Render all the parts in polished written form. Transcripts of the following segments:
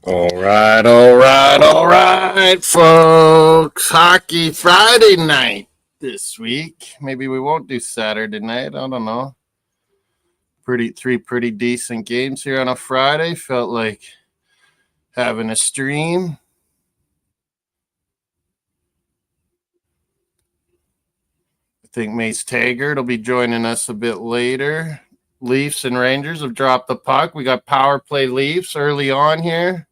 All right, folks. Hockey Friday night this week. Maybe we won't do Saturday night. I don't know. Three pretty decent games here on a Friday. Felt like having a stream. I think Mace Taggart will be joining us a bit later. Leafs and Rangers have dropped the puck. We got power play Leafs early on here.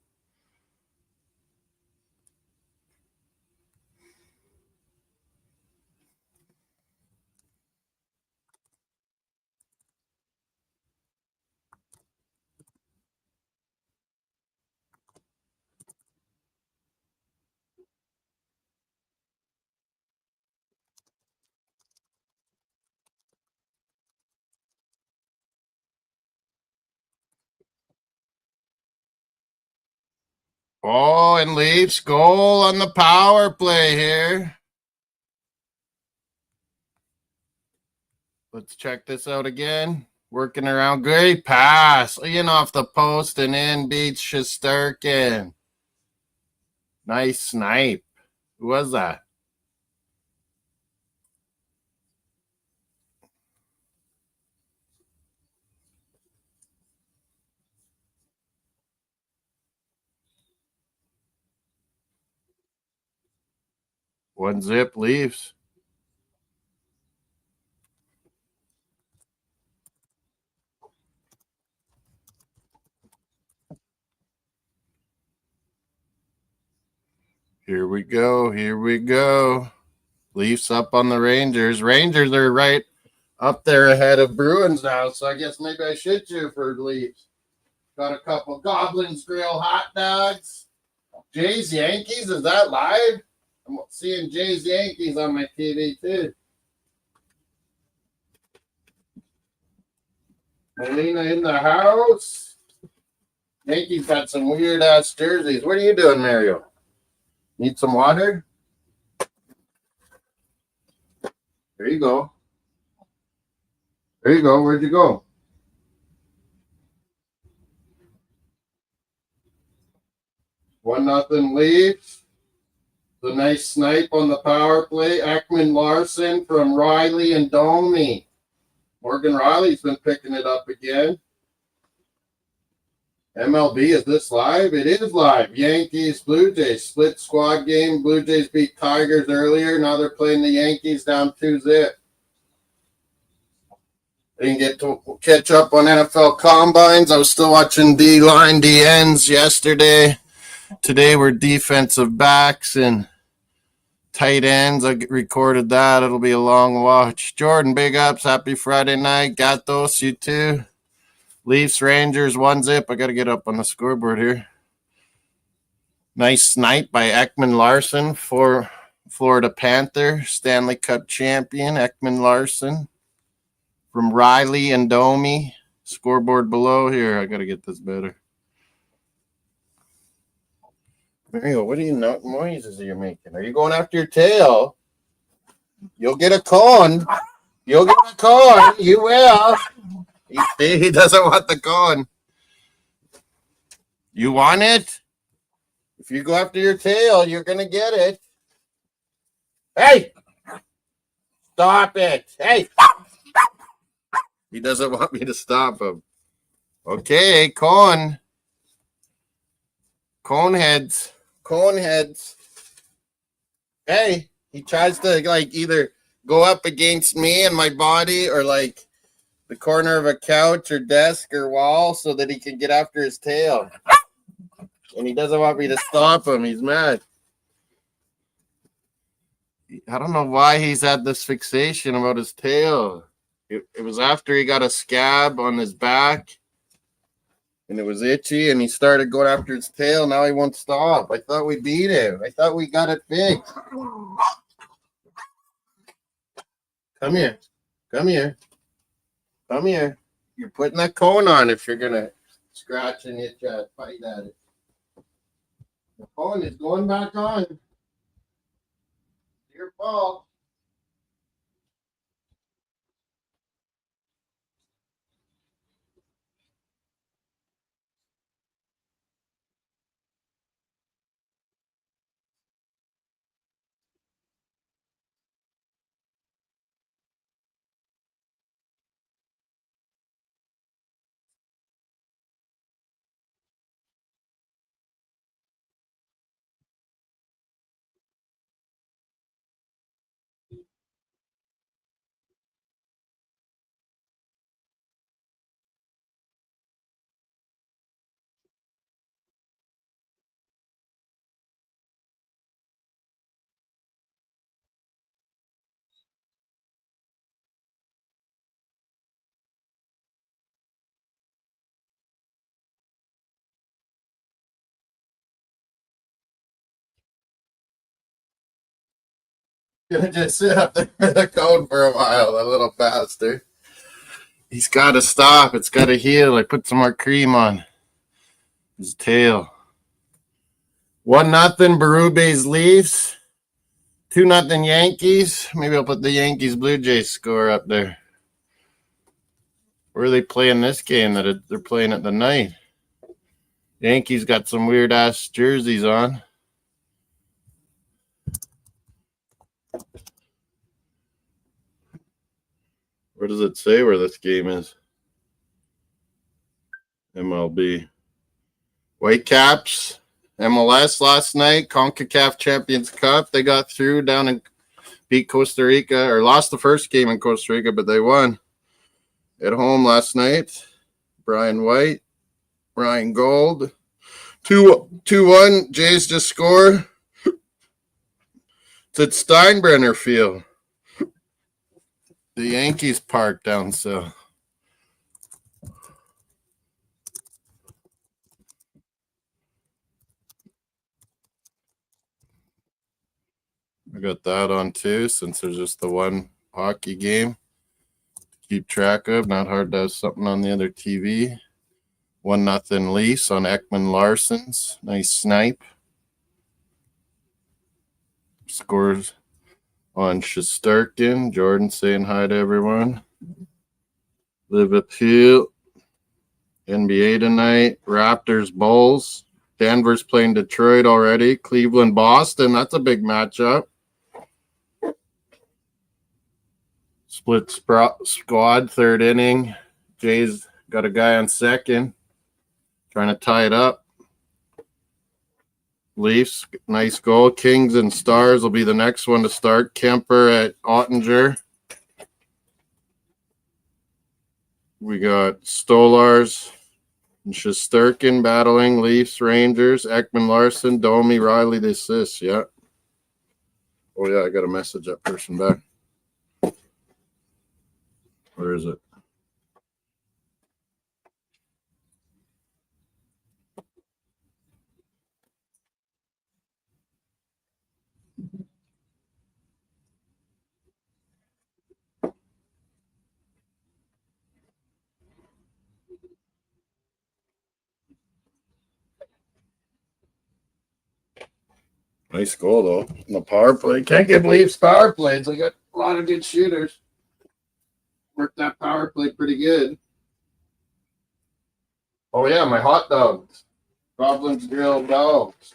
Oh, and Leafs goal on the power play here. Let's check this out again. Working around. Great pass. In off the post and in beats Shesterkin. Nice snipe. Who was that? One zip Leafs. Here we go. Here we go. Leafs up on the Rangers. Rangers are right up there ahead of Bruins now, so I guess maybe I should cheer for Leafs. Got a couple Goblins Grill hot dogs. Jays Yankees, is that live? I'm seeing Jays Yankees on my TV too. Melina in the house. Yankees got some weird ass jerseys. What are you doing, Mario? Need some water? There you go. There you go. Where'd you go? 1-0 Leafs. The nice snipe on the power play. Ekman Larson from Riley and Domi. Morgan Riley's been picking it up again. MLB, is this live? It is live. Yankees, Blue Jays, split squad game. Blue Jays beat Tigers earlier. Now they're playing the Yankees down 2-0. Didn't get to catch up on NFL combines. I was still watching D-line, D-ends yesterday. Today we're defensive backs and tight ends. I recorded that. It'll be a long watch. Jordan, big ups. Happy Friday night. Got those, you too. Leafs, Rangers, 1-0. I got to get up on the scoreboard here. Nice snipe by Ekman Larson for Florida Panther, Stanley Cup champion, Ekman Larson from Riley and Domi. Scoreboard below here. I got to get this better. Mario, what are you noises you're making? Are you going after your tail? You'll get a cone. You'll get a cone. You will. He doesn't want the cone. You want it? If you go after your tail, you're going to get it. Hey! Stop it. Hey! He doesn't want me to stop him. Okay, cone. Cone heads. Cone heads. Hey, he tries to either go up against me and my body or the corner of a couch or desk or wall so that he can get after his tail. And he doesn't want me to stop him. He's mad. I don't know why he's had this fixation about his tail. It was after he got a scab on his back and it was itchy and he started going after his tail. Now he won't stop. I thought we beat him. I thought we got it fixed. Come here. Come here. Come here. You're putting that cone on if you're going to scratch and itch at, fight at it. The cone is going back on. It's your fault. Gonna just sit up there in the cone for a while, that little bastard. He's got to stop. It's got to heal. I put some more cream on his tail. 1-0 Berube's Leafs. 2-0 Yankees. Maybe I'll put the Yankees Blue Jays score up there. Where are they playing this game? They're playing at the night. Yankees got some weird ass jerseys on. Where does it say where this game is? MLB. Whitecaps, MLS last night, CONCACAF Champions Cup. They got through down and beat Costa Rica, or lost the first game in Costa Rica, but they won at home last night. Brian White, Ryan Gold. 2-1. Jays just scored. It's at Steinbrenner Field. The Yankees park down south. I got that on too, since there's just the one hockey game to keep track of. Not hard to have something on the other TV. 1-0 Leafs on Ekman Larson's. Nice snipe. Scores on Shesterkin. Jordan saying hi to everyone. Liverpool. NBA tonight. Raptors Bulls. Denver's playing Detroit already. Cleveland Boston. That's a big matchup. Split squad, third inning. Jays got a guy on second. Trying to tie it up. Leafs, nice goal. Kings and Stars will be the next one to start. Kemper at Ottinger. We got Stolars and Shesterkin battling. Leafs, Rangers, Ekman Larson, Domi, Riley, the assists. Yeah. Oh, yeah, I got to message that person back. Where is it? Nice goal, though. In the power play. Can't get Leafs power plays. They got a lot of good shooters. Worked that power play pretty good. Oh, yeah, my hot dogs. Goblin's grilled dogs.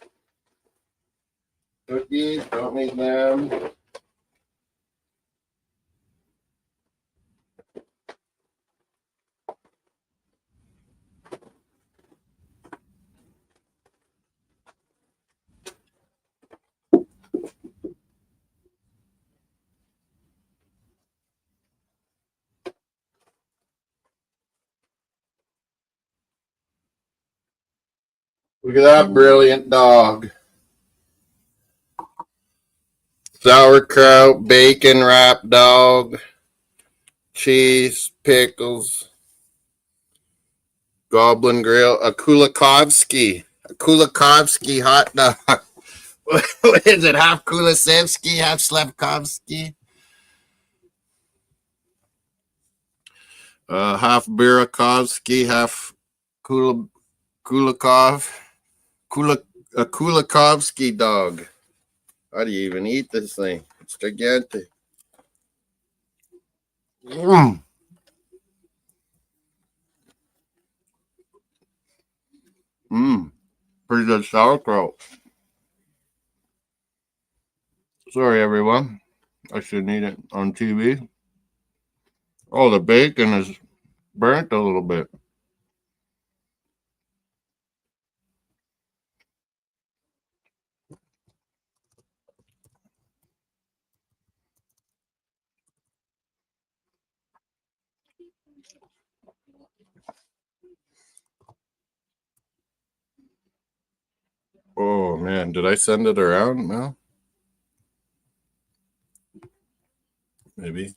Cookies, don't need them. Look at that brilliant dog. Sauerkraut, bacon wrapped dog, cheese, pickles, Goblin Grill, a Kulikovsky hot dog. What is it? Half Kulisevsky, half Slavkovsky? Half Burakovsky, half Kulikovsky dog. How do you even eat this thing? It's gigantic. Pretty good sauerkraut. Sorry, everyone. I shouldn't eat it on TV. Oh, the bacon is burnt a little bit. Oh, man. Did I send it around? No. Maybe.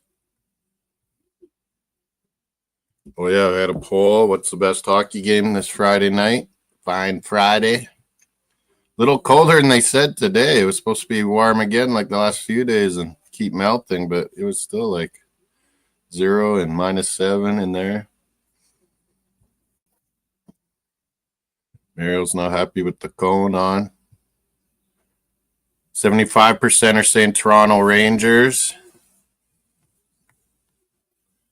Oh, yeah. I had a poll. What's the best hockey game this Friday night? Fine Friday. Little colder than they said today. It was supposed to be warm again like the last few days, and keep melting, but it was still like 0 and -7 in there. Mario's not happy with the cone on. 75% are saying Toronto Rangers.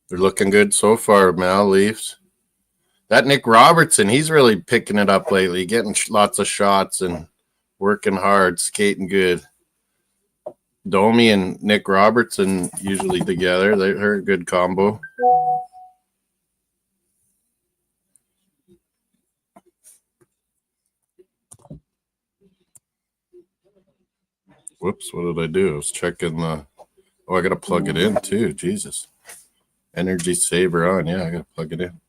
They're looking good so far, Mal Leafs. That Nick Robertson, he's really picking it up lately, getting lots of shots and working hard, skating good. Domi and Nick Robertson usually together. They're a good combo. Whoops, what did I do? I was checking the... Oh, I got to plug it in too. Jesus. Energy saver on. Yeah, I got to plug it in.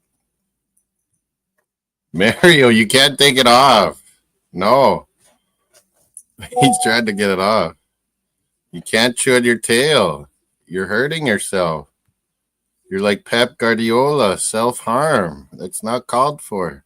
Mario, you can't take it off. No. He's trying to get it off. You can't chew at your tail. You're hurting yourself. You're like Pep Guardiola, self-harm. That's not called for.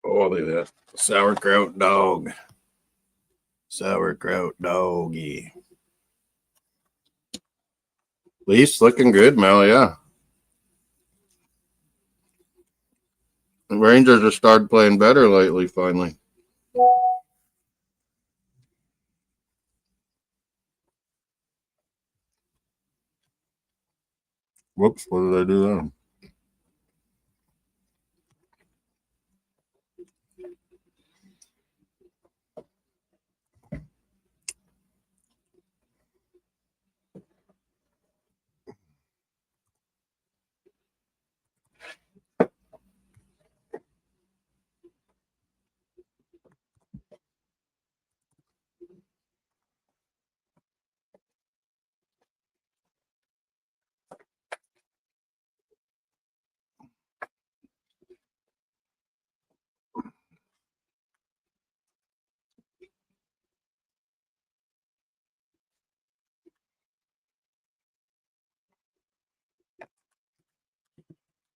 Oh, look at that. Sauerkraut dog. Sauerkraut doggy. Leafs looking good, Mel, yeah. The Rangers have started playing better lately, finally. Whoops, what did I do there?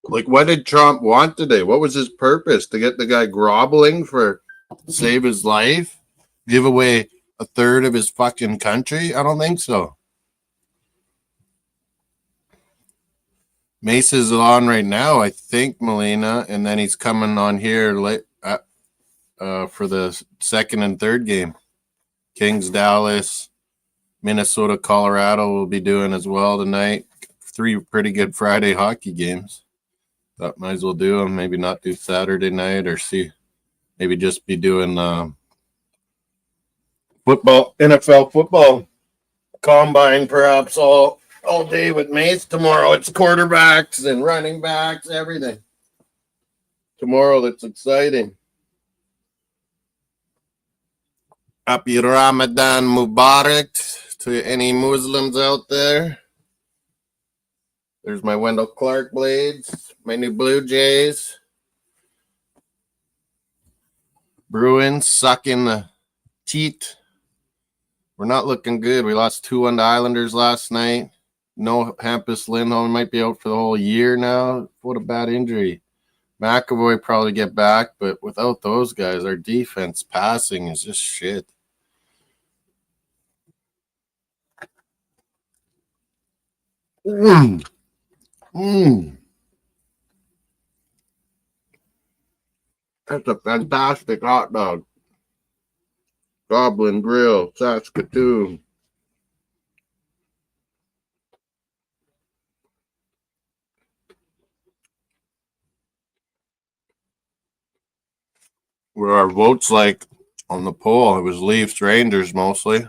Like, what did Trump want today? What was his purpose? To get the guy groveling for save his life? Give away a third of his fucking country? I don't think so. Mace is on right now, I think, Molina, and then he's coming on here late for the second and third game. Kings, Dallas, Minnesota, Colorado will be doing as well tonight. 3 pretty good Friday hockey games. Thought might as well do them. Maybe not do Saturday night or maybe just be doing football, NFL football combine perhaps all day with Mace. Tomorrow it's quarterbacks and running backs, everything. Tomorrow that's exciting. Happy Ramadan Mubarak to any Muslims out there. There's my Wendell Clark Blades, my new Blue Jays. Bruins sucking the teat. We're not looking good. We lost 2-1 to Islanders last night. No Hampus Lindholm, might be out for the whole year now. What a bad injury. McAvoy probably get back, but without those guys, our defense passing is just shit. That's a fantastic hot dog. Goblin Grill, Saskatoon. Where our votes like on the poll, it was Leafs, Rangers mostly.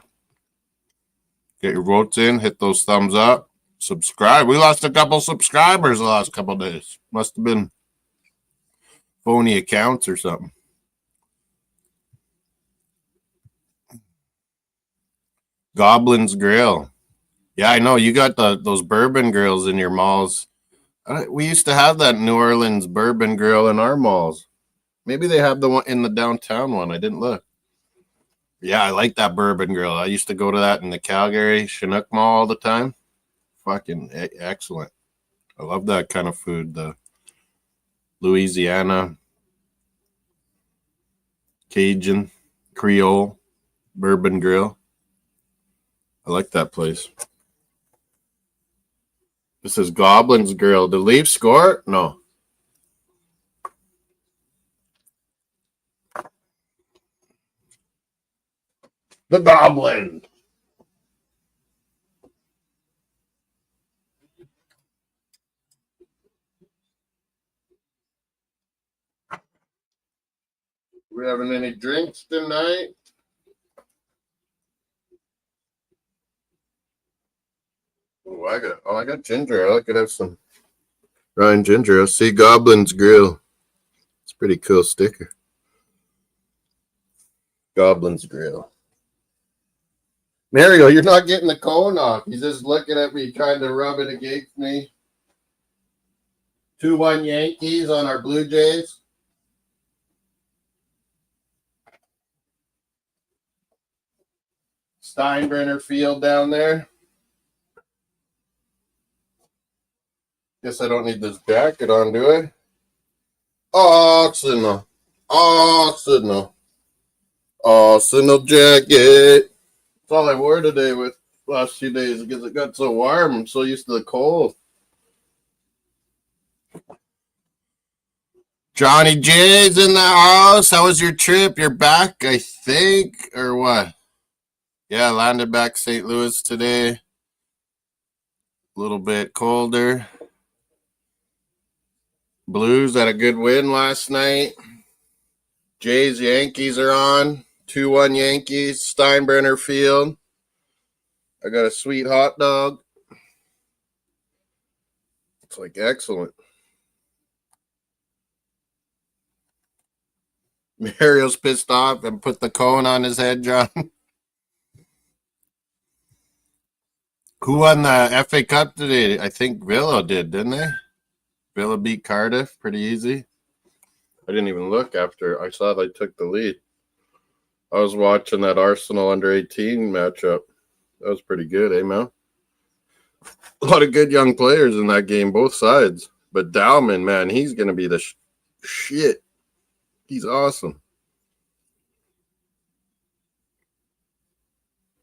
Get your votes in, hit those thumbs up, subscribe. We lost a couple subscribers the last couple days. Must have been phony accounts or something. Goblin's Grill. Yeah, I know. You got those bourbon grills in your malls. We used to have that New Orleans bourbon grill in our malls. Maybe they have the one in the downtown one. I didn't look. Yeah, I like that bourbon grill. I used to go to that in the Calgary Chinook Mall all the time. Fucking excellent. I love that kind of food. The Louisiana, Cajun, Creole, bourbon grill. I like that place. This is Goblin's Grill. Did Leafs score? No. The Goblin. We having any drinks tonight? I got ginger. I could have some Ryan ginger. I'll see Goblin's Grill. It's a pretty cool sticker. Goblin's Grill. Mario, you're not getting the cone off. He's just looking at me, trying to rub it against me. 2-1 Yankees on our Blue Jays. Steinbrenner Field down there. Guess I don't need this jacket on, do I? Arsenal. Arsenal jacket. That's all I wore today with last few days because it got so warm. I'm so used to the cold. Johnny J's in the house. How was your trip? You're back, I think, or what? Yeah, landed back St. Louis today. A little bit colder. Blues had a good win last night. Jays Yankees are on. 2-1 Yankees, Steinbrenner Field. I got a sweet hot dog. It's like excellent. Mario's pissed off and put the cone on his head, John. Who won the FA Cup today? I think Villa did, didn't they? Villa beat Cardiff pretty easy. I didn't even look after I saw they took the lead. I was watching that Arsenal under-18 matchup. That was pretty good, eh, man? A lot of good young players in that game, both sides. But Dowman, man, he's going to be the shit. He's awesome.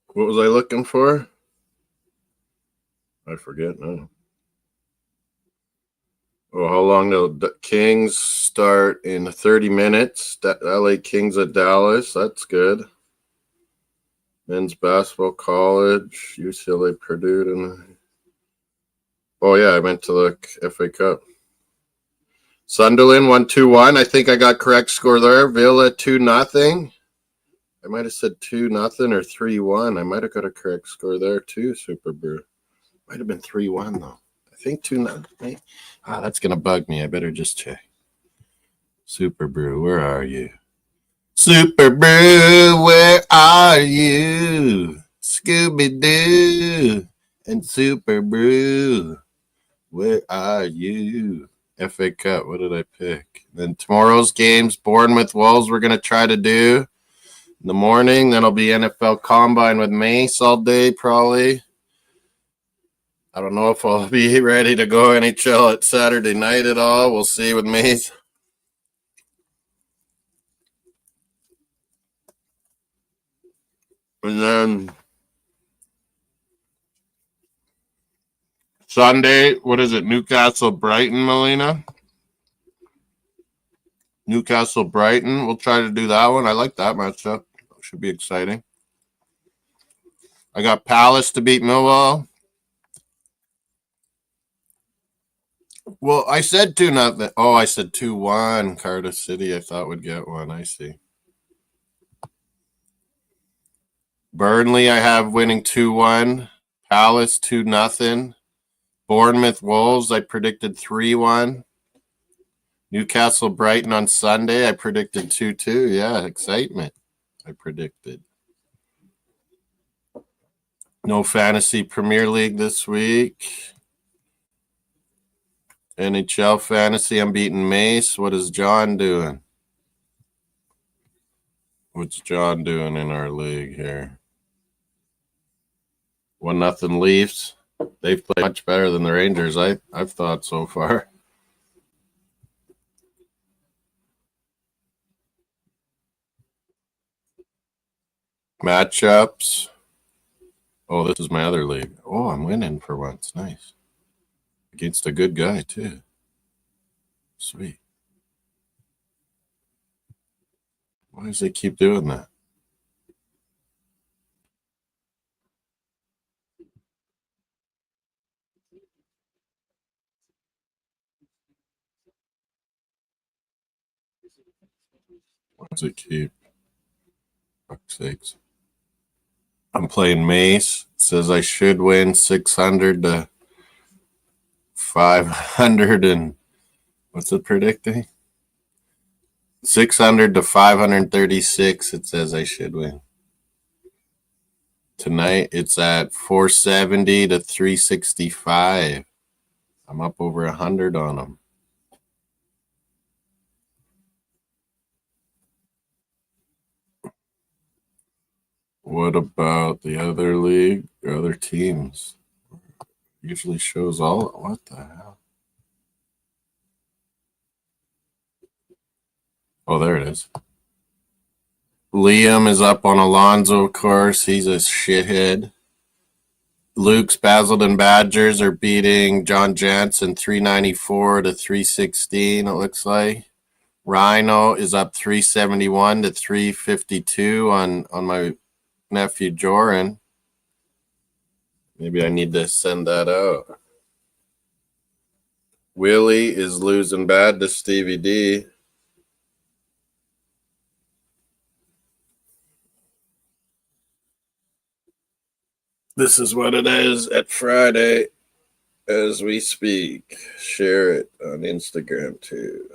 What was I looking for? I forget now. Oh, how long will the Kings start in 30 minutes? LA Kings at Dallas. That's good. Men's basketball college, UCLA, Purdue. Oh, yeah, I meant to look FA Cup. Sunderland won 2-1. I think I got correct score there. Villa 2-0. I might have said 2-0 or 3-1. I might have got a correct score there too, Super Brew. Might have been 3-1 though. I think 2-0. That's gonna bug me. I better just check. Super Brew, where are you? Super Brew, where are you? Scooby Doo and Super Brew, where are you? FA Cup, what did I pick? Then tomorrow's games, Bournemouth Wolves, we're gonna try to do in the morning. Then I'll be NFL Combine with Mace all day, probably. I don't know if I'll be ready to go NHL at Saturday night at all. We'll see with Mace. And then Sunday, what is it? Newcastle Brighton, Melina? Newcastle Brighton. We'll try to do that one. I like that matchup. Should be exciting. I got Palace to beat Millwall. Well, I said 2-0. Oh, I said 2-1. Cardiff City, I thought would get one. I see. Burnley, I have winning 2-1. Palace 2-0. Bournemouth Wolves, I predicted 3-1. Newcastle Brighton on Sunday, I predicted 2-2. Yeah, excitement. I predicted. No fantasy Premier League this week. NHL fantasy, I'm beating Mace. What is John doing? What's John doing in our league here? 1-0 Leafs. They've played much better than the Rangers, I've thought so far. Matchups. Oh, this is my other league. Oh, I'm winning for once. Nice. Against a good guy, too. Sweet. Why does they keep doing that? Why does it keep? Fuck's sakes. I'm playing Mace. It says I should win 600 to 500 and what's it predicting? 600 to 536. It says I should win. Tonight it's at 470 to 365. I'm up over 100 on them. What about the other league or other teams? Usually shows all. What the hell? Oh, there it is. Liam is up on Alonzo, of course. He's a shithead. Luke's Basildon Badgers are beating John Jansen 394 to 316, it looks like. Rhino is up 371 to 352 on my nephew Joran. Maybe I need to send that out. Willie is losing bad to Stevie D. This is what it is at Friday as we speak. Share it on Instagram too.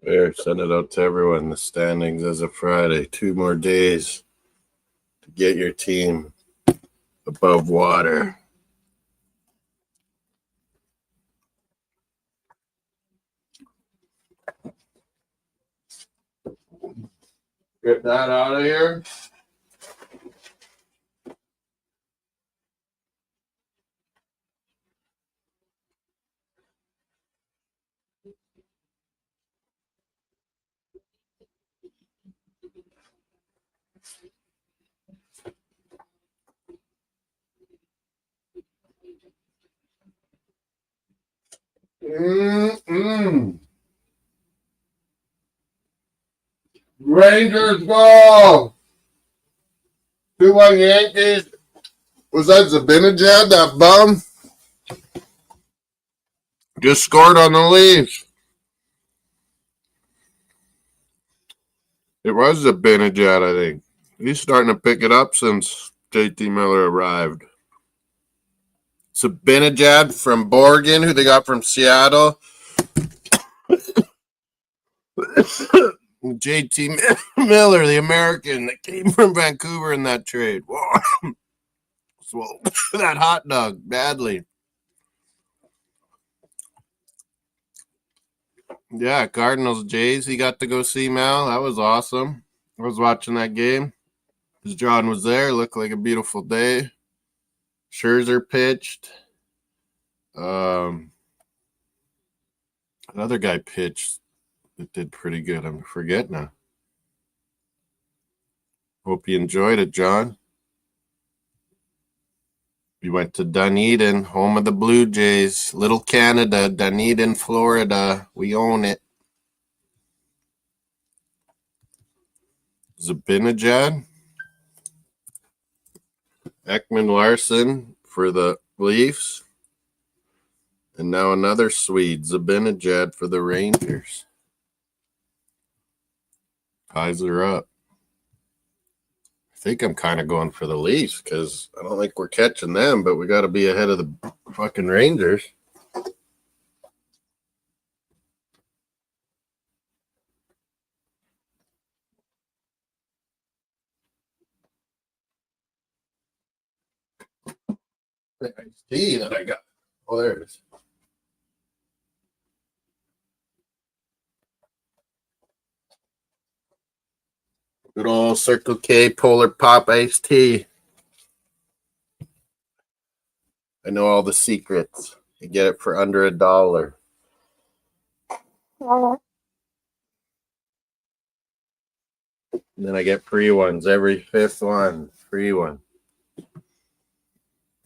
There, send it out to everyone. The standings as of Friday. 2 more days to get your team above water. Get that out of here. Rangers go! 2-1 Yankees. Was that Zabinajad, that bum? Just scored on the Leafs. It was Zabinajad, I think. He's starting to pick it up since JT Miller arrived. Zabinajad from Borgen, who they got from Seattle. JT Miller, the American that came from Vancouver in that trade. Whoa. Swallowed that hot dog badly. Yeah, Cardinals Jays. He got to go see Mal. That was awesome. I was watching that game. As John was there, looked like a beautiful day. Scherzer pitched. Another guy pitched that did pretty good. I'm forgetting now. Hope you enjoyed it, John. We went to Dunedin, home of the Blue Jays. Little Canada, Dunedin, Florida. We own it. Zabinajad. Ekman Larson for the Leafs. And now another Swede, Zabinajad for the Rangers. Ties are up. I think I'm kind of going for the Leafs because I don't think we're catching them, but we got to be ahead of the fucking Rangers. The iced tea that I got. Oh, there it is. Good old Circle K Polar Pop iced tea. I know all the secrets. You get it for under $1. And then I get free ones. Every fifth one. Free one.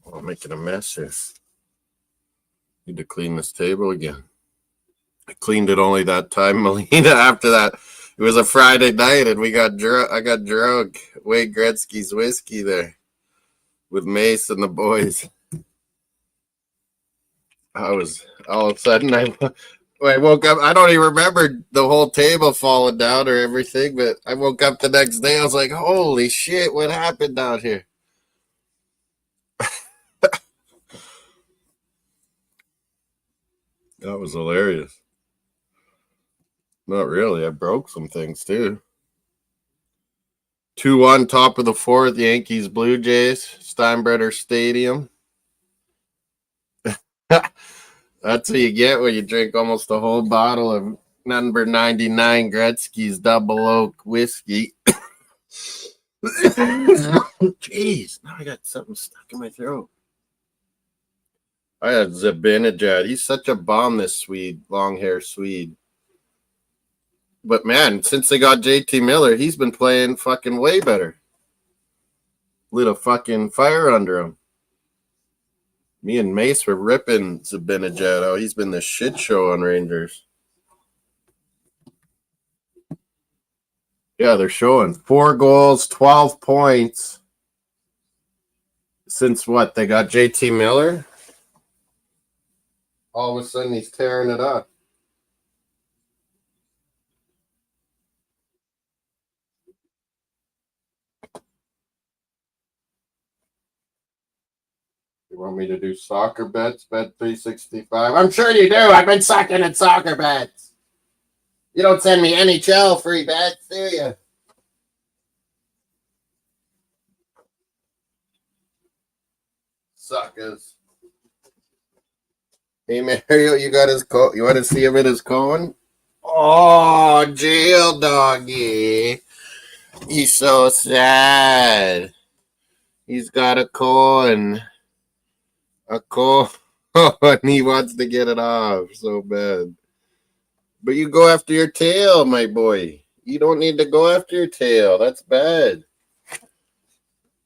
Oh, I'm making a mess here. Need to clean this table again. I cleaned it only that time, Melina. After that, it was a Friday night, and I got drunk. Wade Gretzky's whiskey there with Mace and the boys. I was all of a sudden I woke up. I don't even remember the whole table falling down or everything, but I woke up the next day. I was like, "Holy shit! What happened down here?" That was hilarious. Not really. I broke some things too. 2-1, top of the fourth, Yankees, Blue Jays, Steinbrenner Stadium. That's what you get when you drink almost a whole bottle of number 99 Gretzky's Double Oak whiskey. Jeez, now I got something stuck in my throat. I had Zabinajad. He's such a bomb, this Swede, long hair Swede. But man, since they got JT Miller, he's been playing fucking way better. Lit a fucking fire under him. Me and Mace were ripping Zabinajad. Oh, he's been the shit show on Rangers. Yeah, they're showing 4 goals, 12 points. Since what? They got JT Miller? All of a sudden, he's tearing it up. You want me to do soccer bets? Bet 365. I'm sure you do. I've been sucking at soccer bets. You don't send me NHL free bets, do you? Suckers. Hey, Mario, you got his coat. You want to see him in his cone? Oh, jail doggy. He's so sad. He's got a cone. A cone. And he wants to get it off so bad. But you go after your tail, my boy. You don't need to go after your tail. That's bad.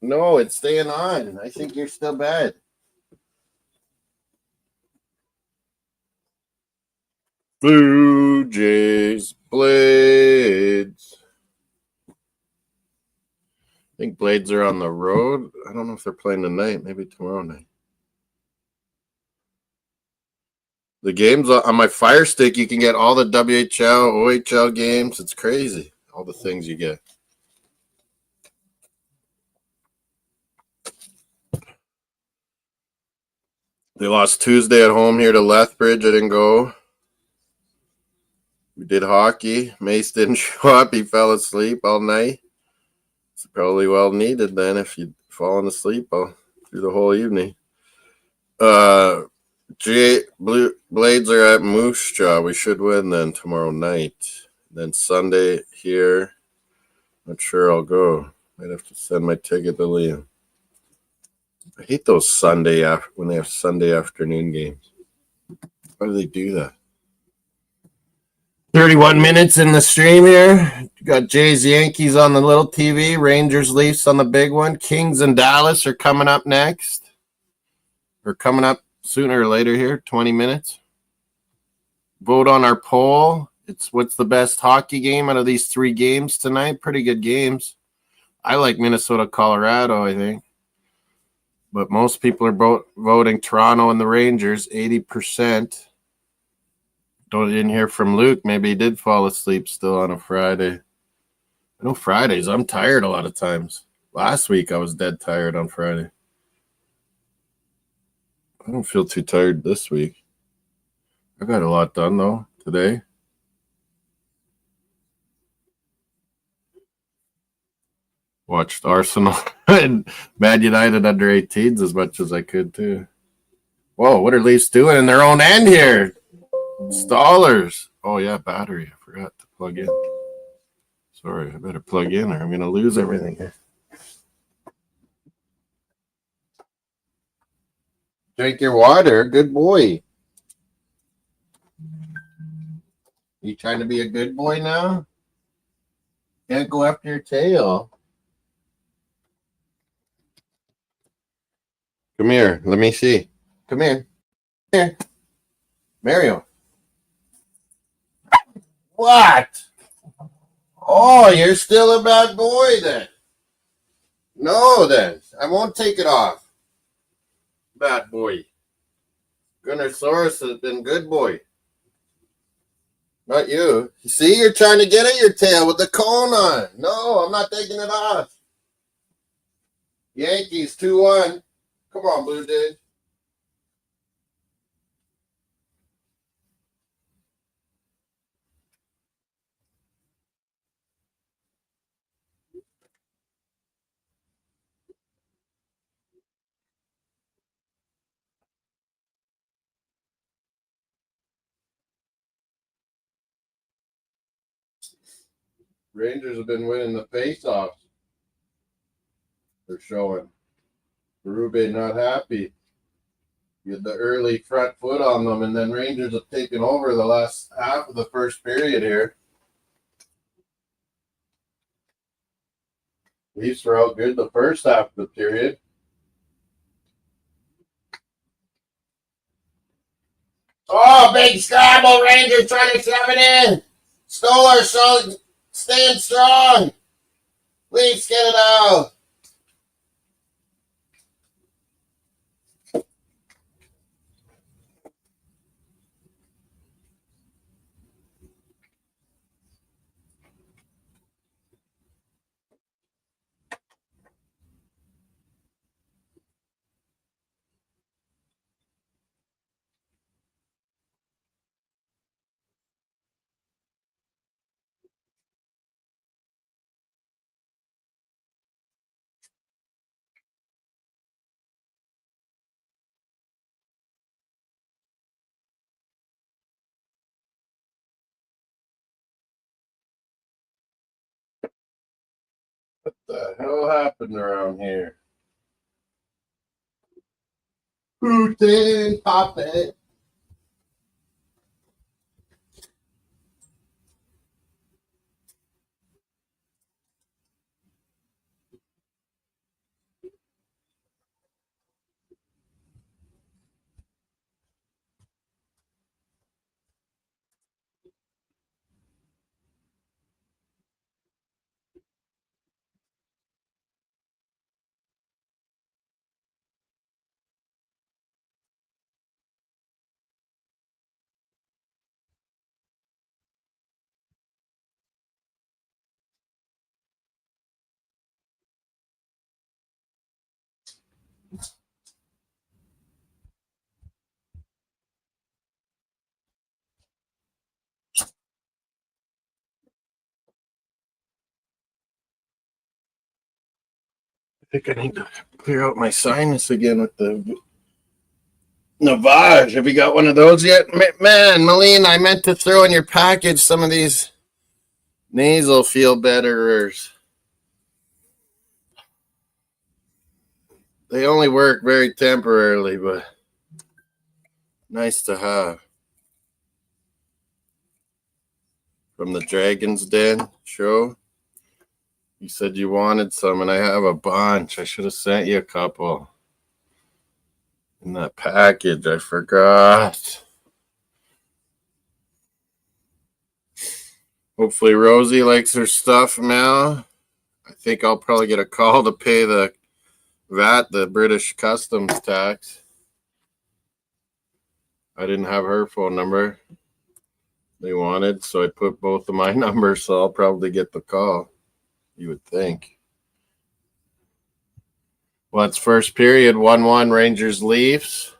No, it's staying on. I think you're still bad. Blue Jays, Blades. I think Blades are on the road. I don't know if they're playing tonight. Maybe tomorrow night. The games on my Fire Stick, you can get all the WHL, OHL games. It's crazy. All the things you get. They lost Tuesday at home here to Lethbridge. I didn't go. We did hockey. Mace didn't show up. He fell asleep all night. It's probably well needed then if you'd fallen asleep through the whole evening. Blue Blades are at Moose Jaw. We should win then tomorrow night. Then Sunday here. Not sure I'll go. Might have to send my ticket to Liam. I hate those Sunday when they have Sunday afternoon games. Why do they do that? 31 minutes in the stream here. You got Jays Yankees on the little TV, Rangers Leafs on the big one. Kings and Dallas are coming up next. Or coming up sooner or later here, 20 minutes. Vote on our poll. It's what's the best hockey game out of these 3 games tonight? Pretty good games. I like Minnesota, Colorado, I think. But most people are voting Toronto and the Rangers, 80%. Didn't hear from Luke. Maybe he did fall asleep still on a Friday. I know Fridays, I'm tired a lot of times. Last week, I was dead tired on Friday. I don't feel too tired this week. I got a lot done, though, today. Watched Arsenal and Man United under 18s as much as I could, too. Whoa, what are Leafs doing in their own end here? Stallers. Oh, yeah, battery. I forgot to plug in. Sorry, I better plug in or I'm going to lose everything here. Drink your water. Good boy. You trying to be a good boy now? Can't go after your tail. Come here. Let me see. Come here. Here. Mario. What? Oh, you're still a bad boy then. No, then. I won't take it off. Bad boy. Gunnersaurus has been good boy. Not you. See, you're trying to get at your tail with the cone on. No, I'm not taking it off. Yankees 2-1. Come on, Blue Jays. Rangers have been winning the face-offs. They're showing. Berube not happy. You had the early front foot on them, and then Rangers have taken over the last half of the first period here. Leafs were out good the first half of the period. Oh, big scramble. Rangers trying to shove it in. Stoller staying strong. Leafs get it out. What the hell happened around here? Putin, pop it. I think I need to clear out my sinus again with the Navage, have you got one of those yet? Man, Malene, I meant to throw in your package some of these nasal feel betterers. They only work very temporarily, but nice to have. From the Dragon's Den show. You said you wanted some, and I have a bunch. I should have sent you a couple in that package. I forgot. Hopefully Rosie likes her stuff now. I think I'll probably get a call to pay the VAT, the British customs tax. I didn't have her phone number they wanted, so I put both of my numbers, so I'll probably get the call, you would think. Well, it's first period, 1-1 Rangers Leafs.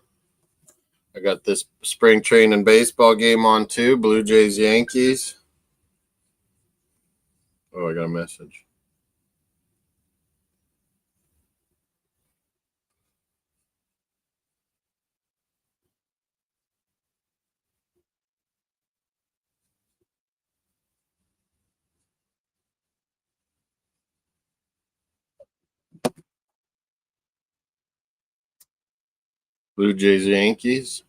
I got this spring training baseball game on too, Blue Jays Yankees. Oh, I got a message. Blue Jays Yankees.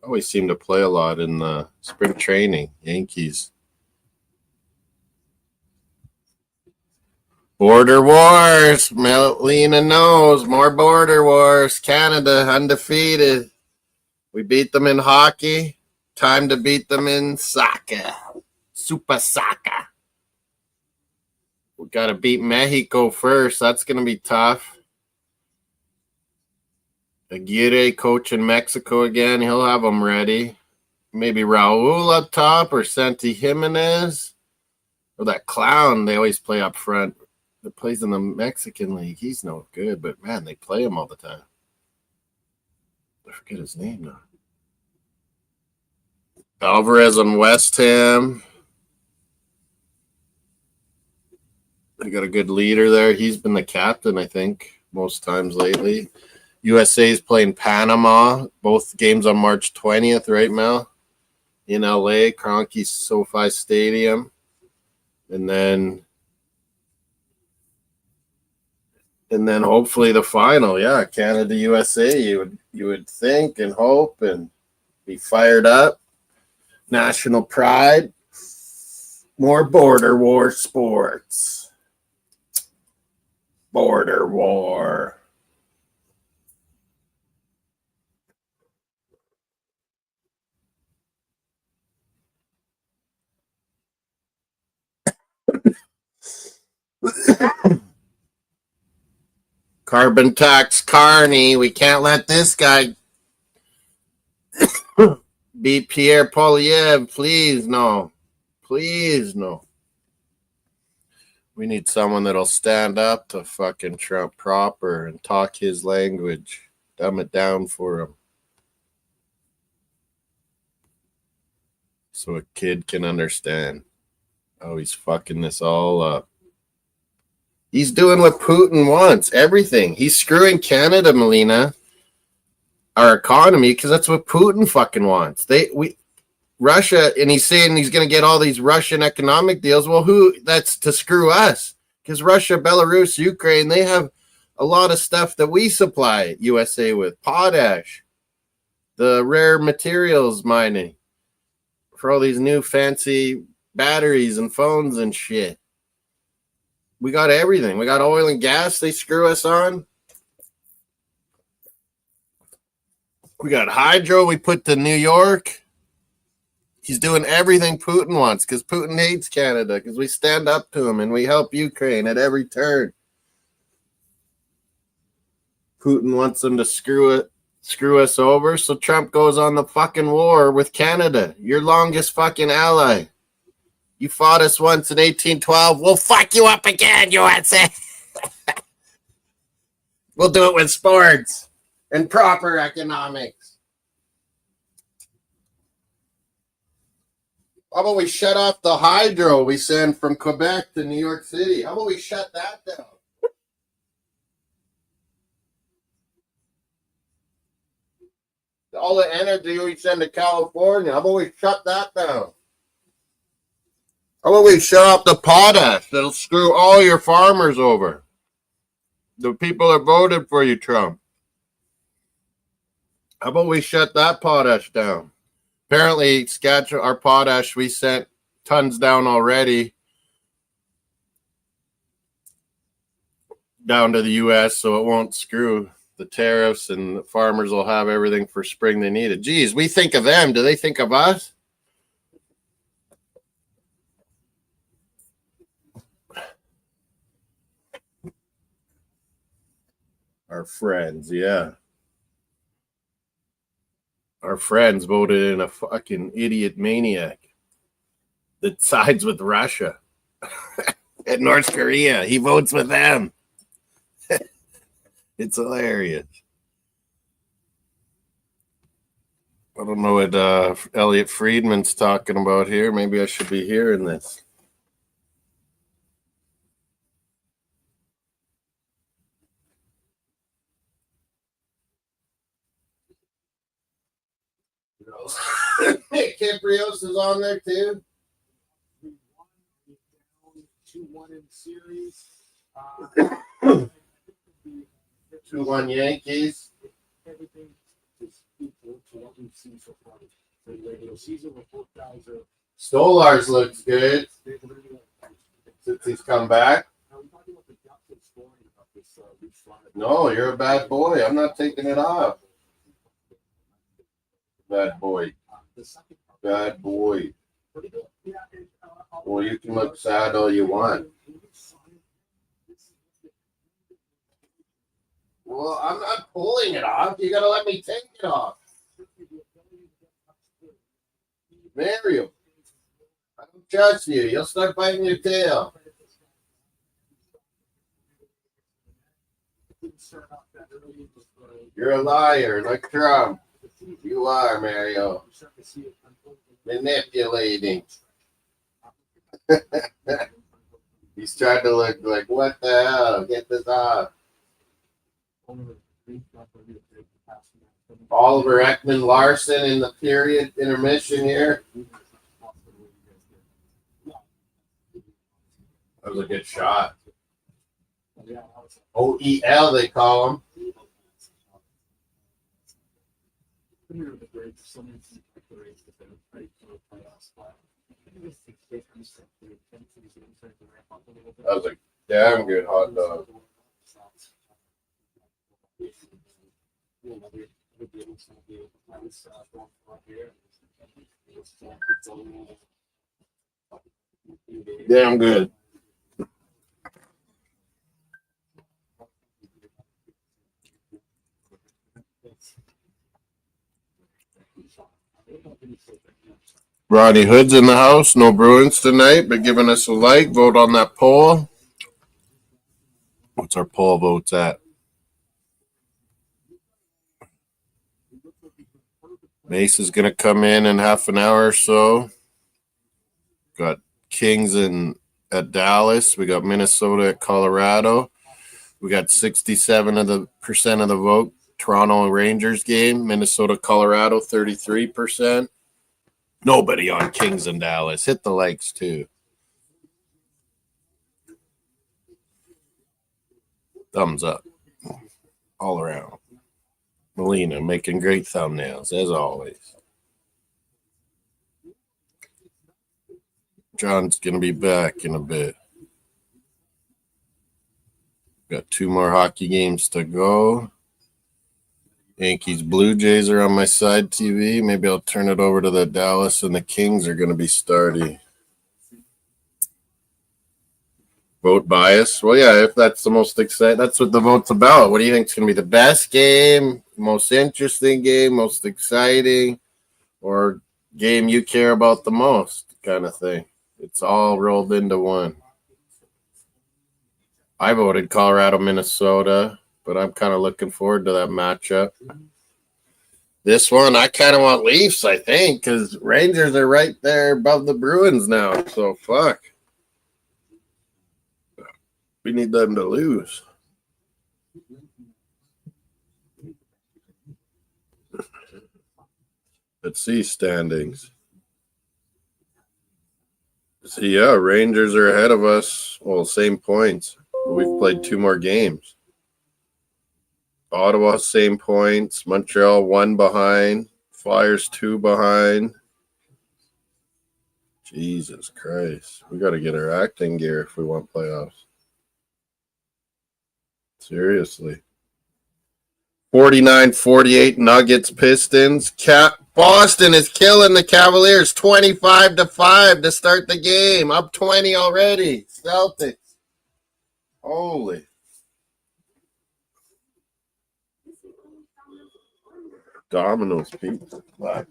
Always seem to play a lot in the spring training. Yankees. Border wars. Melina knows. More border wars. Canada undefeated. We beat them in hockey. Time to beat them in soccer. Super soccer. We got to beat Mexico first. That's going to be tough. Aguirre coaching Mexico again. He'll have them ready. Maybe Raul up top or Santi Jimenez. Or that clown they always play up front that plays in the Mexican League. He's no good, but man, they play him all the time. I forget his name now. Alvarez on West Ham. They got a good leader there. He's been the captain, I think, most times lately. USA's playing Panama. Both games on March 20th, right, Mel? In LA, Kroenke SoFi Stadium. And then hopefully the final. Yeah, Canada USA, you would think and hope and be fired up. National pride. More border war sports. Border war. Carbon tax Carney. We can't let this guy beat Pierre Poilievre. Please, no. Please, no. We need someone that'll stand up to fucking Trump proper and talk his language. Dumb it down for him. So a kid can understand. Oh, he's fucking this all up. He's doing what Putin wants. Everything. He's screwing Canada, Melina, our economy, because that's what Putin fucking wants. Russia, and he's saying he's going to get all these Russian economic deals. Well, that's to screw us, because Russia, Belarus, Ukraine, they have a lot of stuff that we supply USA with. Potash, the rare materials mining for all these new fancy batteries and phones and shit. We got everything. We got oil and gas they screw us on. We got hydro we put to New York. He's doing everything Putin wants because Putin hates Canada because we stand up to him and we help Ukraine at every turn. Putin wants them to screw us over, so Trump goes on the fucking war with Canada, your longest fucking ally. You fought us once in 1812. We'll fuck you up again, USA. We'll do it with sports and proper economics. How about we shut off the hydro we send from Quebec to New York City? How about we shut that down? All the energy we send to California. How about we shut that down? How about we shut off the potash? That'll screw all your farmers over. The people that voted for you, Trump. How about we shut that potash down? Apparently, our potash, we sent tons down already, down to the U.S., so it won't screw the tariffs, and the farmers will have everything for spring they needed. Geez, we think of them. Do they think of us? Our friends, yeah. Our friends voted in a fucking idiot maniac that sides with Russia and North Korea. He votes with them. It's hilarious. I don't know what Elliot Friedman's talking about here. Maybe I should be hearing this. Kiprios is on there too. 2-1 in series. 2-1 Yankees. Everything is equal to what we've seen so far for the regular season. Where both guys are. Stolars looks good since he's come back. No, you're a bad boy. I'm not taking it off. Bad boy. Bad boy. Well, you can look sad all you want. Well, I'm not pulling it off. You gotta let me take it off. Mario, I don't trust you. You'll start biting your tail. You're a liar, like Trump. You are, Mario. Manipulating. He's trying to look like, what the hell? Get this off. Oliver Ekman Larson in the period intermission here. That was a good shot. OEL, they call him. That was a damn good hot dog. Damn good. Ronnie Hood's in the house. No Bruins tonight, but giving us a like. Vote on that poll. What's our poll votes at? Mace is going to come in half an hour or so. Got Kings at Dallas. We got Minnesota at Colorado. We got 67% of the vote. Toronto Rangers game. Minnesota, Colorado, 33%. Nobody on Kings and Dallas. Hit the likes too. Thumbs up. All around. Melina making great thumbnails, as always. John's going to be back in a bit. Got 2 more hockey games to go. Yankees, Blue Jays are on my side TV. Maybe I'll turn it over to the Dallas and the Kings are going to be starting. Vote bias. Well, yeah, if that's the most exciting, that's what the vote's about. What do you think is going to be the best game, most interesting game, most exciting, or game you care about the most kind of thing? It's all rolled into one. I voted Colorado, Minnesota, but I'm kind of looking forward to that matchup. This one, I kind of want Leafs, I think, because Rangers are right there above the Bruins now. So, fuck. We need them to lose. Let's see standings. See, yeah, Rangers are ahead of us. Well, same points. We've played 2 more games. Ottawa, same points. Montreal, 1 behind. Flyers, 2 behind. Jesus Christ. We got to get our acting gear if we want playoffs. Seriously. 49-48 Nuggets, Pistons. Boston is killing the Cavaliers 25-5 to start the game. Up 20 already. Celtics. Holy. Domino's pizza. Wow.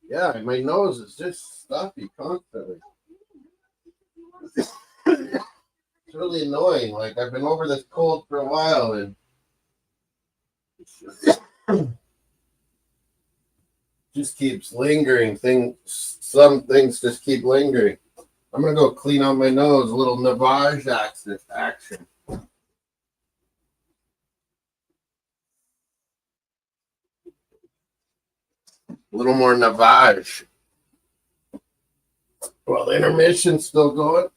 Yeah, my nose is just stuffy constantly. It's really annoying. Like, I've been over this cold for a while and just keeps lingering. Some things just keep lingering. I'm gonna go clean out my nose. A little Navage action. A little more Navage. Well, the intermission's still going.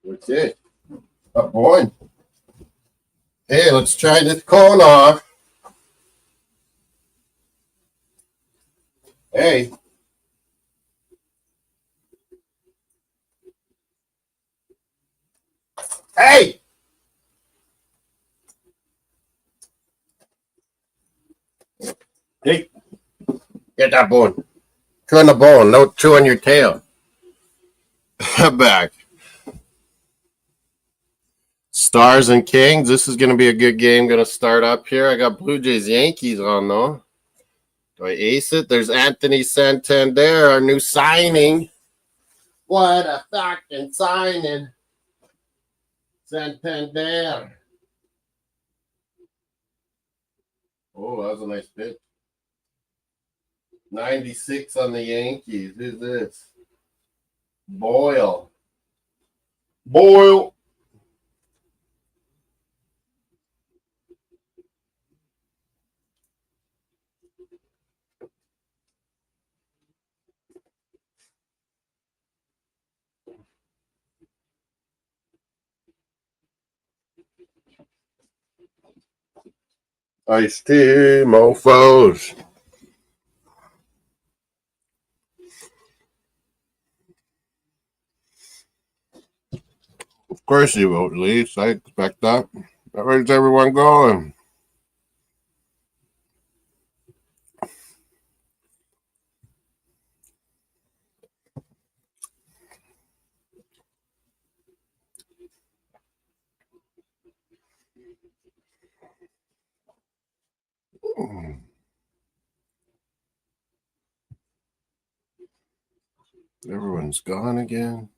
Okay. Up one. Hey, let's try this cone off. Hey. Hey! Hey, get that bone. Chew on the bone. No chew on your tail. Back. Stars and Kings. This is going to be a good game. Going to start up here. I got Blue Jays Yankees on though. Do I ace it? There's Anthony Santander, our new signing. What a fucking signing. Santander. Oh, that was a nice pitch. 96 on the Yankees. Who's this? Boyle. Ice tea, mofos. Of course you vote, Leafs. I expect that. Where's everyone going? Everyone's gone again.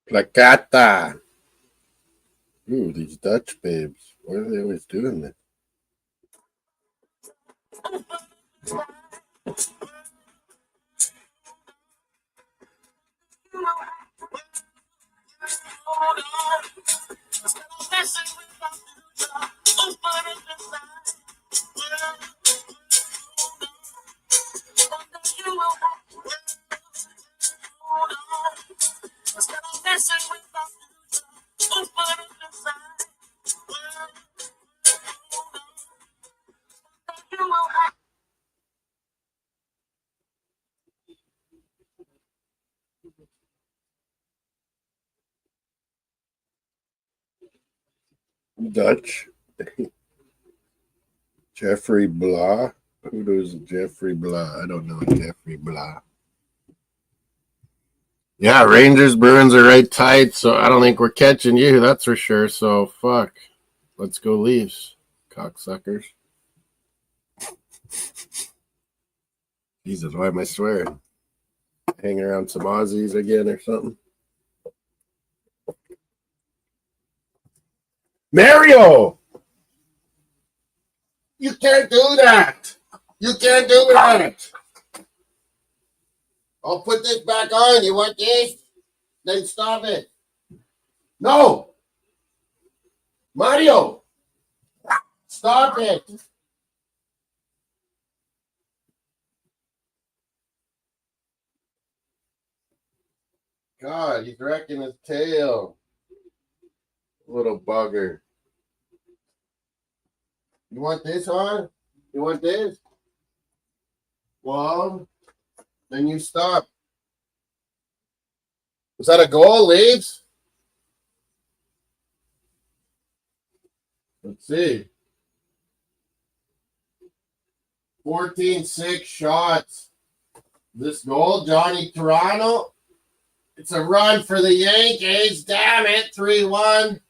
Placata. Ooh, these Dutch babes. Why are they always doing this? Dutch. Jeffrey Blah. Who does Jeffrey Blah? I don't know Jeffrey Blah. Yeah, Rangers Bruins are right tight, so I don't think we're catching you, that's for sure. So fuck. Let's go Leafs, cocksuckers. Jesus, why am I swearing? Hang around some Aussies again or something. Mario! You can't do that! You can't do that! I'll put this back on. You want this? Then stop it. No! Mario! Stop it! God, he's wrecking his tail. Little bugger. You want this on? You want this? Well, then you stop. Was that a goal, Leafs? Let's see. 14-6 shots. This goal, Johnny Toronto. It's a run for the Yankees. Damn it, 3-1.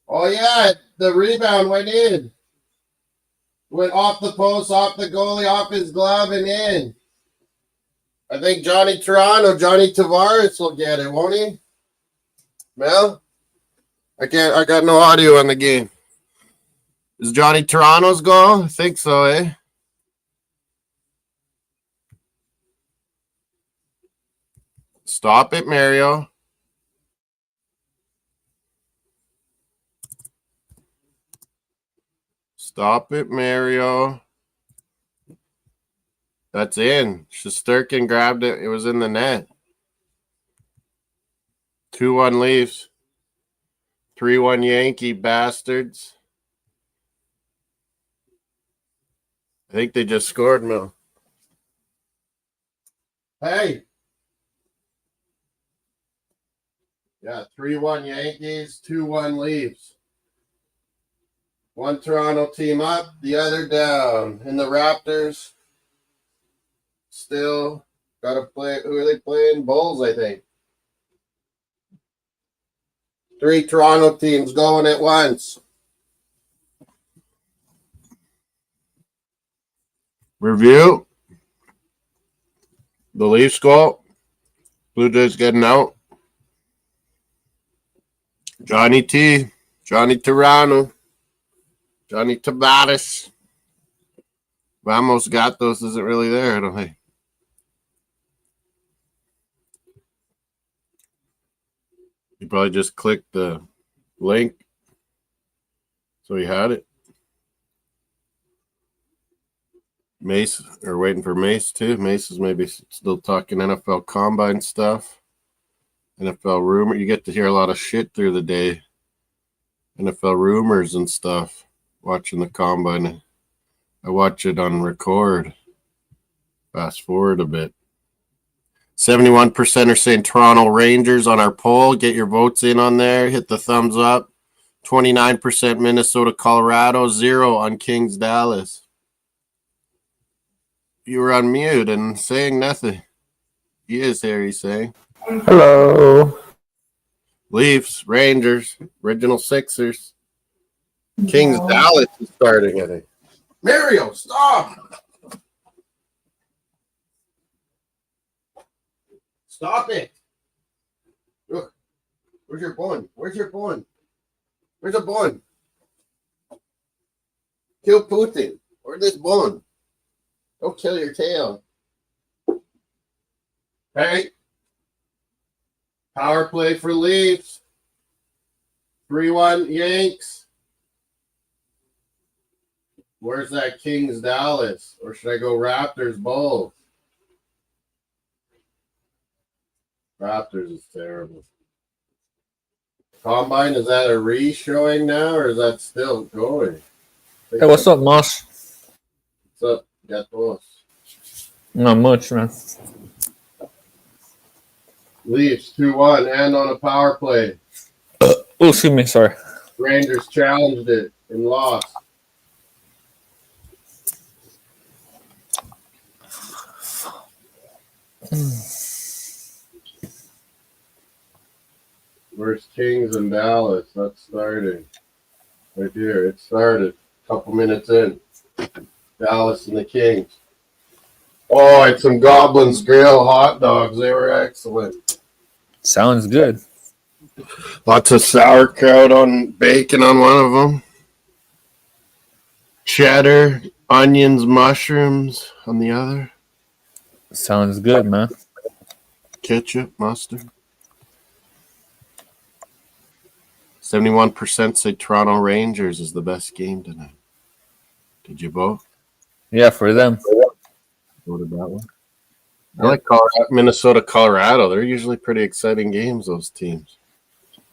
Oh, yeah, the rebound went in. Went off the post, off the goalie, off his glove, and in. I think Johnny Tavares will get it, won't he? Mel? I got no audio on the game. Is Johnny Toronto's goal? I think so, eh? Stop it, Mario. Stop it, Mario. That's in. Shesterkin grabbed it. It was in the net. 2-1 Leafs. 3-1 Yankee bastards. I think they just scored, Mel. Hey. Yeah, 3-1 Yankees, 2-1 Leafs. One Toronto team up, the other down. And the Raptors still got to play. Who are they playing? Bulls, I think. 3 Toronto teams going at once. Review. The Leafs goal. Blue Jays getting out. Johnny Toronto, Johnny Tavares. Vamos Gatos isn't really there, I don't think. He probably just clicked the link. So he had it. Mace, or waiting for Mace too. Mace is maybe still talking NFL Combine stuff. NFL rumor. You get to hear a lot of shit through the day. NFL rumors and stuff. Watching the Combine. I watch it on record. Fast forward a bit. 71% are saying Toronto Rangers on our poll. Get your votes in on there. Hit the thumbs up. 29% Minnesota, Colorado. 0 on Kings, Dallas. You were on mute and saying nothing. He is here, he's saying. Hello. Leafs, Rangers, original Sixers. Kings, Dallas is starting, I think. Mario, stop! Stop it! Look, where's your bun? Where's your bun? Where's the bun? Kill Putin. Where's this bun? Don't kill your tail. Hey. Power play for Leafs. 3-1 Yanks. Where's that Kings Dallas? Or should I go Raptors Bulls? Raptors is terrible. Combine, is that a re-showing now or is that still going? Hey, what's up, Moss? What's up, Gatos? Not much, man. Leafs 2-1 and on a power play. Oh, excuse me, sorry. Rangers challenged it and lost. Where's Kings and Dallas? That's starting. Right here. It started a couple minutes in. Dallas and the Kings. Oh, I had some Goblin's Grill hot dogs. They were excellent. Sounds good. Lots of sauerkraut on bacon on one of them. Cheddar, onions, mushrooms on the other. Sounds good, man. Ketchup, mustard. 71% say Toronto Rangers is the best game tonight. Did you vote? Yeah, for them. Voted that one. I like Minnesota, Colorado. They're usually pretty exciting games, those teams.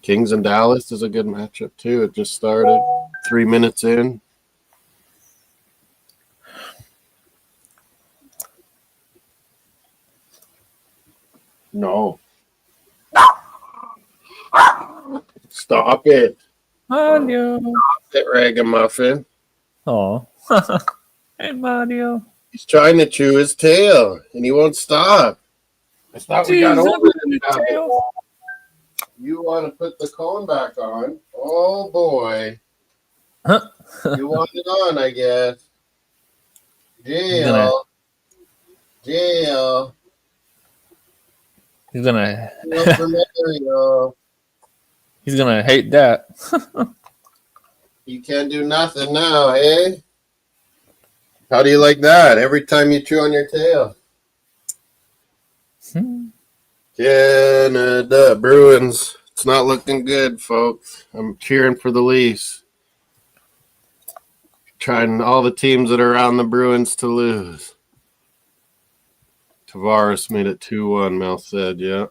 Kings and Dallas is a good matchup, too. It just started 3 minutes in. No. Stop it. Mario. That ragamuffin. Oh. Hey, Mario. He's trying to chew his tail, and he won't stop. I thought we got over it. You want to put the cone back on? Oh, boy. You want it on, I guess. Jail. Jail. He's gonna He's gonna hate that. You can't do nothing now, eh? How do you like that? Every time you chew on your tail. Canada Bruins. It's not looking good, folks. I'm cheering for the Leafs. Trying all the teams that are around the Bruins to lose. Tavares made it 2-1, Mel said, yeah.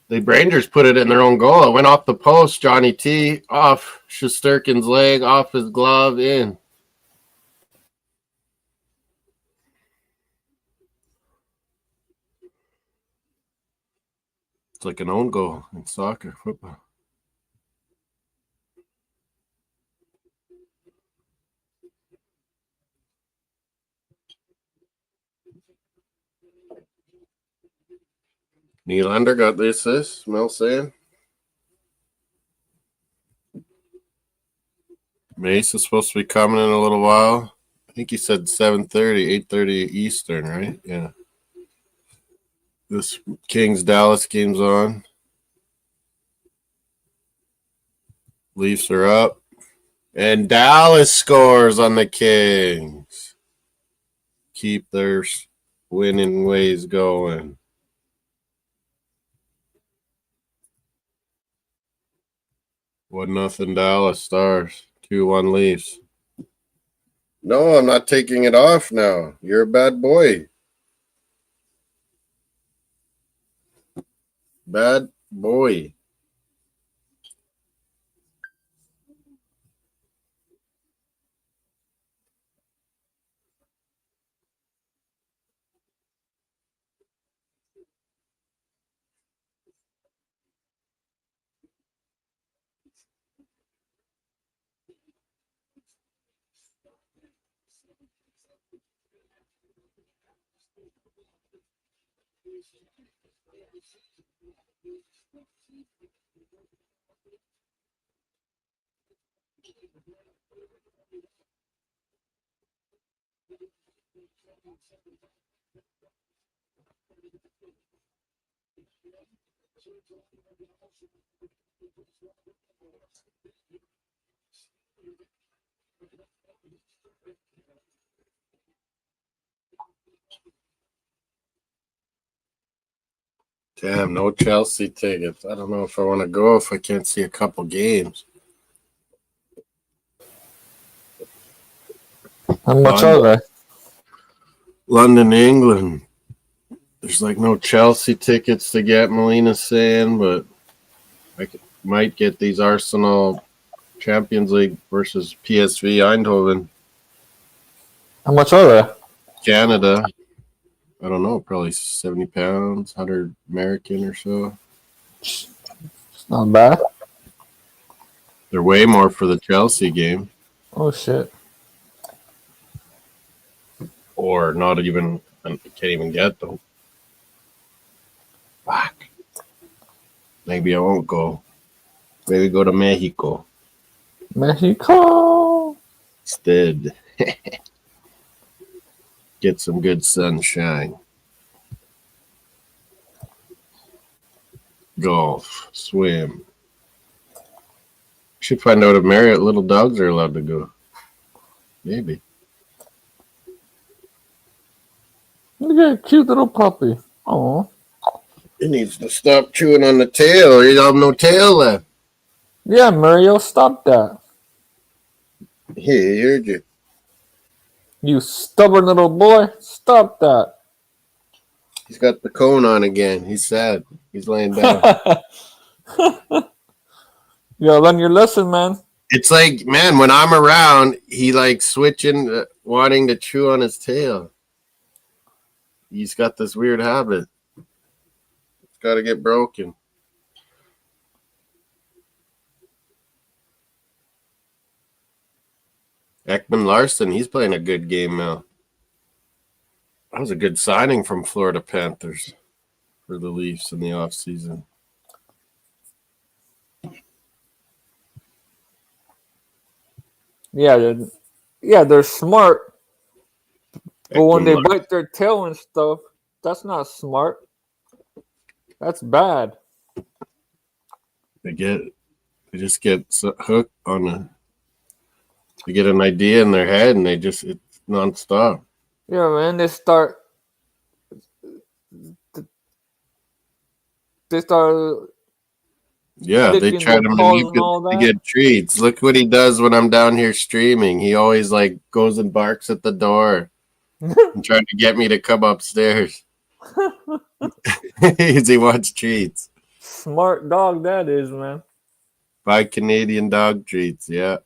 The Rangers put it in their own goal. It went off the post. Johnny T off Shesterkin's leg, off his glove, in. It's like an own goal in soccer, football. Nylander got the assist, Mel saying. Mace is supposed to be coming in a little while. I think he said 7:30, 8:30 Eastern, right? Yeah. This Kings-Dallas game's on. Leafs are up. And Dallas scores on the Kings. Keep their winning ways going. What nothing Dallas Stars. 2-1 Leafs. No, I'm not taking it off now. You're a bad boy. Bad boy. Damn, no Chelsea tickets. I don't know if I want to go if I can't see a couple games. How much are they? London, England. There's like no Chelsea tickets to get, Melina's saying, but I might get these Arsenal Champions League versus PSV Eindhoven. How much are they? Canada. I don't know, probably 70 pounds, 100 American or so. It's not bad. They're way more for the Chelsea game. Oh, shit. Or not even, I can't even get them. Fuck. Maybe I won't go. Maybe go to Mexico. Mexico. Instead. Get some good sunshine. Golf. Swim. Should find out if Marriott little dogs are allowed to go. Maybe. Look at a cute little puppy. Oh. He needs to stop chewing on the tail or he'll have no tail left. Yeah, Mario, stop that. Here, you. You stubborn little boy. Stop that. He's got the cone on again. He's sad. He's laying down. Yeah, learn your lesson, man. It's like, man, when I'm around, he like switching, wanting to chew on his tail. He's got this weird habit. It's got to get broken. Ekman Larson, he's playing a good game now. That was a good signing from Florida Panthers for the Leafs in the offseason. Yeah, they're smart, but when Ekman they Larson, bite their tail and stuff, that's not smart. That's bad. they just get hooked on they get an idea in their head and it's nonstop. Yeah, man. They start Yeah, they licking try their to paws and manipulate all to that. get treats. Look what he does when I'm down here streaming. He always like goes and barks at the door and trying to get me to come upstairs. He wants treats. Smart dog that is, man. Buy Canadian dog treats, yeah.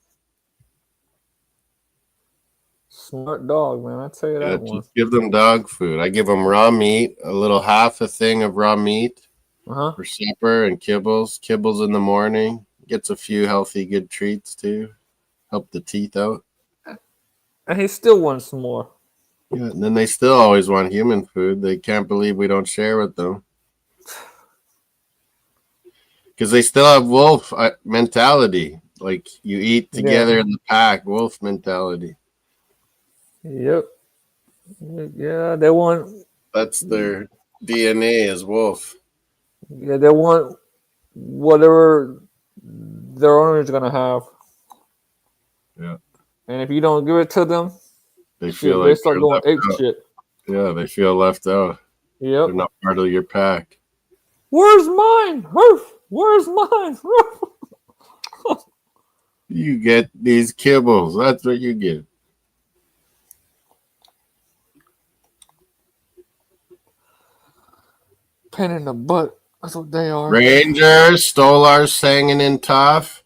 Smart dog, man. I tell you Yeah, that one. just give them dog food. I give them raw meat, a little half a thing of raw meat Uh-huh. for supper and kibbles. Kibbles in the morning. Gets a few healthy, good treats too. Help the teeth out. And he still wants more. Yeah, and then they still always want human food. They can't believe we don't share with them. Because they still have wolf mentality. Like you eat together in the pack, wolf mentality. Yep. Yeah, they want. That's their DNA as wolf. Yeah, they want whatever their owner's gonna have. Yeah. And if you don't give it to them, They shit, feel they like start they're going left ape out. shit. Yeah, they feel left out. Yep. They're not part of your pack. Where's mine? Where's mine? You get these kibbles. That's what you get. Pain in the butt. That's what they are. Rangers, Stolar's hanging in tough.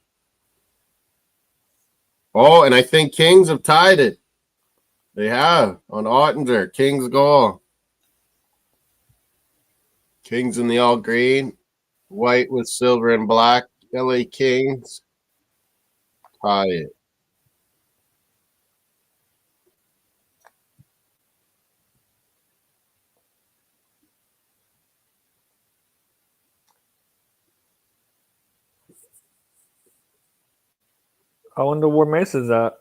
Oh, and I think Kings have tied it. They have on Ottinger. Kings goal. Kings in the all green. White with silver and black. LA Kings tie it. I wonder where Mason's at.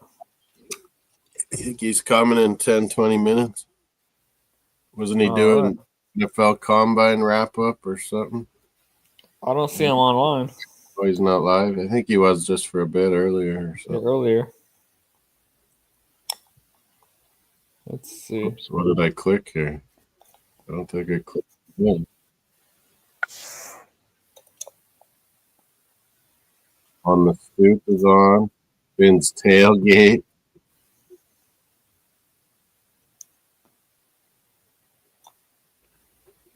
I think he's coming in 10, 20 minutes. Wasn't he doing NFL Combine wrap-up or something? I don't see him online. Oh, he's not live? I think he was just for a bit earlier or something. Earlier. Let's see. Oops, what did I click here? I don't think I clicked. Yeah. On the stoop is on. Finn's tailgate.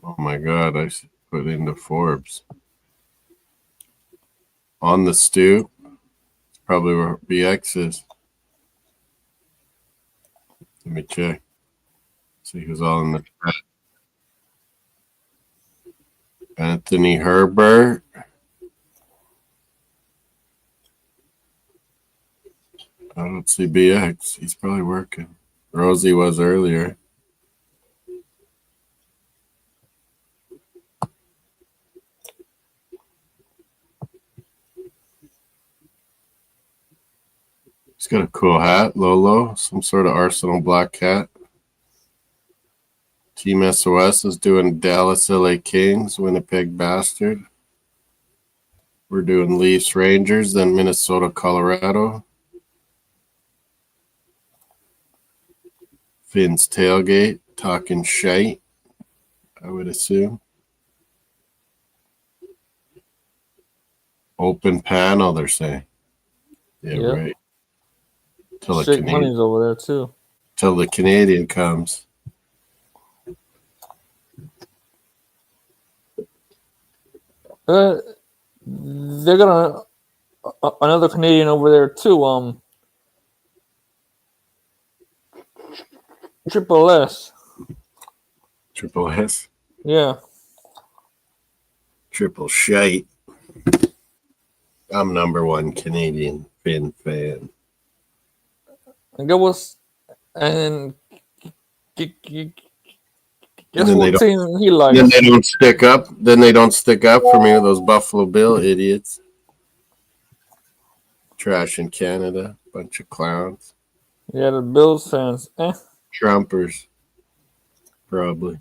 Oh my God, I should put into Forbes. On the stoop. It's probably where BX is. Let me check. See who's all in the chat. Anthony Herbert. I don't see BX. He's probably working. Rosie was earlier. He's got a cool hat, Lolo. Some sort of Arsenal black hat. Team SOS is doing Dallas LA Kings, Winnipeg Bastard. We're doing Leafs Rangers, then Minnesota Colorado. Finn's tailgate, talking shite, I would assume. Open panel, they're saying. Yeah, right. Till Shake Money's over there too. Till the Canadian comes. They're gonna another Canadian over there too. Triple S. Triple S. Yeah. Triple shite. I'm number one Canadian Finn fan. And that was and guess Then they what don't. team he Then likes? they don't stick up. Then they don't stick up for me. Those Buffalo Bill idiots. Trash in Canada. Bunch of clowns. Yeah, the Bills fans. Trumpers. Probably.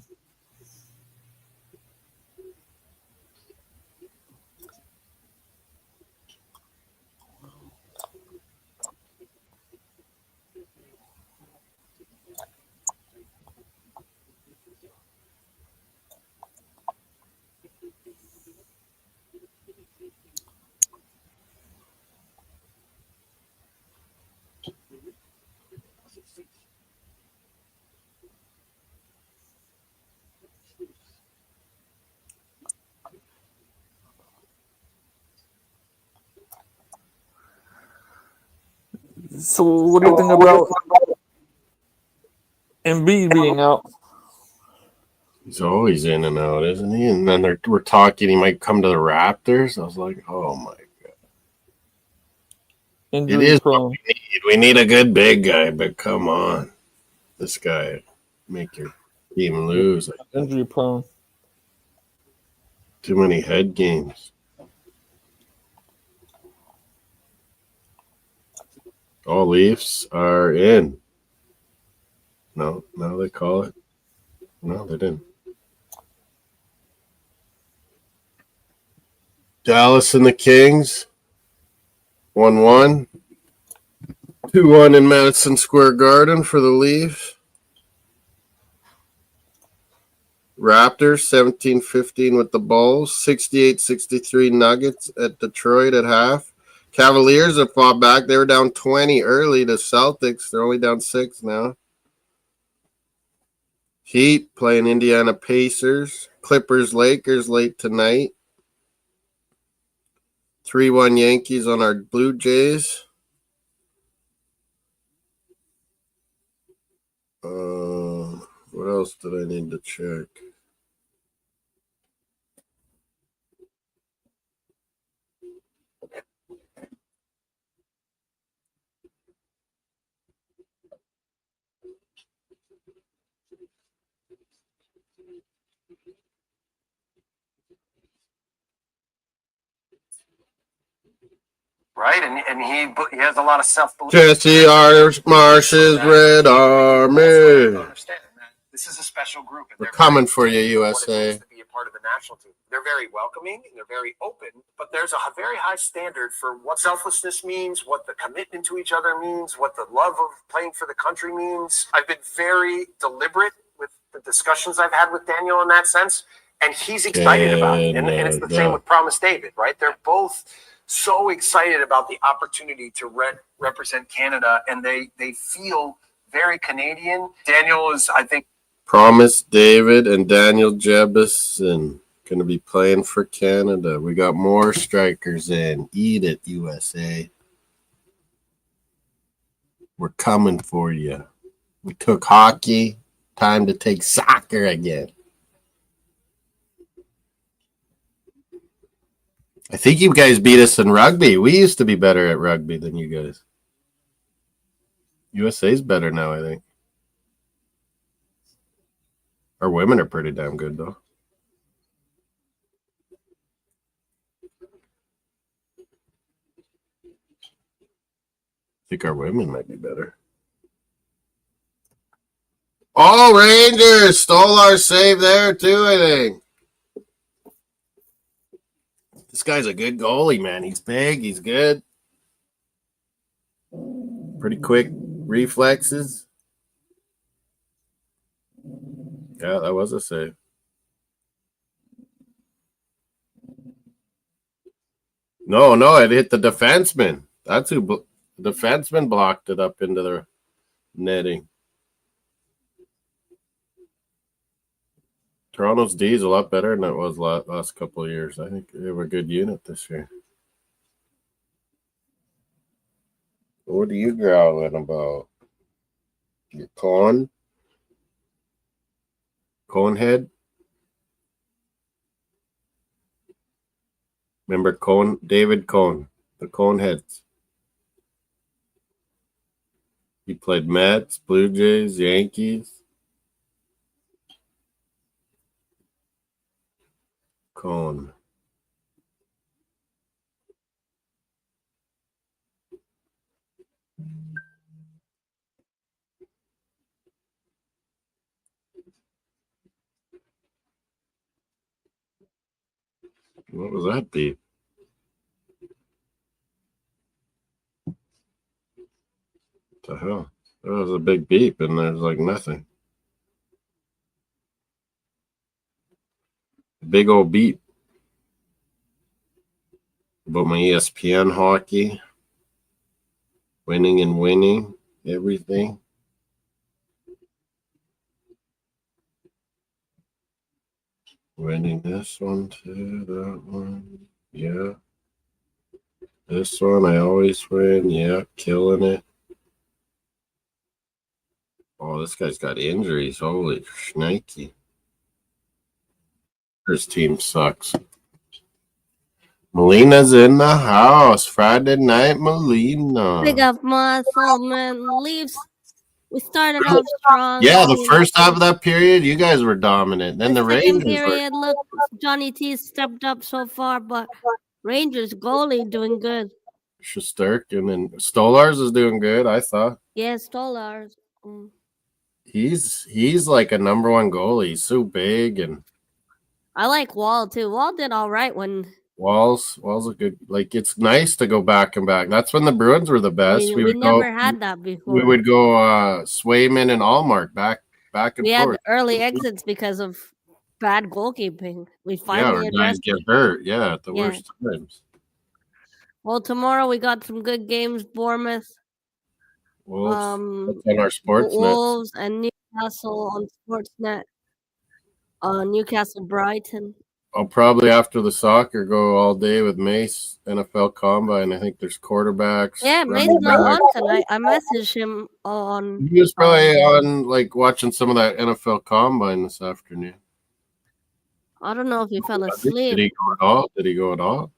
So what do you think about Embiid being out? He's always in and out, isn't he? And then we're talking he might come to the Raptors. I was like, oh my god. It Injury is what prone. we need. We need a good big guy, but come on. This guy make your team lose. Injury prone. Too many head games. All Leafs are in. No, they call it. No, they didn't. Dallas and the Kings. 1-1. 2-1 in Madison Square Garden for the Leafs. Raptors 17-15 with the Bulls. 68-63 Nuggets at Detroit at half. Cavaliers have fought back. They were down 20 early to Celtics. They're only down 6 now. Heat playing Indiana Pacers. Clippers Lakers late tonight. 3-1 Yankees on our Blue Jays. What else did I need to check? Right, and he has a lot of self-belief. Jesse Marsh's Red Army. Understand that this is a special group. And We're coming for you, USA. What it means to be a part of the national team. They're very welcoming and they're very open, but there's a very high standard for what selflessness means, what the commitment to each other means, what the love of playing for the country means. I've been very deliberate with the discussions I've had with Daniel in that sense, and he's excited about it. And it's the same with Promise David, right? They're both so excited about the opportunity to represent Canada, and they feel very Canadian. Daniel is, I think, Promise David and Daniel Jebison going to be playing for Canada. We got more strikers in. Eat it, USA. We're coming for you. We took hockey. Time to take soccer again. I think you guys beat us in rugby. We used to be better at rugby than you guys. USA's better now, I think. Our women are pretty damn good, though. I think our women might be better. Oh, Rangers stole our save there, too, I think. This guy's a good goalie, man. He's big. He's good. Pretty quick reflexes. Yeah, that was a save. No, it hit the defenseman. That's who the defenseman blocked it up into the netting. Toronto's D is a lot better than it was last couple of years. I think they have a good unit this year. What are you growling about? Your Cone head? Remember David Cone, the Cone heads. He played Mets, Blue Jays, Yankees. Cone. What was that beep? What the hell? That was a big beep, and there's like nothing. Big old beep. About my ESPN hockey. Winning, everything. Winning this one too, that one. Yeah. This one I always win. Yeah, killing it. Oh, this guy's got injuries. Holy shnikey. His team sucks. Melina's in the house. Friday night, Melina. Big up muscle, man. Leafs. We started off strong. Yeah, the first half of that period, you guys were dominant. Then the second Rangers period, look, Johnny T stepped up so far, but Rangers goalie doing good. Shesterkin and Stolars is doing good, I thought. Yeah, Stolars. He's like a number one goalie. He's so big, and I like Wall too. Wall did all right when Wall's a good. Like, it's nice to go back and back. That's when the Bruins were the best. we never had that before. We would go Swayman and Allmark back and we forth. had early exits because of bad goalkeeping. We finally guys get hurt. Yeah, at the worst times. Well, tomorrow we got some good games. Bournemouth, Wolves, that's on our Sportsnet. Wolves and Newcastle on Sportsnet. Newcastle Brighton. I'll probably, after the soccer, go all day with Mace, NFL Combine. I think there's quarterbacks. Yeah, Mace's not on tonight. I messaged him on. He was probably on, like, watching some of that NFL Combine this afternoon. I don't know if he fell asleep. Did he go at all?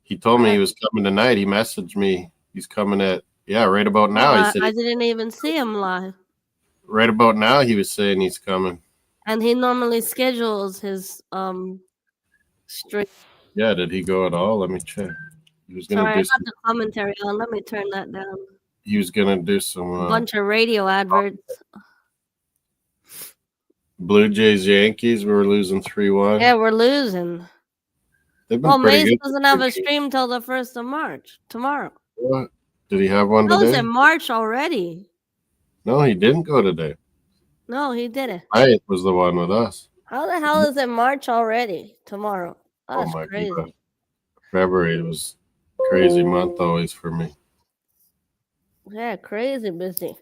He told me he was coming tonight. He messaged me. He's coming right about now. He said I didn't even see him live. Right about now, he was saying he's coming. And he normally schedules his stream. Yeah, did he go at all? Let me check. He was gonna I got the commentary on. Let me turn that down. He was gonna do some bunch of radio adverts. Blue Jays, Yankees. We were losing 3-1. Yeah, we're losing. They've been pretty Mace good. doesn't have a stream till the 1st of March. Tomorrow. What? Did he have one today? That was in March already. No, he didn't go today. No, he didn't. It was the one with us. How the hell is it March already? Tomorrow. That's crazy. God. February was a crazy month always for me. Yeah, crazy busy.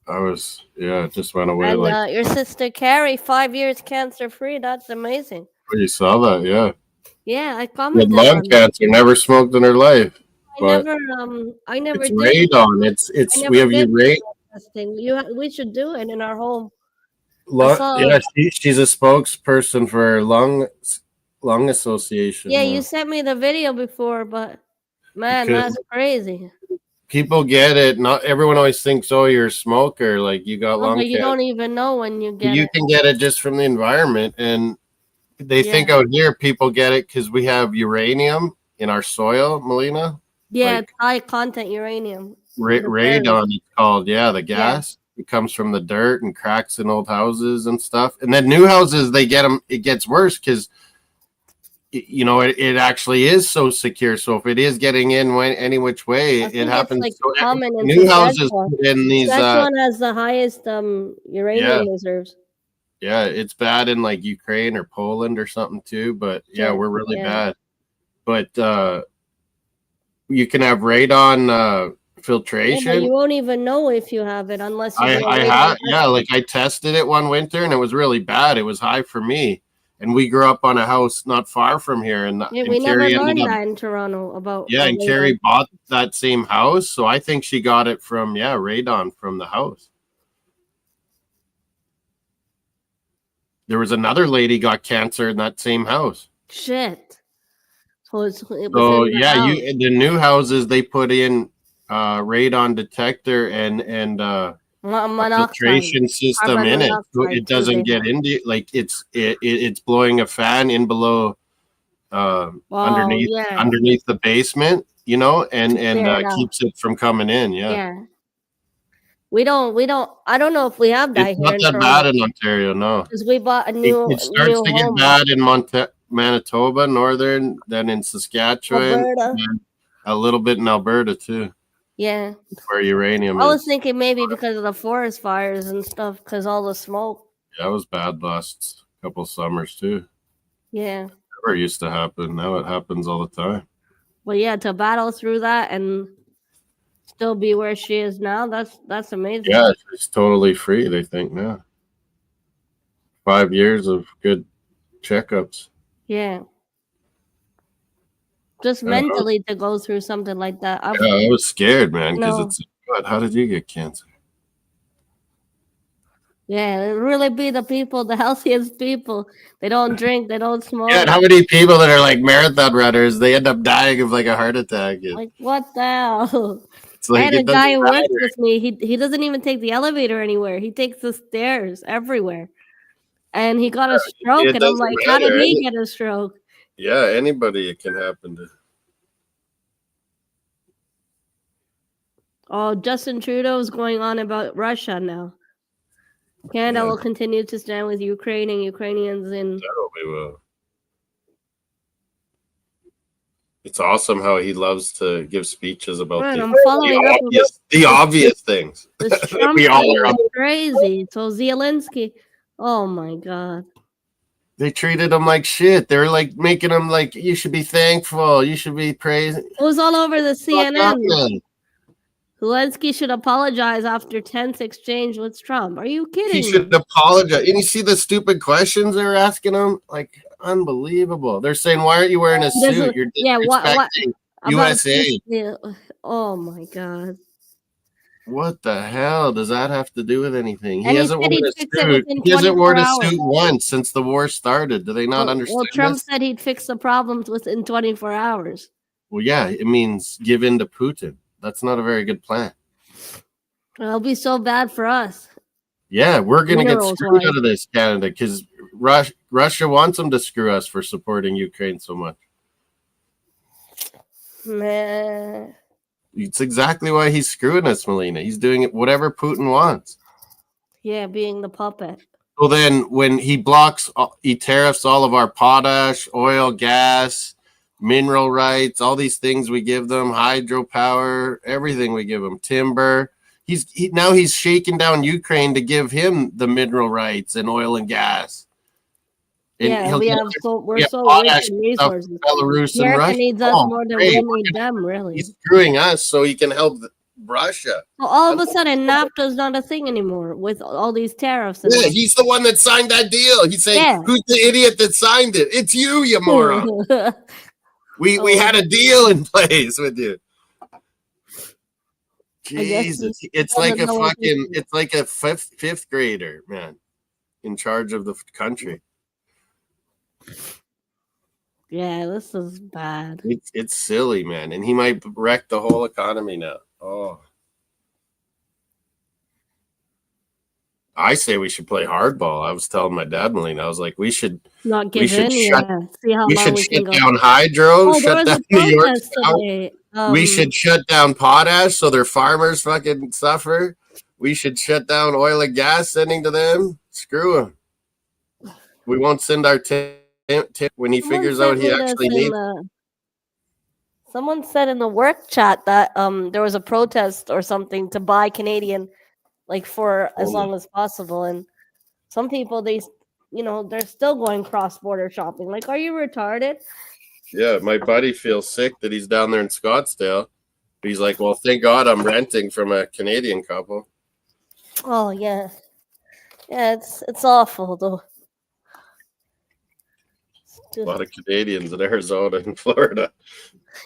It just went away. And your sister Carrie, 5 years cancer free. That's amazing. Oh, you saw that, yeah. Yeah, I commented. With lung cancer, never smoked in her life. I never it's did. Radon. We have radon. We should do it in our home. She's a spokesperson for lung association. Yeah, you sent me the video before, but man, that's crazy. People get it. Not everyone always thinks, "Oh, you're a smoker, like you got lung cancer." You don't even know when you get it. You can get it just from the environment, and they think out here people get it because we have uranium in our soil, Melina. Yeah, it's high content uranium. Radon, it's called. Yeah, the gas. Yeah. It comes from the dirt and cracks in old houses and stuff. And then new houses, they get them. It gets worse because, it actually is so secure. So if it is getting in any which way, it happens. Like so new houses in these. That one has the highest uranium reserves. Yeah, it's bad in like Ukraine or Poland or something too. But we're really bad. But you can have radon filtration. you won't even know if you have it unless you do a I radon had, test. yeah, like I tested it one winter and it was really bad. It was high for me. And we grew up on a house not far from here. And We never Carrie ended learned up, that in Toronto about yeah, and radon. Carrie bought that same house. So I think she got it from, radon from the house. There was another lady got cancer in that same house. Shit. So it was So in the yeah, house. the new houses they put in radon detector and a Monoxide. filtration system Carbon in it, so monoxide it too, doesn't they get have. into like it's blowing a fan in below Oh, underneath the basement, and clear it out. keeps it from coming in. Yeah. We don't. I don't know if we have that It's here not in that bad Toronto in Ontario. No, because we bought a it starts new to get home. bad in Manitoba, northern, then in Saskatchewan, Alberta. and a little bit in Alberta too, Yeah. where uranium I was is. thinking maybe because of the forest fires and stuff, because all the smoke. That was bad last couple summers too. Yeah. Never used to happen. Now it happens all the time. But yeah, to battle through that and still be where she is now, that's amazing. Yeah, she's totally free, they think now. 5 years of good checkups. Yeah. Just mentally to go through something like that. I was scared, man, because No. it's what? How did you get cancer? Yeah, it really be the people, the healthiest people. They don't drink, they don't smoke. Yeah, and how many people that are like marathon runners, they end up dying of like a heart attack? Like what the hell? It's like I had a it doesn't guy who works matter. with me. He doesn't even take the elevator anywhere. He takes the stairs everywhere. And he got a stroke, It and I'm doesn't like, how did matter. he get a stroke? Yeah, anybody it can happen to. Oh, Justin Trudeau's going on about Russia now. Canada will continue to stand with Ukraine and Ukrainians in. We will. It's awesome how he loves to give speeches about Man, I'm following up with the obvious things. this Trump We all thing are. is crazy. So Zelensky, oh my god. They treated him like shit. They're like making him like, you should be thankful. You should be praising. It was all over the Fuck up, CNN. man. Zelensky should apologize after tense exchange with Trump. Are you kidding He me? should apologize. And you see the stupid questions they're asking him? Like, unbelievable. They're saying, why aren't you wearing a suit? You're disrespecting USA. Oh my god. What the hell does that have to do with anything? He And hasn't worn he'd a fix it suit. within He hasn't 24 worn a hours. suit once since the war started. Do they not understand Well, Trump this? said he'd fix the problems within 24 hours. Well, yeah, it means give in to Putin. That's not a very good plan. It'll be so bad for us. Yeah, we're going to get Minerals screwed wise. out of this, Canada, because Russia wants them to screw us for supporting Ukraine so much. Man. It's exactly why he's screwing us, Melina. He's doing it whatever Putin wants. Yeah, being the puppet. So then when he tariffs all of our potash, oil, gas, mineral rights, all these things we give them, hydropower, everything we give them, timber. Now he's shaking down Ukraine to give him the mineral rights and oil and gas. And Yeah, we're so potash rich in and stuff resources. from Belarus and America Russia. needs us more than we need them, really. He's screwing us so he can help Russia. So all of a sudden, NAFTA's not a thing anymore with all these tariffs. Yeah, he's the one that signed that deal. He's saying, who's the idiot that signed it? It's you moron. We had a deal in place with you. Jesus, it's like a fifth grader, man, in charge of the country. Yeah, this is bad. It's silly, man, and he might wreck the whole economy now. Oh, I say we should play hardball. I was telling my dad, Melina, I was like, we should not give in. See how we long should we can shut go. down hydro, shut down New York. We should shut down potash so their farmers fucking suffer. We should shut down oil and gas sending to them. Screw them. We won't send our tip when he figures out he actually needs. Someone said in the work chat that there was a protest or something to buy Canadian, like for as long as possible, and some people they're still going cross-border shopping. Like, are you retarded? Yeah, my buddy feels sick that he's down there in Scottsdale, He's like, well, thank God I'm renting from a Canadian couple. Oh yeah, yeah. It's awful though. A lot of Canadians in Arizona and Florida.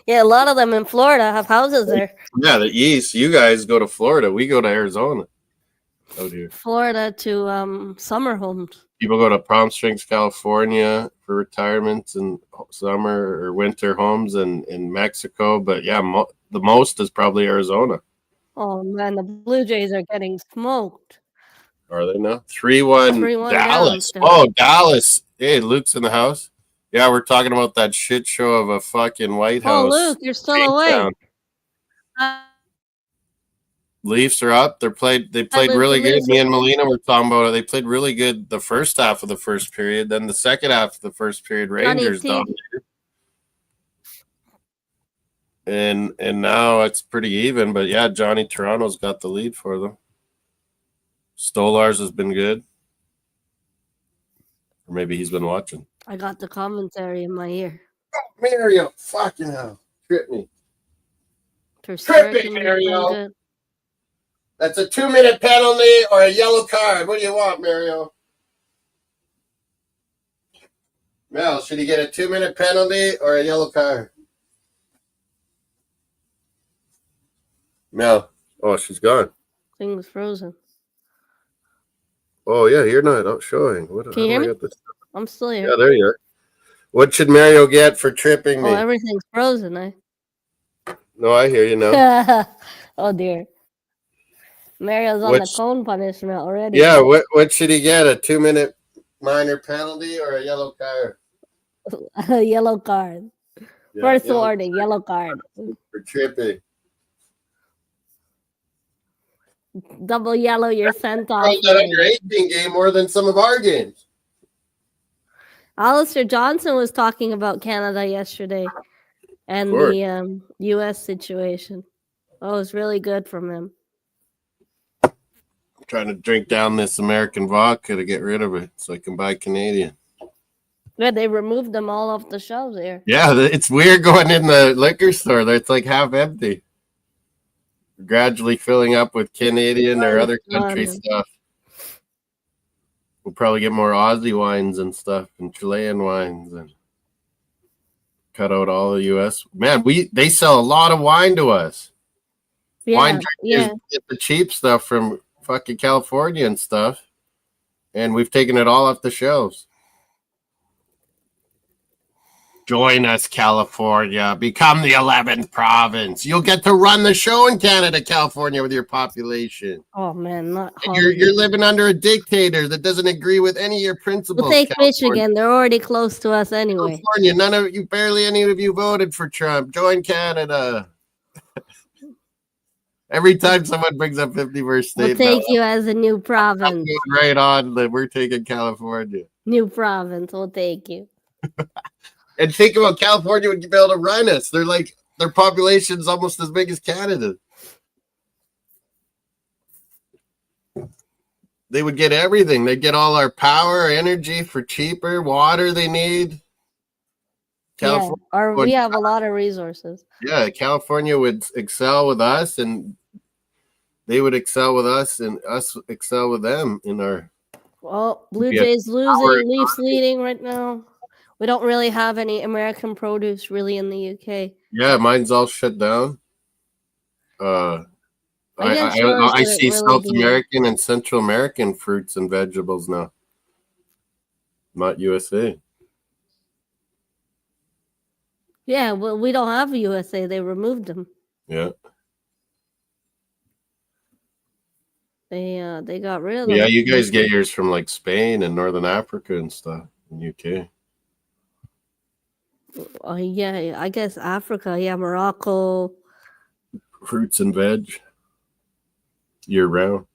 Yeah, a lot of them in Florida have houses there. Yeah, the East. You guys go to Florida. We go to Arizona. Oh dear. Florida to summer homes. People go to Palm Springs, California for retirements and summer or winter homes in Mexico. But yeah, the most is probably Arizona. Oh man, the Blue Jays are getting smoked. Are they now? 3-1 3-1 down Dallas. still. Oh, Dallas. Hey, Luke's in the house. Yeah, we're talking about that shit show of a fucking White House. Oh, Luke, you're still awake. Leafs are up. They played really good. Me and Melina were talking about it. They played really good the first half of the first period. Then the second half of the first period, Rangers dominated. And now it's pretty even. But yeah, Johnny Toronto's got the lead for them. Stolarz has been good. Or maybe he's been watching. I got the commentary in my ear. Oh, Mario, fucking hell. Trip me. Tripping, Mario. That's a 2-minute penalty or a yellow card. What do you want, Mario? Mel, should he get a 2-minute penalty or a yellow card? Mel. Oh, she's gone. Thing's frozen. Oh, yeah, you're not showing. Can you hear me? I'm still here. Yeah, there you are. What should Mario get for tripping me? Oh, everything's frozen, eh? No, I hear you now. Oh, dear. Mario's on the cone punishment already. Yeah, what should he get? A 2-minute minor penalty or a yellow card? A yellow card. Yeah, First warning, yellow card. For tripping. Double yellow, you're sent off. That under 18 game more than some of our games. Alistair Johnson was talking about Canada yesterday and the U.S. situation. Oh, it was really good from him. I'm trying to drink down this American vodka to get rid of it so I can buy Canadian. Yeah, they removed them all off the shelves here. Yeah, it's weird going in the liquor store. It's like half empty. Gradually filling up with Canadian or other country stuff. We'll probably get more Aussie wines and stuff and Chilean wines and cut out all the U.S. Man, they sell a lot of wine to us. Yeah, wine drinkers get the cheap stuff from fucking California and stuff, and we've taken it all off the shelves. Join us, California. Become the 11th province. You'll get to run the show in Canada, California, with your population. Oh, man. You're living under a dictator that doesn't agree with any of your principles. We'll take Michigan. They're already close to us anyway. California, barely any of you voted for Trump. Join Canada. Every time someone brings up 51st state, we'll take you as a new province. Right on. We're taking California. New province. We'll take you. And think about California would be able to run us. They're like, their population's almost as big as Canada. They would get everything. They'd get all our power, energy for cheaper, water they need. California, we have a lot of resources. Yeah, California would excel with us, and they would excel with us, and us excel with them in our. Well, Blue Jays losing, Leafs leading right now. We don't really have any American produce really in the UK. Yeah, mine's all shut down. I see South American and Central American fruits and vegetables now. Not USA. Yeah, well, we don't have a USA. They removed them. Yeah. They got rid of them. Yeah, you guys get yours from like Spain and Northern Africa and stuff in UK. Yeah, I guess Africa. Yeah, Morocco. Fruits and veg. Year round.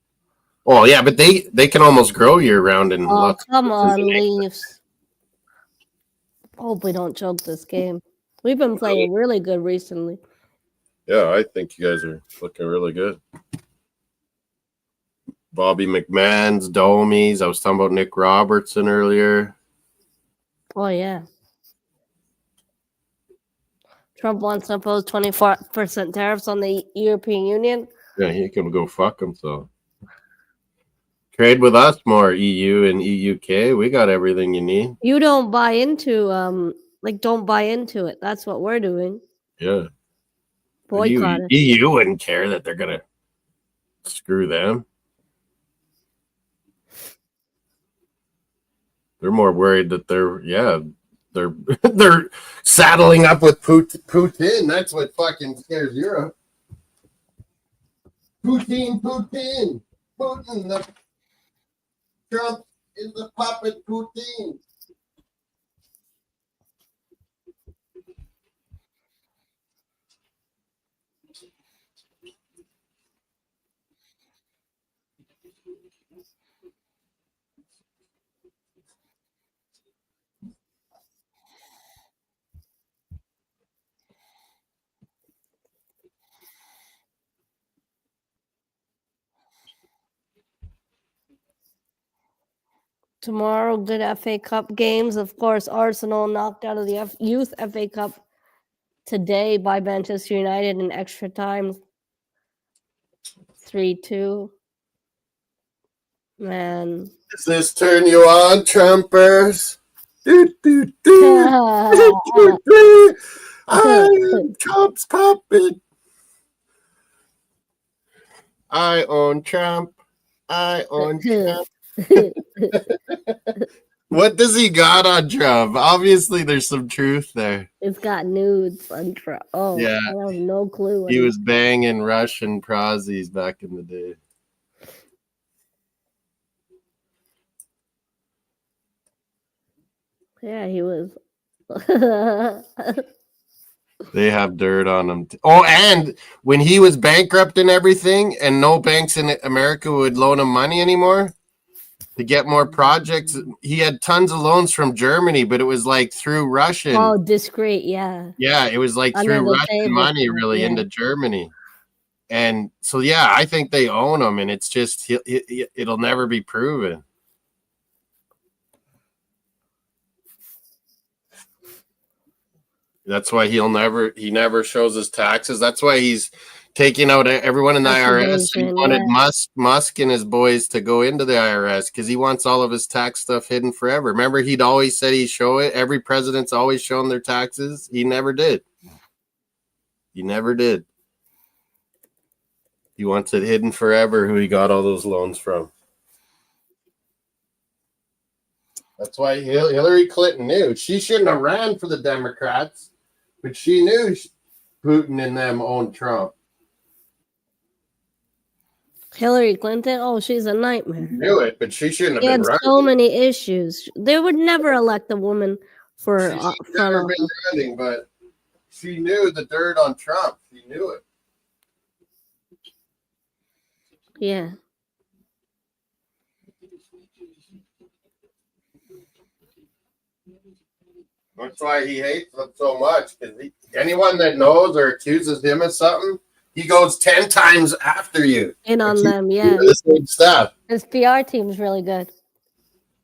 Oh yeah, but they can almost grow year round in lots. Come on, Leafs. Hope we don't choke this game. We've been playing really good recently. Yeah, I think you guys are looking really good. Bobby McMahon's, Domies. I was talking about Nick Robertson earlier. Oh yeah. Trump wants to impose 24% tariffs on the European Union. Yeah, he can go fuck himself. Trade with us more, EU and EUK. We got everything you need. You don't buy into don't buy into it. That's what we're doing. Yeah. Boycott it. EU wouldn't care that they're gonna screw them. They're more worried that they're they're saddling up with Putin. That's what fucking scares Europe. Putin. The Trump is the puppet Putin. Tomorrow, good FA Cup games. Of course, Arsenal knocked out of the Youth FA Cup today by Manchester United in extra time. 3-2. Man. Does this turn you on, Trumpers? I'm Trump's puppet. I own Trump. I own Trump. What does he got on Trump? Obviously, there's some truth there. It's got nudes on Trump. Oh, yeah. I have no clue. He was banging Russian prozzies back in the day. Yeah, he was. They have dirt on him. Oh, and when he was bankrupt and everything, and no banks in America would loan him money anymore to get more projects, he had tons of loans from Germany, but it was like through Russian. Oh, discreet, yeah. Yeah, it was like through Russian money, really, into Germany. And so, yeah, I think they own him, and it's just it'll never be proven. That's why he never shows his taxes. That's why he's taking out everyone in the IRS. He wanted Musk and his boys to go into the IRS because he wants all of his tax stuff hidden forever. Remember, he'd always said he'd show it. Every president's always shown their taxes. He never did. He never did. He wants it hidden forever who he got all those loans from. That's why Hillary Clinton knew. She shouldn't have ran for the Democrats, but she knew Putin and them owned Trump. Hillary Clinton? Oh, she's a nightmare. She knew it, but she shouldn't have been running. So many issues. They would never elect a woman for She's never been running, but she knew the dirt on Trump. She knew it. Yeah. That's why he hates them so much. Because anyone that knows or accuses him of something, he goes 10 times after you. In on them, yeah. The same stuff. His PR team's really good.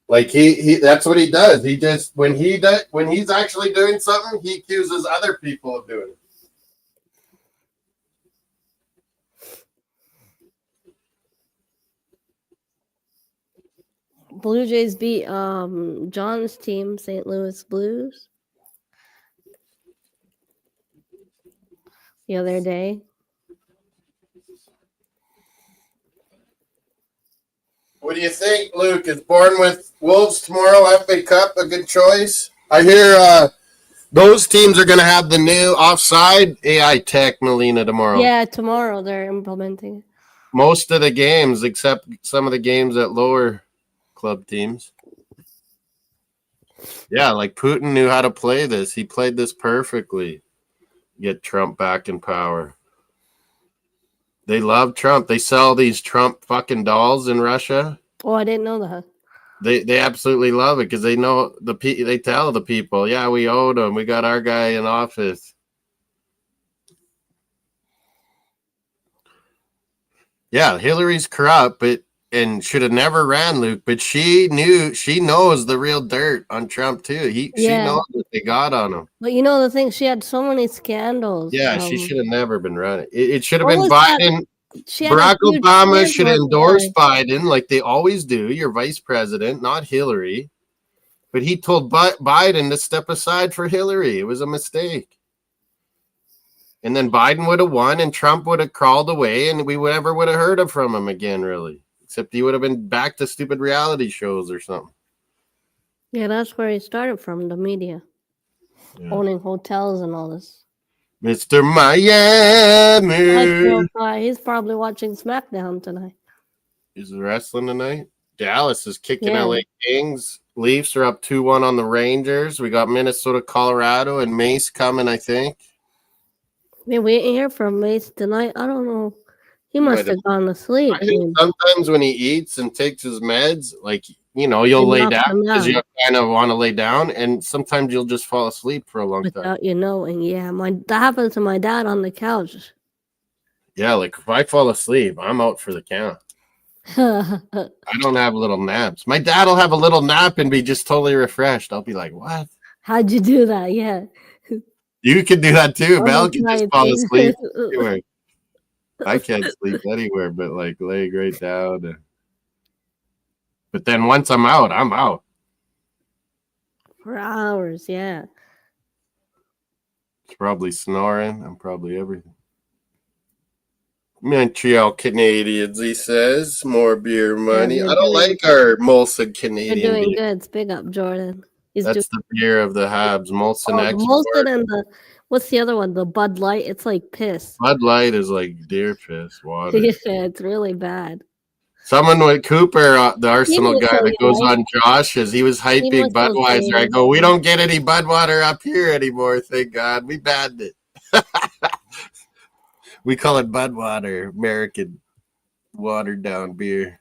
Like he that's what he does. He just when he's actually doing something, he accuses other people of doing it. Blue Jays beat John's team, St. Louis Blues, the other day. What do you think, Luke? Is Born with Wolves tomorrow, FA Cup, a good choice? I hear those teams are going to have the new offside AI tech, Melina, tomorrow. Yeah, tomorrow they're implementing. Most of the games, except some of the games at lower club teams. Yeah, like Putin knew how to play this. He played this perfectly. Get Trump back in power. They love Trump. They sell these Trump fucking dolls in Russia. Oh, I didn't know that. They absolutely love it because they know they tell the people, yeah, we own them. We got our guy in office. Yeah, Hillary's corrupt, but and should have never ran, Luke, but she knows the real dirt on Trump too. She knows what they got on him. But you know the thing, she had so many scandals. Yeah, she should have never been running. It should have what been was that? Biden. She had a Barack huge Obama should scandal. endorse Biden like they always do, your vice president, not Hillary. But he told Biden to step aside for Hillary. It was a mistake. And then Biden would have won and Trump would have crawled away and we never would have heard from him again, really. Except he would have been back to stupid reality shows or something. Yeah, that's where he started from, the media. Yeah. Owning hotels and all this. Mr. Miami. He's probably watching SmackDown tonight. Is wrestling tonight? Dallas is kicking LA Kings. Leafs are up 2-1 on the Rangers. We got Minnesota, Colorado, and Mace coming, I think. Yeah, we ain't hear from Mace tonight. I don't know. He must have gone to sleep. I think sometimes when he eats and takes his meds, like, you'll lay down because you kind of want to lay down, and sometimes you'll just fall asleep for a long time. Without you knowing, yeah. That happened to my dad on the couch. Yeah, like if I fall asleep, I'm out for the count. I don't have little naps. My dad will have a little nap and be just totally refreshed. I'll be like, what? How'd you do that? Yeah. You can do that too. Mel can just fall asleep anywhere. I can't sleep anywhere but like lay right down. But then once I'm out, I'm out. For hours, yeah. It's probably snoring. I'm probably everything. Montreal Canadiens, he says. More beer money. Yeah, I don't like our Molson Canadian They're doing beer. good. Big up, Jordan. That's the beer of the Habs. Molson X. Molson and what's the other one? The Bud Light. It's like piss. Bud Light is like deer piss water. Yeah, it's really bad. Someone with Cooper, the Arsenal guy that goes on Josh's, he was hyping Budweiser. I go, we don't get any Budwater up here anymore, thank God. We banned it. We call it Budwater, American watered down beer.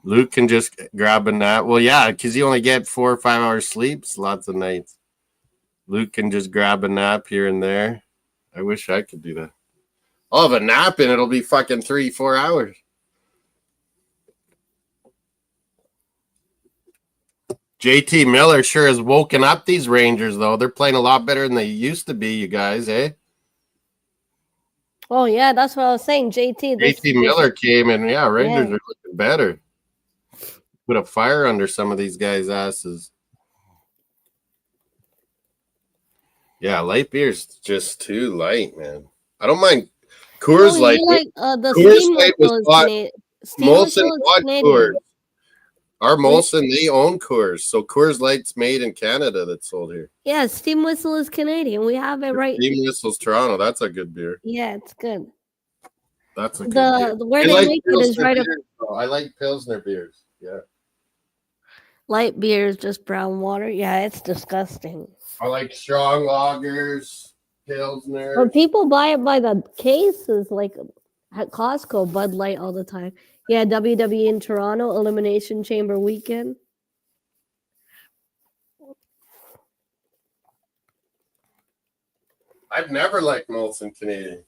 Luke can just grab a nap. Well, yeah, because you only get 4 or 5 hours sleep lots of nights. Luke can just grab a nap here and there. I wish I could do that. I'll have a nap and it'll be fucking 3-4 hours. JT Miller sure has woken up these Rangers, though. They're playing a lot better than they used to be, you guys, eh? Oh, yeah, that's what I was saying. JT Miller came in. Yeah, Rangers are looking better. Put a fire under some of these guys' asses. Yeah, light beer's just too light, man. I don't mind Coors Light. The Coors Light was bought. Molson bought Coors. Our Molson, they own Coors. So Coors Light's made in Canada that's sold here. Yeah, Steam Whistle is Canadian. We have it right. Steam Whistle's Toronto. That's a good beer. Yeah, it's good. That's a good beer. Where they make it is right up. I like Pilsner beers. Yeah. Light beer is just brown water. Yeah, it's disgusting. I like strong lagers, Pilsner. But people buy it by the cases, like at Costco, Bud Light all the time. Yeah, WWE in Toronto, Elimination Chamber weekend. I've never liked Molson Canadian.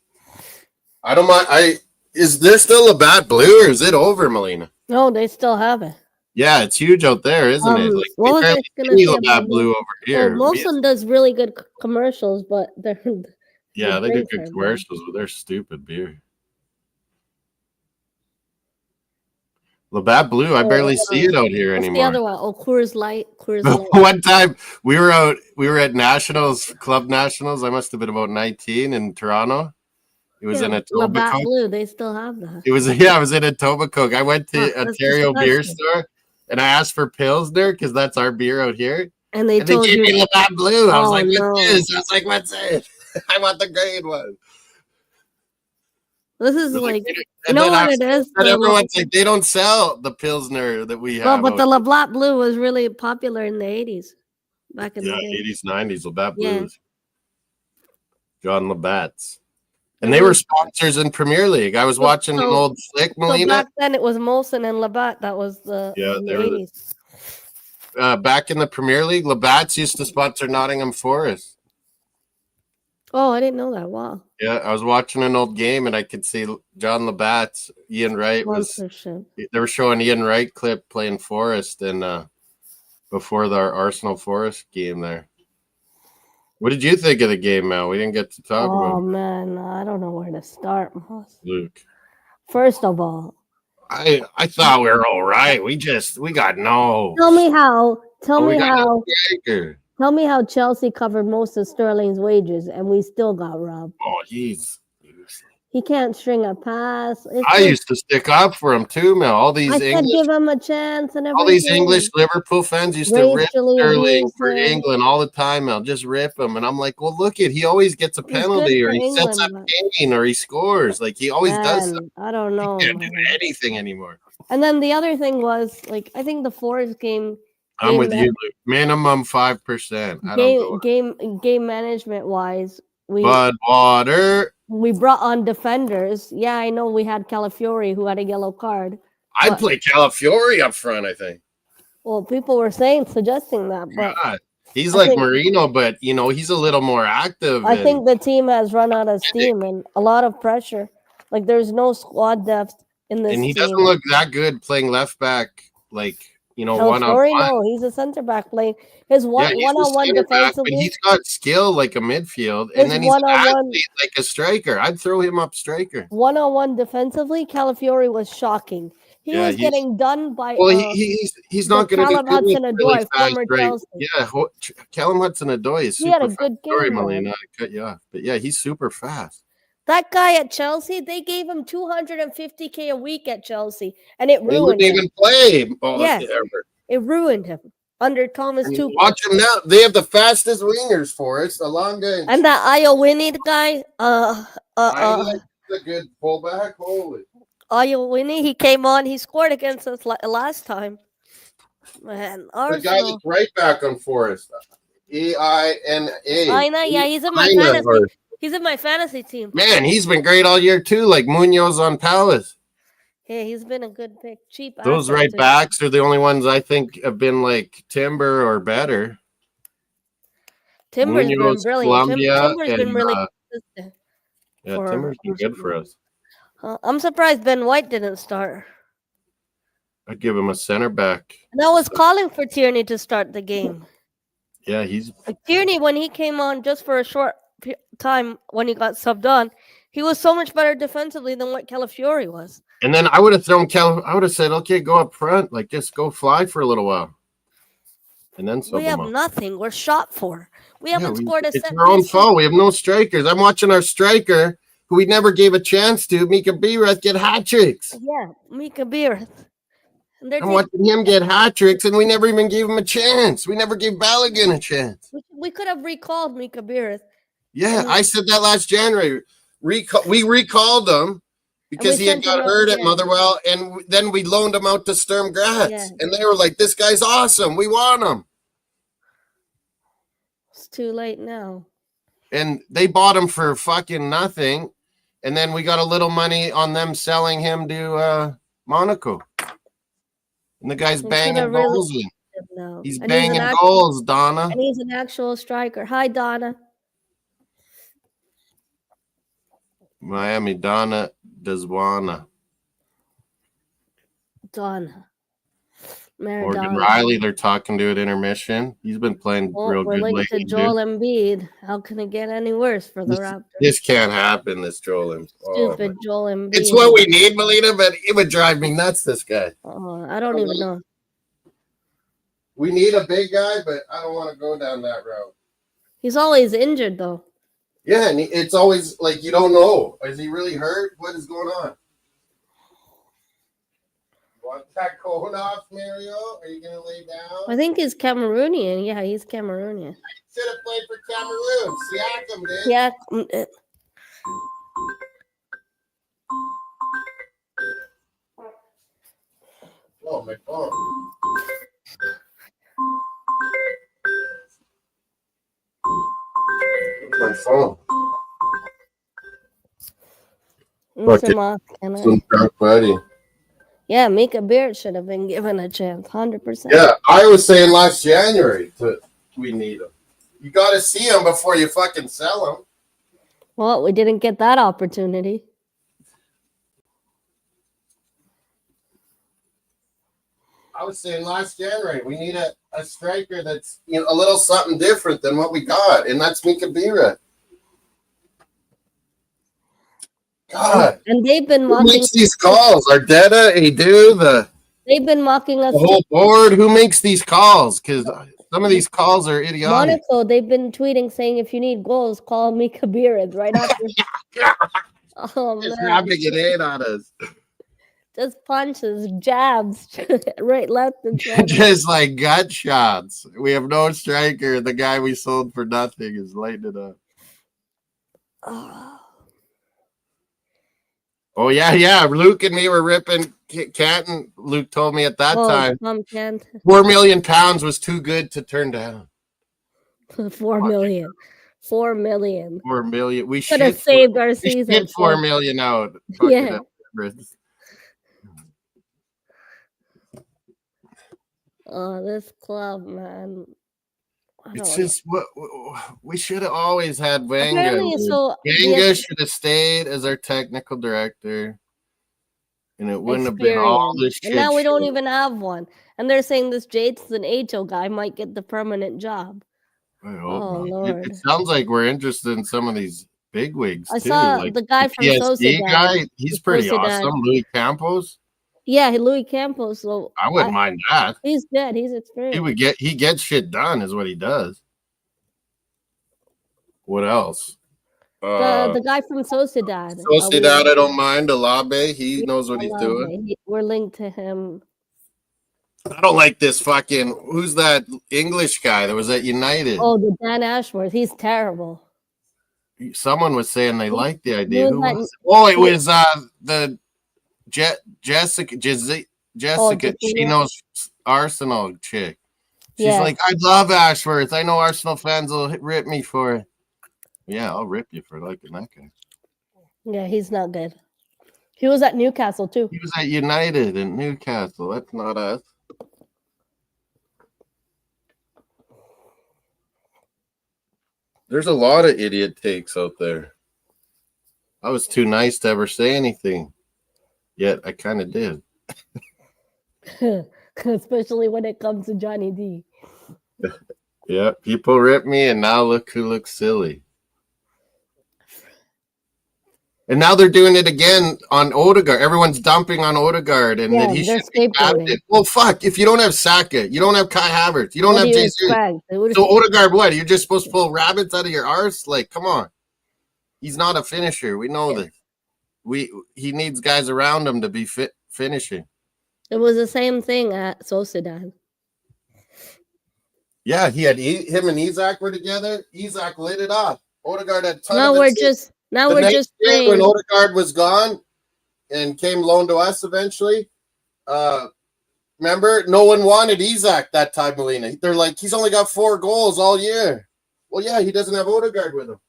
I don't mind. Is there still a bad blue or is it over, Melina? No, they still have it. Yeah, it's huge out there, isn't it? Like, what was I gonna say about blue over here? Well, Molson does really good commercials, but they're they do good commercials, but they're stupid beer. Labatt Blue, I barely see it out here anymore. The other one, Coors Light. One time we were at Nationals, Club Nationals. I must have been about 19 in Toronto. It was in a Labatt Blue. They still have that. It was I was in a Etobicoke. I went to Ontario Beer Store and I asked for Pilsner because that's our beer out here. And they gave me Labatt Blue. I was like, no. what's this? I was like, what's it? I want the green one. This is like, you know what it is? And everyone's like, they don't sell the Pilsner that we have. Well, but the Labatt Blue was really popular in the 80s. Back in the day. 80s, 90s, Labatt Blues. John Labatt's. And they were sponsors in Premier League. I was watching an old flick, Melina. So back then it was Molson and Labatt. That was the 80s. Back in the Premier League, Labatt's used to sponsor Nottingham Forest. Oh, I didn't know that. Wow. Yeah, I was watching an old game and I could see John Labatt's Ian Wright was. Sponsorship. They were showing Ian Wright clip playing Forest and before our Arsenal Forest game there. What did you think of the game, Mel? We didn't get to talk Oh about man, I don't know where to start, Moss. Luke. First of all, I thought we were all right. We got no. tell me how. Tell Oh, we me got no how. striker. Tell me how Chelsea covered most of Sterling's wages and we still got robbed. Oh, he's. He can't string a pass. I used to stick up for him too, Mel. All these I said English, give him a chance and everything. all these English Liverpool fans used to rip Sterling for England all the time, Mel. Just rip him, and I'm like, well, look at he always gets a penalty or he sets up Kane or he scores. Like he always does something. I don't know. He can't do anything anymore. And then the other thing was like I think the Forest game. I'm with you, Luke. Minimum 5%. Game management wise, Water. We brought on defenders. Yeah, I know we had Calafiori who had a yellow card. I'd play Calafiori up front, I think. Well, people were suggesting that, but God. He's like Marino, but he's a little more active. I think the team has run out of steam and a lot of pressure. Like there's no squad depth in this team. And he doesn't look that good playing left back, like one-on-one. No, he's a center back playing his one-on-one defensively. But he's got skill like a midfield, and then he's an athlete like a striker. I'd throw him up striker. One-on-one defensively, Calafiori was shocking. He was getting done by. Well, he's not going to do Hudson-Odoi, former Chelsea. Yeah, Callum Hudson-Odoi is super he had a good game. Sorry, Melina, I cut you off, but yeah, he's super fast. That guy at Chelsea, they gave him $250K a week at Chelsea, and it ruined him. He wouldn't even play. It ruined him under Thomas Tuchel. Watch him now. They have the fastest wingers for it. Alonga and that Iowini guy. A good fullback. Holy. Iowini, he came on. He scored against us last time. Man, the guy that's right back on Forest. EINA. Yeah, he's in my fantasy. He's in my fantasy team. Man, he's been great all year too, like Munoz on Palace. Yeah, he's been a good pick. Cheap. Those right backs are the only ones I think have been like Timber or better. Timber's Munoz, been brilliant. Timber's been really consistent. Yeah, Timber's been good for us. I'm surprised Ben White didn't start. I'd give him a center back. And I was calling for Tierney to start the game. Yeah, he's Tierney when he came on just for a short time when he got subbed on, he was so much better defensively than what Calafiori was. And then I would have thrown I would have said, okay, go up front, like just go fly for a little while. And then we have nothing. We're shot for. We haven't scored a set. It's our own fault. We have no strikers. I'm watching our striker, who we never gave a chance to, Mika Biereth, get hat tricks. Yeah, Mika Biereth. I'm watching him get hat tricks, and we never even gave him a chance. We never gave Balogun a chance. We could have recalled Mika Biereth. Yeah, I said that last January. We recalled him because he had got hurt at Motherwell, and then we loaned him out to Sturm Graz. Yeah. And they were like, this guy's awesome. We want him. It's too late now. And they bought him for fucking nothing. And then we got a little money on them selling him to Monaco. And the guy's banging goals in. He's banging goals, Donna. And he's an actual striker. Hi, Donna. Miami, Donna Deswana. Donna. Morgan Riley, they're talking to at intermission. He's been playing real good lately. To Joel Embiid. How can it get any worse for the Raptors? This can't happen, this Joel Embiid. Stupid Joel Embiid. It's what we need, Melina, but it would drive me nuts, this guy. I don't even know. We need a big guy, but I don't want to go down that route. He's always injured, though. Yeah, and it's always like you don't know. Is he really hurt? What is going on? Want that cone off, Mario? Are you going to lay down? I think he's Cameroonian. Yeah, he's Cameroonian. He should have played for Cameroon. Siakam did. Yeah. Oh, my phone. My phone. Mr. Moss, drunk buddy. Yeah, Mika Biereth should have been given a chance, 100%. Yeah, I was saying last January we need him. You got to see him before you fucking sell him. Well, we didn't get that opportunity. I was saying last January, we need a striker that's a little something different than what we got, and that's Mika Bira. God, And they've been who mocking. makes these calls? Ardeta, Edu, They've been mocking us. the whole board. Who makes these calls? Because some of these calls are idiotic. Monaco, they've been tweeting saying if you need goals, call me Kabir right after. Oh Just man, rubbing it in on us. just punches, jabs, right, left, and center. Just like gut shots. We have no striker. The guy we sold for nothing is lighting it up. Oh, yeah. Luke and me were ripping Canton. Luke told me at that time Canton. 4 million pounds was too good to turn down. 4 million. 4 million. 4 million. We could have saved our season. Shit 4 million out. Yeah. Oh, this club, man. It's just what we should have always had. Wenger. Apparently, so Wenger should have stayed as our technical director, and it wouldn't have been all this shit. And now we don't even have one. And they're saying this Jason HO guy might get the permanent job. I hope not. Lord. It sounds like we're interested in some of these bigwigs too. I saw like the guy from PSG guy. He's pretty awesome. Louis Campos. Yeah, Louis Campos. So I wouldn't mind that. He's good. He's experienced. He gets shit done, is what he does. What else? The guy from Sociedad. I don't mind. Alabe, he knows what he's doing. We're linked to him. I don't like this fucking. Who's that English guy that was at United? Oh, the Dan Ashworth. He's terrible. Someone was saying they liked the idea. Who was it? Oh, it was the Jessica. She knows Arsenal chick. She's like, I love Ashworth. I know Arsenal fans will rip me for it. Yeah, I'll rip you for liking that guy. Yeah, he's not good. He was at Newcastle too. He was at United and Newcastle. That's not us. There's a lot of idiot takes out there. I was too nice to ever say anything. Yet I kind of did. Especially when it comes to Johnny D. Yeah, people rip me, and now look who looks silly. And now they're doing it again on Odegaard. Everyone's dumping on Odegaard, and then he should be captain. Well, fuck, if you don't have Saka, you don't have Kai Havertz, you don't have Jesus. So Odegaard, what? You're just supposed to pull rabbits out of your arse? Like, come on. He's not a finisher. We know this. He needs guys around him to be finishing. It was the same thing at Sociedad. Yeah, he had him and Isak were together. Isak lit it up. Odegaard had tons of assists. Now we're just saying when Odegaard was gone and came loaned to us eventually. Remember, no one wanted Isak that time, Melina. They're like, he's only got 4 goals all year. Well, yeah, he doesn't have Odegaard with him.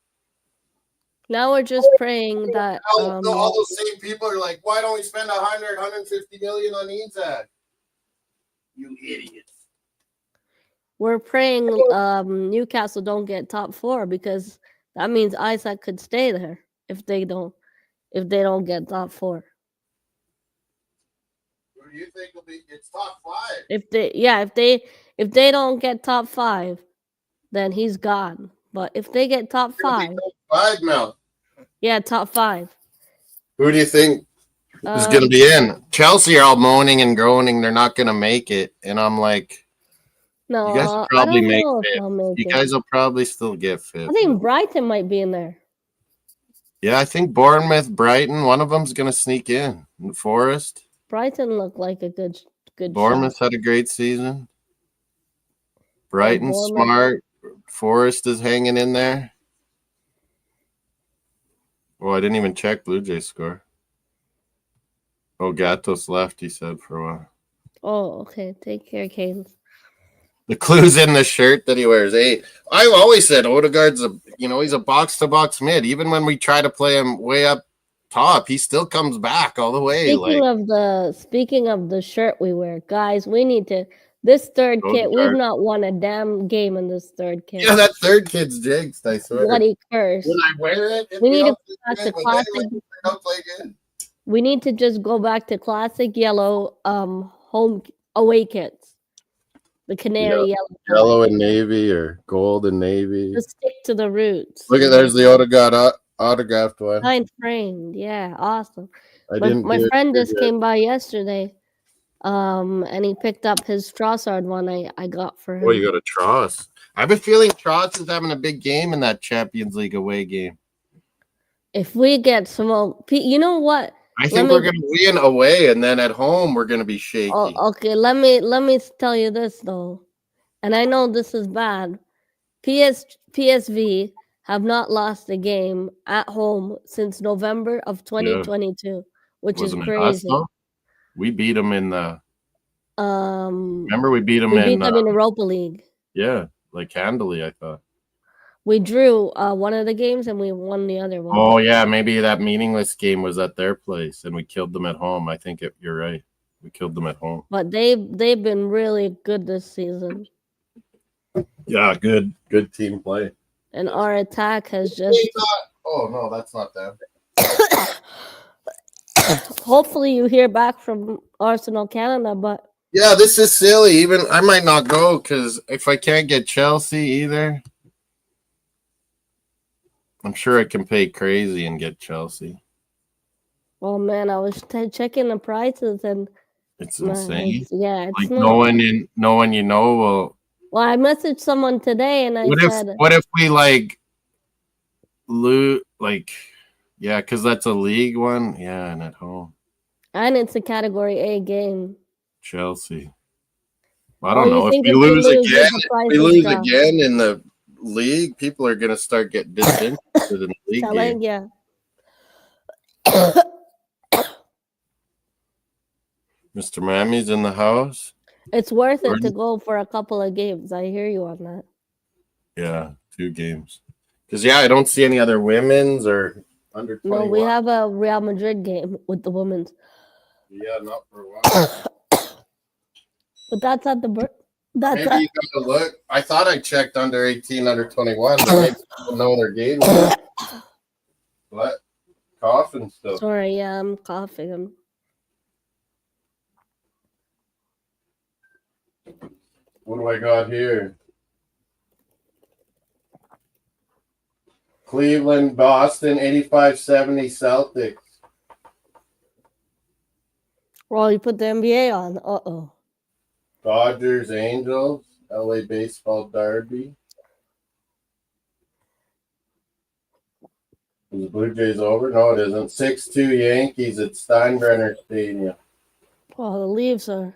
Now we're just praying that all those same people are like, why don't we spend 100, 150 million on Isak? You idiots. We're praying Newcastle don't get top 4 because that means Isaac could stay there if they don't get top 4. Who do you think will be? It's top 5. If they don't get top 5, then he's gone. But if they get top 5, top 5, Mel. Yeah, top 5. Who do you think is going to be in? Chelsea are all moaning and groaning. They're not going to make it. And I'm like, no, you guys will probably make it. You guys will probably still get 5th. I think Brighton might be in there. Yeah, I think Bournemouth, Brighton, one of them's going to sneak in. And Forest. Brighton looked like a good Bournemouth shot. had a great season. Brighton's smart. Forest is hanging in there. Oh, I didn't even check Blue Jays score. Oh, Gatos left, he said, for a while. Oh, okay. Take care, Canes. The clue's in the shirt that he wears. Hey, I've always said Odegaard's he's a box-to-box mid. Even when we try to play him way up top, he still comes back all the way. Speaking of the shirt we wear, guys, we need to This third Go kit, we've Sharks. not won a damn game in this third kit. Yeah, that third kid's jinxed, I swear. Bloody curse. When I wear it, if We need to don't go play back to good, when classic. they don't play good. We need to just go back to classic yellow home away kits. The canary yellow. Yellow and navy or gold and navy. Just stick to the roots. Look at there's the autographed one. Signed framed. Yeah, awesome. I My friend just came by yesterday. And he picked up his Trossard one I got for him. Oh, you got a Tross. I have a feeling Tross is having a big game in that Champions League away game. If we get some, you know what? I think we're going to win away, and then at home we're going to be shaky. Oh, okay, let me tell you this though, and I know this is bad. PSV have not lost a game at home since November of 2022, which Wasn't is it us, crazy. though? We beat them in the. Remember, we beat them in Europa League. Yeah, like handily, I thought. We drew one of the games and we won the other one. Oh yeah, maybe that meaningless game was at their place and we killed them at home. I think you're right. We killed them at home. But they've been really good this season. Yeah, good team play. And our attack has just. Oh no, that's not them. Hopefully you hear back from Arsenal Canada, but yeah, this is silly. Even I might not go because if I can't get Chelsea either, I'm sure I can pay crazy and get Chelsea. Oh man, I was checking the prices and it's insane. It's like not, no one you know will. Well, I messaged someone today and I said, "What if we lose Yeah, because that's a league one. Yeah, and at home. And it's a Category A game. Chelsea. I don't know. If we lose again in the league, people are going to start getting disinterested in the league game. Yeah. Mr. Miami's in the house. It's worth it to go for a couple of games. I hear you on that. Yeah, 2 games. Because, I don't see any other women's or under 21. No, we have a Real Madrid game with the women's. Yeah, not for a while. But that's at the maybe you gotta look. I thought I checked under 18, under 21, but maybe people know their games. What? Coughing still. Sorry, yeah, I'm coughing. What do I got here? Cleveland, Boston, 85-70 Celtics. Well, you put the NBA on. Uh-oh. Dodgers, Angels, LA Baseball Derby. Is the Blue Jays over? No, it isn't. 6-2 Yankees at Steinbrenner Stadium. Well, the Leafs are.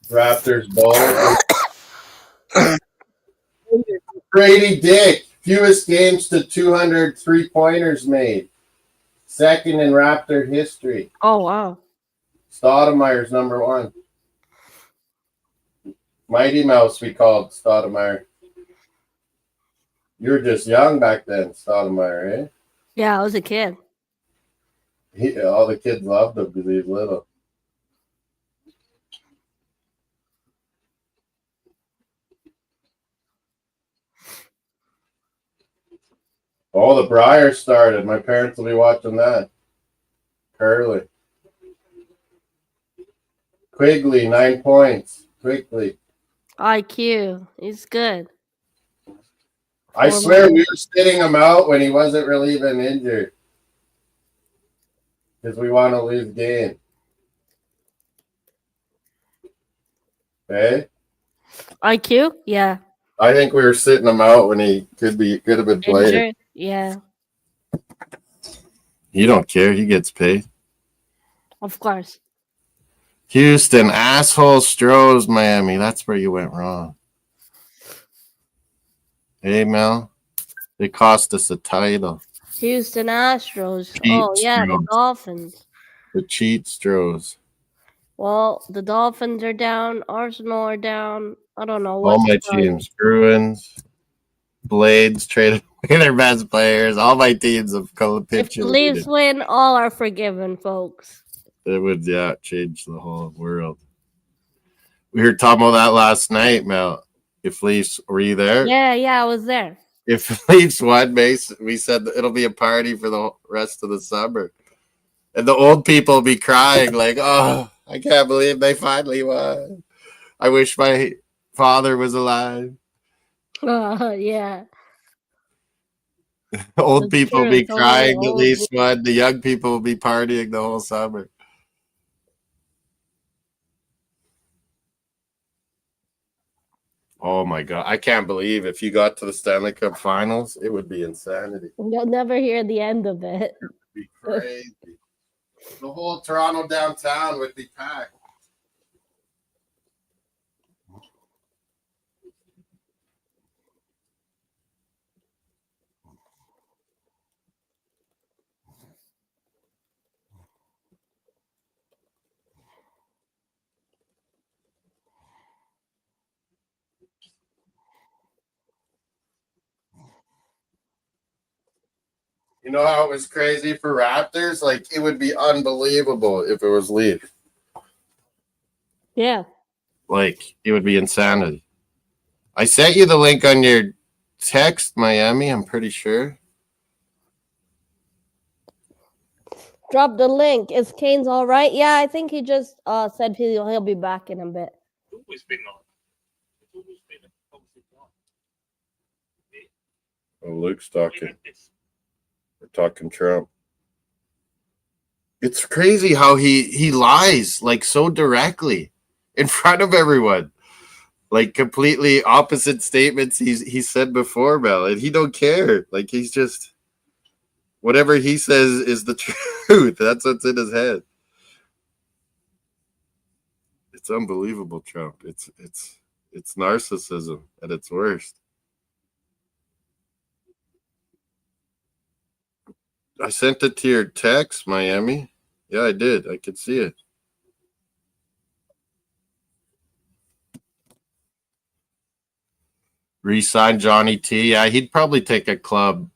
Raptors, Bulls. Brady Dick, fewest games to 200 3-pointers made. Second in Raptor history. Oh, wow. Stoudemire's number 1. Mighty Mouse, we called Stoudemire. You were just young back then, Stoudemire, eh? Yeah, I was a kid. All the kids loved him because he was little. Oh, the Briar started. My parents will be watching that. Curly. Quigley, 9 points. Quigley. IQ. He's good. I swear we were sitting him out when he wasn't really even injured. Because we want to lose game. Okay? IQ? Yeah. I think we were sitting him out when he could have been playing. Yeah. He don't care. He gets paid. Of course. Houston, asshole Stros, Miami. That's where you went wrong. Hey, Mel. They cost us a title. Houston Astros. The Dolphins. The cheat Stros. Well, the Dolphins are down. Arsenal are down. I don't know. All my teams. Bruins. Blades traded away their best players. All my teams have come pitching. If the Leafs win, all are forgiven, folks. It would, yeah, change the whole world. We were talking about that last night, Mel. If Leafs, were you there? Yeah, I was there. If Leafs won, Mason, we said that it'll be a party for the rest of the summer. And the old people will be crying like, oh, I can't believe they finally won. I wish my father was alive. Yeah. Old That's people will true. be So many crying that old. Leafs won. The young people will be partying the whole summer. Oh my God. I can't believe if you got to the Stanley Cup finals, it would be insanity. You'll never hear the end of it. It would be crazy. The whole Toronto downtown would be packed. You know how it was crazy for Raptors? Like, it would be unbelievable if it was Leaf. Yeah. Like, it would be insanity. I sent you the link on your text, Miami, I'm pretty sure. Drop the link. Is Kane's all right? Yeah, I think he just said he'll be back in a bit. Always been on. It's always been a positive one. Oh, Luke's talking. It's We're talking Trump. It's crazy how he lies like so directly in front of everyone. Like completely opposite statements he said before, Mel, and he don't care. Like he's just whatever he says is the truth. That's what's in his head. It's unbelievable, Trump. It's narcissism at its worst. I sent it to your text, Miami. Yeah, I did. I could see it. Resign Johnny T. Yeah, he'd probably take a club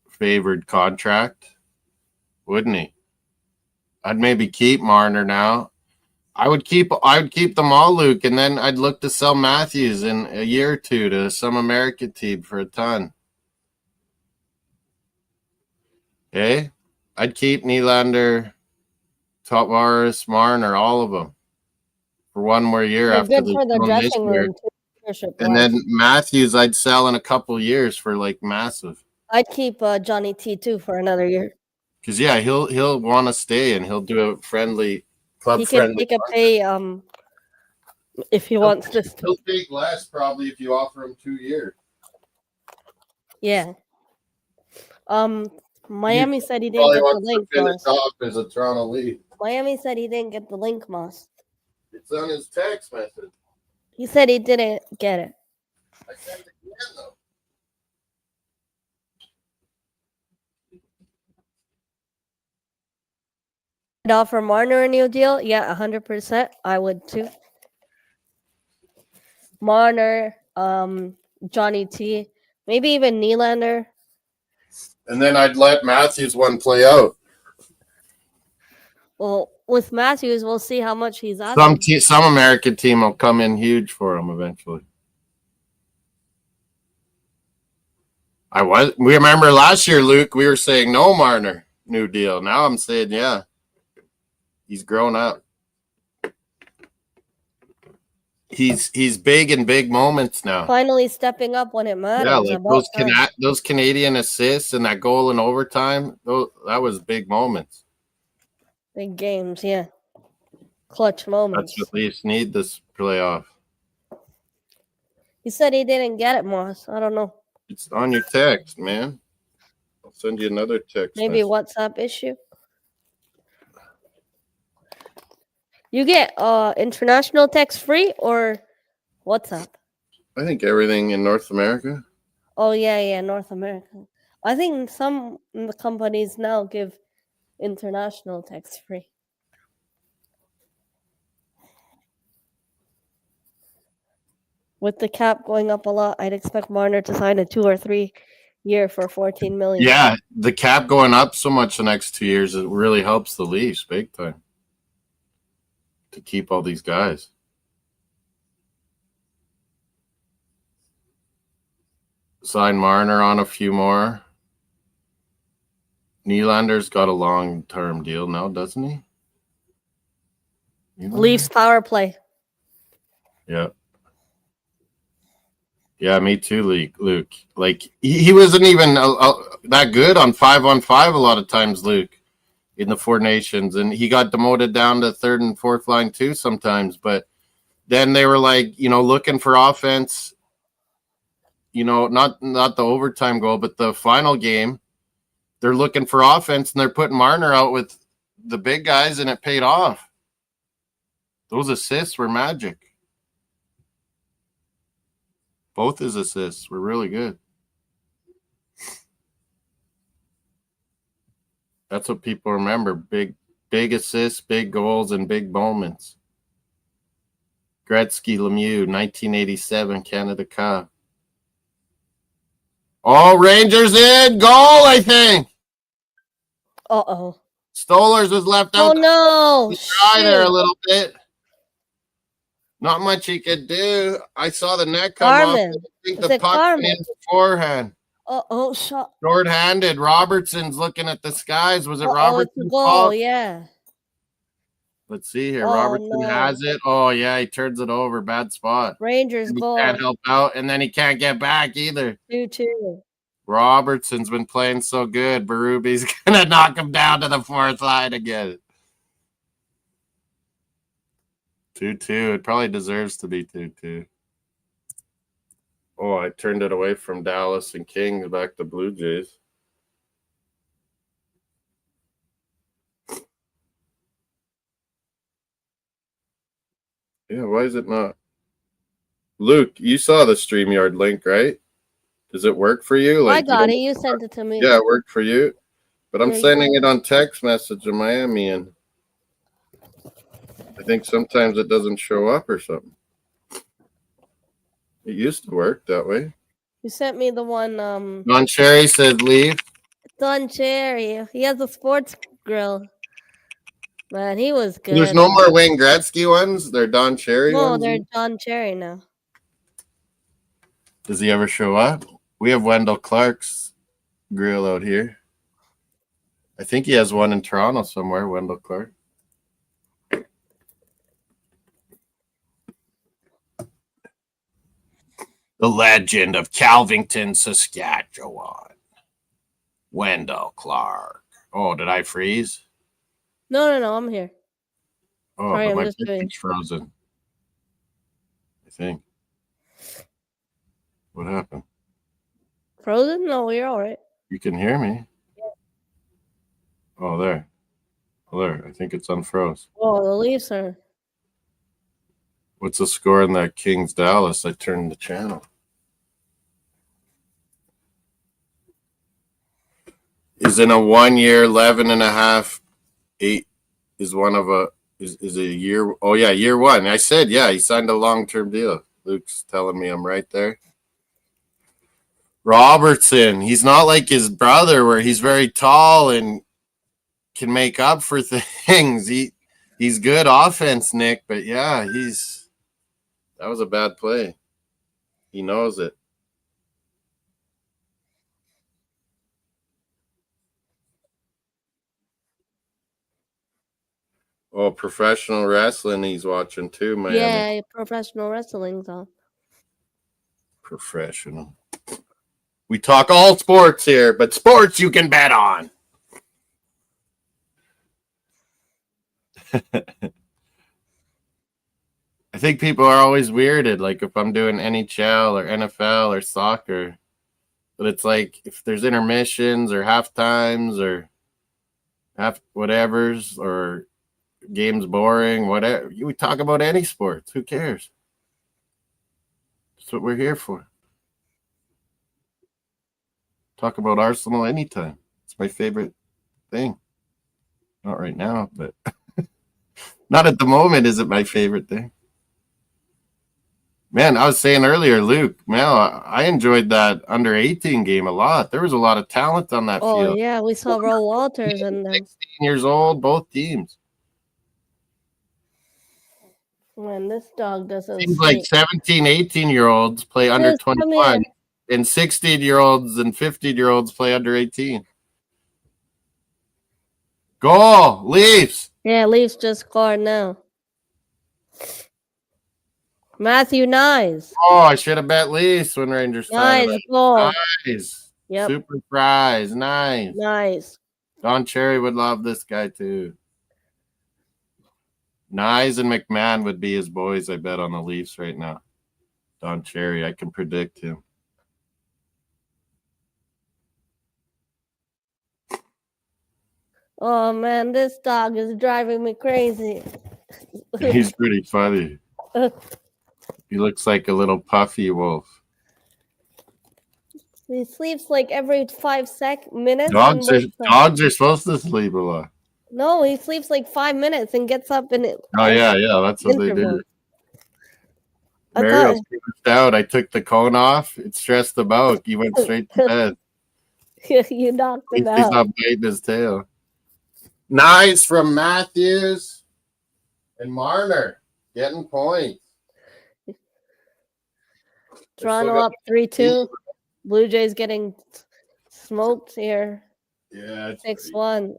favored contract, wouldn't he? I'd maybe keep Marner now. I would keep them all, Luke, and then I'd look to sell Matthews in a year or two to some American team for a ton. Okay? I'd keep Nylander, Tavares, Marner, all of them for one more year They're after good for the this dressing year. room too. Leadership And then Matthews, I'd sell in a couple years for like massive. I'd keep Johnny T too for another year. Because yeah, he'll want to stay and he'll do a friendly club He can friendly. take a pay if he wants this. He'll take less probably if you offer him 2 years. Yeah. Miami said he didn't Probably get the wants link, to finish Moss. off as a Toronto Leaf. Miami said he didn't get the link, Moss. It's on his text message. He said he didn't get it. I sent it again though. I'd offer Marner a new deal. Yeah, 100%. I would too. Marner, Johnny T, maybe even Nylander. And then I'd let Matthews one play out. Well, with Matthews, we'll see how much he's asking. Some American team will come in huge for him eventually. We remember last year, Luke, we were saying no Marner, new deal. Now I'm saying, yeah, he's grown up. He's big in big moments now. Finally stepping up when it matters. Yeah, like those Canadian assists and that goal in overtime, that was big moments. Big games, yeah. Clutch moments. That's what Leafs need this playoff. He said he didn't get it, Moss. I don't know. It's on your text, man. I'll send you another text. Maybe WhatsApp issue. You get international text free or WhatsApp? I think everything in North America. Oh yeah, North America. I think some companies now give international text free. With the cap going up a lot, I'd expect Marner to sign a 2 or 3 year for 14 million. Yeah, the cap going up so much the next 2 years, it really helps the Leafs big time to keep all these guys. Sign Marner on a few more. Nylander's got a long-term deal now, doesn't he? Leafs power play. Yeah. Yeah, me too, Luke. Like, he wasn't even that good on 5-on-5 a lot of times, Luke, in the Four Nations. And he got demoted down to third and fourth line too sometimes. But then they were like, looking for offense, not the overtime goal, but the final game. They're looking for offense, and they're putting Marner out with the big guys, and it paid off. Those assists were magic. Both his assists were really good. That's what people remember. Big assists, big goals, and big moments. Gretzky Lemieux, 1987 Canada Cup. Oh, Rangers in goal, I think. Uh-oh. Stolarz was left out. Oh, no. Try there a little bit. Not much he could do. I saw the net come Carmen. off. I think Is the it puck Carmen? went in forehand. Uh-oh, shot. Short-handed. Robertson's looking at the skies. Was it Uh-oh, it's a Robertson's goal, fault? yeah. Let's see here. Oh, Robertson no. has it. Oh, yeah, he turns it over. Bad spot. Rangers And he goal. can't help out, and then he can't get back either. 2-2. Robertson's been playing so good. Berube's going to knock him down to the fourth line again. 2-2. It probably deserves to be 2-2. Oh, I turned it away from Dallas and Kings back to Blue Jays. Yeah, why is it not? Luke, you saw the StreamYard link, right? Does it work for you? I got it. You sent it to me. Yeah, it worked for you. But I'm Yeah, sending it on text message in Miami, and I think sometimes it doesn't show up or something. It used to work that way. You sent me the one. Don Cherry said leave. Don Cherry. He has a sports grill. Man, he was good. There's no more Wayne Gretzky ones. They're Don Cherry ones. No, they're Don Cherry now. Does he ever show up? We have Wendell Clark's grill out here. I think he has one in Toronto somewhere, Wendell Clark. The legend of Calvington, Saskatchewan. Wendell Clark. Oh, did I freeze? No, I'm here. Oh, Sorry, but I'm my just doing. picture's frozen. I think. What happened? Frozen? No, you're all right. You can hear me? Oh, there. Oh, there. I think it's unfroze. Oh, the Leafs are. What's the score in that Kings Dallas? I turned the channel. Is in a 1 year, 11.5, 8 is one of a is a year. Oh yeah, year one. I said, yeah, he signed a long-term deal. Luke's telling me I'm right there. Robertson, he's not like his brother where he's very tall and can make up for things. He's good offense, Nick, but yeah, that was a bad play. He knows it. Oh, professional wrestling he's watching too, Miami. Yeah, professional wrestling's on. Professional. We talk all sports here, but sports you can bet on. I think people are always weirded, like if I'm doing NHL or NFL or soccer. But it's like if there's intermissions or half times or half whatevers or game's boring, whatever. We talk about any sports. Who cares? That's what we're here for. Talk about Arsenal anytime. It's my favorite thing. Not right now, but not at the moment is it my favorite thing. Man, I was saying earlier, Luke, man, I enjoyed that under 18 game a lot. There was a lot of talent on that Oh field. yeah, we saw Ro Walters and 16 years old, both teams. man, this dog doesn't Seems like sleep. 17, 18-year-olds play under Zeus, come here. 21, and 16-year-olds and 15-year-olds play under 18. Goal, Leafs. Yeah, Leafs just scored now. Matthew Nyes. Oh, I should have bet Leafs when Rangers tied Nice it. goal. Nice. Yep. Super fries. Nice. Nice. Don Cherry would love this guy too. Nyes and McMahon would be his boys, I bet, on the Leafs right now. Don Cherry, I can predict him. Oh man, this dog is driving me crazy. He's pretty funny. He looks like a little puffy wolf. He sleeps like every 5 minutes. Dogs and are, wakes up. dogs are supposed to sleep a lot. No, he sleeps like 5 minutes and gets up and it. Oh, yeah, that's what they Interval. do. I Mario's thought freaked out. I took the cone off. It stressed him out. He went straight to bed. you knocked him He's out. not biting his tail. Nice from Matthews and Marner getting points. Toronto up 3-2. Blue Jays getting smoked here. Yeah, it's 6-1.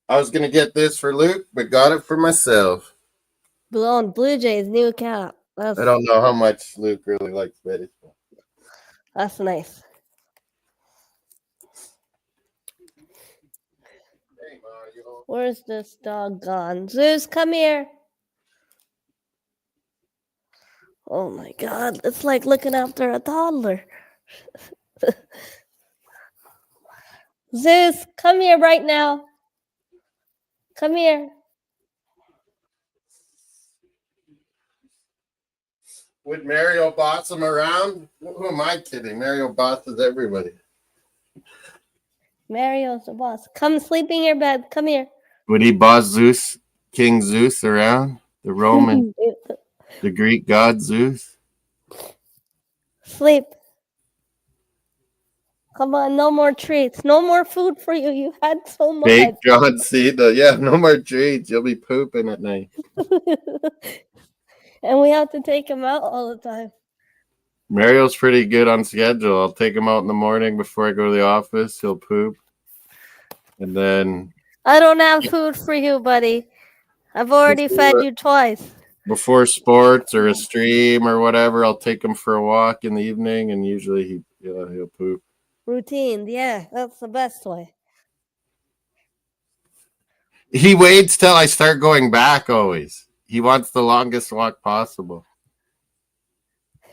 I was gonna get this for Luke, but got it for myself. Blue Jays new cap. I don't know how much Luke really likes baseball. That's nice. Hey, Mario. Where's this dog gone? Zeus, come here. Oh my God, it's like looking after a toddler. Zeus, come here right now. Come here. Would Mario boss him around? Who am I kidding? Mario bosses everybody. Mario's the boss. Come sleep in your bed. Come here. Would he boss Zeus, King Zeus around? The Roman, the Greek god Zeus? Sleep. Come on, no more treats. No more food for you. You had so much. Bake John Cena. Yeah, no more treats. You'll be pooping at night. And we have to take him out all the time. Mario's pretty good on schedule. I'll take him out in the morning before I go to the office. He'll poop. And then I don't have food for you, buddy. I've already fed you twice. before sports or a stream or whatever, I'll take him for a walk in the evening, and usually he'll poop. Routine, yeah, that's the best way. He waits till I start going back always. He wants the longest walk possible.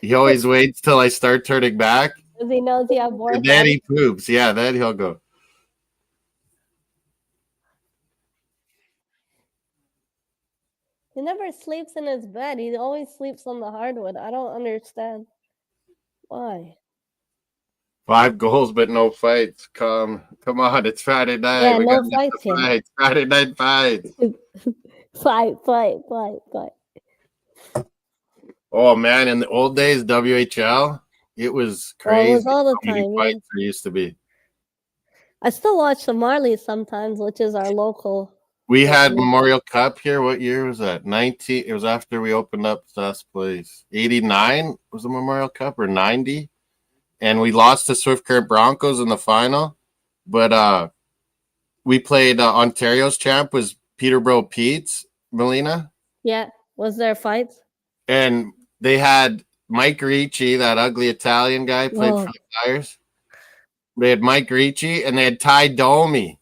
He always waits till I start turning back. Because he knows you have more. And then he poops. Yeah, then he'll go. He never sleeps in his bed. He always sleeps on the hardwood. I don't understand why. 5 goals, but no fights. Come on, it's Friday night. Yeah, we no got fights here. fights. Friday night fights. Fight. Oh man, in the old days, WHL, it was crazy. It was all the how many time. Yeah. fights there used to be. I still watch the Marlies sometimes, which is our local. We had Memorial Cup here. What year was that? 19. It was after we opened up Seth's Place. 89 was the Memorial Cup, or 90, and we lost to Swift Current Broncos in the final. But we played Ontario's champ was Peterborough Pete's, Melina. Yeah, was there fights? And they had Mike Ricci, that ugly Italian guy, played for the Flyers. They had Mike Ricci, and they had Ty Domi.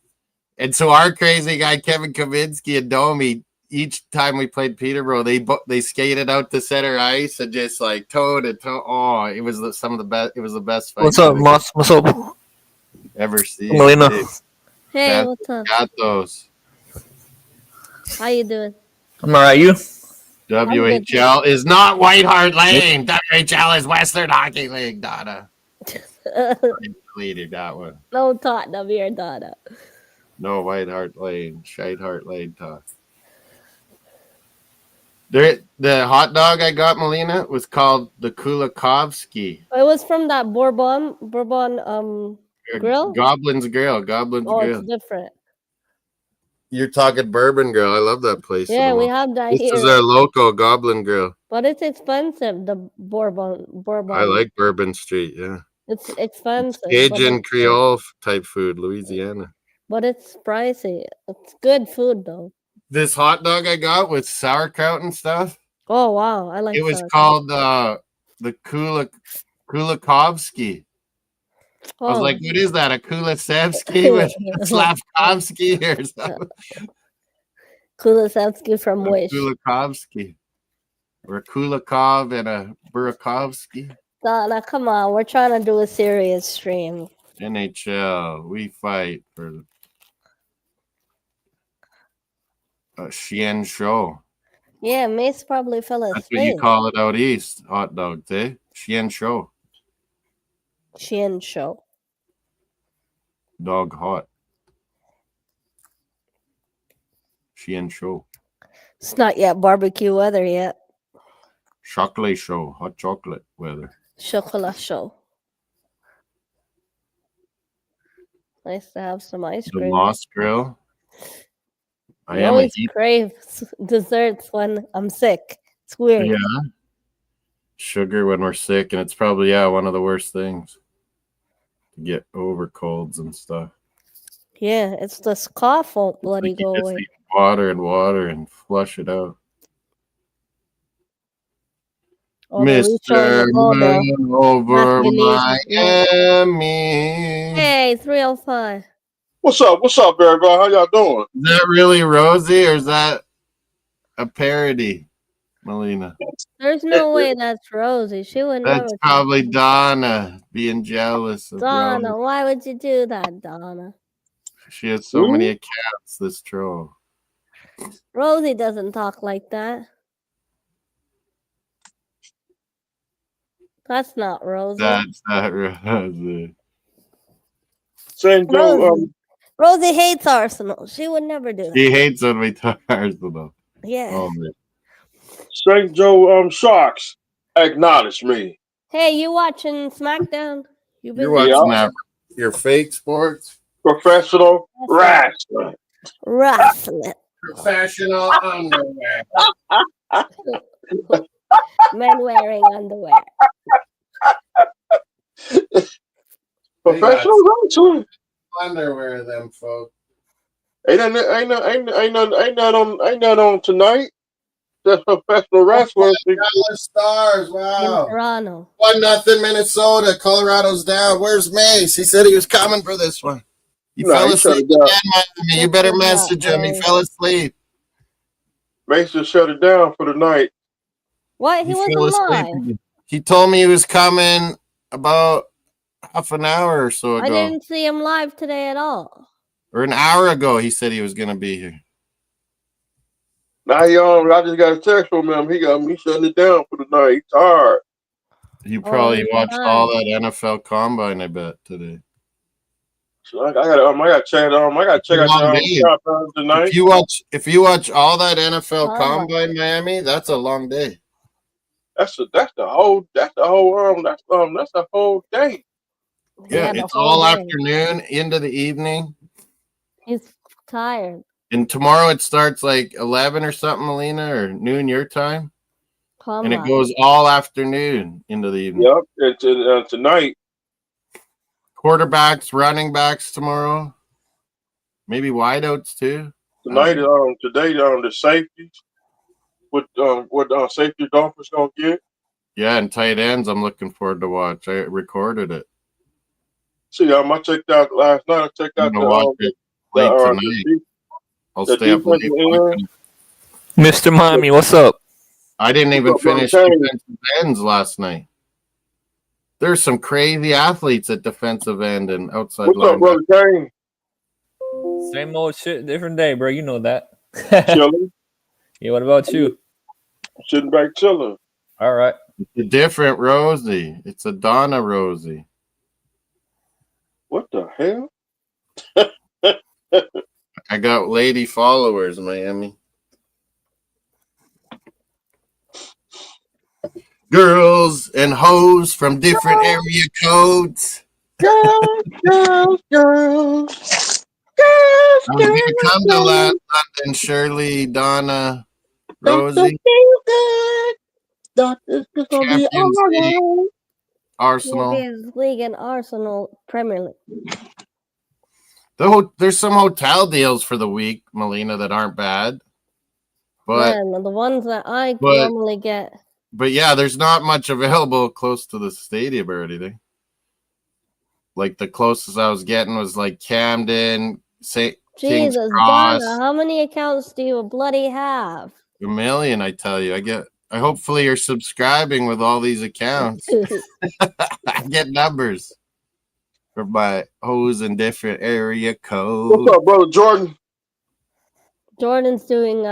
And so our crazy guy, Kevin Kaminski, and Domi, each time we played Peterborough, they skated out to center ice and just like toe to toe. Oh, it was some of the best. It was the best fight. What's up, Moss? What's up, Ever seen? Melina? Hey, what's up? Got those. How you doing? I'm all right. You? WHL is not White Hart Lane. WHL is Western Hockey League, Donna. Deleted that one. No Tottenham here, Donna. No White Hart Lane. Shite Hart Lane talk. The hot dog I got, Melina, was called the Kulikovsky. It was from that Bourbon grill. Goblin's Grill. Oh, it's different. You're talking Bourbon Grill. I love that place. Yeah, we have that This here. is our local Goblin Grill. But it's expensive. The Bourbon. I like Bourbon Street. Yeah, It's expensive. Cajun Creole type food, Louisiana. But it's pricey. It's good food though. This hot dog I got with sauerkraut and stuff. Oh wow, I like. It was sauerkraut. called the Kulikovsky. I was like, what is that? A Kulisevsky with Slavkovsky or something? Kulisevsky from Wish. Kulikovsky. Or a Kulikov and a Burakovsky. Now, come on. We're trying to do a serious stream. NHL. We fight for a Xian show. Yeah, Mace probably fell asleep. That's what you call it out east. Hot dogs, eh? Xian show. Xian show. Dog hot. Xian show. It's not yet barbecue weather yet. Chocolate show. Hot chocolate weather. Chocolat show. Nice to have some ice The cream. Moss Grill. I always crave desserts when I'm sick. It's weird. Yeah. Sugar when we're sick, and it's probably one of the worst things to get over colds and stuff. Yeah, it's this cough won't bloody go away. Eat water and flush it out. Oh, Mr. Moon over Miami. Hey, 305. What's up? What's up, everybody? How y'all doing? Is that really Rosie or is that a parody, Melina? There's no way that's Rosie. She would never. That's probably Donna being jealous of Donna, Rosie. why would you do that, Donna? She has so many accounts, this troll. Rosie doesn't talk like that. That's not Rosie. That's not Rosie. St. Joe, Rosie hates Arsenal. She would never do that. She hates when we talk Arsenal. Yeah. Oh, man. St. Joe Sharks, acknowledge me. Hey, you watching SmackDown? You're watching that. Your fake sports? Professional wrestling. Wrestling. Professional underwear. Men wearing underwear. Professional wrestling. Underwear, them folks. Ain't not on tonight. That's professional wrestling. Dallas Stars, wow. In Toronto. 1-0 Minnesota. Colorado's down. Where's Mace? He said he was coming for this one. He fell asleep. You better message him. He fell asleep. Mason shut it down for the night. What? He wasn't live. He told me he was coming about half an hour or so ago. I didn't see him live today at all. Or an hour ago, he said he was going to be here. Now I just got a text from him. He got me shutting it down for the night. He's tired. You probably watched all that NFL Combine, I bet, today. So I got to check out the tonight. If you watch all that NFL Combine, Miami, that's a long day. That's the whole day. Yeah, it's all afternoon into the evening. He's tired. And tomorrow it starts like 11 or something, Melina, or noon your time. And it goes all afternoon into the evening. Yep, it's tonight. Quarterbacks, running backs tomorrow. Maybe wideouts too. Tonight, today, the safeties. What safety Dolphins gonna get? Yeah, and tight ends. I'm looking forward to watch. I recorded it. See, I checked out last night. I checked out watch it late tonight. I'll stay up late. Mr. Miami, what's up? I didn't even finish defensive ends last night. There's some crazy athletes at defensive end and outside line. What's up, brother Kane? Same old shit, different day, bro. You know that. Chilling. Yeah, what about you? Sitting back chilling. All right. It's a different Rosie. It's a Donna Rosie. What the hell? I got lady followers, Miami. girls and hoes from different area codes. Girls. I was going to come to London, Shirley, Donna, Rosie, Champions League, Arsenal. Champions League and Arsenal Premier League. There's some hotel deals for the week, Melina, that aren't bad. But Man, the ones that I normally get. But yeah, there's not much available close to the stadium or anything. Like the closest I was getting was like Camden, St. King's Cross. Donna, how many accounts do you bloody have? A million, I tell you. I hopefully you're subscribing with all these accounts. I get numbers for my hoes in different area codes. What's up, brother Jordan? Jordan's doing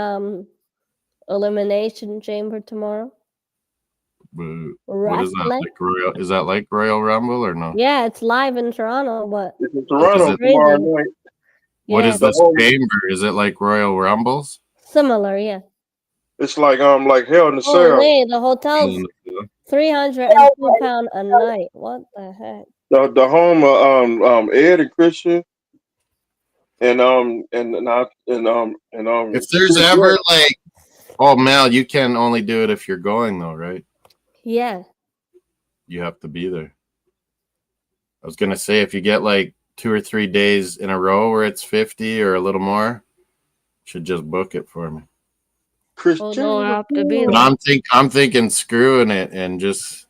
Elimination Chamber tomorrow. What is that like? Is that like Royal Rumble or no? Yeah, it's live in Toronto, but it's in Toronto tomorrow night. What is this chamber? Is it like Royal Rumbles? Similar, yeah. It's like Hell in the Cell. Wait, the hotel's £302 a night. What the heck? The home of Ed and Christian and if there's ever like, oh Mel, you can only do it if you're going though, right? Yeah. You have to be there. I was gonna say if you get like 2 or 3 days in a row where it's 50 or a little more, you should just book it for me. Christian, I have to be there. But I'm thinking screwing it and just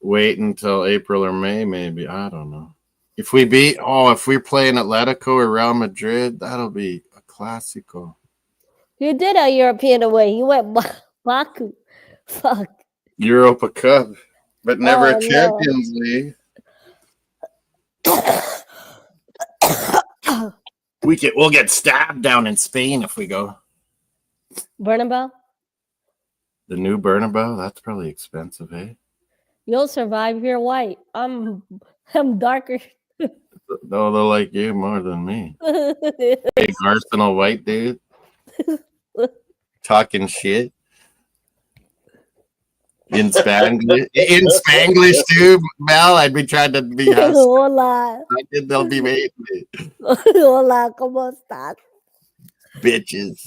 wait until April or May, maybe. I don't know. If we're playing Atletico or Real Madrid, that'll be a classico. You did a European away. You went Baku. Fuck. Europa Cup, but never a Champions League. We'll get stabbed down in Spain if we go. Bernabeu? The new Bernabeu? That's probably expensive, eh? You'll survive. You're white. I'm darker. No, they'll like you more than me. Big Arsenal white dude. Talking shit. In Spanglish too, Mel. I'd be trying to be Hola. They'll be waiting me. Hola, ¿cómo estás? Bitches.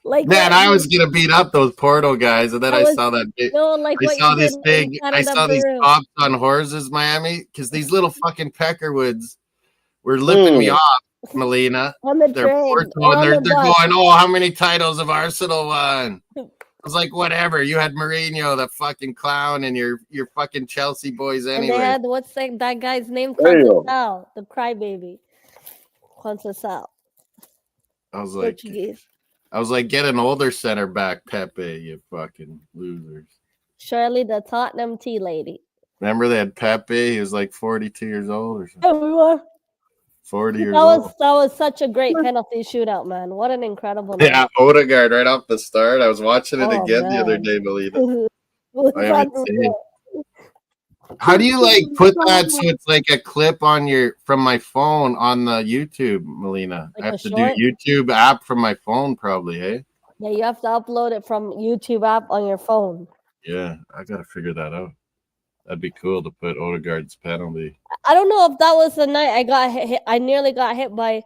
Like man, I was gonna beat up those Porto guys, and then I saw that. I saw these cops on horses, Miami, because these little fucking peckerwoods were lipping me off, Melina. On the they're train, Porto, and they're going, oh, how many titles have Arsenal won? I was like, whatever. You had Mourinho, the fucking clown, and your fucking Chelsea boys anyway. And they had what's that guy's name? Conceição, the crybaby. Conceição. I was like, get an older center back, Pepe, you fucking losers. Shirley, the Tottenham tea lady. Remember they had Pepe? He was like 42 years old or something. 40 years old. That was such a great penalty shootout, man. What an incredible night. Yeah, Odegaard right off the start. I was watching it again the other day, Melina. How do you like put that so it's like a clip on from my phone on the YouTube, Melina? Like I have to do YouTube app from my phone probably, eh? Yeah, you have to upload it from YouTube app on your phone. Yeah, I gotta figure that out. That'd be cool to put Odegaard's penalty. I don't know if that was the night I got hit. I nearly got hit by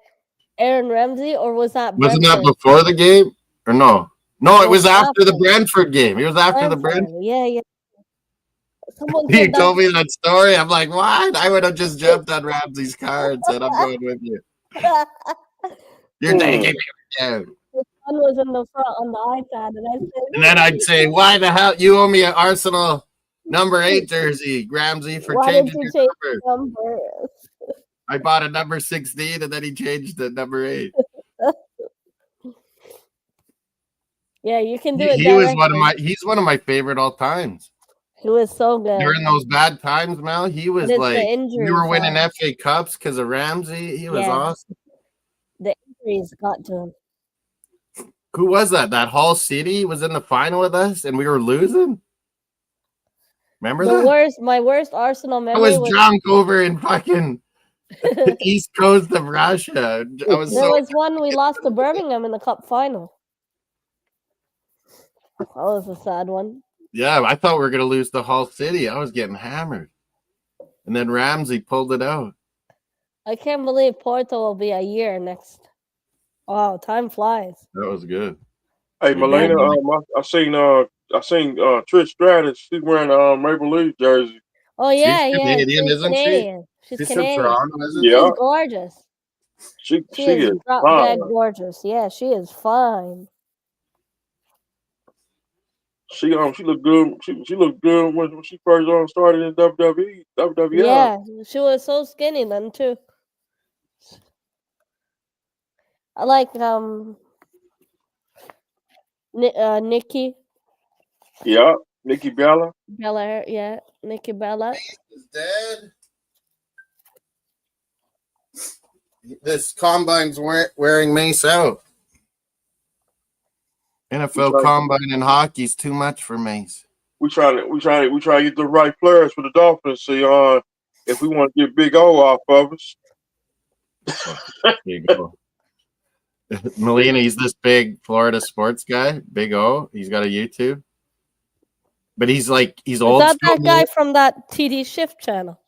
Aaron Ramsey, or was that? Wasn't that before the game, or no? No, it was after the Brentford game. It was after the Brentford. Yeah. He told me that story. I'm like, what? I would have just jumped on Ramsey's car and said, I'm going with you. You're taking me down. The sun was in the front on the iPad, and I said, and then I'd say, why the hell you owe me an Arsenal number 8 jersey, Ramsey, for changing your number. I bought a number 16, and then he changed the number 8. Yeah, you can do it. He's one of my favorite all times. He was so good. During those bad times, Mel, he was like, we were winning FA Cups because of Ramsey. He was awesome. The injuries got to him. Who was that? That Hull City was in the final with us, and we were losing? Remember that? My worst Arsenal memory. I was drunk over in fucking the east coast of Russia. There was one we lost to Birmingham in the cup final. That was a sad one. Yeah, I thought we were gonna lose to Hull City. I was getting hammered, and then Ramsey pulled it out. I can't believe Porto will be a year next. Wow, time flies. That was good. Hey, We Melina, beat I seen Trish Stratus. She's wearing a Maple Leaf jersey. Oh She's yeah, yeah, Canadian, she's isn't she? Canadian. She's She's from Canadian. Toronto, isn't Yeah, She's gorgeous. she She is is drop dead fine. gorgeous. Yeah, she is fine. She looked good. She looked good when she first started in WWE. WWF. Yeah, she was so skinny then too. I like Nikki Yeah, Nikki Bella. Bella. Yeah, Nikki Bella. Is dead. This combine's wearing Mace out. NFL combine and hockey's too much for Mace. We try to get the right players for the Dolphins. See, if we want to get Big O off of us. There you go. Melina, he's this big Florida sports guy, Big O. He's got a YouTube, but he's old Is that school. that guy from that TD Shift channel?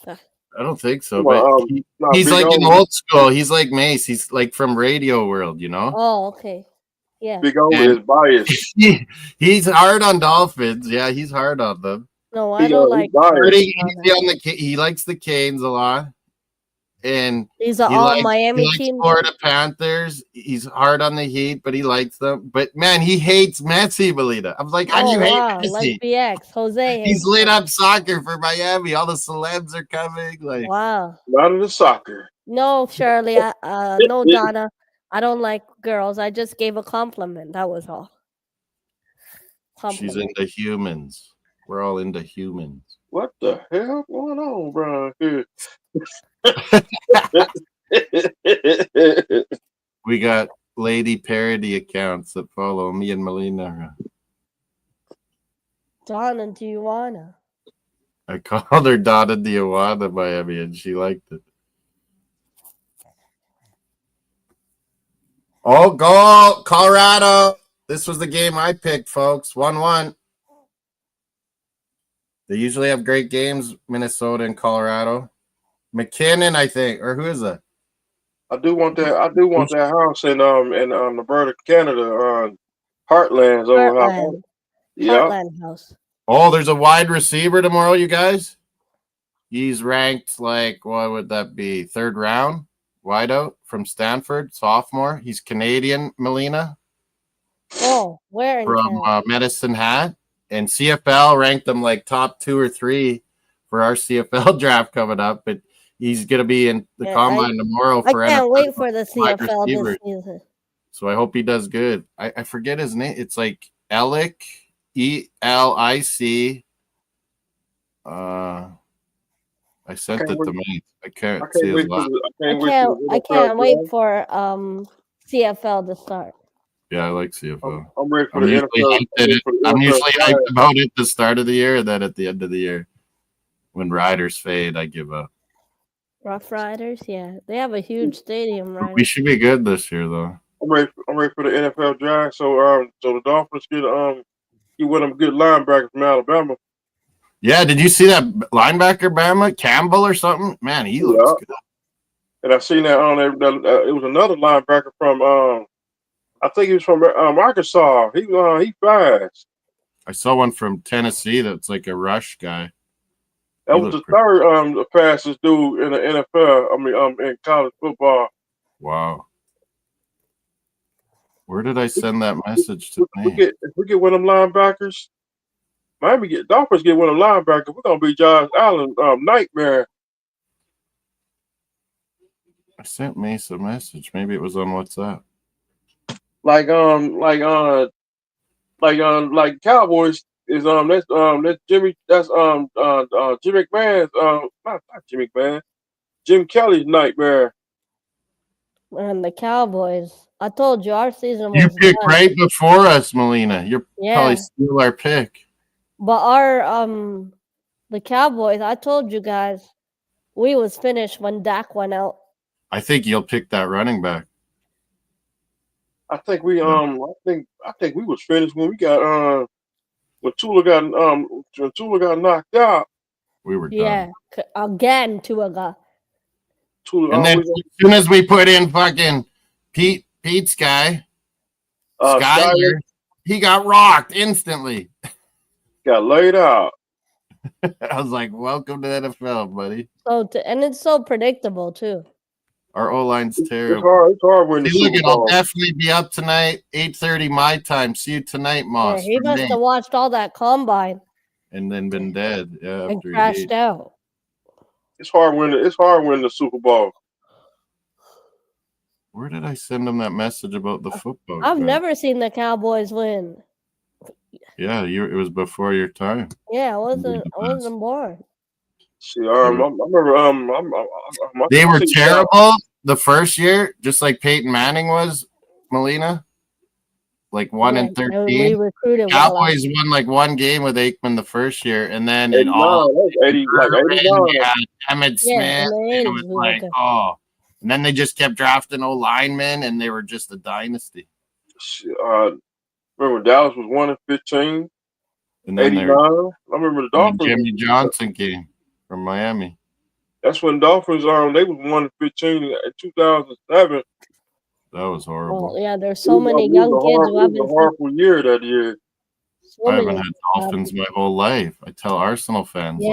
I don't think so, Well, but not he's Big like O. in old school. He's like Mace. He's like from Radio World, you know. Oh, okay. Yeah. Big O And- is biased. He's hard on Dolphins. Yeah, he's hard on them. No, I He, don't he's like. biased. But he likes the Canes a lot, and He's an he all likes, Miami he likes team. Florida Panthers. He's hard on the Heat, but he likes them. But man, he hates Messi, Melina. I was like, how do Oh you wow, hate Messi? like BX Jose. He's hates lit him. up soccer for Miami. All the celebs are coming. Like, Wow. Not in the soccer. No, Shirley. No, Donna. I don't like girls. I just gave a compliment. That was all. she's Compliment. into humans. We're all into humans. What the hell going on, Brian? Here? We got lady parody accounts that follow me and Melina. Donna, do you wanna? I called her Donna Diawanda Miami, and she liked it. Oh, goal, Colorado. This was the game I picked, folks. 1-1. They usually have great games, Minnesota and Colorado. McKinnon, I think, or who is that? I do want that house in Alberta, Canada, Heartlands over here. Heartland. Yeah. Heartland House. Oh, there's a wide receiver tomorrow, you guys. He's ranked like, what would that be? 3rd round, wideout from Stanford, sophomore. He's Canadian, Melina, Oh, where in from Canada? Medicine Hat. And CFL ranked him like top 2 or 3 for our CFL draft coming up. But he's going to be in the Yeah, combine tomorrow I for can't NFL wait for the wide CFL this receiver. season. So I hope he does good. I forget his name. It's like Elic, ELIC. I sent it to me. I can't see his last. I can't wait for CFL to start. Yeah, I like CFL. I'm ready for I'm the usually NFL. I'm usually hyped about it the start of the year, and then at the end of the year, when riders fade, I give up. Rough Riders, yeah, they have a huge stadium, right? We should be good this year, though. I'm ready for the NFL draft. So the Dolphins get one of them good linebackers from Alabama. Yeah, did you see that linebacker, Bama Campbell or something? Man, he looks good. And I seen that on it was another linebacker from I think he was from Arkansas. He fast. I saw one from Tennessee that's like a rush guy. That was the third the fastest dude in the NFL. I mean in college football. Wow. Where did I send that message to me? If we get one of them linebackers, Dolphins get one of them linebackers, we're gonna be Josh Allen nightmare. I sent Mace a message. Maybe it was on WhatsApp. Like Cowboys is that's Jimmy Jim McMahon's not Jim McMahon, Jim Kelly's nightmare. And the Cowboys. I told you our season You was picked done. right before us, Melina. You're Yeah. probably steal our pick. But our the Cowboys, I told you guys, we was finished when Dak went out. I think you'll pick that running back. I think we was finished when we got when Tula got knocked out. We were done. Yeah, again, Tuaga. Tula And then always as soon as we put in fucking Pete's guy, Skyler, he got rocked instantly. got laid out. I was like, welcome to the NFL, buddy. And it's so predictable too. Our O-line's terrible. It's hard winning the Look, Super I'll Bowl. definitely be up tonight, 8:30 my time. See you tonight, Moss. Yeah, he must have watched all that combine and then been dead. Yeah, and after he crashed ate. out. It's hard winning the Super Bowl. Where did I send him that message about the football? I've guy? never seen the Cowboys win. Yeah, it was before your time. Yeah, I wasn't born. See, I remember. They were terrible the first year, just like Peyton Manning was. Melina, like 1-13. We recruited Cowboys won like one game with Aikman the first year, and then it 89, all 89. we had Emmett Smith. and And it was like, oh, and then they just kept drafting linemen, and they were just a dynasty. Remember Dallas was 1-15. And then 89. I remember the Dolphins. Jimmy Johnson came from Miami. That's when Dolphins they was 1-15 in 2007. That was horrible. Well, yeah, there's so many young kids who haven't. It was a horrible year that year. I haven't had Dolphins my whole life. I tell Arsenal fans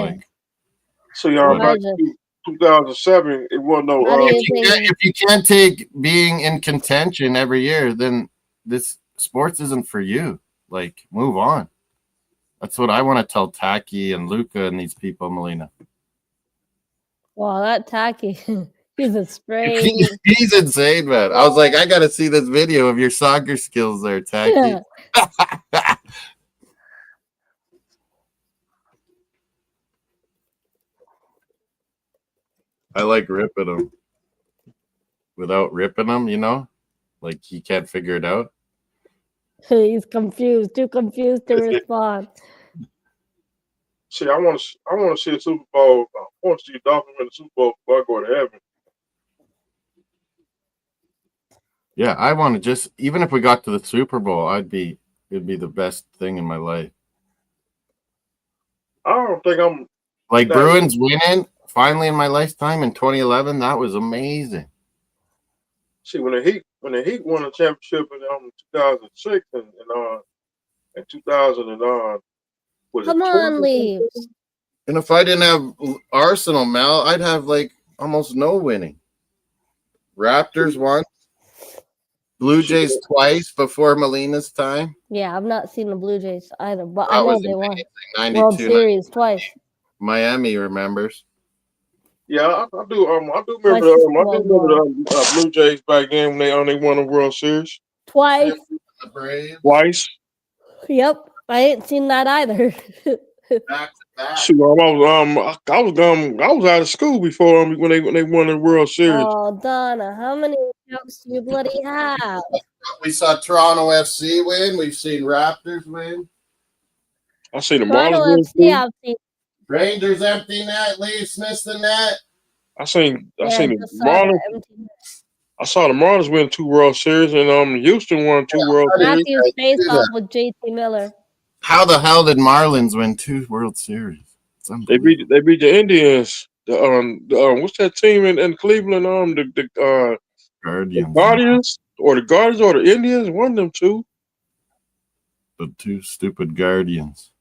So y'all back to 2007, it wasn't no. If you can't take being in contention every year, then this sports isn't for you. Like, move on. That's what I want to tell Taki and Luca and these people, Melina. Wow, that Taki, he's a strange. He's insane, man. I was like, I got to see this video of your soccer skills there, Taki. Yeah. I like ripping them without ripping them, you know? Like, he can't figure it out. He's confused, too confused to respond. See, I want to see a Super Bowl. I want to see the Dolphins win the Super Bowl before I go to heaven. Yeah, I want to just, even if we got to the Super Bowl, it'd be the best thing in my life. I don't think I'm like Bruins winning finally in my lifetime in 2011. That was amazing. See, when the Heat won the championship in 2006 and 2000 Come on, Leaves. And if I didn't have Arsenal, Mel, I'd have like almost no winning. Raptors won. Blue Jays twice before Melina's time. Yeah, I've not seen the Blue Jays either, but that I know they won. 92, World Series twice. Miami remembers. Yeah, I do. I do remember the Blue Jays back then when they won the World Series twice. The Braves. Twice. Yep, I ain't seen that either. Back to back. Shoot, I was out of school before when they won the World Series. Oh, Donna, how many jokes do you bloody have? We saw Toronto FC win. We've seen Raptors win. I seen the Toronto Marlins FC. I've seen Rangers empty net. Leafs missed the net. I seen the Marlins. I saw the Marlins win 2 World Series, and Houston won 2 World Series. Matthews face off with JT Miller. How the hell did Marlins win 2 World Series? They beat the Indians. What's that team in Cleveland? The Guardians or the Indians. One of them two. The 2 stupid Guardians.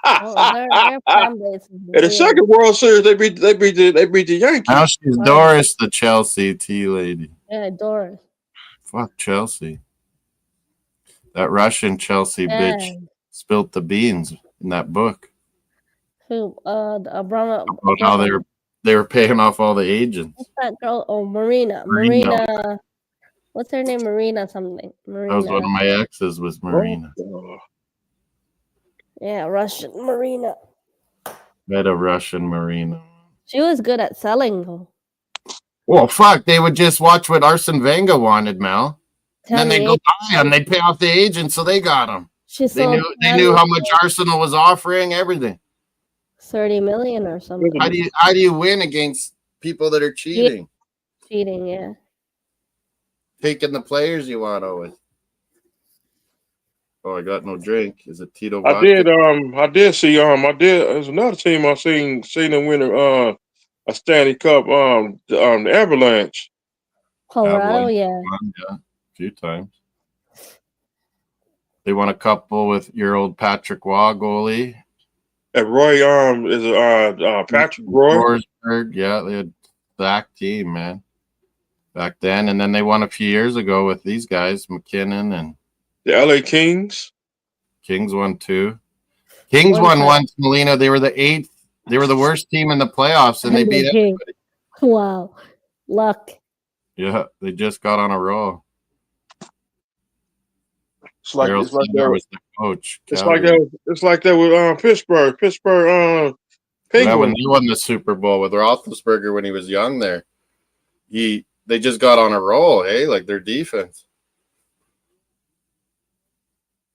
Their fan base is In the second World Series, they beat the Yankees. Now she's Doris, the Chelsea tea lady. Yeah, Doris. Fuck Chelsea. That Russian Chelsea bitch spilt the beans in that book. Who? About how they were paying off all the agents. What's that girl? Oh, Marina. What's her name? Marina something. Marina. That was one of my exes. Was Marina. Oh. Yeah, Russian Marina. Met a Russian Marina. She was good at selling though. Well, fuck. They would just watch what Arsene Wenger wanted, Mel. And then they'd go buy them. They'd pay off the agent, so they got them. They knew how much Arsenal was offering, everything. 30 million or something. How do you win against people that are cheating? Cheating, yeah. taking the players you want always. Oh, I got no drink. Is it Tito I vodka? did see there's another team I seen them win a Stanley Cup the Avalanche. Colorado, Avalanche yeah. won, yeah, a few times. They won a couple with your old Patrick Waugh goalie. At Roy Patrick Roy. Forsberg, yeah, they had stacked team, man, back then. And then they won a few years ago with these guys, McKinnon and The LA Kings. Kings won 2. Kings won once, Molina. They were the 8th. They were the worst team in the playoffs, and they beat everybody. Wow. Luck. Yeah, they just got on a roll. It's like Daryl it's like Sutter that. was the coach. It's like that. It's like that with Pittsburgh. Yeah, Penguins. when they won the Super Bowl with Roethlisberger when he was young there, they just got on a roll, hey, like their defense.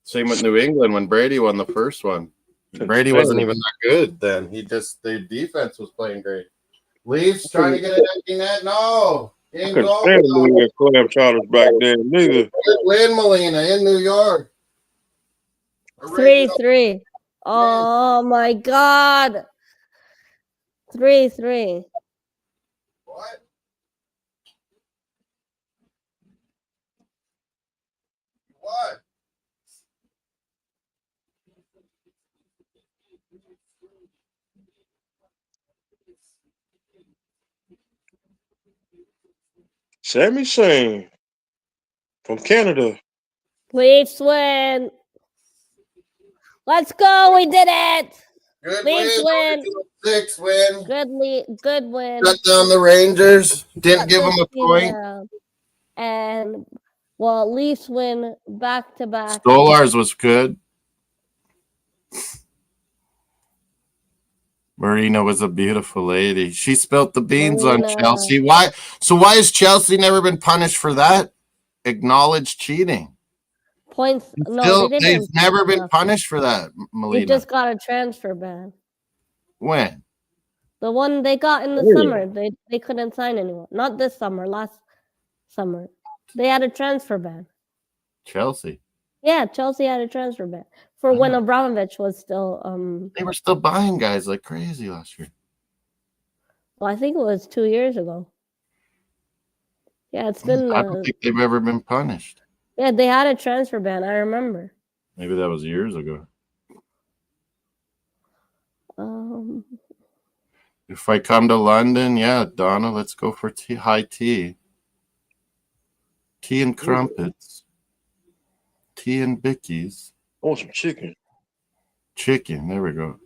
Same with New England when Brady won the first one. Brady wasn't even that good then. Their defense was playing great. Leafs trying to get an empty net. No. I couldn't stand the clam chowders back then, neither. Good win, Molina, in New York. 3-3. Oh my God. 3-3. What? What? Sammy Singh from Canada. Leafs win. Let's go. We did it. Good Leafs win. 6 win. Good win. Shut down the Rangers. Didn't give them a point. Down. And Leafs win back to back. Stolarz was good. Marina was a beautiful lady. She spilt the beans on Chelsea. Why? So why has Chelsea never been punished for that? Acknowledged cheating. Points. No, they've never been punished for that, Melina. They just got a transfer ban. When? The one they got in the summer. They couldn't sign anyone. Not this summer. Last summer. They had a transfer ban. Chelsea. Yeah, Chelsea had a transfer ban for when Abramovich was still. They were still buying guys like crazy last year. Well, I think it was 2 years ago. Yeah, it's been. I don't think they've ever been punished. Yeah, they had a transfer ban. I remember. Maybe that was years ago. If I come to London, yeah, Donna, let's go for high tea. Tea and crumpets. Tea and bickies. I want some chicken. Chicken, there we go.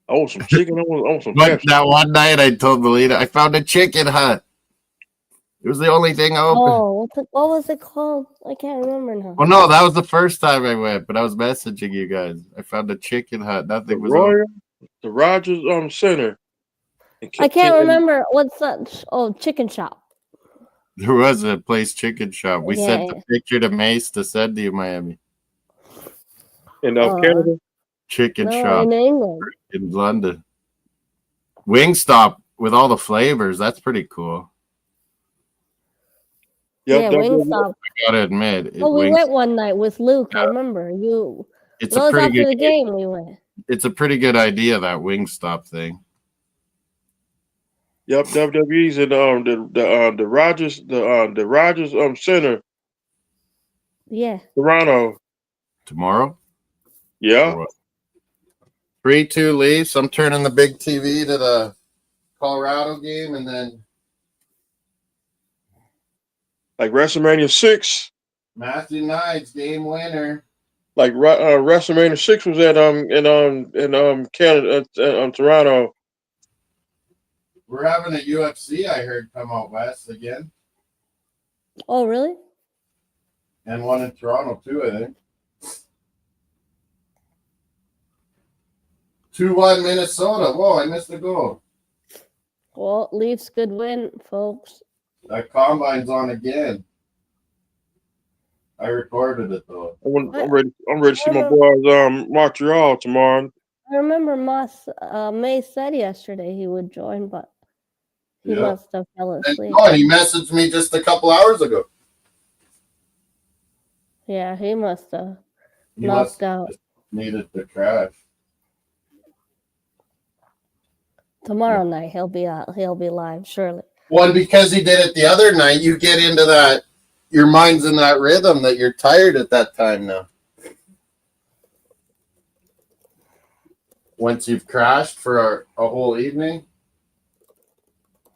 I want some chicken. I want some But that one night I told Melina, I found a chicken hut. It was the only thing open. Oh, what was it called? I can't remember now. Well, no, that was the first time I went, but I was messaging you guys. I found a chicken hut. Nothing was open. The Rogers Center. I can't remember what's that. Oh, chicken shop. There was a place chicken shop. We sent the picture to Mace to send to you, Miami. In Canada? Chicken shop. In England. In London. Wingstop with all the flavors. That's pretty cool. Yeah, Wingstop. I gotta admit. We went one night with Luke. Yeah. I remember you. It's a pretty good after the game we went. It's a pretty good idea, that Wingstop thing. Yep, WWE's in the Rogers Center. Yeah. Toronto. Tomorrow? Yeah. 3-2 Leafs. I'm turning the big TV to the Colorado game, and then like WrestleMania 6. Matthew Knight's game winner. Like WrestleMania 6 was at in Canada Toronto. We're having a UFC, I heard, come out west again. Oh, really? And one in Toronto too, I think. 2-1 Minnesota. Whoa, I missed a goal. Well, Leafs good win, folks. That combine's on again. I recorded it though. I'm ready to see my boys Montreal tomorrow. I remember May said yesterday he would join, but he must have fell asleep. No, he messaged me just a couple hours ago. Yeah, he must have He must knocked out. just needed to crash. Tomorrow night he'll be out. He'll be live, surely. Well, because he did it the other night, you get into that. Your mind's in that rhythm that you're tired at that time now. Once you've crashed for a whole evening.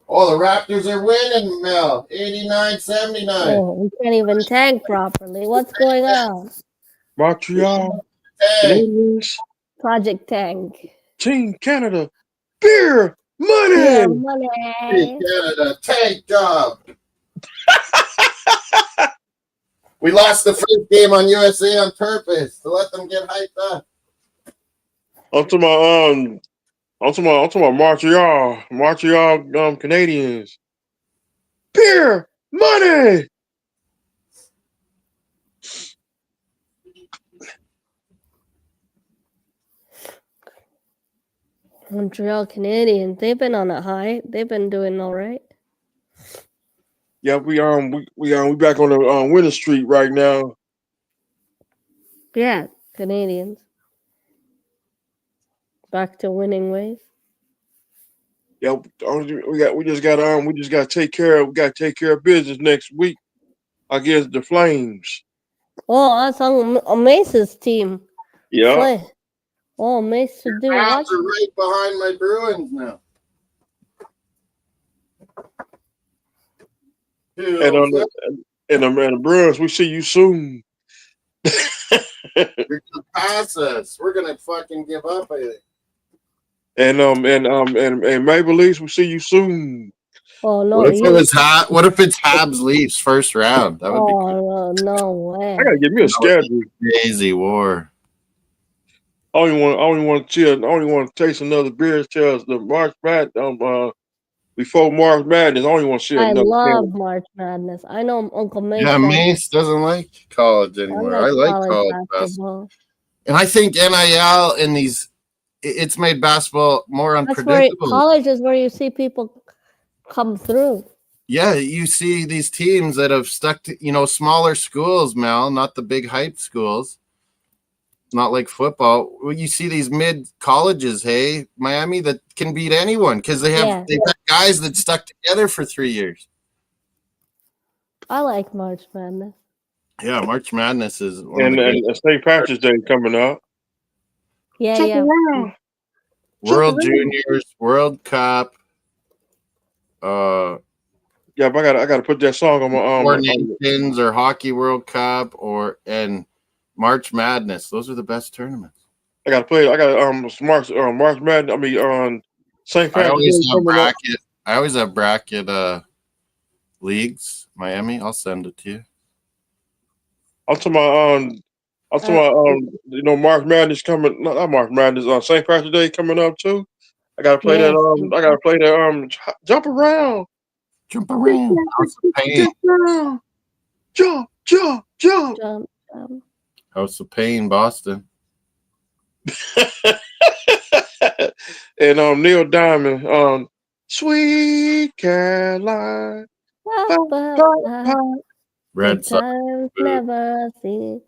Oh, the Raptors are winning, Mel. 89-79. Oh, we can't even tag properly. What's going on? Montreal Hey, Canadiens, Project Tank. Team Canada, beer money. Yeah, hey, money. Canada, tank job. We lost the first game on USA on purpose to let them get hyped up. I'm talking about Montreal Canadiens, beer money. Montreal Canadiens. They've been on a high. They've been doing all right. Yeah, we back on the winning streak right now. Yeah, Canadians. Back to winning ways. Yeah, we just got to take care of business next week against the Flames. Oh, that's on Mace's team. Yeah, Flay. Oh, Mace should do what? Pats are right behind my Bruins now. and on the Bruins, we see you soon. You're gonna pass us. We're gonna fucking give up. I think. And Maple Leafs, we see you soon. Oh no, What if it was What if it's Habs Leafs first round? That would be no way. I gotta give me a schedule. crazy war. I only want to chill. I only want to taste another beer till the March Madness. Before March Madness, I only want to see I another love can. March Madness. I know Uncle Mace. Yeah, likes- Mace doesn't like college I anymore. like I like college college basketball. basketball. And I think NIL in these, it's made basketball more That's where unpredictable. college is where you see people come through. Yeah, you see these teams that have stuck to, smaller schools, Mel, not the big hype schools. Not like football. Well, you see these mid colleges, hey, Miami, that can beat anyone because they've got guys that stuck together for 3 years. I like March Madness. Yeah, March Madness is one And of the St. Patrick's Day coming up. Yeah, Jump yeah. around. World Juniors, World Cup. Yeah, but I gotta put that song on my Four Nations or Hockey World Cup and March Madness. Those are the best tournaments. I gotta play. I got March Madness. I mean on St. I Patrick's Day coming up. I always have bracket leagues. Miami, I'll send it to you. I'm talking about March Madness coming. Not March Madness. St. Patrick's Day coming up too. I gotta play Yes. that. I gotta play that. Jump around. Jump around. House of Pain. Jump. Jump. House of Pain, Boston. And Neil Diamond. Sweet Caroline. Red Sox. Times never see.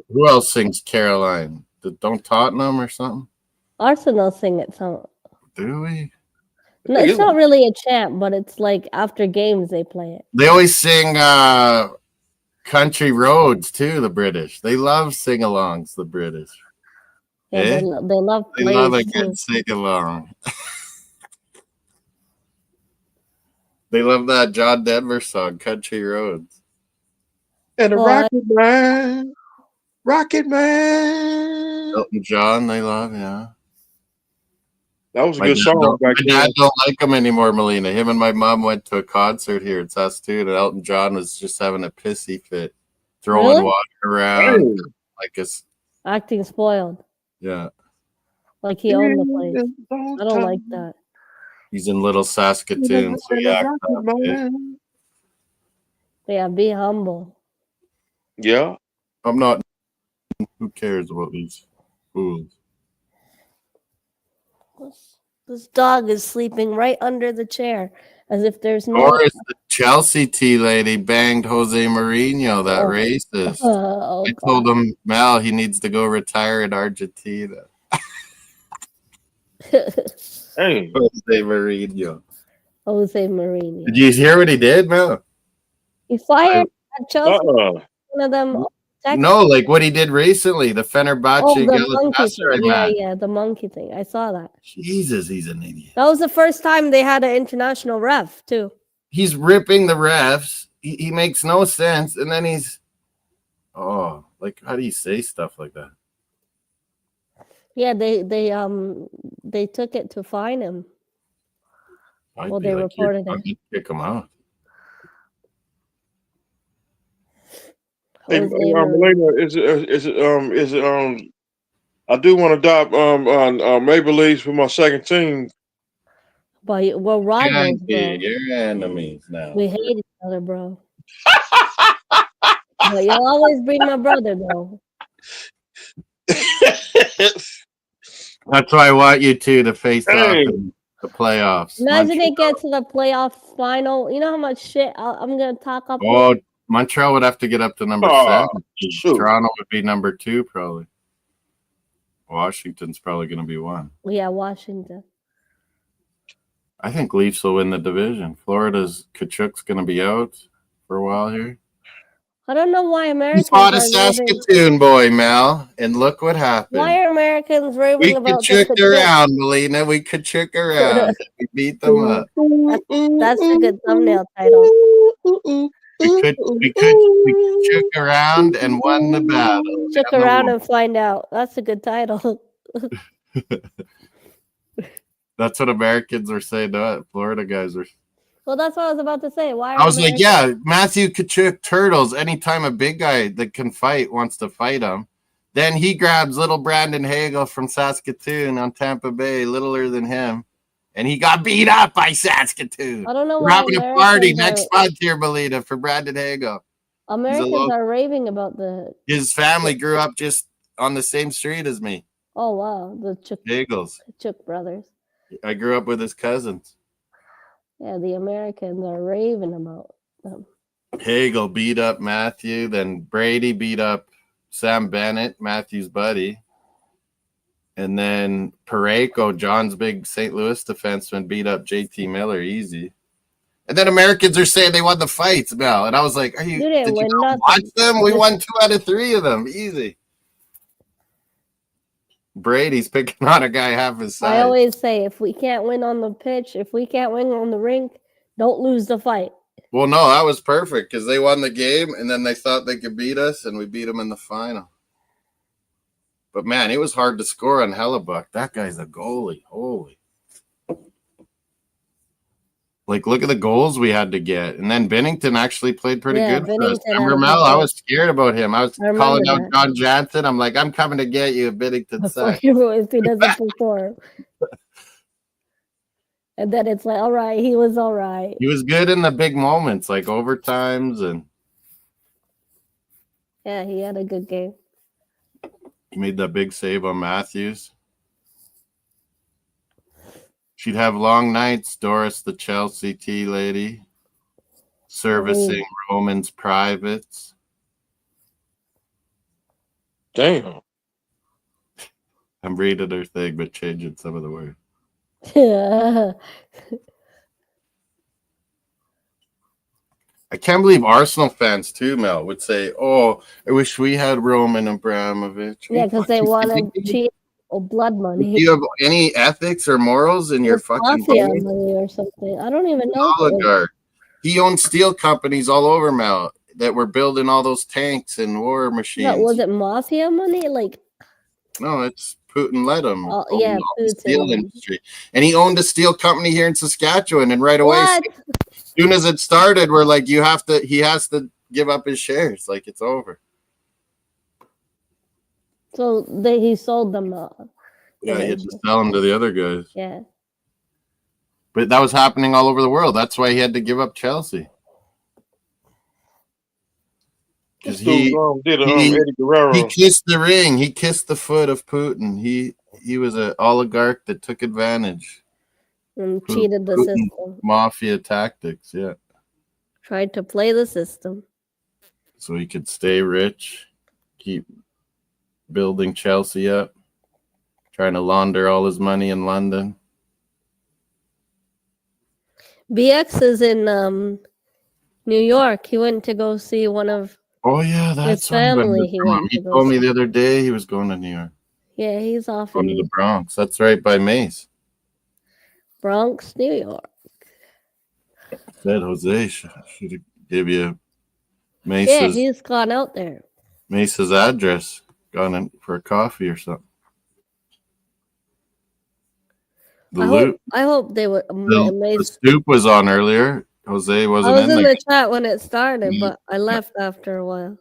Who else sings Caroline? Don't Tottenham or something? Arsenal sing it. So Do we? no, it's not really a chant, but it's like after games they play it. They always sing Country Roads too, the British. They love sing-alongs, the British. Yeah, Eh? they love They plays love a too. good sing-along. They love that John Denver song, Country Roads. And the Rocket Man. Elton John, they love, yeah. That was a good song back then. My dad don't like him anymore, Melina. Him and my mom went to a concert here in Saskatoon, and Elton John was just having a pissy fit, throwing water around, like us. Acting spoiled. Yeah. Like he owned the place. I don't like that. He's in Little Saskatoon, so yeah. Yeah, be humble. Yeah. I'm not. Who cares about these fools? This dog is sleeping right under the chair, As if there's no. Or is the Chelsea tea lady banged Jose Mourinho, that racist? Oh, I told him, Mel, he needs to go retire in Argentina. Hey, Jose Mourinho. Jose Mourinho. Did you hear what he did, Mel? He fired at Chelsea. One of them. No, like what he did recently, the Fenerbahce Oh, the monkey Galatasaray thing. match. Yeah, the monkey thing. I saw that. Jesus, he's an idiot. That was the first time they had an international ref too. He's ripping the refs. He makes no sense, and then he's like, how do you say stuff like that? Yeah, they took it to fine him. Well, they reported it. Kick him out. hey, Melina, is it I do want to adopt Maple Leafs for my second team. But we're rivals, bro. You're enemies now. We hate each other, bro. But you'll always be my brother, though. That's why I want you two to face off in the playoffs. Imagine it gets to the playoff final. You know how much shit I'm gonna talk up. Oh, Montreal would have to get up to number 7. Toronto would be number 2, probably. Washington's probably going to be 1. Yeah, Washington. I think Leafs will win the division. Florida's Kachuk's going to be out for a while here. I don't know why Americans fought a Saskatoon boy, Mel, and look what happened. Why are Americans raving about We Kachuk around, Melina. We Kachuk around. We beat them up. That's a good thumbnail title. We Kachuk around and won the battle. Check around and find out. That's a good title. That's what Americans are saying to it. Florida guys are. Well, that's what I was about to say. Why? I was like, yeah, Matthew Kachuk Turtles. Anytime a big guy that can fight wants to fight him, then he grabs little Brandon Hagel from Saskatoon on Tampa Bay, littler than him, and he got beat up by Saskatoon. I don't know. We're having a party next month here, Melita, for Brandon Hagel. Americans are raving about his family grew up just on the same street as me. Oh wow, the Hagels. Kachuk brothers. I grew up with his cousins. Yeah, the Americans are raving about them. Hagel beat up Matthew, then Brady beat up Sam Bennett, Matthew's buddy. And then Parayko, John's big St. Louis defenseman, beat up JT Miller easy. And then Americans are saying they won the fights, Mel. And I was like, did you not watch them? We won 2 out of 3 of them. Easy. Brady's picking on a guy half his size. I always say, if we can't win on the pitch, if we can't win on the rink, don't lose the fight. Well, no, that was perfect because they won the game and then they thought they could beat us and we beat them in the final. But, man, it was hard to score on Hellebuck. That guy's a goalie. Holy. Like, look at the goals we had to get. And then Bennington actually played pretty good for us. Remember, Mel? I was scared about him. I was calling out John Jansen. I'm like, I'm coming to get you if Bennington sucks. If he doesn't perform. And then it's like, all right, he was all right. He was good in the big moments, like overtimes. And yeah, he had a good game. He made that big save on Matthews. She'd have long nights, Doris, the Chelsea tea lady, servicing Roman's privates. Damn. I'm reading her thing, but changing some of the words. Yeah. I can't believe Arsenal fans, too, Mel, would say, oh, I wish we had Roman Abramovich. Yeah, because they wanted cheap or blood money. Do you have any ethics or morals in your fucking money or something? I don't even know. Oligarch. He owns steel companies all over, Mel, that were building all those tanks and war machines. No, was it mafia money? No, it's Putin let him. Yeah, the steel industry. And he owned a steel company here in Saskatchewan, and right away, as soon as it started, we're like, he has to give up his shares. Like, it's over. So he sold them. Yeah, he had to sell them to the other guys. Yeah. But that was happening all over the world. That's why he had to give up Chelsea. Because he kissed the ring. He kissed the foot of Putin. He was an oligarch that took advantage. and cheated the Putin system. mafia tactics, yeah. Tried to play the system. So he could stay rich, keep building Chelsea up, trying to launder all his money in London. BX is in New York. He went to go see one of Oh yeah, that's his family. He went He to go told me see. the other day he was going to New York, Yeah, he's off going to the in Bronx. That's right by Mace. Bronx, New York. Said Jose should give you Yeah, Mace's he's gone out there. Mace's address. Gone in for a coffee or something. The loot. I hope they would. The Stoop was on earlier. Jose I wasn't was in in the chat when it started, Yeah. but I left after a while.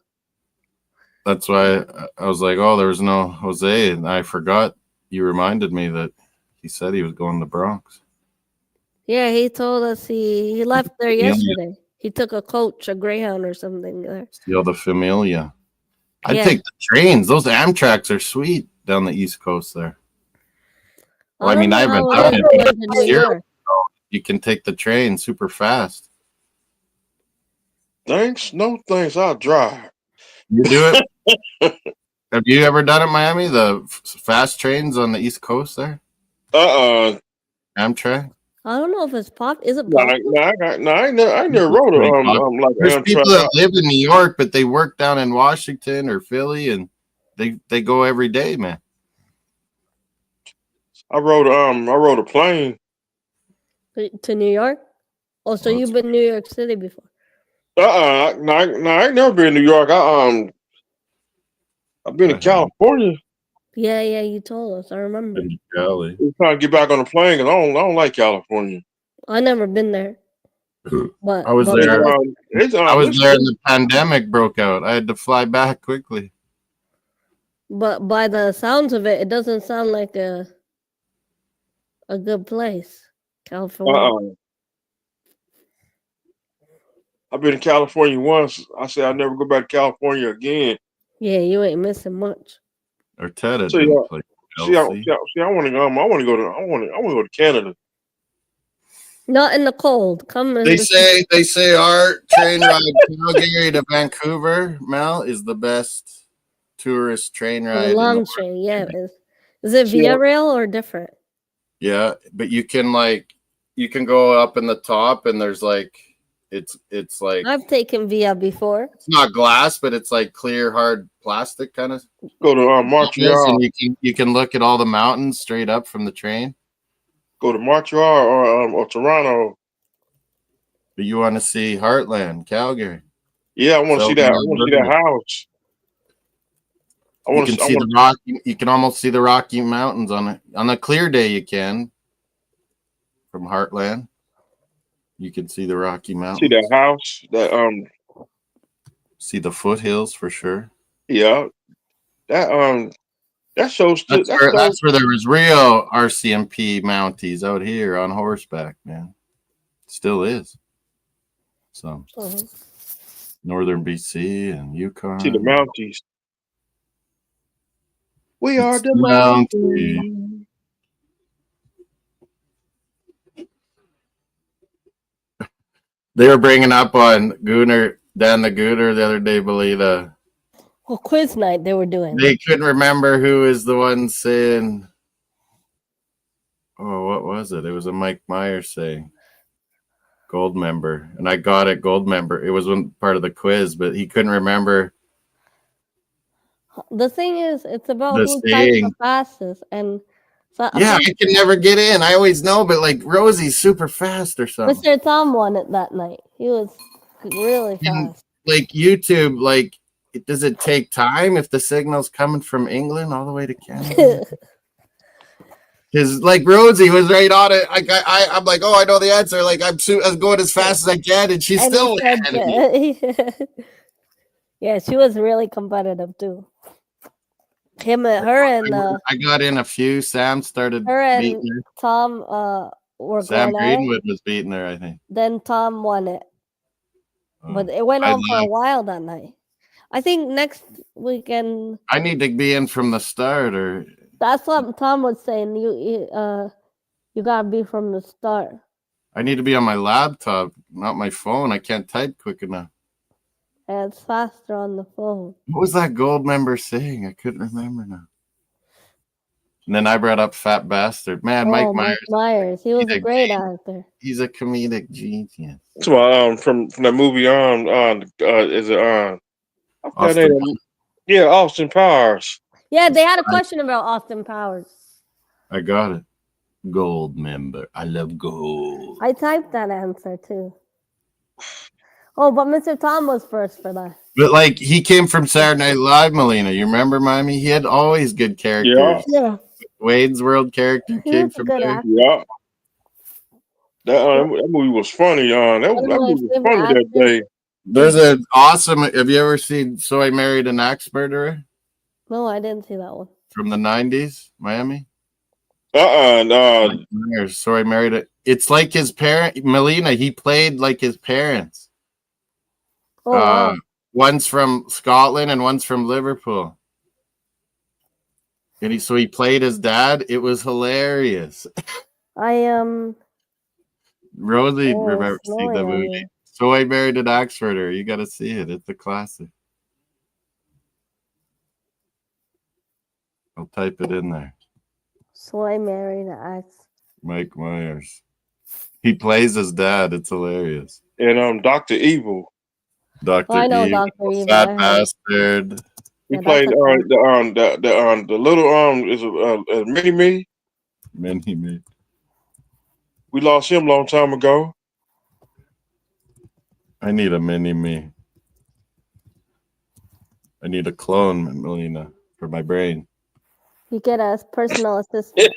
That's why I was like, oh, there was no Jose, and I forgot. You reminded me that he said he was going to the Bronx. Yeah, he told us he left there Yeah. yesterday. He took a coach, a Greyhound or something there. Steal the Familia. I'd Yeah. take the trains. Those Amtraks are sweet down the East Coast there. Well, I don't mean, know I haven't how done it it. is but going to New York. You can take the train super fast. Thanks, no thanks. I'll drive. You do it? Have you ever done it, Miami? The fast trains on the East Coast there? Amtrak? I don't know if it's pop. Is it No, popular? I never rode Pretty a popular. like There's Amtrak. people that live in New York, but they work down in Washington or Philly, and they go every day, man. I rode a plane. To New York? Oh, so Well, you've been in New York City before? No, I ain't never been in New York. I've been in California. Yeah, you told us. I remember. Cali. I'm trying to get back on the plane because I don't like California. I never been there. But I was but there. I was It's there and the pandemic broke out. I had to fly back quickly. But by the sounds of it, it doesn't sound like a good place, California. I've been in California once. I said I'll never go back to California again. Yeah, you ain't missing much. Arteta So, didn't play See, I Chelsea. want to go. I want to go to Canada. Not in the cold. Come in They the say our train ride Calgary to Vancouver, Mel, is the best tourist train the ride in the long world. train. Yeah, is it See, Via Rail or different? Yeah, but you can go up in the top and there's like it's like I've taken Via before. it's not glass, but it's like clear hard plastic kind of. Go to Montreal. And you can look at all the mountains straight up from the train. Go to Montreal or Toronto. But you want to see Heartland, Calgary. Yeah, I want to see that. I want to see that house. You can see the Rocky. You can almost see the Rocky Mountains on a clear day. You can from Heartland. You can see the Rocky Mountains. See that house. See the foothills for sure. Yeah, that shows. That's where there was real RCMP Mounties out here on horseback, man. Still is. So northern BC and Yukon. See the Mounties. We are the Mounties. They were bringing up on Dan the Gooner the other day, Belita. Well, quiz night they were doing. They couldn't remember who is the one saying. Oh, what was it? It was a Mike Myers saying. Gold member, and I got it. Gold member. It was one part of the quiz, but he couldn't remember. The thing is, it's about who types the fastest, and so I can never get in. I always know, but like Rosie's super fast or something. Mr. Tom won it that night. He was really fast. Like YouTube, like does it take time if the signal's coming from England all the way to Canada? Because like Rosie was right on it. I'm like, oh, I know the answer. Like I'm going as fast as I can, and she's still ahead of me. Yeah, she was really competitive too. I got in a few. Sam started beating her. Tom were Sam going Greenwood was beating her, I think. Then Tom won it. But it went on for a while that night. I think next weekend I need to be in from the start, or that's what Tom was saying. You gotta be from the start. I need to be on my laptop, not my phone. I can't type quick enough. And it's faster on the phone. What was that gold member saying? I couldn't remember now. And then I brought up Fat Bastard. Man, Mike Oh, Mike Myers. Myers. He was a great actor. He's a comedic genius. So, from that movie is it Austin. Yeah, Austin Powers. Yeah, they had a question about Austin Powers. I got it. Gold member. I love gold. I typed that answer too. Oh, but Mr. Tom was first for that. But like he came from Saturday Night Live, Melina. You remember, Mommy? He had always good characters. Yeah. Wade's World character He came was a from good there. actor. Yeah. That movie was funny. That One of my movie was favorite funny that day. There's an awesome. Have you ever seen So I Married an Axe Murderer No, I didn't see that one. from the 90s, Miami? No. So I Married it. It's like his parent, Melina. He played like his parents. Oh, wow. One's from Scotland and one's from Liverpool. And he played his dad. It was hilarious. Rosie remember seeing the movie. So I Married an Axe Murderer. You got to see it. It's a classic. I'll type it in there. So I Married an Axe. Mike Myers. He plays his dad. It's hilarious. And Dr. Evil. Dr. I know Evil, Dr. Evil. Fat Bastard. He played the little is Mini Me. Mini Me. We lost him a long time ago. I need a Mini Me. I need a clone, Melina, for my brain. You get a personal assistant.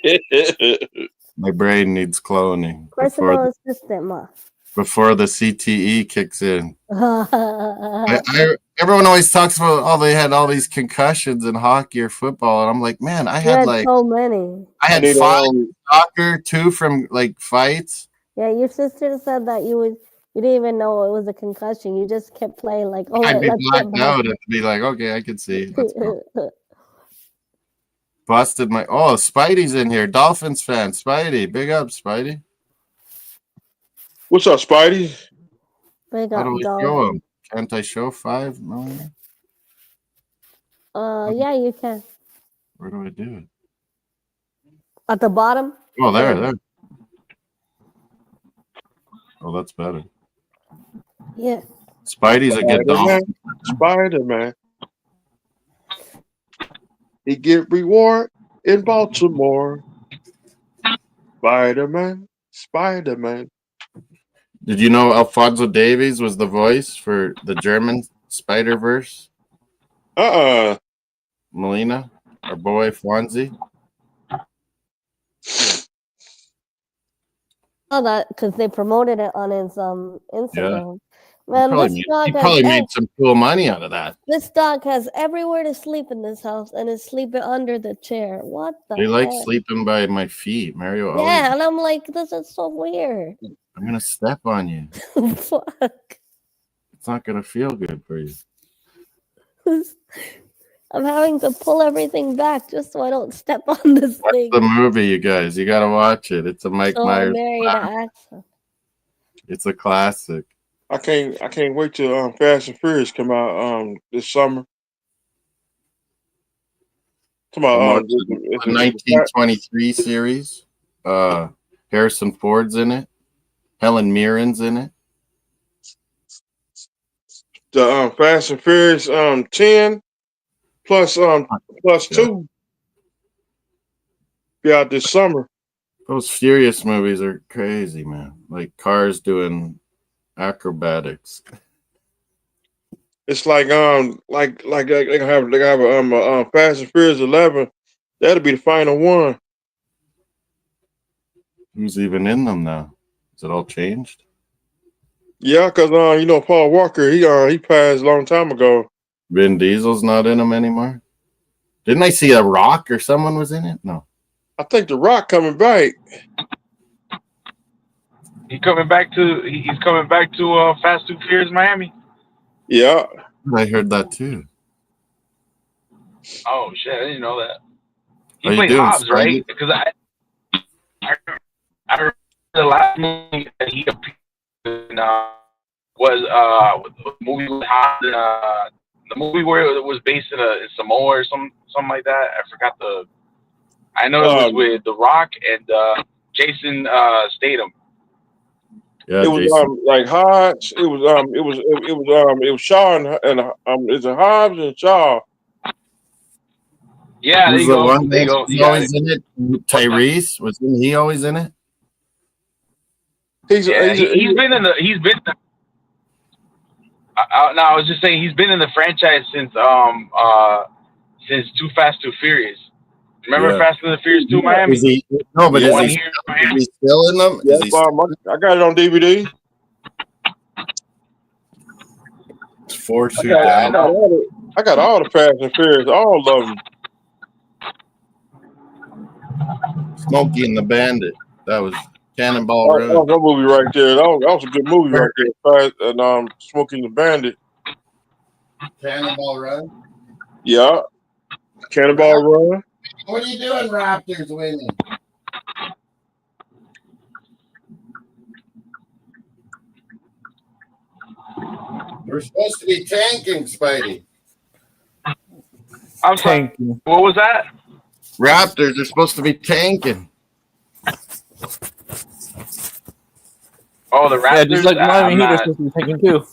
My brain needs cloning. Personal assistant, ma. Before the CTE kicks in. Everyone always talks about, they had all these concussions in hockey or football. And I'm like, man, I had so many. I had 5 soccer, 2 from like fights. Yeah, your sister said that you didn't even know it was a concussion. You just kept playing like, oh, I'd be blacked out and be like, okay, I can see. Let's go. Busted my Spidey's in here. Dolphins fan. Spidey. Big up, Spidey. What's up, Spidey? Big How up, do we show him? Can't I show 5 million? Yeah, you can. Where do I do it? At the bottom? Oh, there. Oh, that's better. Yeah. Spidey's a good dog. Spider-Man. He get reward in Baltimore. Spider-Man. Did you know Alfonso Davies was the voice for the German Spider-Verse? Melina, our boy Fonzie. Oh, that because they promoted it on his Instagram. Yeah. Man, he probably made some cool money out of that. This dog has everywhere to sleep in this house and is sleeping under the chair. What the They like sleeping by my feet, Mario. Yeah, and I'm like, this is so weird. I'm gonna step on you. Fuck. It's not gonna feel good for you. I'm having to pull everything back just so I don't step on this thing. The movie, you guys, you gotta watch it. It's a Mike Myers. It's a classic. I can't wait till Fast and Furious come out this summer. Come on, the 1923 series. Harrison Ford's in it. Helen Mirren's in it. The Fast and Furious 10 plus 2 be out this summer. Those Furious movies are crazy, man. Like cars doing acrobatics. It's like they have a Fast and Furious 11. That'll be the final one. Who's even in them now? Is it all changed? Yeah, because Paul Walker he passed a long time ago. Vin Diesel's not in them anymore. Didn't I see a Rock or someone was in it? No. I think the Rock coming back. He's coming back to Fast and Furious Miami. Yeah, I heard that too. Oh shit! I didn't know that. He How you played doing, Hobbs, Spidey? right? Because I I remember the last movie that he appeared in was the movie with the movie where it was based in Samoa or something like that. I forgot the. I know it was with The Rock and Jason Statham. Yeah, It was Jason. like Hodge. It was Shaw and is it Hobbs and Shaw? Yeah, there Who's you the go. one There you that's go. You got always it. in it? Tyrese, wasn't he always in it? He's been in the no, I was just saying he's been in the franchise since Too Fast Too Furious. Remember Yeah. Fast and the Furious 2 Miami? Is he? No, but Yeah. is he still in them? Yep, Is he still I got it on DVD. forced I down? got all the Fast and Furious, all of them. Smokey and the Bandit. That was Cannonball That Run. was a movie right there. That was a good movie right there. Fast and Smoking the Bandit. Cannonball Run. Yeah. Cannonball Run. What are you doing, Raptors winning? We're supposed to be tanking, Spidey. I'm sorry. Tanking. What was that? Raptors are supposed to be tanking. Oh, the Raptors. Yeah, just like Miami I'm Heat are not. supposed to be tanking too.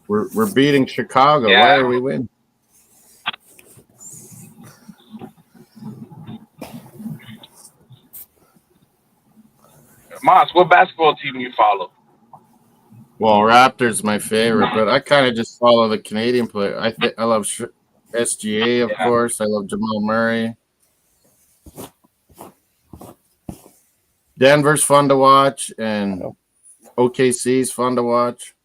We're beating Chicago. Yeah. Why are we winning? Moss, what basketball team you follow? Well, Raptors my favorite, but I kind of just follow the Canadian player. I love SGA, of course. I love Jamal Murray. Denver's fun to watch, and OKC's fun to watch.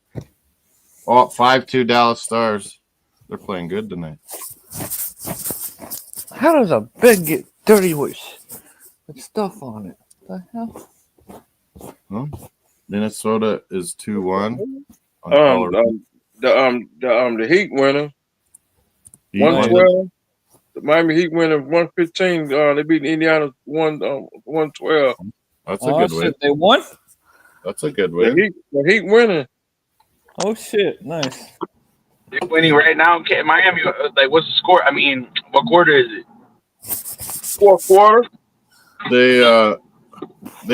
Oh, 5-2 Dallas Stars. They're playing good tonight. How does a bed get dirty with stuff on it? What the hell? Huh? Minnesota is 2-1. The Heat winner. 112. The Miami Heat winner 115. They beat Indiana 112. That's a good win. Shit, they won? That's a good win. The Heat winning. Oh shit, nice. They're winning right now. Okay, Miami. Like, what's the score? I mean, what quarter is it? Fourth quarter. They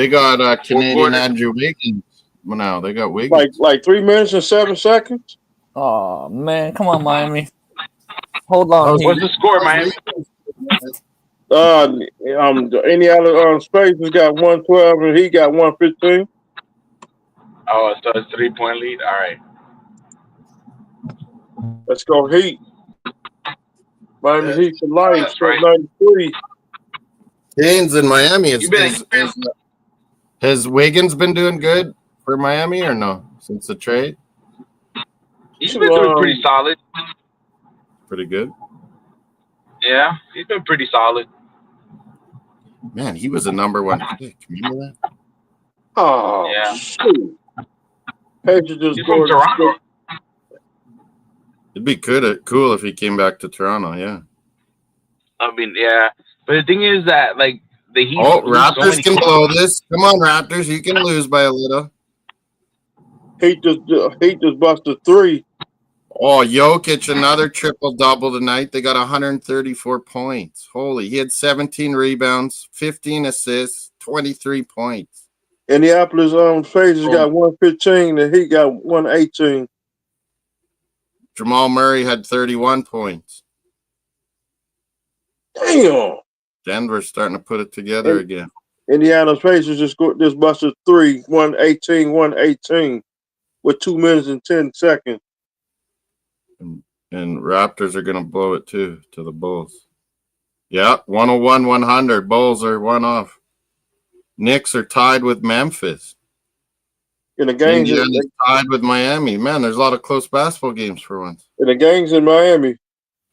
got Canadian quarter. Andrew Wiggins. Well, now they got Wiggins. Like 3 minutes and 7 seconds. Oh man, come on, Miami. Hold on. What's the score, Miami? The Indiana Spaces got 112 and he got 115. Oh, so it's 3-point lead. All right. Let's go Heat. Miami Heat for life. That's right. 93. Haynes in Miami. Has Wiggins been doing good for Miami or no since the trade? He's been doing pretty solid. Pretty good. Yeah, he's been pretty solid. Man, he was a number 1 pick. Remember that? Oh, Yeah. shoot. He's from Toronto. It'd be cool if he came back to Toronto. Yeah. I mean, yeah. But the thing is that, like, the Heat. Oh, Raptors can blow this. Come on, Raptors. You can lose by a little. Heat just busted 3. Oh, Jokic, another triple-double tonight. They got 134 points. Holy, he had 17 rebounds, 15 assists, 23 points. Indianapolis Pacers got 115 and he got 118. Jamal Murray had 31 points. Damn. Denver's starting to put it together again. Indiana Pacers just busted 3, 118 with 2 minutes and 10 seconds. And Raptors are going to blow it too to the Bulls. Yeah, 101-100. Bulls are 1 off. Knicks are tied with Memphis. In the games, Indiana's tied with Miami. Man, there's a lot of close basketball games for once. In the games in Miami.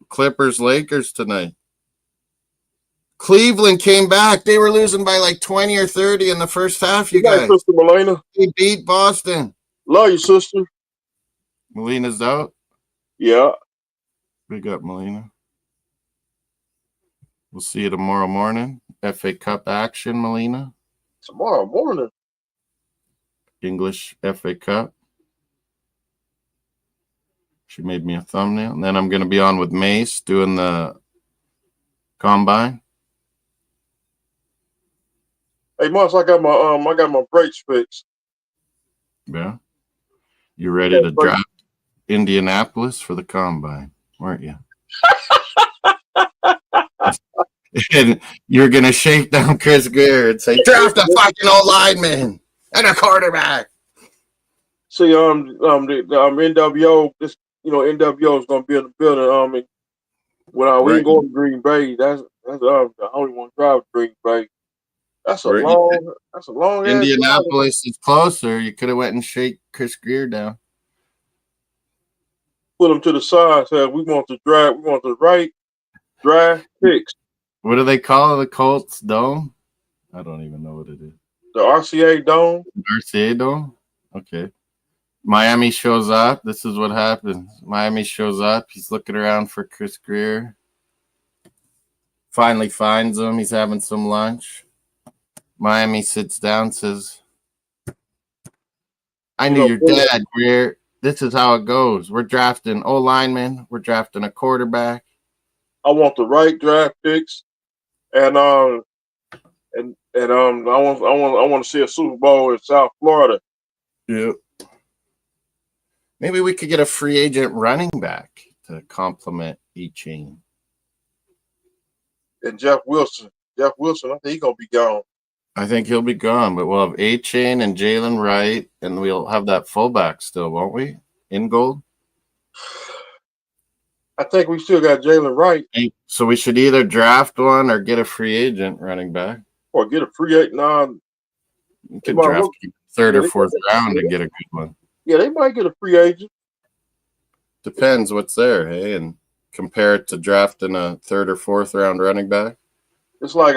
Clippers, Lakers tonight. Cleveland came back. They were losing by like 20 or 30 in the first half, you guys. Sister Melina. They beat Boston. Love you, sister. Melina's out. Yeah. We got Melina. We'll see you tomorrow morning. FA Cup action, Melina. Tomorrow morning. English FA Cup. She made me a thumbnail. And then I'm going to be on with Mace doing the combine. Hey, Moss, I got my brakes fixed. Yeah. You ready to draft Indianapolis for the combine, weren't you? And you're going to shake down Chris Greer and say, draft a fucking old lineman and a quarterback. See, the NWO, NWO is gonna be in the building. When we ain't going to Green Bay, that's the only one drive to Green Bay. That's a long Indianapolis is closer. You could have went and shake Chris Greer down. Put him to the side. Said we want the right draft picks. What do they call the Colts Dome? I don't even know what it is. The RCA Dome. RCA Dome. Okay. Miami shows up. This is what happens. Miami shows up. He's looking around for Chris Greer. Finally finds him. He's having some lunch. Miami sits down, says, I knew your dad, Greer. This is how it goes. We're drafting O-linemen. We're drafting a quarterback. I want the right draft picks. And I want to see a Super Bowl in South Florida. Yep. Maybe we could get a free agent running back to complement E-Chain. And Jeff Wilson. I think he's gonna be gone. I think he'll be gone, but we'll have A-Chain and Jalen Wright, and we'll have that fullback still, won't we? In gold. I think we still got Jalen Wright. So we should either draft one or get a free agent running back. Or get a free agent. You could draft third or fourth round and get a good one. Yeah, they might get a free agent. Depends what's there, hey, and compare it to drafting a third or fourth round running back. It's like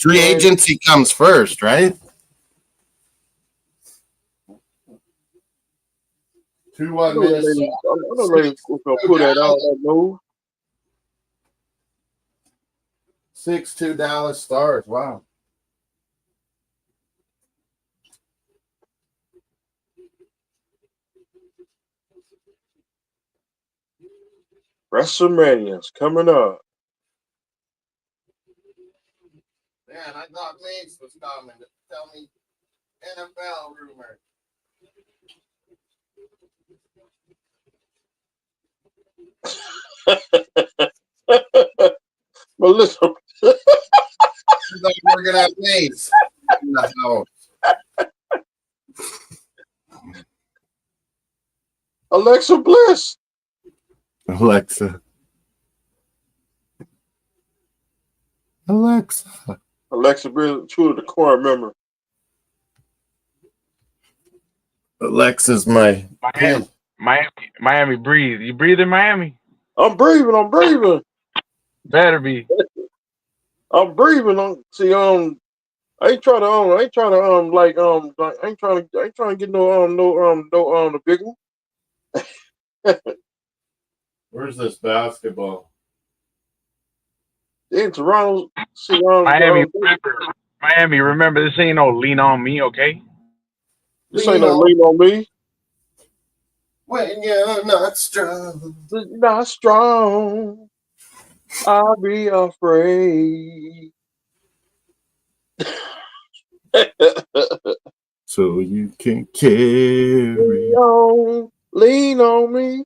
free agency comes first, right? 2-1 Minnesota. I don't know if we'll put that out that move. 6-2 Dallas Stars. Wow. WrestleMania's coming up. Man, I thought Mace was coming to tell me NFL rumor. But listen, we're gonna have Mace in the house. Alexa Bliss. Alexa, Bliss, true to the core member. Alexa's my Miami breathe. You breathe in Miami? I'm breathing. Better be. I'm breathing. I ain't trying to get the big one. Where's this basketball? In Toronto, Miami, remember this ain't no lean on me, okay? This ain't no lean on me. When you're not strong, I'll be afraid. So you can carry lean on me.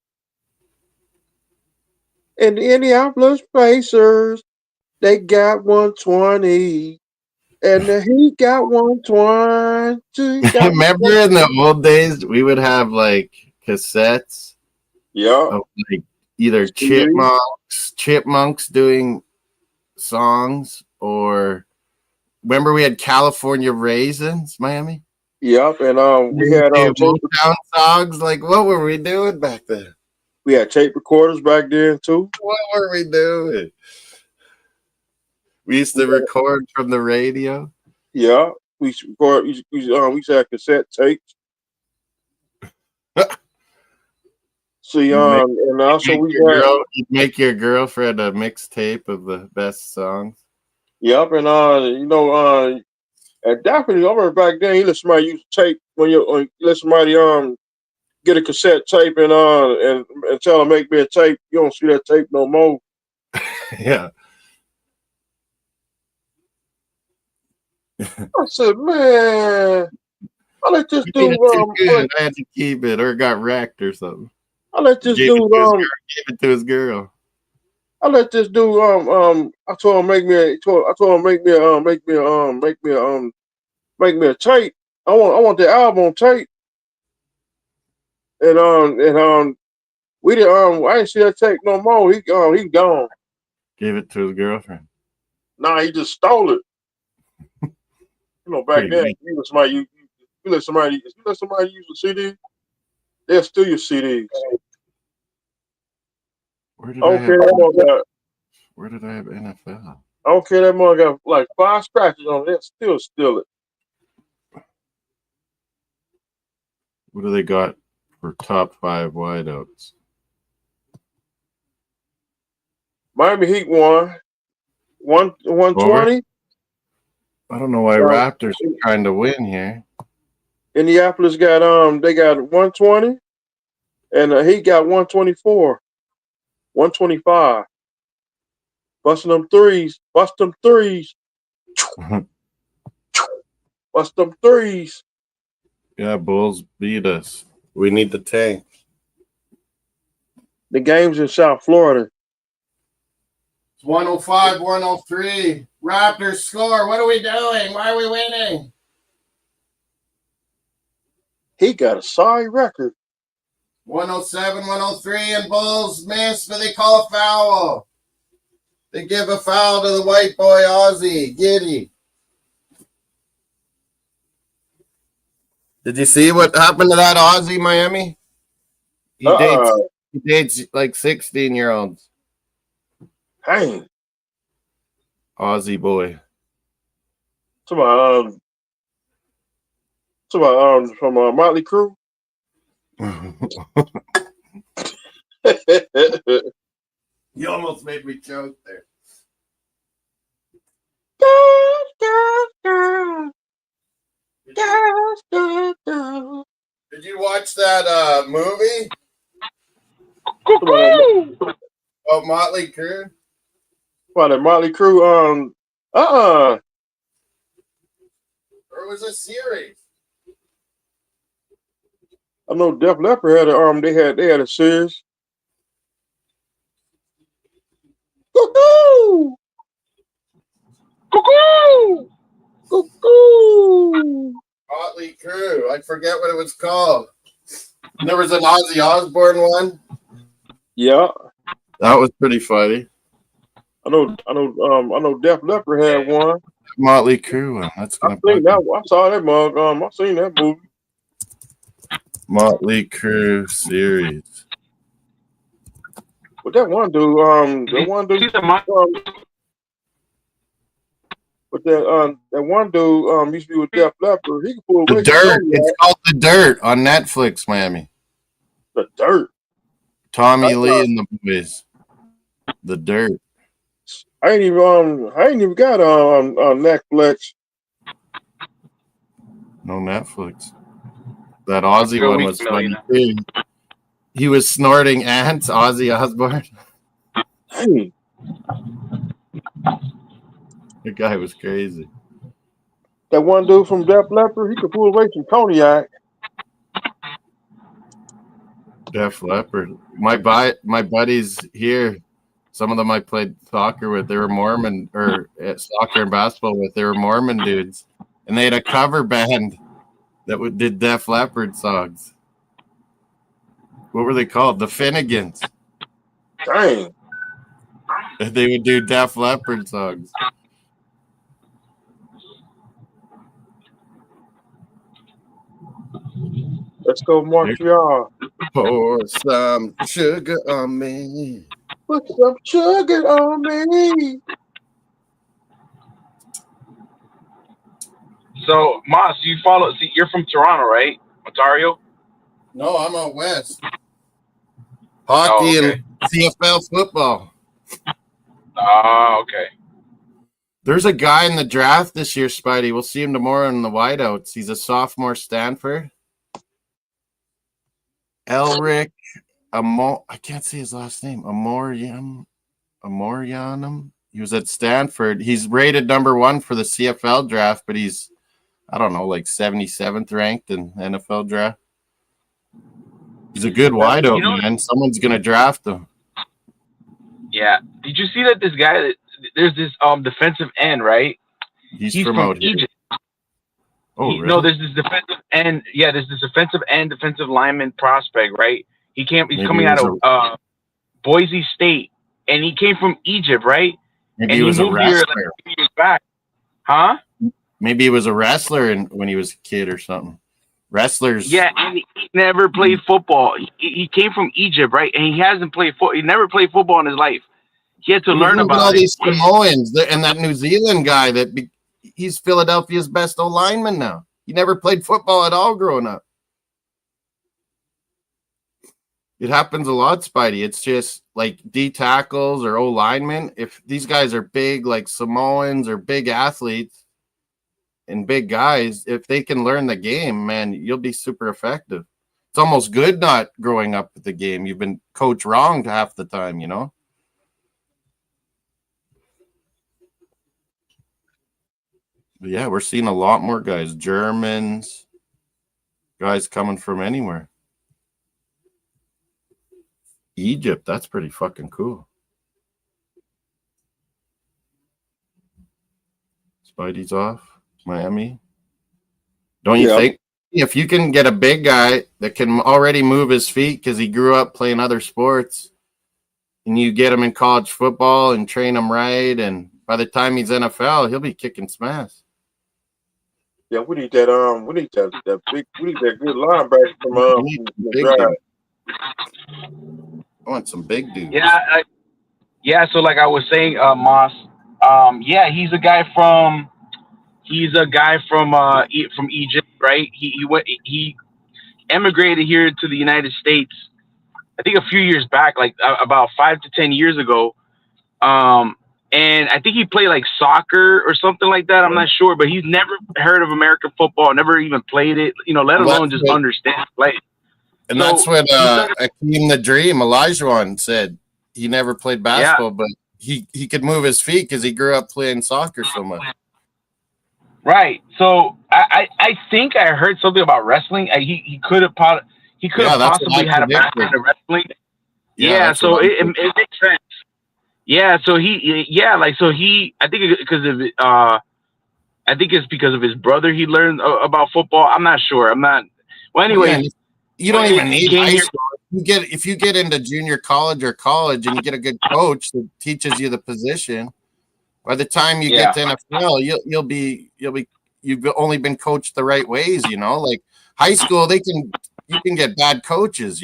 And the Indianapolis Pacers, they got 120. And the Heat got 120. Remember in the old days, we would have like cassettes. Yeah. Of like either chipmunks doing songs, or remember we had California Raisins, Miami? Yep. And we had Motown songs. Like, what were we doing back then? We had tape recorders back then too. What were we doing? We used to record from the radio. Yeah, we used to have cassette tapes. See, and also you'd make your girlfriend a mixtape of the best songs. Yep, and and definitely I remember back then he let somebody use tape when you let somebody get a cassette tape and tell them make me a tape. You don't see that tape no more. Yeah. I said, man, I let this You dude did it too good. I had to keep it or it got wrecked or something. I let this Gave dude gave it to his girl. I let this dude I told him I told him make me a tape. I want the album on tape. And we didn't I didn't see that tape no more. He gone. Gave it to his girlfriend. Nah, he just stole it. You know, back Pretty then good. you let somebody use a CD, they'll steal your CDs. Where did I Okay, have that NFL? okay, that mother got like 5 scratches on it. They'll still steal it. What do they got for top 5 wideouts? Miami Heat won. Over? 120. I don't know why Raptors are trying to win here. Indianapolis got they got 120, and he got 124, 125. Busting them threes, bust them threes, bust them threes. Yeah, Bulls beat us. We need the tank. The game's in South Florida. It's 105, 103. Raptors score. What are we doing? Why are we winning? He got a sorry record. 107, 103, and Bulls miss, but they call a foul. They give a foul to the white boy Ozzy. Giddy. Did you see what happened to that Ozzy Miami? He dates like 16-year-olds. Dang. Aussie boy. From Motley Crue. You almost made me choke there. Did you watch that movie? Oh, Motley Crue? Well, the Motley Crue, Or it was a series? I know Def Leppard had they had a series. Cuckoo! Cuckoo! Cuckoo! Motley Crue. I forget what it was called. There was an Ozzy Osbourne one. Yeah. That was pretty funny. I know Def Leppard had one. Motley Crue one. That's I gonna seen bug that me. one. I saw that mug. I seen that movie. Motley Crue series. But that one dude, but that one dude used to be with Def Leppard. He could pull The away from Dirt. Tony. It's called The Dirt on Netflix, Miami. The Dirt. Tommy Lee and the boys. The Dirt. I ain't even got on Netflix. No Netflix. That Aussie Real one weak was funny million. too. He was snorting ants, Ozzy Osbourne. Hey, The guy was crazy. that one dude from Def Leppard, he could pull away from cognac. Def Leppard. My buddies here, some of them I played soccer with, they were Mormon, or soccer and basketball with, they were Mormon dudes. And they had a cover band that did Def Leppard songs. What were they called? The Finnegans. Dang. They would do Def Leppard songs. Let's go Montreal. Pour some sugar on me. Put some sugar on me. So, Moss, you're from Toronto, right? Ontario? No, I'm out west. Oh, Hockey okay. and CFL football. Ah, okay. There's a guy in the draft this year, Spidey. We'll see him tomorrow in the wideouts. He's a sophomore, Stanford. Elric I can't say his last name. Amorianum. He was at Stanford. He's rated number 1 for the CFL draft, but he's, I don't know, like 77th ranked in NFL draft. He's a good wideout, man. Someone's gonna draft him. Yeah. Did you see that this guy? There's this defensive end, right? He's from Egypt. Oh, really? No, there's this defensive end. Yeah, there's this defensive end, defensive lineman prospect, right? He's coming out of Boise State, and he came from Egypt, right? Maybe and he was moved a wrestler. Here, like, a few years back. Huh? Maybe he was a wrestler when he was a kid or something. Wrestlers. Yeah, and he never played football. He came from Egypt, right? And he hasn't played football. He never played football in his life. He had to learn about all these Samoans and that New Zealand guy he's Philadelphia's best O-lineman now. He never played football at all growing up. It happens a lot, Spidey. It's just like D tackles or O-linemen. If these guys are big, like Samoans or big athletes and big guys, if they can learn the game, man, you'll be super effective. It's almost good not growing up with the game. You've been coached wrong half the time, you know? But yeah, we're seeing a lot more guys, Germans, guys coming from anywhere. Egypt, that's pretty fucking cool. Spidey's off. Miami. Don't you think? If you can get a big guy that can already move his feet because he grew up playing other sports, and you get him in college football and train him right, and by the time he's NFL, he'll be kicking smash. Yeah, we need that good linebacker from the drive. I want some big dudes. Yeah. So like I was saying, Moss. Yeah, he's a guy from Egypt, right? He emigrated here to the United States. I think a few years back, like about 5 to 10 years ago. And I think he played like soccer or something like that. I'm not sure, but he's never heard of American football, never even played it, let alone just understand play. And that's what Akeem the Dream, Elijah said. He never played basketball, but he could move his feet because he grew up playing soccer so much. Right. So I think I heard something about wrestling. He could have possibly had a background in wrestling. Yeah. So it makes sense. Yeah. So I think it's because of his brother he learned about football. I'm not sure. Well, anyway. Yeah, you don't even need high school. If you get into junior college or college and you get a good coach that teaches you the position, by the time you get to NFL, you've only been coached the right ways, Like high school, you can get bad coaches,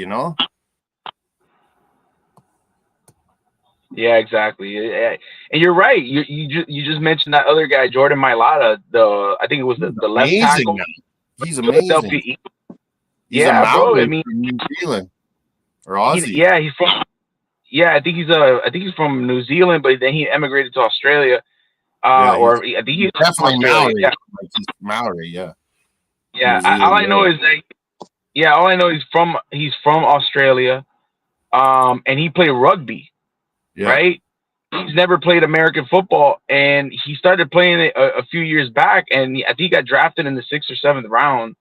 Yeah, exactly. And you're right. You just mentioned that other guy, Jordan Mailata. I think it was the left tackle. He's amazing. He's a Maori from New Zealand or Aussie. He's from. Yeah, I think he's from New Zealand, but then he emigrated to Australia. I think he's definitely Maori. Yeah. Like he's Maori, yeah. Yeah, all I know is he's from Australia, and he played rugby, right? He's never played American football, and he started playing it a few years back, and I think he got drafted in the 6th or 7th round.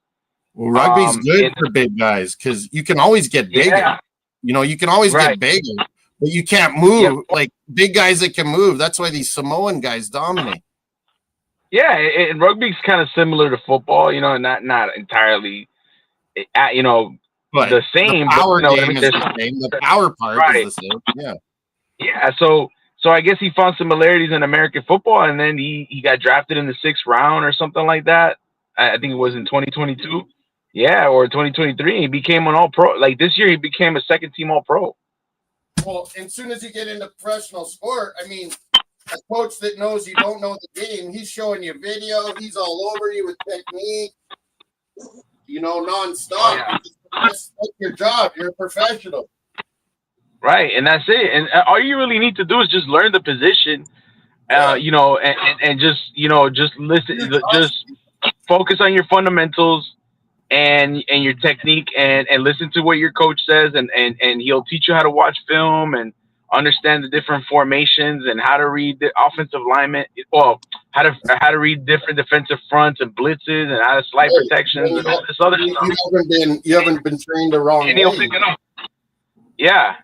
Well, rugby's good for big guys because you can always get bigger. Yeah. You can always get bigger, but you can't move. Like big guys that can move. That's why these Samoan guys dominate. Yeah, and rugby's kind of similar to football, not entirely, the same. The power game is the same. The power part is the same. Yeah. Yeah. So I guess he found similarities in American football, and then he got drafted in the 6th round or something like that. I think it was in 2022. Yeah, or 2023. He became an all-pro. Like this year, he became a second-team all-pro. Well, as soon as you get into professional sport, a coach that knows you don't know the game, he's showing you video. He's all over you with technique, nonstop. Yeah. That's your job. You're a professional. Right, and that's it. And all you really need to do is just learn the position you know, and just, you know, just listen, just focus on your fundamentals and your technique, and listen to what your coach says, and he'll teach you how to watch film and understand the different formations and how to read the offensive lineman. Well, how to read different defensive fronts and blitzes, and how to slide protections and all this other stuff. You haven't been trained the wrong And he'll way. pick it up. Yeah.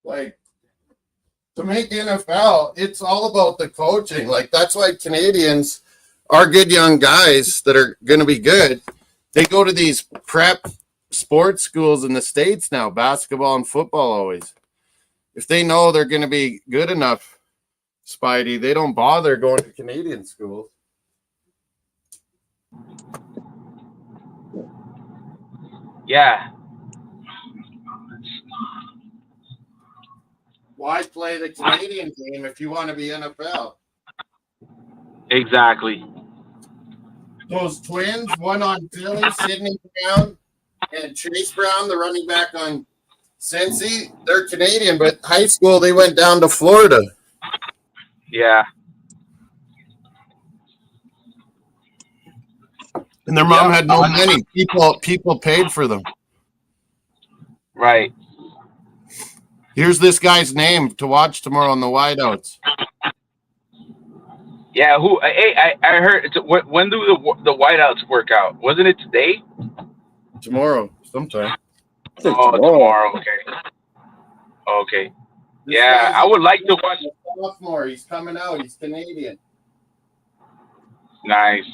Like, to make NFL, it's all about the coaching. Like, that's why Canadians are good young guys that are going to be good. They go to these prep sports schools in the States now, basketball and football always. If they know they're going to be good enough, Spidey, they don't bother going to Canadian schools. Yeah. Why play the Canadian game if you want to be NFL? Exactly. Those twins, one on Philly, Sidney Brown, and Chase Brown, the running back on Cincy, they're Canadian, but high school they went down to Florida. Yeah. And their mom had no money. People paid for them. Right. Here's this guy's name to watch tomorrow on the wideouts. Yeah. Who? Hey, I heard. When do the whiteouts work out? Wasn't it today? Tomorrow, sometime. Oh, tomorrow. Okay. Okay. Yeah, I would like to watch. Sophomore, he's coming out. He's Canadian. Nice.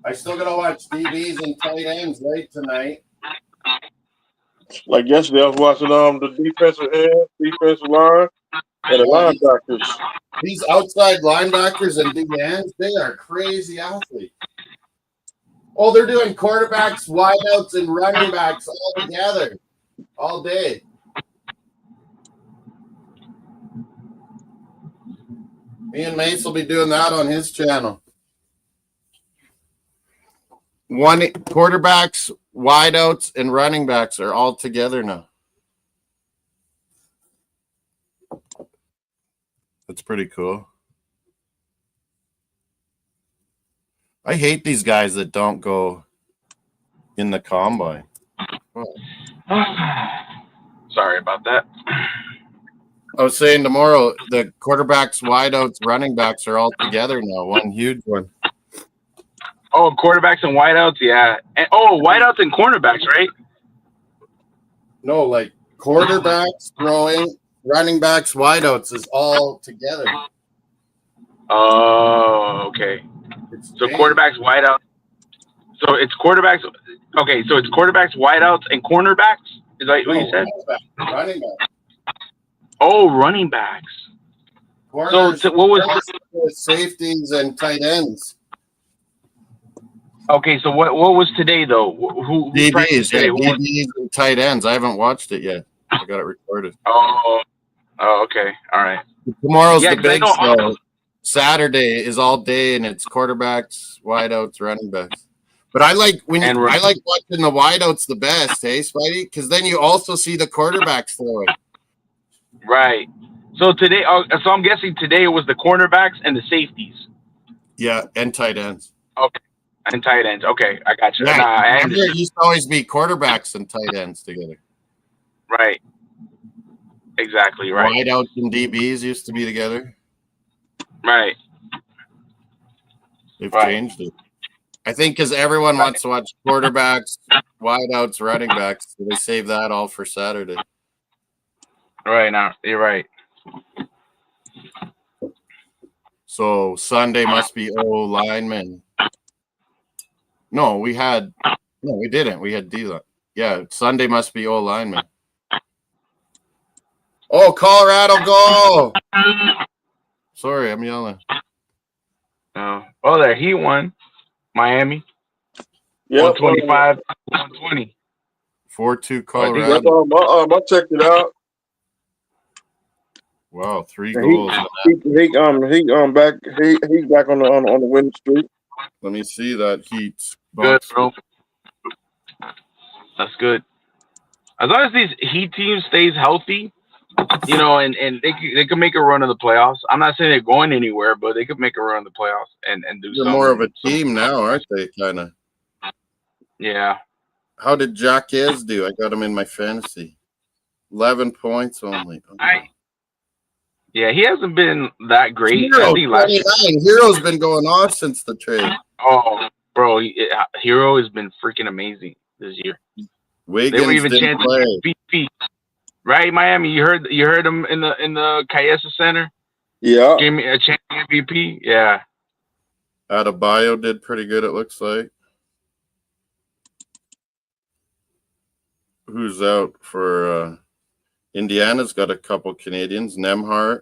I still gotta watch DBs and tight ends late tonight. Like yesterday, I was watching the defensive line, and the linebackers. These outside linebackers and DBs, they are crazy athletes. Oh, they're doing quarterbacks, wideouts, and running backs all together, all day. Me and Mace will be doing that on his channel. Quarterbacks, wideouts, and running backs are all together now. That's pretty cool. I hate these guys that don't go in the combine. Oh. Sorry about that. I was saying tomorrow, the quarterbacks, wideouts, running backs are all together now. One huge one. Oh, quarterbacks and wideouts, yeah. And wideouts and cornerbacks, right? No, like quarterbacks, throwing, running backs, wideouts is all together. Oh, okay. So quarterbacks, wideouts. So it's quarterbacks. Okay, so it's quarterbacks, wideouts, and cornerbacks. Is that what you said? Running backs. Oh, running backs. Corners, So what was safeties and tight ends? Okay, so what was today though? Who DBs, today? DBs and tight ends. I haven't watched it yet. I got it recorded. Oh, okay, all right. Tomorrow's the big show. Saturday is all day, and it's quarterbacks, wideouts, running backs. But I like I like watching the wideouts the best, hey, Spidey? Because then you also see the quarterbacks throwing. Right. So today, so I'm guessing today it was the cornerbacks and the safeties. Yeah, and tight ends. Okay, and tight ends. Okay, I got you. Yeah, it used to always be quarterbacks and tight ends together. Right. Exactly. Right. Wideouts and DBs used to be together. Right. They've changed it. I think because everyone wants to watch quarterbacks, wideouts, running backs, so they save that all for Saturday. Right now, you're right. So Sunday must be O linemen. No, we didn't. We had D-line. Yeah, Sunday must be O linemen. Oh, Colorado, go! Sorry, I'm yelling. Oh, there he won. Miami. Yep. 125, 120. 4-2 I Colorado. think I checked it out. Wow, 3 And goals. he's back on the winning streak. Let me see that Heat. good, Box. bro. That's good. As long as these Heat team stays healthy, you know, and they could make a run in the playoffs. I'm not saying they're going anywhere, but they could make a run in the playoffs and do They're some. more of a team now, aren't they? Kind of. Yeah. How did Jacques do? I got him in my fantasy. 11 points only. Oh, Yeah, he hasn't been that great. I Hero, think last year. 29. Hero's been going off since the trade. Oh, bro, Hero has been freaking amazing this year. They were Wiggins even didn't chanting play. MVP, right? Miami, you heard him in the Kayesa Center. Yeah. Gave me a chance MVP. Yeah. Adebayo did pretty good, it looks like. Who's out for Indiana's got a couple Canadians. Nemhart.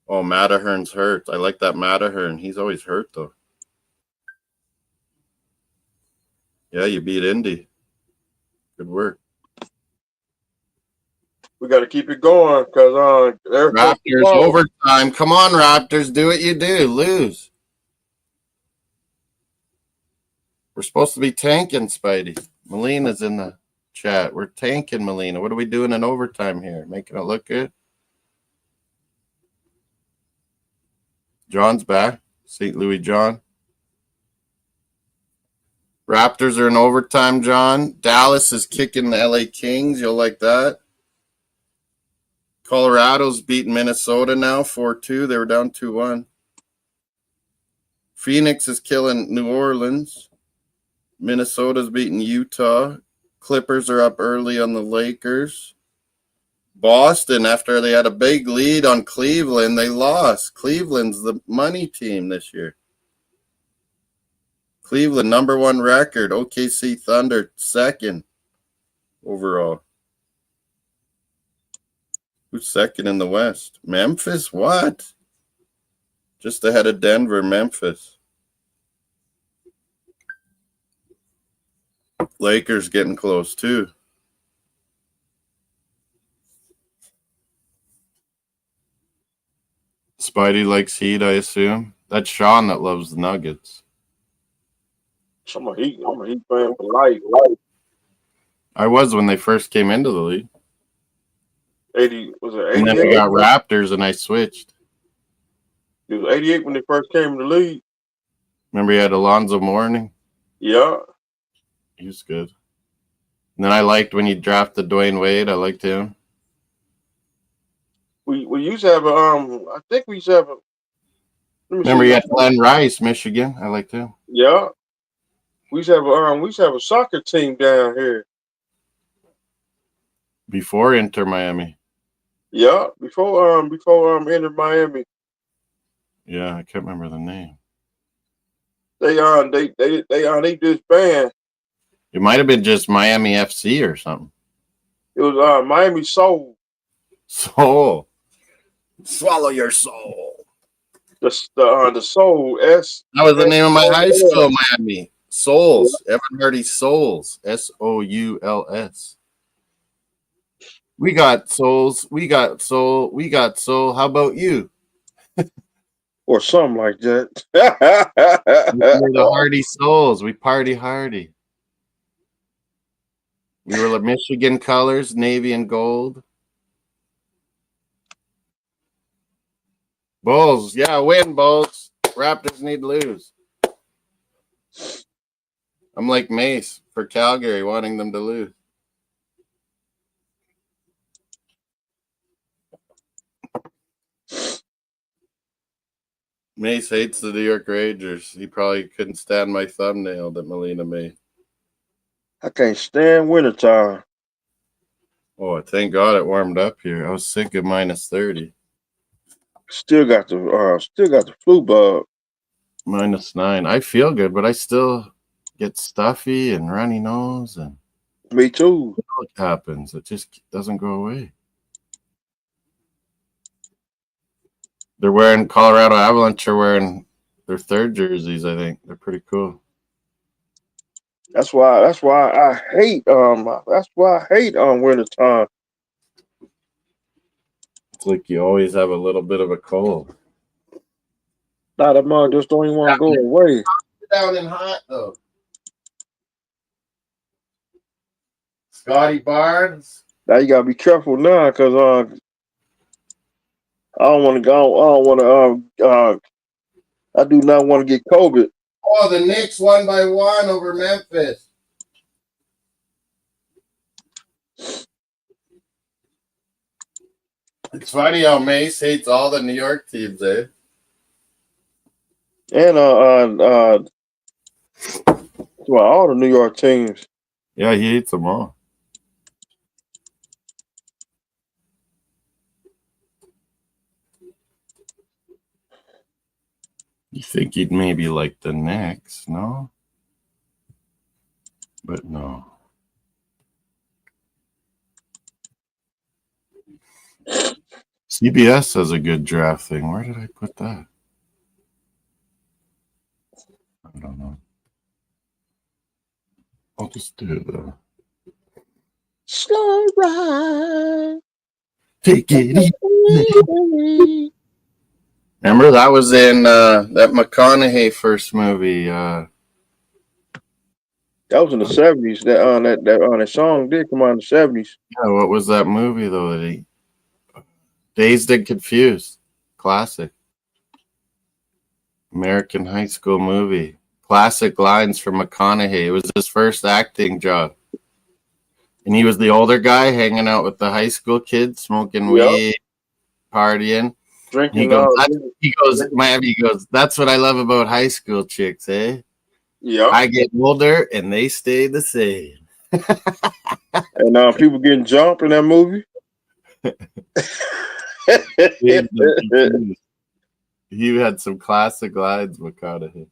Oh, Matterhorn's hurt. I like that Matterhorn. He's always hurt, though. Yeah, you beat Indy. Good work. We got to keep it going because Raptors overtime. Come on, Raptors. Do what you do. Lose. We're supposed to be tanking, Spidey. Molina's in the chat. We're tanking, Molina. What are we doing in overtime here? Making it look good? John's back. St. Louis John. Raptors are in overtime, John. Dallas is kicking the LA Kings. You'll like that. Colorado's beating Minnesota now 4-2. They were down 2-1. Phoenix is killing New Orleans. Minnesota's beating Utah. Clippers are up early on the Lakers. Boston, after they had a big lead on Cleveland, they lost. Cleveland's the money team this year. Cleveland, number 1 record. OKC Thunder, 2nd overall. Who's 2nd in the West? Memphis? What? Just ahead of Denver, Memphis. Lakers getting close, too. Spidey likes Heat, I assume. That's Sean that loves the Nuggets. I'm a Heat fan for life. I was when they first came into the league. 80 was it 88? And then we got Raptors, and I switched. It was 88 when they first came in the league. Remember, you had Alonzo Mourning? Yeah. He was good. And then I liked when you drafted Dwayne Wade. I liked him. We used to have I think we used to have Remember, you had Glenn Rice, Michigan. I liked him. Yeah. We used to have a soccer team down here. Before Inter Miami. Yeah, before entered Miami. Yeah, I can't remember the name. They disbanded. It might have been just Miami FC or something. It was Miami Soul. Soul. Swallow your soul. The Soul S. That was the name of my high school, Miami. Souls. Evan Hardy Souls. Souls. We got souls. We got soul. We got soul. How about you? Or something like that. We're the Hardy Souls. We party hardy. We were the Michigan colors, navy and gold. Bulls. Yeah, win, Bulls. Raptors need to lose. I'm like Mace for Calgary, wanting them to lose. Mace hates the New York Rangers. He probably couldn't stand my thumbnail that Molina made. I can't stand wintertime. Oh, thank God it warmed up here. I was sick of minus 30. Still got the flu bug. -9. I feel good, but I still get stuffy and runny nose, and Me too. what happens? It just doesn't go away. They're wearing Colorado Avalanche are wearing their 3rd jerseys, I think. They're pretty cool. That's why I hate winter time. It's like you always have a little bit of a cold. Now that mug just don't even want to go away. Down in hot though. Scotty Barnes. Now you gotta be careful now, cause I don't want to go. I don't want to. I do not want to get COVID. Oh, the Knicks won by 1 over Memphis. It's funny how Mace hates all the New York teams, eh? And well, all the New York teams. Yeah, he hates them all. You think he'd maybe like the Knicks, no? But no. CBS has a good draft thing. Where did I put that? I don't know. I'll just do the Slow ride. take it easy. Remember that was in that McConaughey first movie. That was in the 70s. That song did come out in the 70s. Yeah, what was that movie though? That he Dazed and Confused, classic American high school movie. Classic lines from McConaughey. It was his first acting job, and he was the older guy hanging out with the high school kids, smoking weed, partying. Drinking. He goes, that's what I love about high school chicks, eh? Yeah. I get older and they stay the same. And people getting jumped in that movie. He had some classic lines, McConaughey.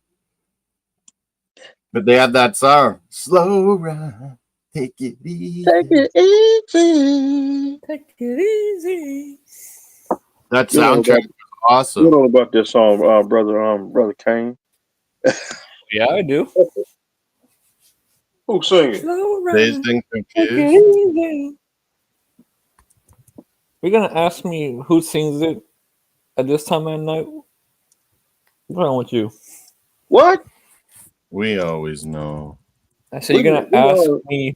But they had that song, Slow Ride, take it easy. Take it easy. Take it easy. That soundtrack was awesome. You know about this song, brother Kane? Yeah, I do. Who's singing? Dazed and Confused. You're gonna ask me who sings it at this time of night? What's wrong with you? What? We always know. I said you're gonna ask me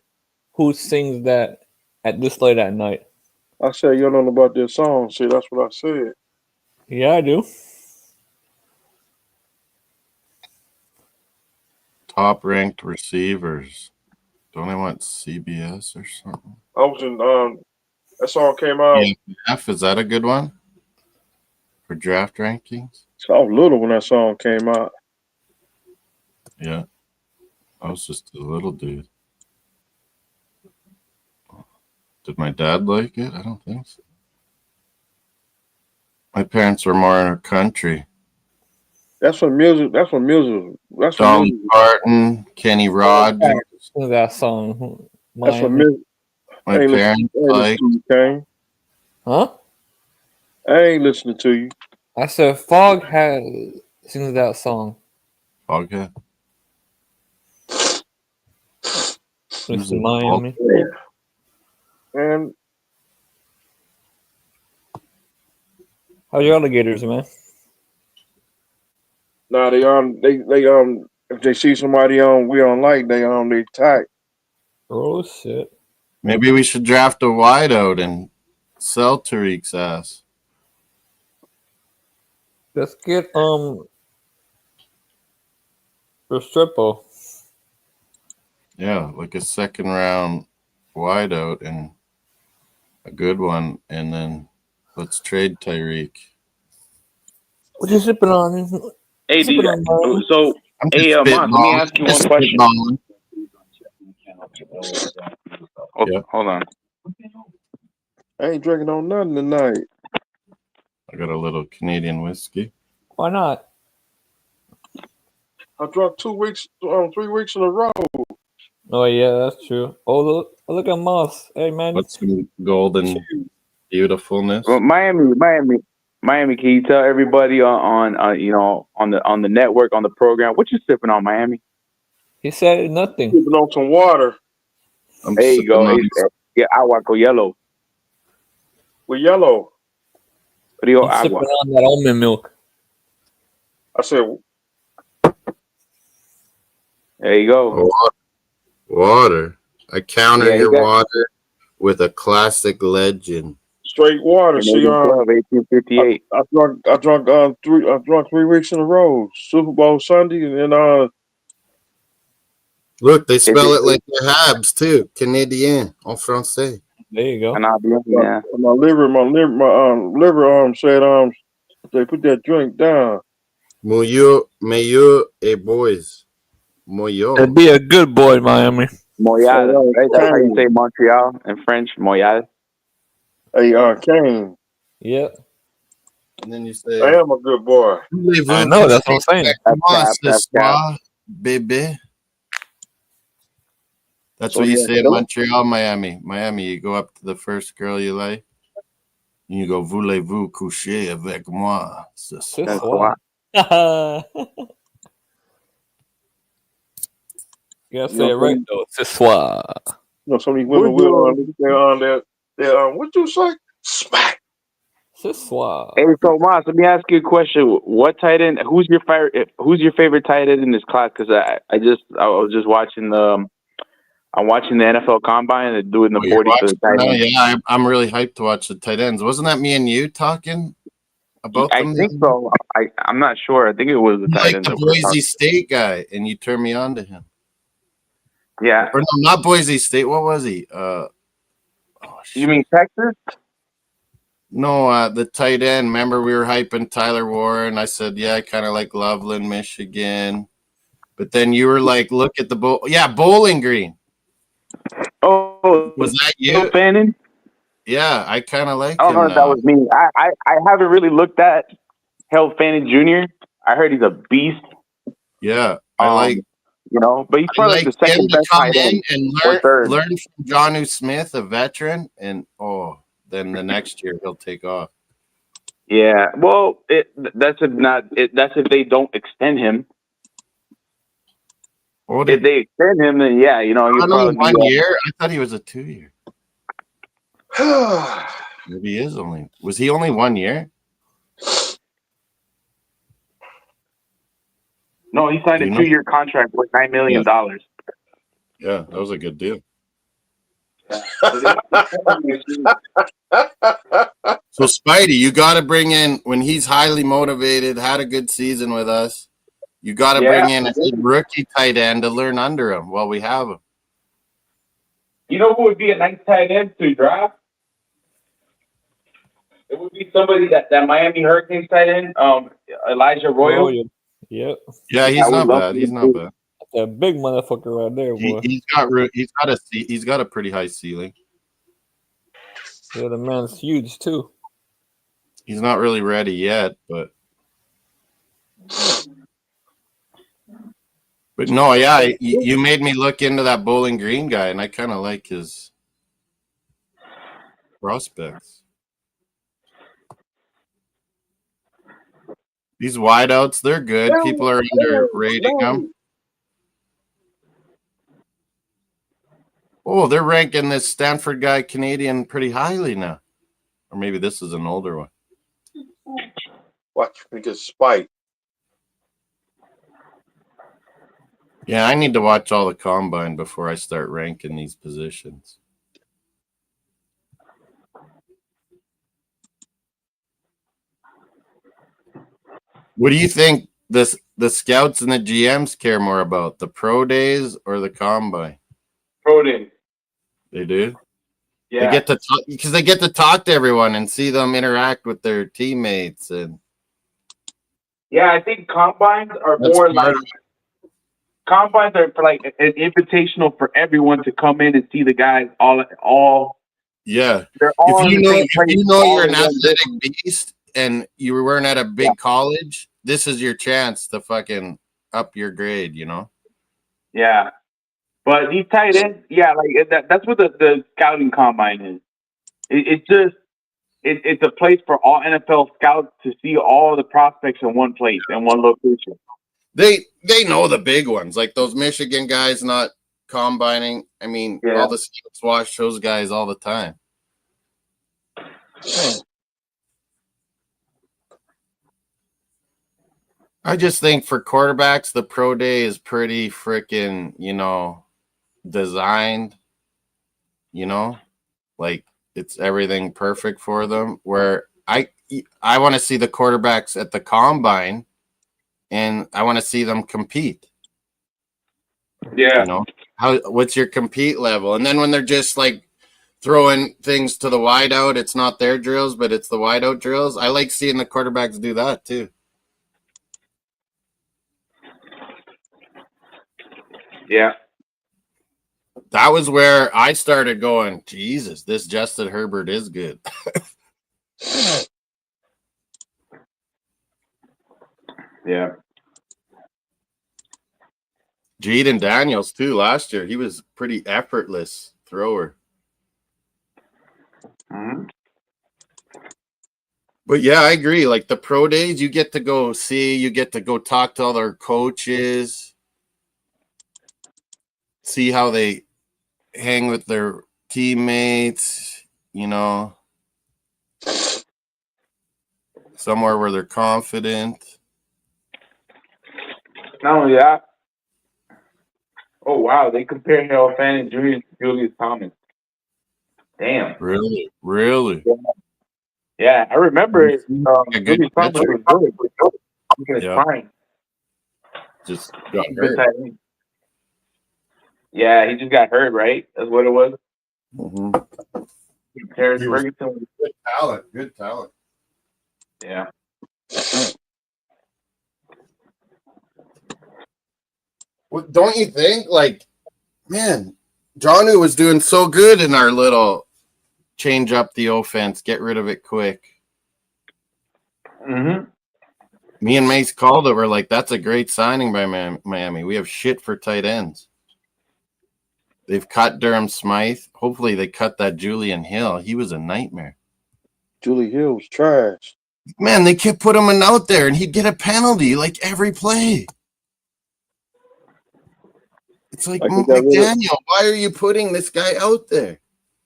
who sings that at this late at night. I said you don't know about this song. See, that's what I said. Yeah, I do. Top ranked receivers. Don't I want CBS or something? I was in that song came out. F, is that a good one for draft rankings? So I was little when that song came out. Yeah, I was just a little dude. Did my dad like it? I don't think so. My parents were more in our country. That's when music. Dolly Parton, Kenny Rogers. That song. That's when music. My parents like. Huh? I ain't listening to you. I said Fog has sings that song. Okay. It's in Miami. And how your alligators, man? now they if they see somebody we don't like, they attack. Oh shit. Maybe we should draft a wideout and sell Tariq's ass. Let's get Restrepo. Yeah, like a second round wideout and a good one, and then let's trade Tyreek. What you sipping on? Hey, so hey, Moss, let me ask you one question. Oh, yeah. Hold on. I ain't drinking on nothing tonight. I got a little Canadian whiskey. Why not? I drunk 3 weeks in a row. Oh yeah, that's true. Oh look at Moss. Hey man. What's some golden beautifulness? Well, Miami. Can you tell everybody on the network, on the program, what you sipping on, Miami? He said nothing. Sipping on some water There you go. Yeah, agua con yellow. with yellow. Rio He's sipping agua. on that almond milk. I said, There you go. Water. I counter Yeah, he your got water with a classic legend. straight water. See, Canadian Club 1858. I drunk 3 weeks in a row. Super Bowl Sunday, and then Look, they spell it like the Habs too. Canadien en français. There you go. Yeah. my liver said they put that drink down. Mayo et boys. Moyo. And be a good boy, Miami. Moyal, right? That's how you Kane. say Montreal in French. Moyal. Hey, Kane. Yep. And then you say, I am a good boy. I know, that's what I'm saying. That's cap. Baby. That's So what you yeah, say in Montreal, Miami. Miami, you go up to the first girl you like, and you go, voulez-vous coucher avec moi? Ce soir. That's why. You gotta say it right though. Ce soir. You know, some of these women they're on what you say? Smack. Ce soir. Hey, so Moss, let me ask you a question. What tight end? Who's your favorite tight end in this class? Because I was just watching I'm watching the NFL Combine and doing the 40 for the tight end. Yeah, I'm really hyped to watch the tight ends. Wasn't that me and you talking about them? I think so. I'm not sure. I think it was the tight end. Like the Boise State guy, and you turned me on to him. Yeah. Or no, not Boise State. What was he? You mean Texas? No, the tight end. Remember we were hyping Tyler Warren. I said, yeah, I kind of like Loveland, Michigan. But then you were like, look at the Bowling Green. Oh, was that you? Fannin? Yeah, I kind of like him. Oh, now. that was me. I haven't really looked at Held Fannin Jr. I heard he's a beast. Yeah, I like. You know, but he's probably like the second best tight end and learn from Jonnu Smith, a veteran, and then the next year he'll take off. Yeah, well, that's if they don't extend him. If they extend him, then yeah, you know, he'll probably be 1 year. I thought he was a 2-year. Maybe he is only. Was he only 1 year? No, he signed a 2-year contract worth $9 million. Yeah, that was a good deal. So Spidey, you got to bring in when he's highly motivated, had a good season with us. You got to bring in a rookie tight end to learn under him while we have him. You know who would be a nice tight end to draft? It would be somebody that Miami Hurricanes tight end, Elijah Royal. Yep. Yeah, he's not bad. He's not bad. That's a big motherfucker right there, boy. He's got a pretty high ceiling. Yeah, the man's huge too. He's not really ready yet, but no, yeah, you made me look into that Bowling Green guy, and I kind of like his prospects. These wideouts, they're good. People are underrating them. Oh, they're ranking this Stanford guy, Canadian, pretty highly now. Or maybe this is an older one. Watch me get spiked. Yeah, I need to watch all the combine before I start ranking these positions. What do you think the scouts and the GMs care more about, the pro days or the combine? Pro days. They do? Yeah. They get to talk because they get to talk to everyone and see them interact with their teammates and I think combines are more like combines are for like an invitational for everyone to come in and see the guys all. Yeah. They're all if you know you're an athletic beast and you weren't at a big college, this is your chance to fucking up your grade, you know? Yeah. But these tight ends, like that's what the scouting combine is. It's a place for all NFL scouts to see all the prospects in one place, in one location. They know the big ones, like those Michigan guys not combining. I mean, all the scouts watch those guys all the time. I just think for quarterbacks, the pro day is pretty freaking, designed, like it's everything perfect for them. Where I want to see the quarterbacks at the combine, and I want to see them compete. Yeah. What's your compete level? And then when they're just like throwing things to the wideout, it's not their drills, but it's the wideout drills. I like seeing the quarterbacks do that too. Yeah. That was where I started going, Jesus, this Justin Herbert is good. Yeah. Jaden Daniels too last year. He was pretty effortless thrower. Mm-hmm. But yeah, I agree. Like the pro days, you get to go see, you get to go talk to all their coaches, see how they hang with their teammates, somewhere where they're confident. Not only that. Oh wow, they compare Harold Fanning Jr. to Julius Thomas. Damn. Really? Really? Yeah, I remember A good Julius Thomas pitcher. was good. He was Yeah. fine. Just got Good hurt. tight end. Yeah, he just got hurt, right? That's what it was. Mm-hmm. Harris He was Ferguson. good talent. Yeah. Well, don't you think? Like, man, Jonnu was doing so good in our little change up the offense, get rid of it quick. Mm-hmm. Me and Mace called it. We're like, that's a great signing by Miami. We have shit for tight ends. They've cut Durham Smythe. Hopefully they cut that Julian Hill. He was a nightmare. Julie Hill was trash. Man, they kept putting him out there, and he'd get a penalty like every play. It's like McDaniel, why are you putting this guy out there?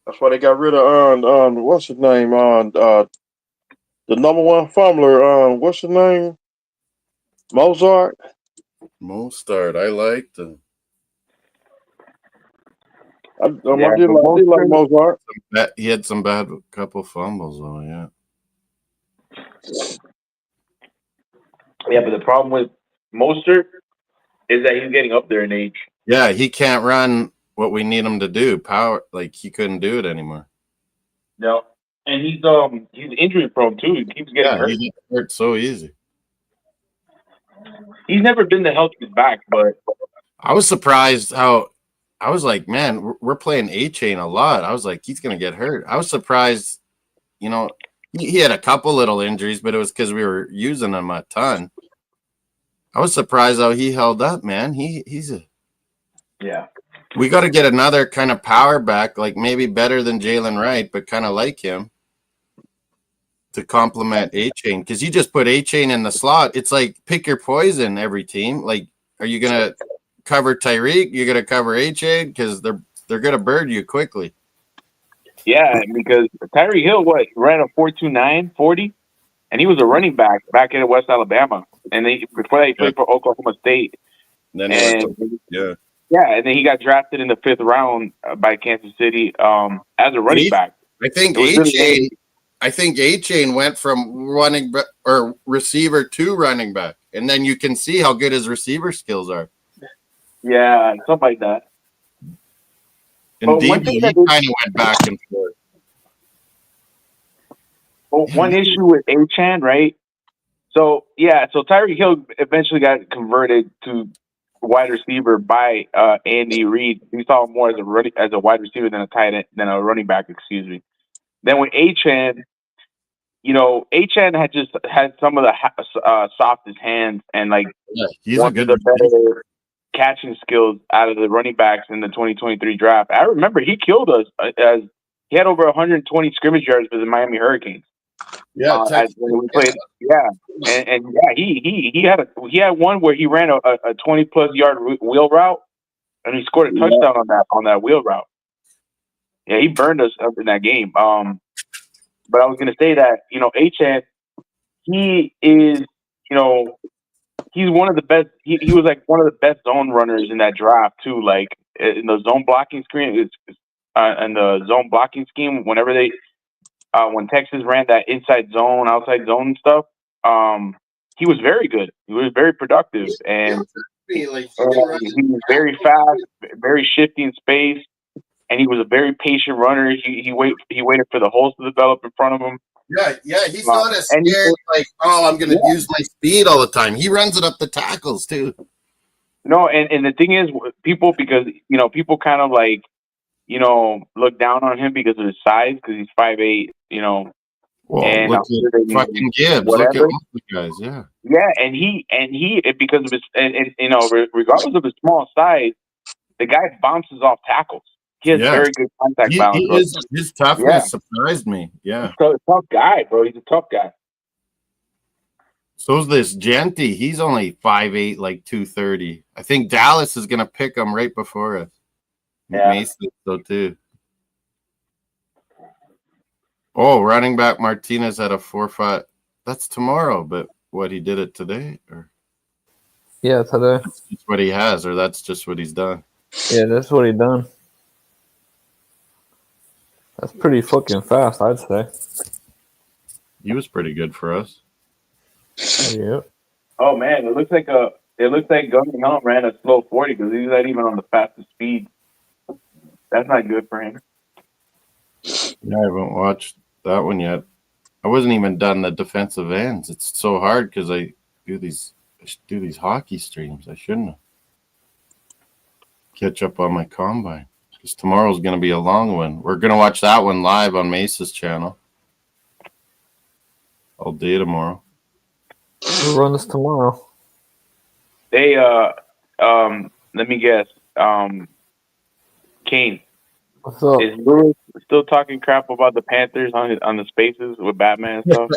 That's why they got rid of what's his name the number one fumbler what's his name Mozart. I liked him. I did like Mozart. He had some bad couple fumbles though, yeah. Yeah, but the problem with Mostert is that he's getting up there in age. Yeah, he can't run what we need him to do. Power, like he couldn't do it anymore. No, and he's injury prone too. He keeps getting hurt. He gets hurt so easy. He's never been the healthiest back, but I was surprised how I was like, man, we're playing A-Chain a lot. I was like, he's gonna get hurt. I was surprised, he had a couple little injuries, but it was because we were using him a ton. I was surprised how he held up, man. He's a We got to get another kind of power back, like maybe better than Jalen Wright, but kind of like him to complement A-Chain. Because you just put A-Chain in the slot. It's like pick your poison every team. Like, are you going to cover Tyreek? You're going to cover A-Chain? Because they're going to bird you quickly. Yeah, because Tyreek Hill, ran a 4.29 40, and he was a running back in West Alabama. And before that, he played for Oklahoma State. Then and then he got drafted in the 5th round by Kansas City as a running back. I think A-Chain went from running or receiver to running back, and then you can see how good his receiver skills are. Yeah, something like that. And Debo, he kind of went back and forth. Well, one issue with A-Chan, right? So Tyreek Hill eventually got converted to wide receiver by Andy Reid. We saw him more as a wide receiver than a running back, excuse me. Then with A-Chan, A-Chan had some of the softest hands and he's one of the better catching skills out of the running backs in the 2023 draft. I remember he killed us as he had over 120 scrimmage yards for the Miami Hurricanes. Yeah, When we played. Yeah, and yeah, he had one where he ran a 20+ yard wheel route, and he scored a touchdown on that wheel route. Yeah, he burned us up in that game. But I was gonna say that Achan, he is he's one of the best. He was like one of the best zone runners in that draft too. Like in the zone blocking screen, and the zone blocking scheme. Whenever when Texas ran that inside zone, outside zone stuff, he was very good. He was very productive, and he was very fast, very shifty in space, and he was a very patient runner. He waited for the holes to develop in front of him. Yeah, he's not as scared, I'm going to use my speed all the time. He runs it up the tackles, too. No, and the thing is, people kind of look down on him because of his size, because he's 5'8", Well, and look at fucking Gibbs. Whatever. Look at all the guys, yeah. Yeah, and he because of his, regardless of his small size, the guy bounces off tackles. He has very good contact balance. His toughness surprised me. Yeah. He's a tough guy, bro. He's a tough guy. So's this Genty. He's only 5'8", like 230. I think Dallas is going to pick him right before us. Yeah. Mason, so too. Oh, running back Martinez had a 4.5. That's tomorrow, but what, he did it today? Or Yeah, today. that's just what he has, or that's just what he's done? Yeah, that's what he done. That's pretty fucking fast, I'd say. He was pretty good for us. Yeah. Oh man, it looks like Gunning Hunt ran a slow 40 because he's not even on the fastest speed. That's not good for him. Yeah, I haven't watched that one yet. I wasn't even done the defensive ends. It's so hard because I do these hockey streams. I shouldn't have. Catch up on my combine. Because tomorrow's going to be a long one. We're going to watch that one live on Mesa's channel. All day tomorrow. We'll run this tomorrow. They let me guess. Kane. What's up? Is Lewis still talking crap about the Panthers on the spaces with Batman and stuff?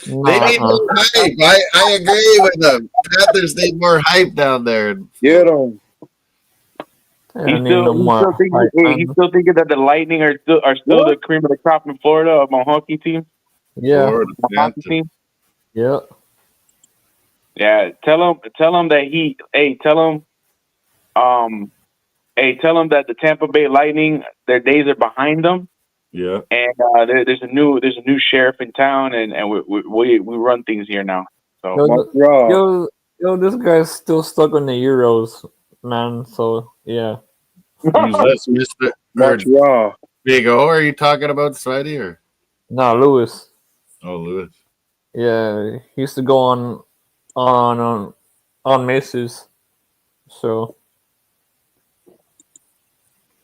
They need more hype. I agree with them. Panthers need more hype down there. Get them. He's still thinking that the Lightning are still the cream of the crop in Florida among hockey teams. Yeah. Hockey team. Yeah. Yeah. Tell him that tell him that the Tampa Bay Lightning, their days are behind them. Yeah. And there's a new sheriff in town, and we run things here now. So yo, this guy's still stuck on the Euros, man. So yeah. Who's this, Mr. Montreal. Big O? Are you talking about Sweaty or? No, Lewis. Oh, Lewis. Yeah, he used to go on Macy's. So.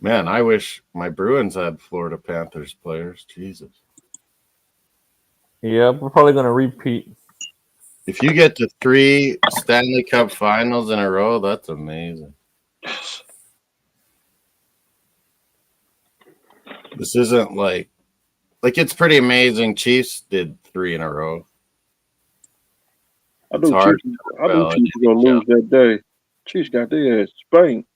Man, I wish my Bruins had Florida Panthers players. Jesus. Yeah, we're probably going to repeat. If you get to 3 Stanley Cup finals in a row, that's amazing. This isn't like it's pretty amazing. Chiefs did 3 in a row. I knew Chiefs were going to lose that day. Chiefs got their ass spanked.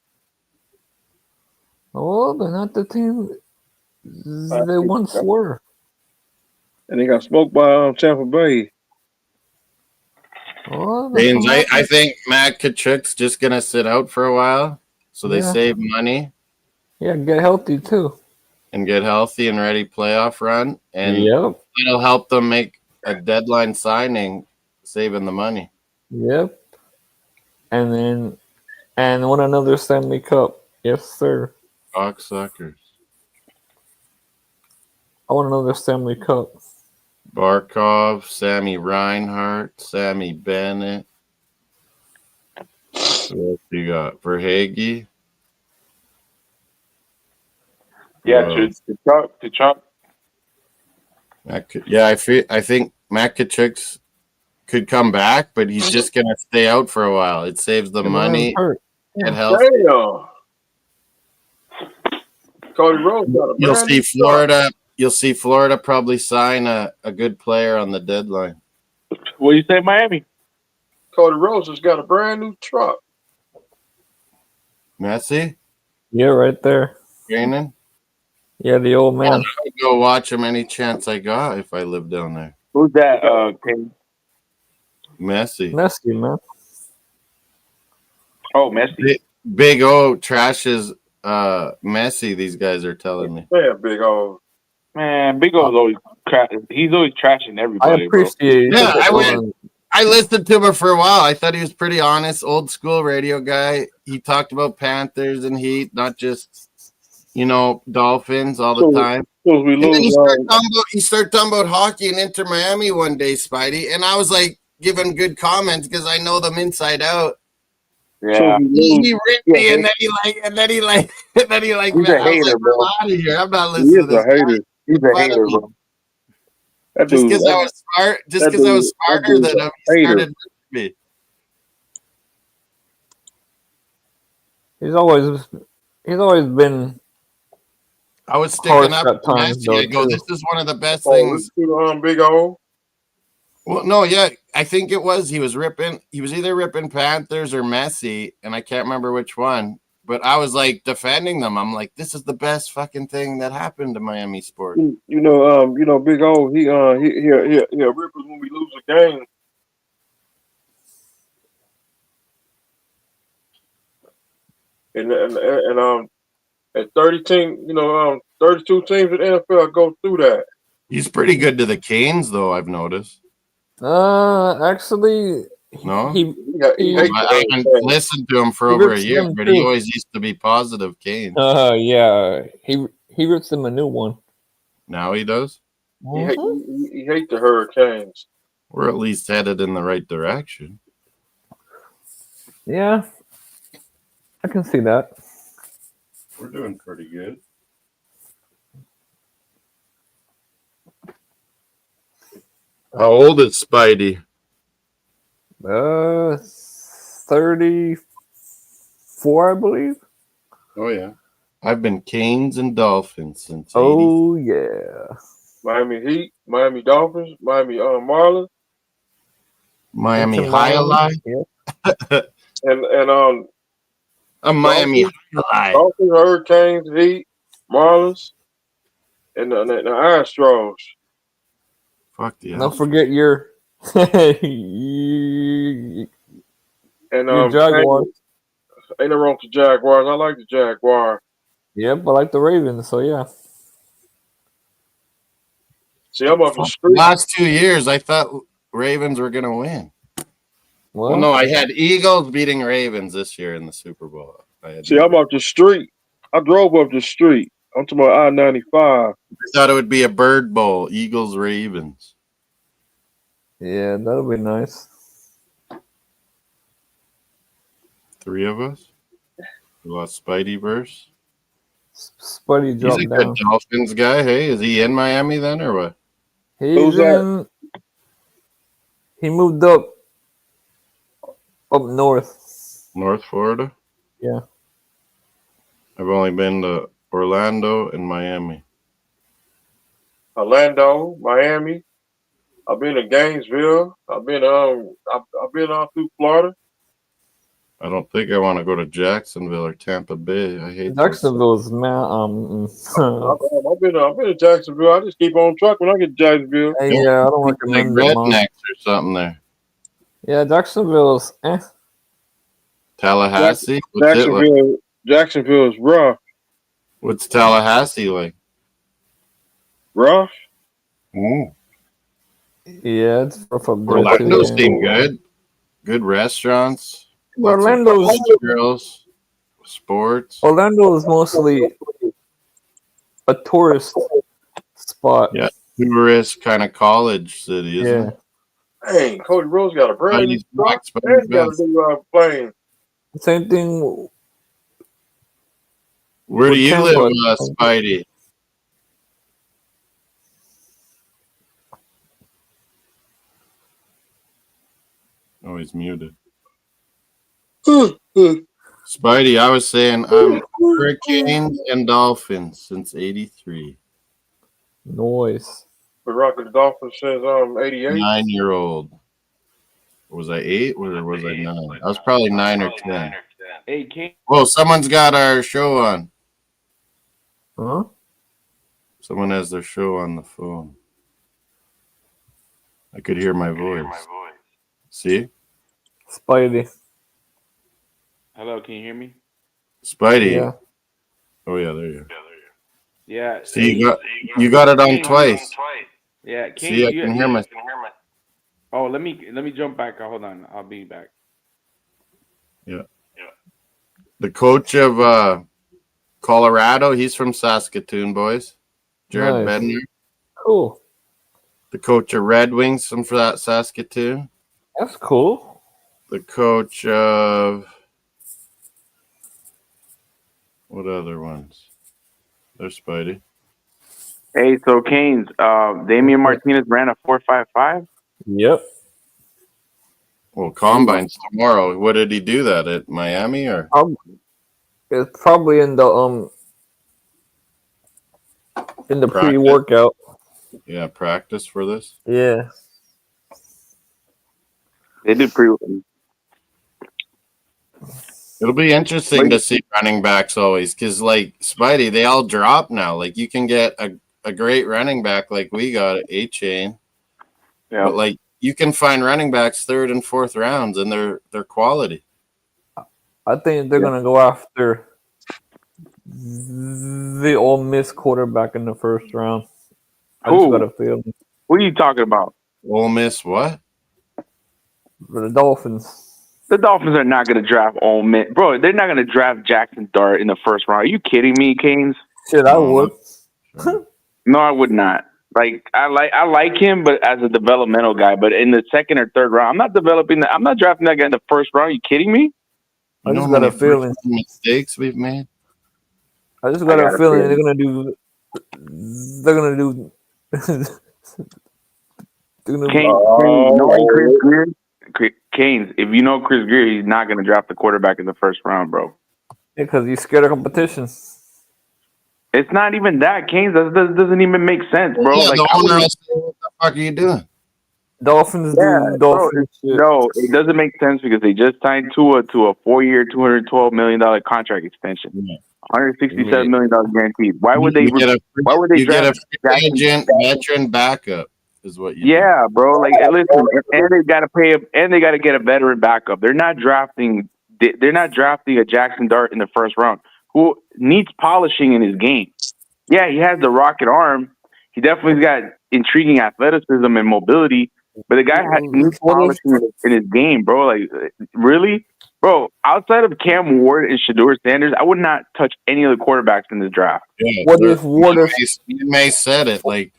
Oh, they're not the team they once were. And they got smoked by Tampa Bay. Oh, I think Matt Kachuk's just going to sit out for a while so they save money. Yeah, get healthy too. And get healthy and ready playoff run. And it'll help them make a deadline signing, saving the money. Yep. And win another Stanley Cup. Yes, sir. Cocksuckers. I want another Stanley Cup. Barkov, Sammy Reinhart, Sammy Bennett. What else you got? Verhage. Yeah, to Chuck. Yeah, I think Matt Kachuk could come back, but he's just gonna stay out for a while. It saves the money. Get healthy. Cody Rhodes got a You'll see Florida you'll see Florida probably sign a good player on the deadline. What do you say, Miami? Cody Rose has got a brand new truck. Messi, Yeah, right there. Greenan. Yeah, the old man. I'd go watch him any chance I got if I lived down there. Who's that? King? Messi. Messi, man. Oh, Messi. Big O trashes Messi. These guys are telling me. Yeah, big old. Man, Big O's always he's always trashing I everybody, bro. appreciate. Yeah, I listened to him for a while. I thought he was pretty honest, old school radio guy. He talked about Panthers and Heat, not just Dolphins all the time. So we And then lose. he started talking about hockey and Inter Miami one day, Spidey, and I was like giving good comments because I know them inside out. Yeah, He ripped me, and then he like, he's man, a I was hater, like, bro. I'm out of here. I'm not He listening is to this a hater. He's a hater, bro. That just dude, because I was smart, just because I was smarter than him, he started ripping me. He's always been I was harsh sticking up at to times, Messi. though, I go, too. this is one of the best things. Big O. Well, no, yeah, I think it was. He was either ripping Panthers or Messi, and I can't remember which one. But I was like defending them. I'm like, this is the best fucking thing that happened to Miami sports. Big O. He rip us when we lose a game. And at 30 team, 32 teams in the NFL go through that. He's pretty good to the Canes, though. I've noticed. Actually, No, I haven't listened to him for over a year, but he always used to be positive Canes. Yeah, he rips them a new one. Now he does. He hates the Hurricanes. We're at least headed in the right direction. Yeah, I can see that. We're doing pretty good. How old is Spidey? 34, I believe. Oh yeah, I've been Canes and Dolphins since. Oh yeah. Miami Heat, Miami Dolphins, Miami Marlins, Miami Highlight. Yep. and A Miami Highlight. Dolphins, Hurricanes, Heat, Marlins, and the Astros. Fuck the Don't forget your And your Jaguars. Ain't no wrong with the Jaguars. I like the Jaguar. Yep, I like the Ravens. So yeah. See, I'm up the street. Last 2 years, I thought Ravens were gonna win. Well, no, I had Eagles beating Ravens this year in the Super Bowl. I'm up the street. I drove up the street. I'm talking about I-95. I thought it would be a bird bowl, Eagles Ravens. Yeah, that'll be nice. 3 of us. We lost Spidey verse. Spidey dropped He's a down. good Dolphins guy. Hey, is he in Miami then or what? He's in. He moved up north. North Florida? Yeah. I've only been to Orlando and Miami. Orlando, Miami. I've been to Gainesville. I've been through Florida. I don't think I want to go to Jacksonville or Tampa Bay. I hate Jacksonville's man. I've been to Jacksonville. I just keep on trucking when I get to Jacksonville. Yeah, I don't recommend like it, rednecks or something there. Yeah, Jacksonville's Tallahassee. Jacksonville is rough. What's Tallahassee like? Rough. Yeah, it's rough up there. Orlando seem good. Good restaurants. Orlando's girls, sports. Orlando is mostly a tourist spot. Yeah, tourist kind of college city, isn't it? Hey, Cody Rose got a brand new truck. Spidey's Got a new plane. Same thing. Where do you live, Spidey? Oh, he's muted. Spidey, I was saying I'm Hurricanes and Dolphins since '83. Noise. The Rockets Dolphins since 88. 9-year-old. Was I 8 or was I 9? I was probably 9 or 10. Hey, King. Whoa, someone's got our show on. Huh? Someone has their show on the phone. I could hear my voice. See? Spidey. Hello, can you hear me? Spidey. Yeah. Oh yeah, there you go. Yeah. See, you got it on twice. Yeah. King, See, I can hear my. Oh, let me jump back. Hold on, I'll be back. Yeah. The coach of Colorado, he's from Saskatoon, boys. Jared Nice. Bednar. Cool. The coach of Red Wings from Saskatoon. That's cool. The coach of what other ones? There's Spidey. Hey, so Canes, Damian Martinez ran a 4.55. Yep. Well, combines tomorrow. What did he do that at Miami or? It's probably in the Practice? pre-workout. Yeah, practice for this. Yeah. They did pre. It'll be interesting to see running backs always, because like Spidey, they all drop now. Like you can get a great running back like we got at A-Chain, but like you can find running backs 3rd and 4th rounds, and they're quality. I think they're gonna go after the Ole Miss quarterback in the 1st round. I just got a feeling. Who are you talking about? Ole Miss what? The Dolphins. The Dolphins are not going to draft Ole Miss. Bro, they're not going to draft Jackson Dart in the 1st round. Are you kidding me, Canes? Shit, I would. No, I would not. Like I like him, but as a developmental guy. But in the 2nd or 3rd round, I'm not drafting that guy in the 1st round. Are you kidding me? I just got a feeling. Mistakes we've made. I just got a feeling they're gonna do. They're gonna do. Canes, if you know Chris Greer, he's not going to draft the quarterback in the 1st round, bro. Because he's scared of competition. It's not even that, Canes. That doesn't even make sense, bro. Yeah, like, the owner will say, what the fuck are you doing? Dolphins do Dolphins shit. No, it doesn't make sense because they just signed Tua to a 4-year, $212 million contract extension. $167 million guaranteed. Why would they draft a free agent veteran backup? Is what you do. Bro. Like, listen, and they got to pay him, and they got to get a veteran backup. They're not drafting a Jackson Dart in the 1st round who needs polishing in his game. Yeah, he has the rocket arm. He definitely's got intriguing athleticism and mobility, but the guy needs polishing in his game, bro. Like, really? Bro, outside of Cam Ward and Shedeur Sanders, I would not touch any of the quarterbacks in this draft. Yeah, you may said it. Like,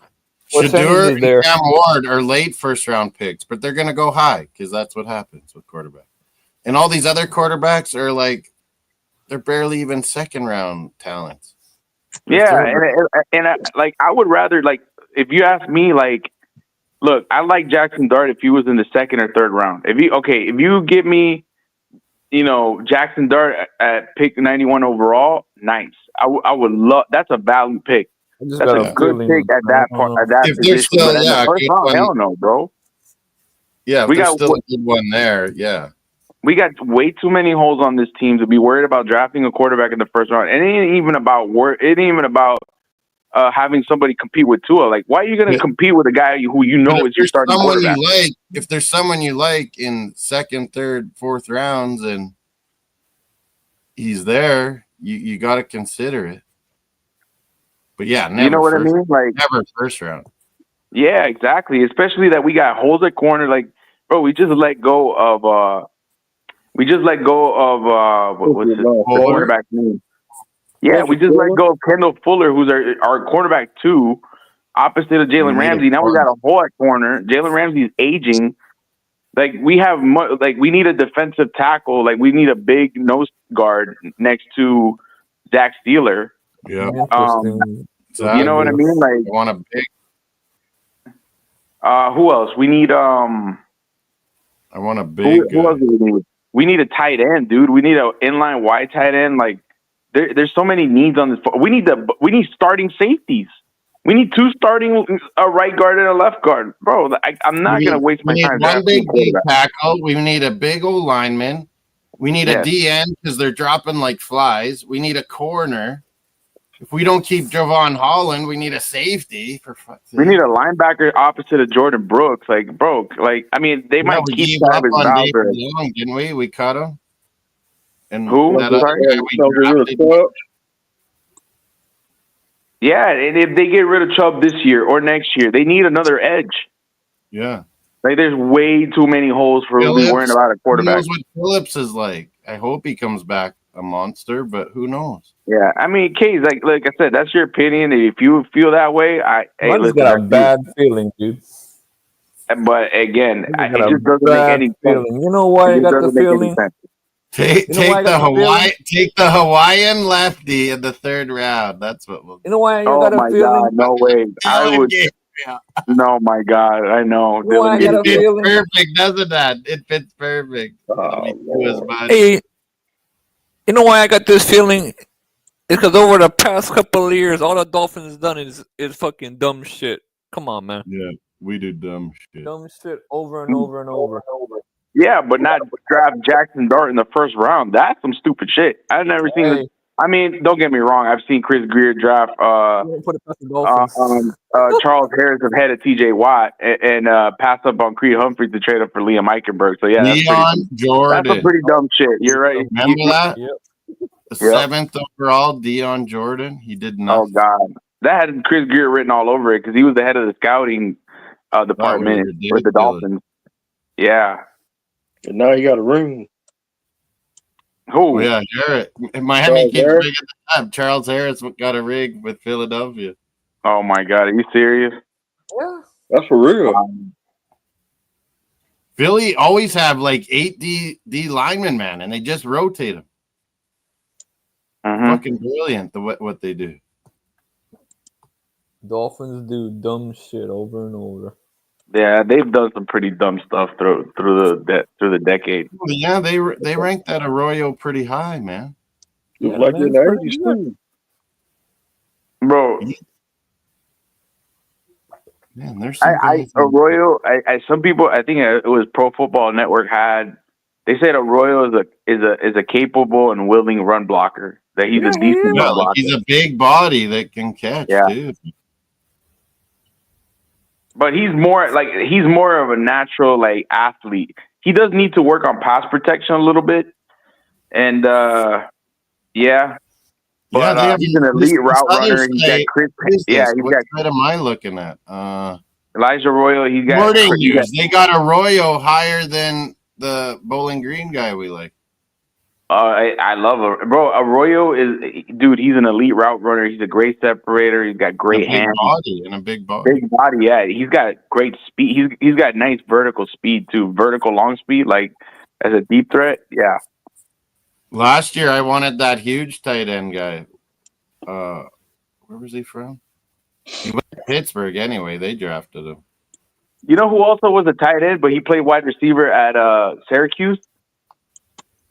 Shedeur and Cam Ward are late 1st round picks, but they're going to go high because that's what happens with quarterbacks. And all these other quarterbacks are like, they're barely even 2nd round talents. Yeah, and I would rather, like, if you ask me, like, look, I like Jackson Dart if he was in the 2nd or 3rd round. If you give me, Jackson Dart at pick 91 overall, nice. I would love. That's a value pick. That's a good pick at that part. At that position. But in the 1st round, hell no, bro. Yeah, we got still a good one there. Yeah. We got way too many holes on this team to be worried about drafting a quarterback in the 1st round. It ain't even about having somebody compete with Tua. Like, why are you going to compete with a guy who is your starting quarterback? If there's someone you like in 2nd, 3rd, 4th rounds, and he's there, you got to consider it. But yeah, never. You know what I mean? Like, never 1st round. Yeah, exactly. Especially that we got holes at corner. Like, bro, we just let go of what's the quarterback name? Yeah, we just let go of Kendall Fuller, who's our quarterback 2, opposite of Jalen Ramsey. Now we got a hole at corner. Jalen Ramsey's aging. Like, we have we need a defensive tackle. Like, we need a big nose guard next to Zach Steeler. Yeah. You know what I mean? Like, I want a big. Who else? We need I want a big. Who else do we need? We need a tight end, dude. We need an inline wide tight end. Like, there's so many needs on this. We need starting safeties. We need 2 starting a right guard and a left guard, bro. I'm not gonna waste my time. We need one drafting big a D quarterback. tackle. We need a big old lineman. We need a Yes. DN because they're dropping like flies. We need a corner. If we don't keep Javon Holland, we need a safety. For fuck's sake. We need a linebacker opposite of Jordan Brooks. Like, bro, I mean, they might we keep gave up Travis on David Bowser. Long, didn't we? We cut him. And Who? that other Sorry? guy we drafted. Yeah, and if they get rid of Chubb this year or next year, they need another edge. Yeah. Like, there's way too many holes for us to be worrying about a Who quarterback. knows what Phillips is like? I hope he comes back a monster, but who knows? Yeah, I mean, Case, like I said, that's your opinion. If you feel that way, I just got a bad feeling, dude. But again, I it got a just doesn't make bad any sense. feeling. You know why I got the feeling? Take You know why I got take the Hawaiian lefty in the 3rd round. That's what we'll do. You know why I Oh got a my feeling? God, no way. I would. No, my God, I know. You know why I got a It fits feeling? perfect, doesn't that? It fits perfect. Hey, you know why I got this feeling? It's because over the past couple of years, all the Dolphins done is fucking dumb shit. Come on, man. Yeah, we do dumb shit. Dumb shit over and over and over. Yeah, but not draft Jackson Dart in the 1st round. That's some stupid shit. I've never seen this. I mean, don't get me wrong. I've seen Chris Greer draft Charles Harris ahead of T.J. Watt and pass up on Creed Humphreys to trade up for Liam Eichenberg. So yeah, that's a pretty dumb shit. You're right. Remember that? Yep. The 7th overall, Dion Jordan. He did nothing. Oh God, that had Chris Greer written all over it because he was the head of the scouting department with the Dolphins. Yeah. And now he got a ring. Who? Oh, yeah, Jarrett. Miami came big at the time. Charles Harris got a ring with Philadelphia. Oh my God, are you serious? Yeah. That's for real. Philly always have like 8 D linemen, man, and they just rotate them. Fucking brilliant what they do. Dolphins do dumb shit over and over. Yeah, they've done some pretty dumb stuff through the decade. Yeah, they ranked that Arroyo pretty high, man. Yeah, like in the 80s too. Bro. Man, there's some Arroyo. Some people, I think it was Pro Football Network they said Arroyo is a capable and willing run blocker. That he's a decent run blocker. He's a big body that can catch, dude. But he's more of a natural athlete. He does need to work on pass protection a little bit, and But he's an elite route runner. He's got Chris. What side am I looking at? Elijah Arroyo. He's got Morning News. They got Arroyo higher than the Bowling Green guy we like. I love him, bro. Arroyo dude. He's an elite route runner. He's a great separator. He's got great hands, a big body. Big body, yeah. He's got great speed. He's got nice vertical speed too. Vertical long speed, like as a deep threat. Yeah. Last year, I wanted that huge tight end guy. Where was he from? He went to Pittsburgh anyway. They drafted him. You know who also was a tight end, but he played wide receiver at Syracuse?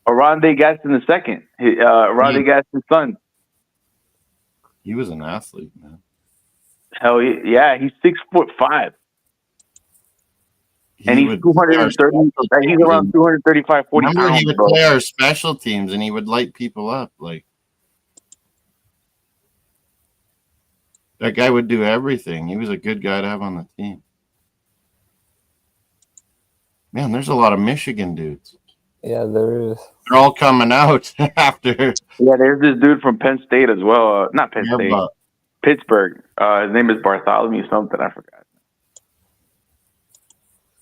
Oronde Gaston II. Oronde Gaston's son. He was an athlete, man. Hell yeah, he's 6'5". And he's 230. He's around 235, 40 Remember, pounds. he would play our special teams, and he would light people up. Like that guy would do everything. He was a good guy to have on the team. Man, there's a lot of Michigan dudes. Yeah, there is. They're all coming out after. Yeah, there's this dude from Penn State as well. Not Penn State. Pittsburgh. His name is Bartholomew something. I forgot.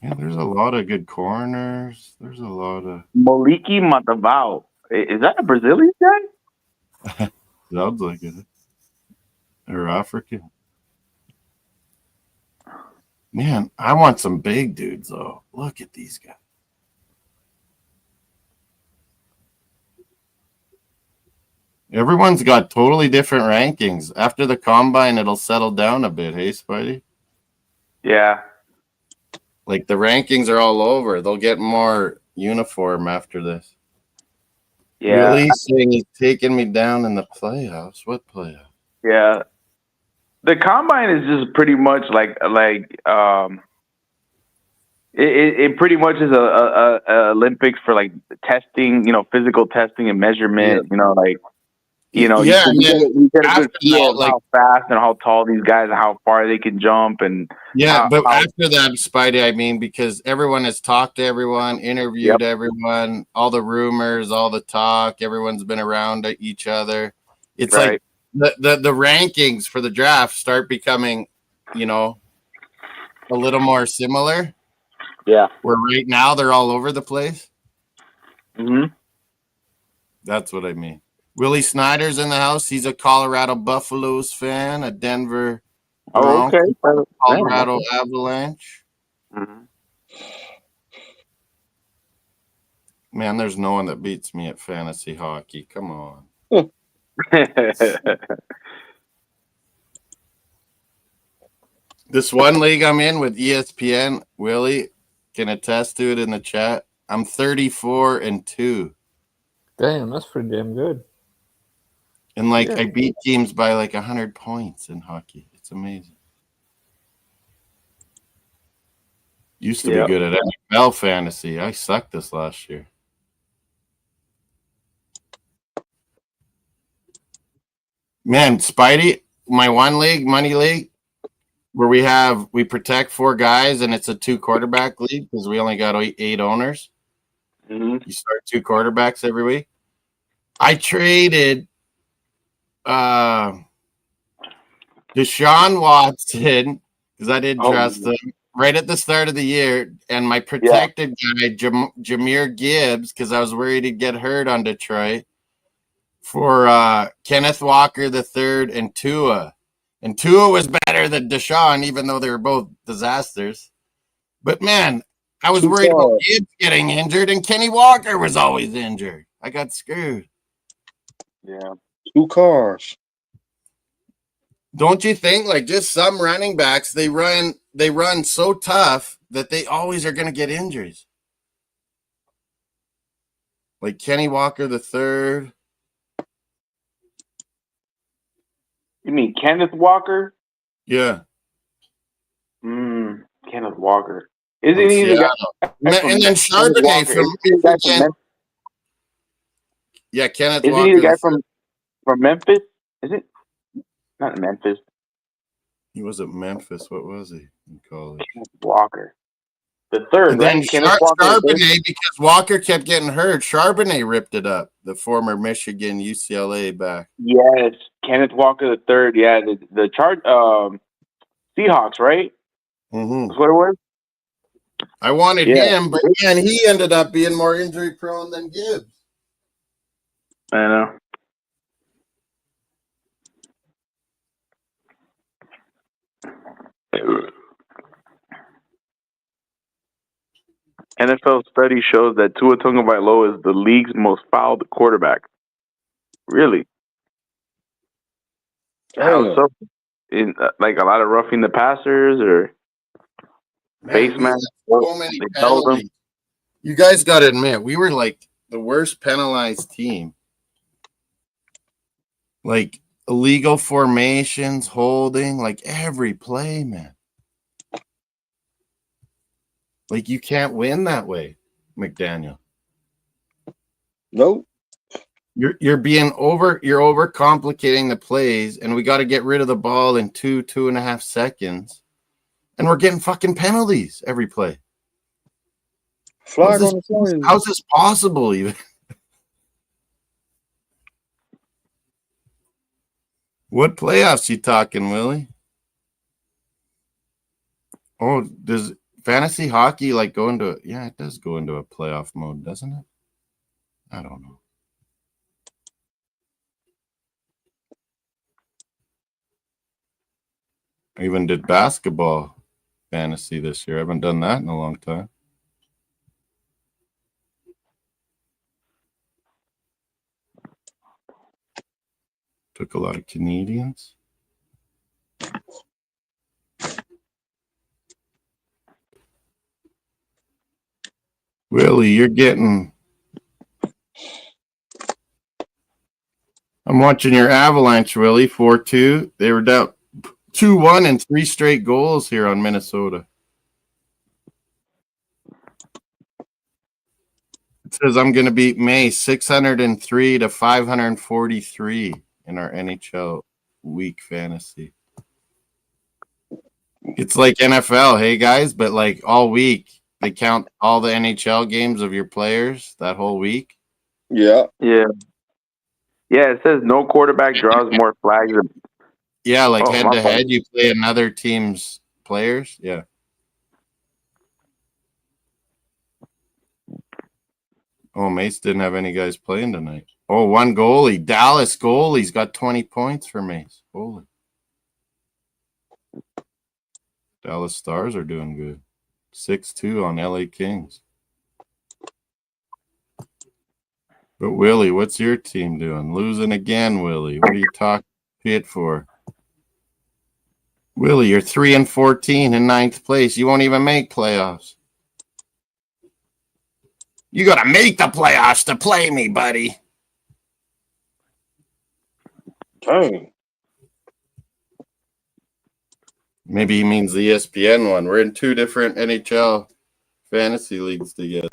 Yeah, there's a lot of good corners. There's a lot of Moliki Matavao. Is that a Brazilian guy? Sounds like it. Or African. Man, I want some big dudes though. Look at these guys. Everyone's got totally different rankings. After the combine, it'll settle down a bit. Hey, Spidey? Yeah. Like the rankings are all over. They'll get more uniform after this. Yeah. Really saying he's taking me down in the playoffs? What playoffs? Yeah. the combine is just pretty much it pretty much is a Olympics for like testing, physical testing and measurement. You Yeah, and then you get a good after feel that, of like, how fast and how tall these guys and how far they can jump and yeah, but how after that, Spidey, I mean, because everyone has talked to everyone, interviewed everyone, all the rumors, all the talk, everyone's been around each other. It's right. like the rankings for the draft start becoming, a little more similar. Yeah. Where right now they're all over the place. Mm-hmm. That's what I mean. Willie Snyder's in the house. He's a Colorado Buffaloes fan, a Denver Oh, okay. Colorado Avalanche. Mm-hmm. Man, there's no one that beats me at fantasy hockey. Come on. This one league I'm in with ESPN, Willie can attest to it in the chat. I'm 34-2. Damn, that's pretty damn good. And I beat teams by 100 points in hockey. It's amazing. Used to be good at NFL fantasy. I sucked this last year. Man, Spidey, my one league, money league, where we protect 4 guys and it's a 2 quarterback league because we only got 8 owners. Mm-hmm. You start 2 quarterbacks every week. I traded Deshaun Watson because I didn't trust him right at the start of the year, and my protected guy Jahmyr Gibbs because I was worried he'd get hurt on Detroit for Kenneth Walker III and Tua. And Tua was better than Deshaun, even though they were both disasters. But man, I was worried about Gibbs getting injured, and Kenny Walker was always injured. I got screwed. Yeah. 2 cars. Don't you think just some running backs they run so tough that they always are going to get injuries? Like Kenny Walker III. You mean Kenneth Walker? Yeah. Kenneth Walker. Isn't he the guy? And then Charbonnet from Michigan. Yeah, Kenneth Walker. Isn't he the guy from Memphis? Is it? Not Memphis. He was at Memphis. What was he in college? Kenneth Walker. The third, and then right? Charbonnet, because Walker kept getting hurt. Charbonnet ripped it up. The former Michigan UCLA back. Yes, Kenneth Walker the third. Yeah, the Seahawks, right? Mm-hmm. That's what it was. I wanted him, but man, he ended up being more injury prone than Gibbs. I know. NFL study shows that Tua Tagovailoa is the league's most fouled quarterback. Really? How so? In a lot of roughing the passers or face masks? So many penalties. You guys got to admit, we were the worst penalized team. Illegal formations, holding, every play, man. You can't win that way, McDaniel. Nope. You're overcomplicating the plays, and we got to get rid of the ball in 2.5 seconds, and we're getting fucking penalties every play. How's this possible even? What playoffs you talking, Willie? Oh, does fantasy hockey go into it does go into a playoff mode, doesn't it? I don't know. I even did basketball fantasy this year. I haven't done that in a long time. Took a lot of Canadians. Willie, you're getting... I'm watching your Avalanche, Willie, 4-2. They were down 2-1 and 3 straight goals here on Minnesota. It says I'm going to beat May 603 to 543 in our NHL week fantasy. It's like NFL, hey guys, but like all week they count all the NHL games of your players that whole week. Yeah. Yeah. Yeah, it says no quarterback draws more flags. Yeah, like head my to fault. head, you play another team's players. Yeah. Oh, Mace didn't have any guys playing tonight. Oh, one goalie. Dallas goalie's got 20 points for Mace. Holy. Dallas Stars are doing good. 6-2 on LA Kings. But Willie, what's your team doing? Losing again, Willie. What are you talking shit for? Willie, you're 3-14 in 9th place. You won't even make playoffs. You got to make the playoffs to play me, buddy. Dang. Maybe he means the ESPN one. We're in 2 different NHL fantasy leagues together.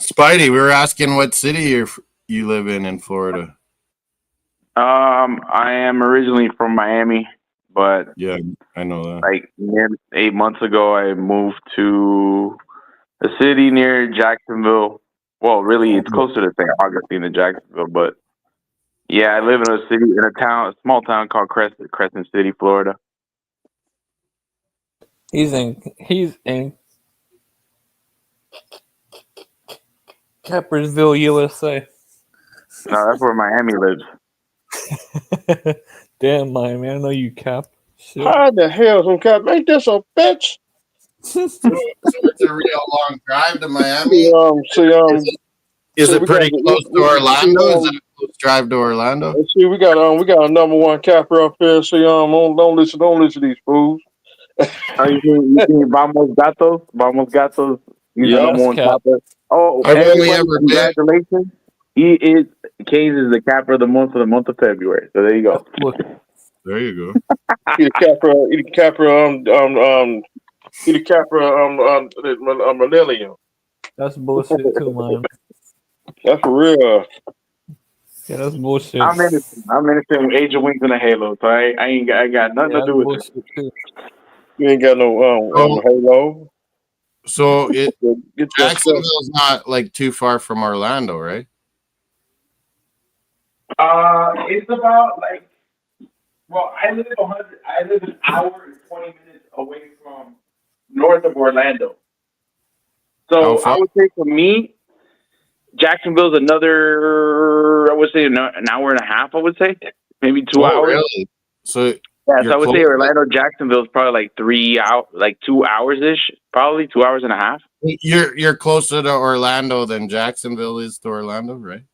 Spidey, we were asking what city you live in Florida. I am originally from Miami, but Yeah, I know that. like 8 months ago, I moved to a city near Jacksonville. Well, really, it's closer to St. Augustine than Jacksonville, but yeah, I live in a small town called Crescent City, Florida. He's in Cappersville, USA. No, that's where Miami lives. Damn, Miami, I know you, Cap. Shit. How the hell some cat make this a bitch? So it's a real long drive to Miami. Is it pretty close to Orlando? Is it a close drive to Orlando? See, we got a number one capper up here. See, don't listen to these fools. Oh, you think Vamos Gatos? Vamos Gatos. He's the number one capper. Oh, I've only everybody, ever been. congratulations. Canes is the capper of the month for the month of February. So there you go. There you go. He the capper, millennium. That's bullshit too, man. That's for real. Yeah, that's bullshit. I'm innocent with Age of Wings and a Halo, so I got nothing to do with it. Too. You ain't got no Halo. So Jacksonville's not like too far from Orlando, right? It's about I live an hour and 20 minutes away from north of Orlando. So I would say for me, Jacksonville's another, I would say an hour and a half, I would say. Maybe 2 hours. Really? So yeah, so I would say Orlando, Jacksonville is probably like 3 hours, like 2 hours-ish, probably 2 hours and a half. You're closer to Orlando than Jacksonville is to Orlando, right?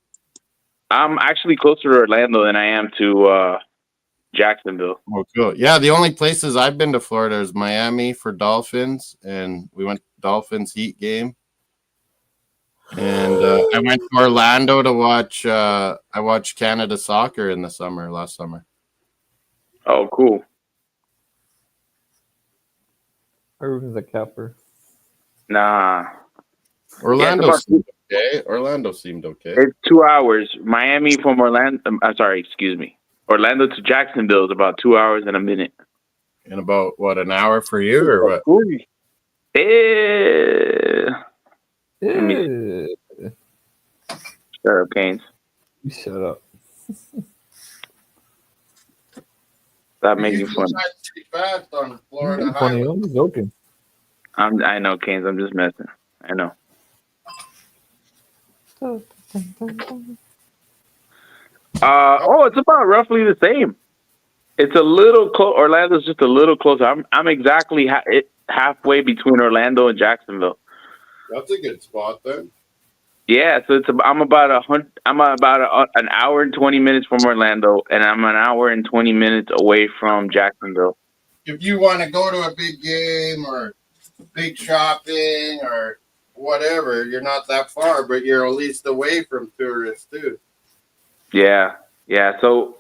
I'm actually closer to Orlando than I am to Jacksonville. Oh, cool. Yeah, the only places I've been to Florida is Miami for Dolphins, and we went to Dolphins Heat game. And I went to Orlando to watch. I watched Canada soccer in the summer last summer. Oh, cool. Irvin's a capper. Nah. Orlando seemed okay. Orlando seemed okay. It's 2 hours. Miami from Orlando. Excuse me. Orlando to Jacksonville is about 2 hours and a minute. And about what, an hour for you or what? Shut up, Canes. You shut up. Stop making fun. On Florida funny. I'm joking. I know, Canes. I'm just messing. I know. It's about roughly the same. It's a little close. Orlando's just a little closer. I'm exactly halfway between Orlando and Jacksonville. That's a good spot then. Yeah, so I'm about an hour and 20 minutes from Orlando, and I'm an hour and 20 minutes away from Jacksonville. If you want to go to a big game or big shopping or whatever, you're not that far, but you're at least away from tourists too. Yeah. So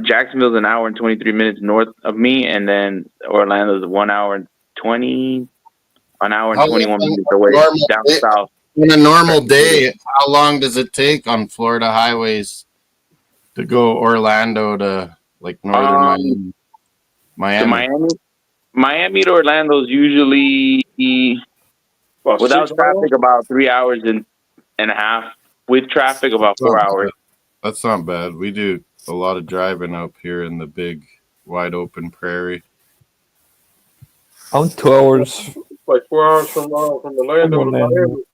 Jacksonville's an hour and 23 minutes north of me, and then Orlando's 1 hour and 20, an hour and How 21 long minutes away normal down day, south. in a normal day, how long does it take on Florida highways to go Orlando to like northern Miami? To Miami to Orlando is usually About without 6 hours. traffic about 3 hours and a half. With traffic about 4 hours. That's not bad. We do a lot of driving up here in the big, wide open prairie. I'm 2 hours. Like 4 hours from Orlando to Miami.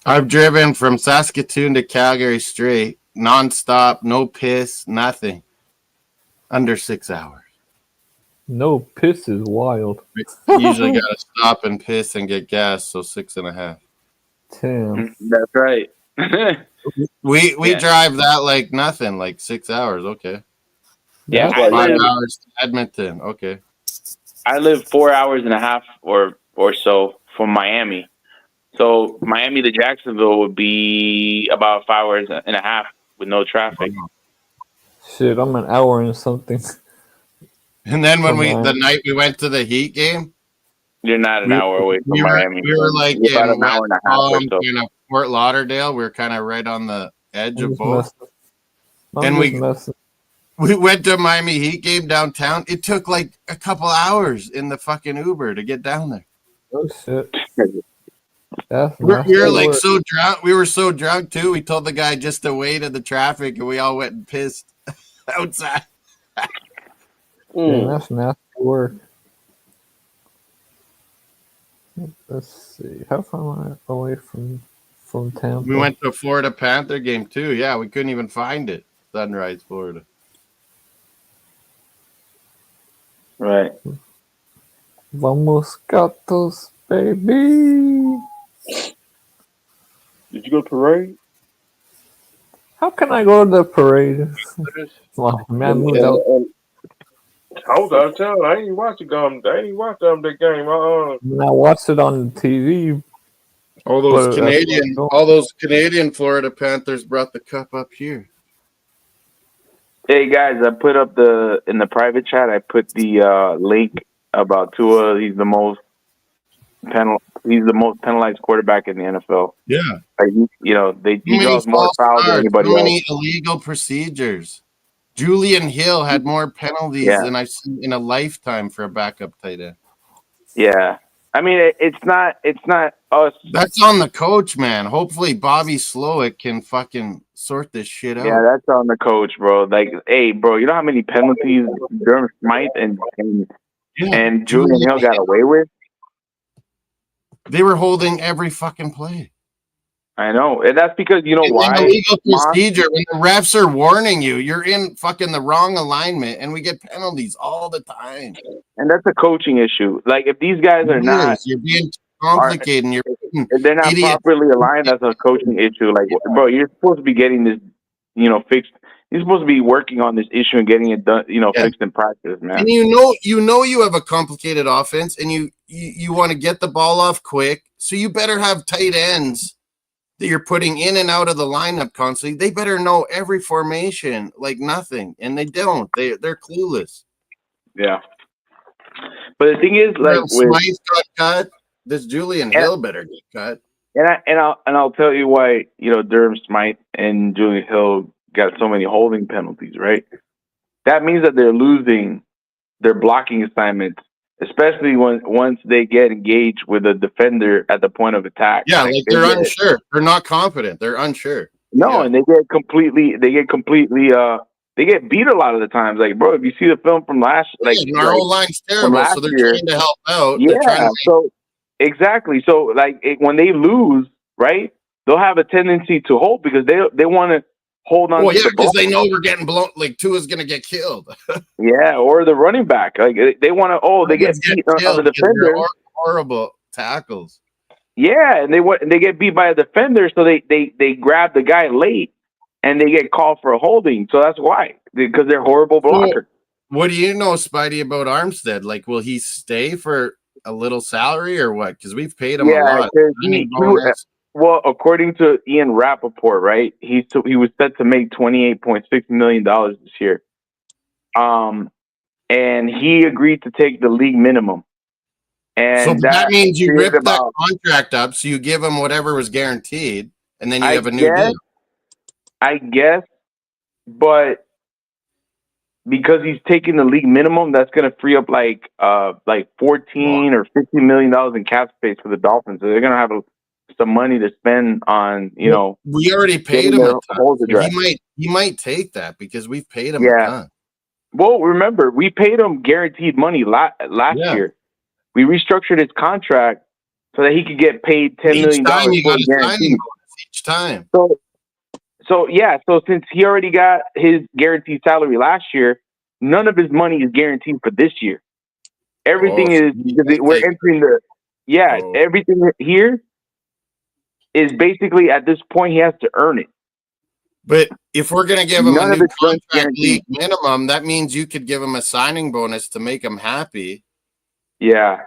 I've driven from Saskatoon to Calgary straight, nonstop, no piss, nothing. Under 6 hours. No piss is wild. Usually got to stop and piss and get gas, so 6.5. Damn. That's right. We drive that like nothing, like 6 hours. Okay. Yeah, 5 hours to Edmonton. Okay. I live 4 hours and a half or so from Miami. So Miami to Jacksonville would be about 5 hours and a half with no traffic. Shit, I'm an hour and something. And then when the night we went to the Heat game, you're not an hour away from Miami. We were like you're about in an hour and a half or so. You know, Fort Lauderdale. We were kind of right on the edge of both. And we went to Miami Heat game downtown. It took like a couple hours in the fucking Uber to get down there. Oh shit. We were like so drunk. We were so drunk too. We told the guy just to wait in the traffic, and we all went and pissed outside. Yeah, that's nasty work. Let's see. How far am I away from Tampa? We went to a Florida Panther game too. Yeah, we couldn't even find it. Sunrise, Florida. Right. Vamos Gatos, baby. Did you go to parade? How can I go to the parade? Well, man, moved out. I was out of town. I ain't watch that game. I watched it on TV. All those Canadian Florida Panthers brought the cup up here. Hey guys, I put up in the private chat. I put the link about Tua. He's the most penalized quarterback in the NFL. Yeah, like, he draws more fouls than anybody else. So many illegal procedures. Julian Hill had more penalties than I've seen in a lifetime for a backup tight end. Yeah. I mean, it's not us. That's on the coach, man. Hopefully Bobby Slowick can fucking sort this shit out. Yeah, that's on the coach, bro. Like, hey, bro, you know how many penalties Durham Smythe and Julian Hill got away with? They were holding every fucking play. I know. And that's because, you know why? Illegal procedure. When the refs are warning you, you're in fucking the wrong alignment, and we get penalties all the time. And that's a coaching issue. Like, if these guys are not... You're being complicated, and if they're not properly aligned, that's a coaching issue. Like, bro, you're supposed to be getting this, fixed. You're supposed to be working on this issue and getting it done, fixed in practice, man. And you have a complicated offense, and you want to get the ball off quick, so you better have tight ends that you're putting in and out of the lineup constantly. They better know every formation like nothing, and they don't. They're clueless. Yeah. But the thing is, like, Smythe got cut, this Julian Hill better get cut. And I'll tell you why, Durham Smythe and Julian Hill got so many holding penalties, right? That means that they're losing their blocking assignments, especially once they get engaged with a defender at the point of attack. Yeah, like they're unsure. They're not confident. They're unsure. No, and they get beat a lot of the times. Like, bro, if you see the film from last, our whole line's terrible, so they're trying to help out. Yeah, exactly. So, like, when they lose, right, they'll have a tendency to hold because they want to hold on. Well, yeah, because they know we're getting blown. Like, Tua's going to get killed. Yeah, or the running back. Like, they want to. Oh, they get beat on the defender. Horrible tackles. Yeah, and they get beat by a defender, so they grab the guy late, and they get called for a holding. So that's why, because they're horrible blockers. What do you know, Spidey, about Armstead? Like, will he stay for a little salary or what? Because we've paid him a lot. Well, according to Ian Rappaport, right, he was set to make $28.6 million this year. And he agreed to take the league minimum. And So that means you created rip that contract up, so you give him whatever was guaranteed, and then you have a new deal. I guess, but because he's taking the league minimum, that's going to free up like 14 or $15 million in cap space for the Dolphins. So they're going to have some money to spend on, you know. We already paid him a ton. So he might take that because we've paid him a ton. Well, remember, we paid him guaranteed money last year. We restructured his contract so that he could get paid $10 million for guaranteed each time. So since he already got his guaranteed salary last year, none of his money is guaranteed for this year. Everything is because we're entering everything here is basically at this point he has to earn it. But if we're going to give him a new contract league minimum, that means you could give him a signing bonus to make him happy. Yeah.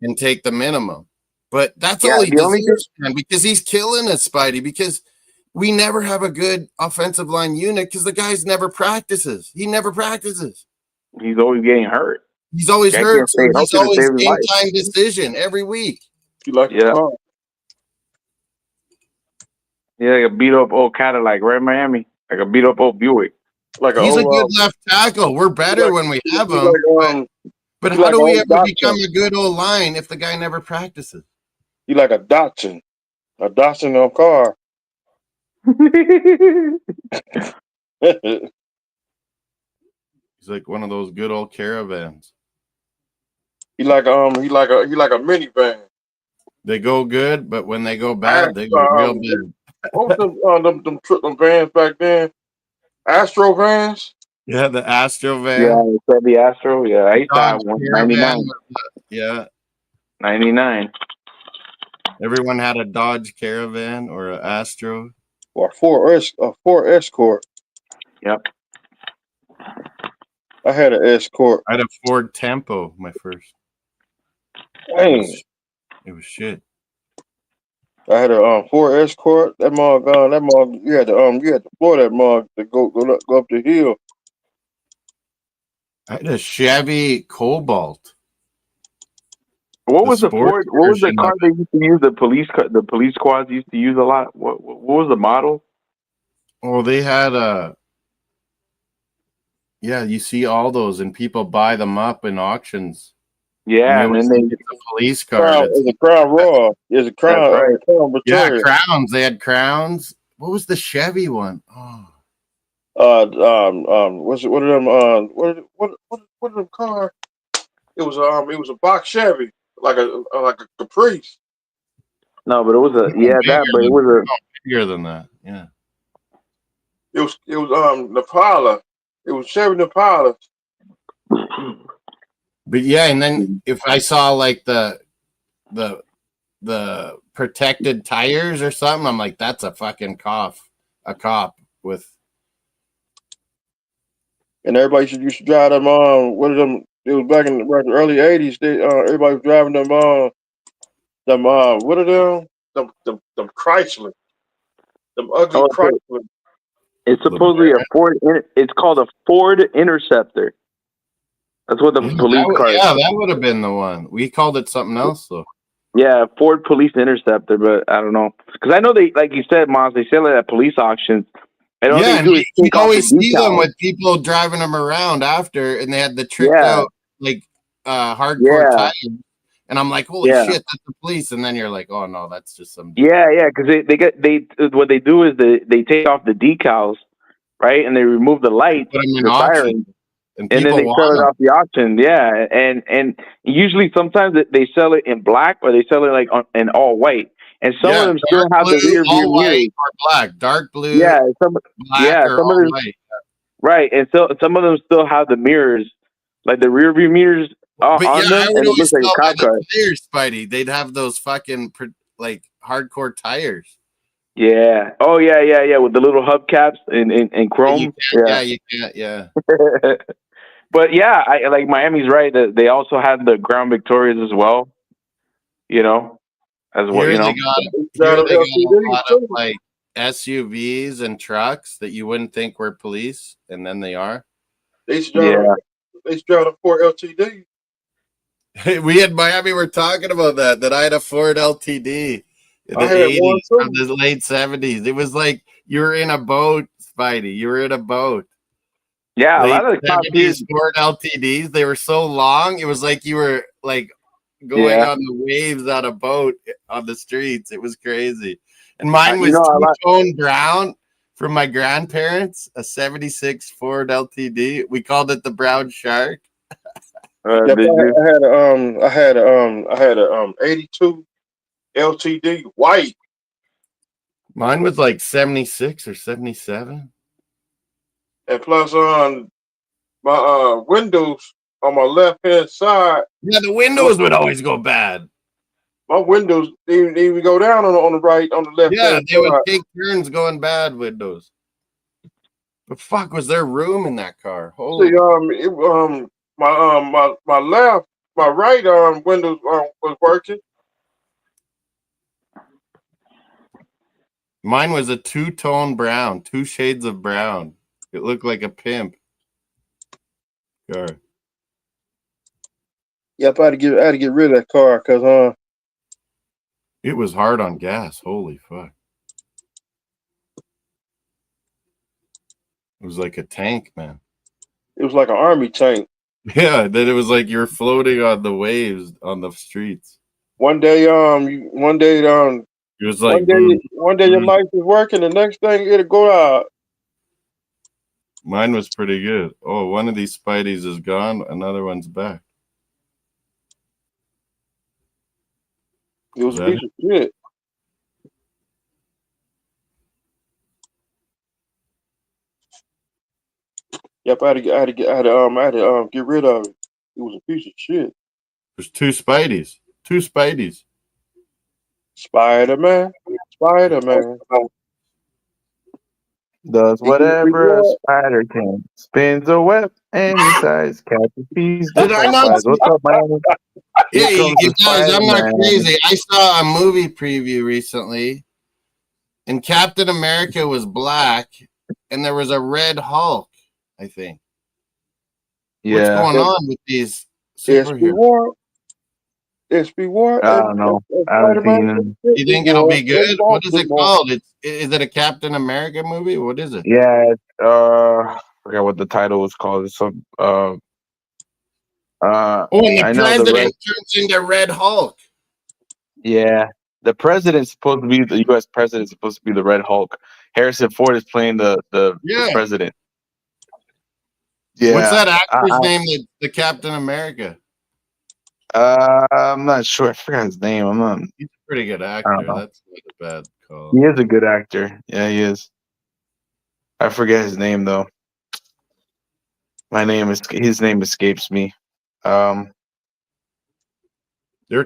And take the minimum. But that's all he deserves, man, because he's killing us, Spidey, because we never have a good offensive line unit because the guy's never practices. He never practices. He's always getting hurt. He's always hurt. So he's always game-time decision every week. Yeah, like a beat-up old Cadillac, right, Miami? Like a beat-up old Buick. He's a good left tackle. We're better when we have him. But how do we ever become a good old line if the guy never practices? He's like a Datsun on a car. He's like one of those good old caravans. He like a minivan. They go good, but when they go bad, they go real bad. What was them vans back then? Astro vans? Yeah, the Astro van. Yeah, it said the Astro. Yeah, I used to have one. 99. Yeah. 99. Everyone had a Dodge Caravan or an Astro. Or a Ford Escort. Yep. I had an Escort. I had a Ford Tempo, my first. Dang. It was shit. I had a Ford Escort. That mug, you had to floor that mug to go up the hill. I had a Chevy Cobalt. What was the Ford? What was the car they used to use? The police squads used to use a lot. What was the model? Oh, they had a. Yeah, you see all those, and people buy them up in auctions. Yeah, and then they get the police car. It's a Crown Royal. It's a Crown. Right. Crown yeah, Crowns. They had Crowns. What was the Chevy one? Oh. What's it? What are them? What are them cars? It was a box Chevy, like a Caprice. No, but it was but it was bigger than that. Yeah. It was Impala. It was Chevy Impala. But yeah, and then if I saw like the protected tires or something, I'm like, that's a fucking cop with. And everybody used to drive them what are them? It was back in the early '80s. Everybody was driving them what are them? Them Chrysler. Them ugly Chrysler. It's supposedly a Ford. It's called a Ford Interceptor. That's what the police car. Yeah, that would have been the one. We called it something else though. Yeah, Ford Police Interceptor, but I don't know because I know they, like you said, Moss. They sell it at police auctions. And all they do is you always see them with people driving them around after, and they had the tricked out like hardcore tires. And I'm like, holy shit, that's the police. And then you're like, oh no, that's just some. Yeah, because what they do is they take off the decals, right, and they remove the lights, the sirens, and then they sell it off the auction. Yeah, and usually sometimes they sell it in black or they sell it like in all white. And some of them still have the rear view mirrors. Or black, dark blue. Yeah, some of them. White. Right, and so some of them still have the mirrors, like the rear view mirrors on them, and it looks like a cop car. Tires, Spidey. They'd have those fucking like hardcore tires. Yeah. Oh yeah, with the little hubcaps and chrome. You can't. Yeah. But yeah, I like Miami's right. They also had the Crown Victorias as well. You know. as well. Here You know, they got a lot of like SUVs and trucks that you wouldn't think were police, and then they are. They straddle a Ford LTD. We in Miami were talking about that I had a Ford LTD in the 80s from the late 70s. It was like you were in a boat, Spidey. You were in a boat. Yeah, Late a lot of the top 70s Ford LTDs, they were so long, it was like you were like going on the waves on a boat on the streets. It was crazy. And mine was two-tone brown from my grandparents, a 76 Ford LTD. We called it the Brown Shark. I had a 82 LTD white. Mine was like 76 or 77. And plus my windows on my left hand side. Yeah, the windows would always go bad. My windows didn't even go down on the right, on the left. Yeah, they would take turns going bad, windows. But fuck, was there room in that car? Holy. See, my left, my right windows was working. Mine was a two-tone brown, 2 shades of brown. It looked like a pimp car. Yep, I had to get rid of that car because it was hard on gas. Holy fuck. It was like a tank, man. It was like an army tank. Yeah, then it was like you're floating on the waves on the streets. One day, it was like one day your light is working, the next thing it'll go out. Mine was pretty good. Oh, one of these Spideys is gone, another one's back. It was a piece of shit. Yep, I had to get rid of it. It was a piece of shit. There's 2 Spideys. 2 Spideys. Spider-Man. Does whatever a spider can. Spins a web any size. Catches peas. Did I not? What's up, Miami? Yeah, you guys, I'm not crazy. I saw a movie preview recently, and Captain America was black, and there was a red Hulk, I think. Yeah. What's going on with these superheroes? SB War. I don't know. I haven't seen them. You think it'll be good? What is it called? Is it a Captain America movie? What is it? Yeah, I forgot what the title was called. It's some and the president turns into Red Hulk. Yeah. The president's supposed to be the US president, supposed to be the Red Hulk. Harrison Ford is playing the president. Yeah. What's that actor's name? The Captain America. I'm not sure. I forgot his name. He's a pretty good actor. That's not a bad call. He is a good actor. Yeah, he is. I forget his name though. His name escapes me. They're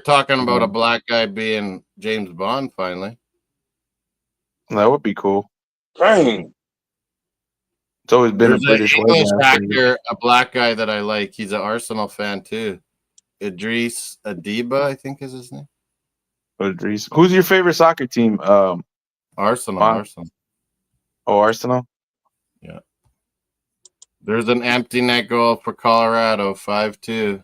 talking about a black guy being James Bond finally. That would be cool. Dang. It's always been There's a British English actor, a black guy that I like. He's an Arsenal fan too. Idris Adiba, I think is his name. Idris. Who's your favorite soccer team? Arsenal. Arsenal. Oh, Arsenal? Yeah. There's an empty net goal for Colorado, 5-2.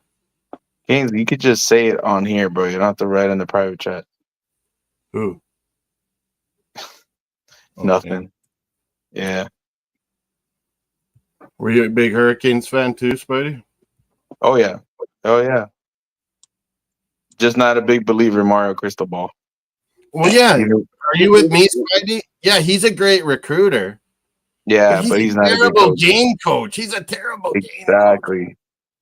Kings, you could just say it on here, bro. You don't have to write in the private chat. Who? Nothing. Yeah. Were you a big Hurricanes fan too, Spidey? Oh yeah. Just not a big believer in Mario Cristobal. Well, yeah. Are you with me, Spidey? Yeah, he's a great recruiter. Yeah, but he's not a terrible game coach. He's a terrible game coach. Exactly.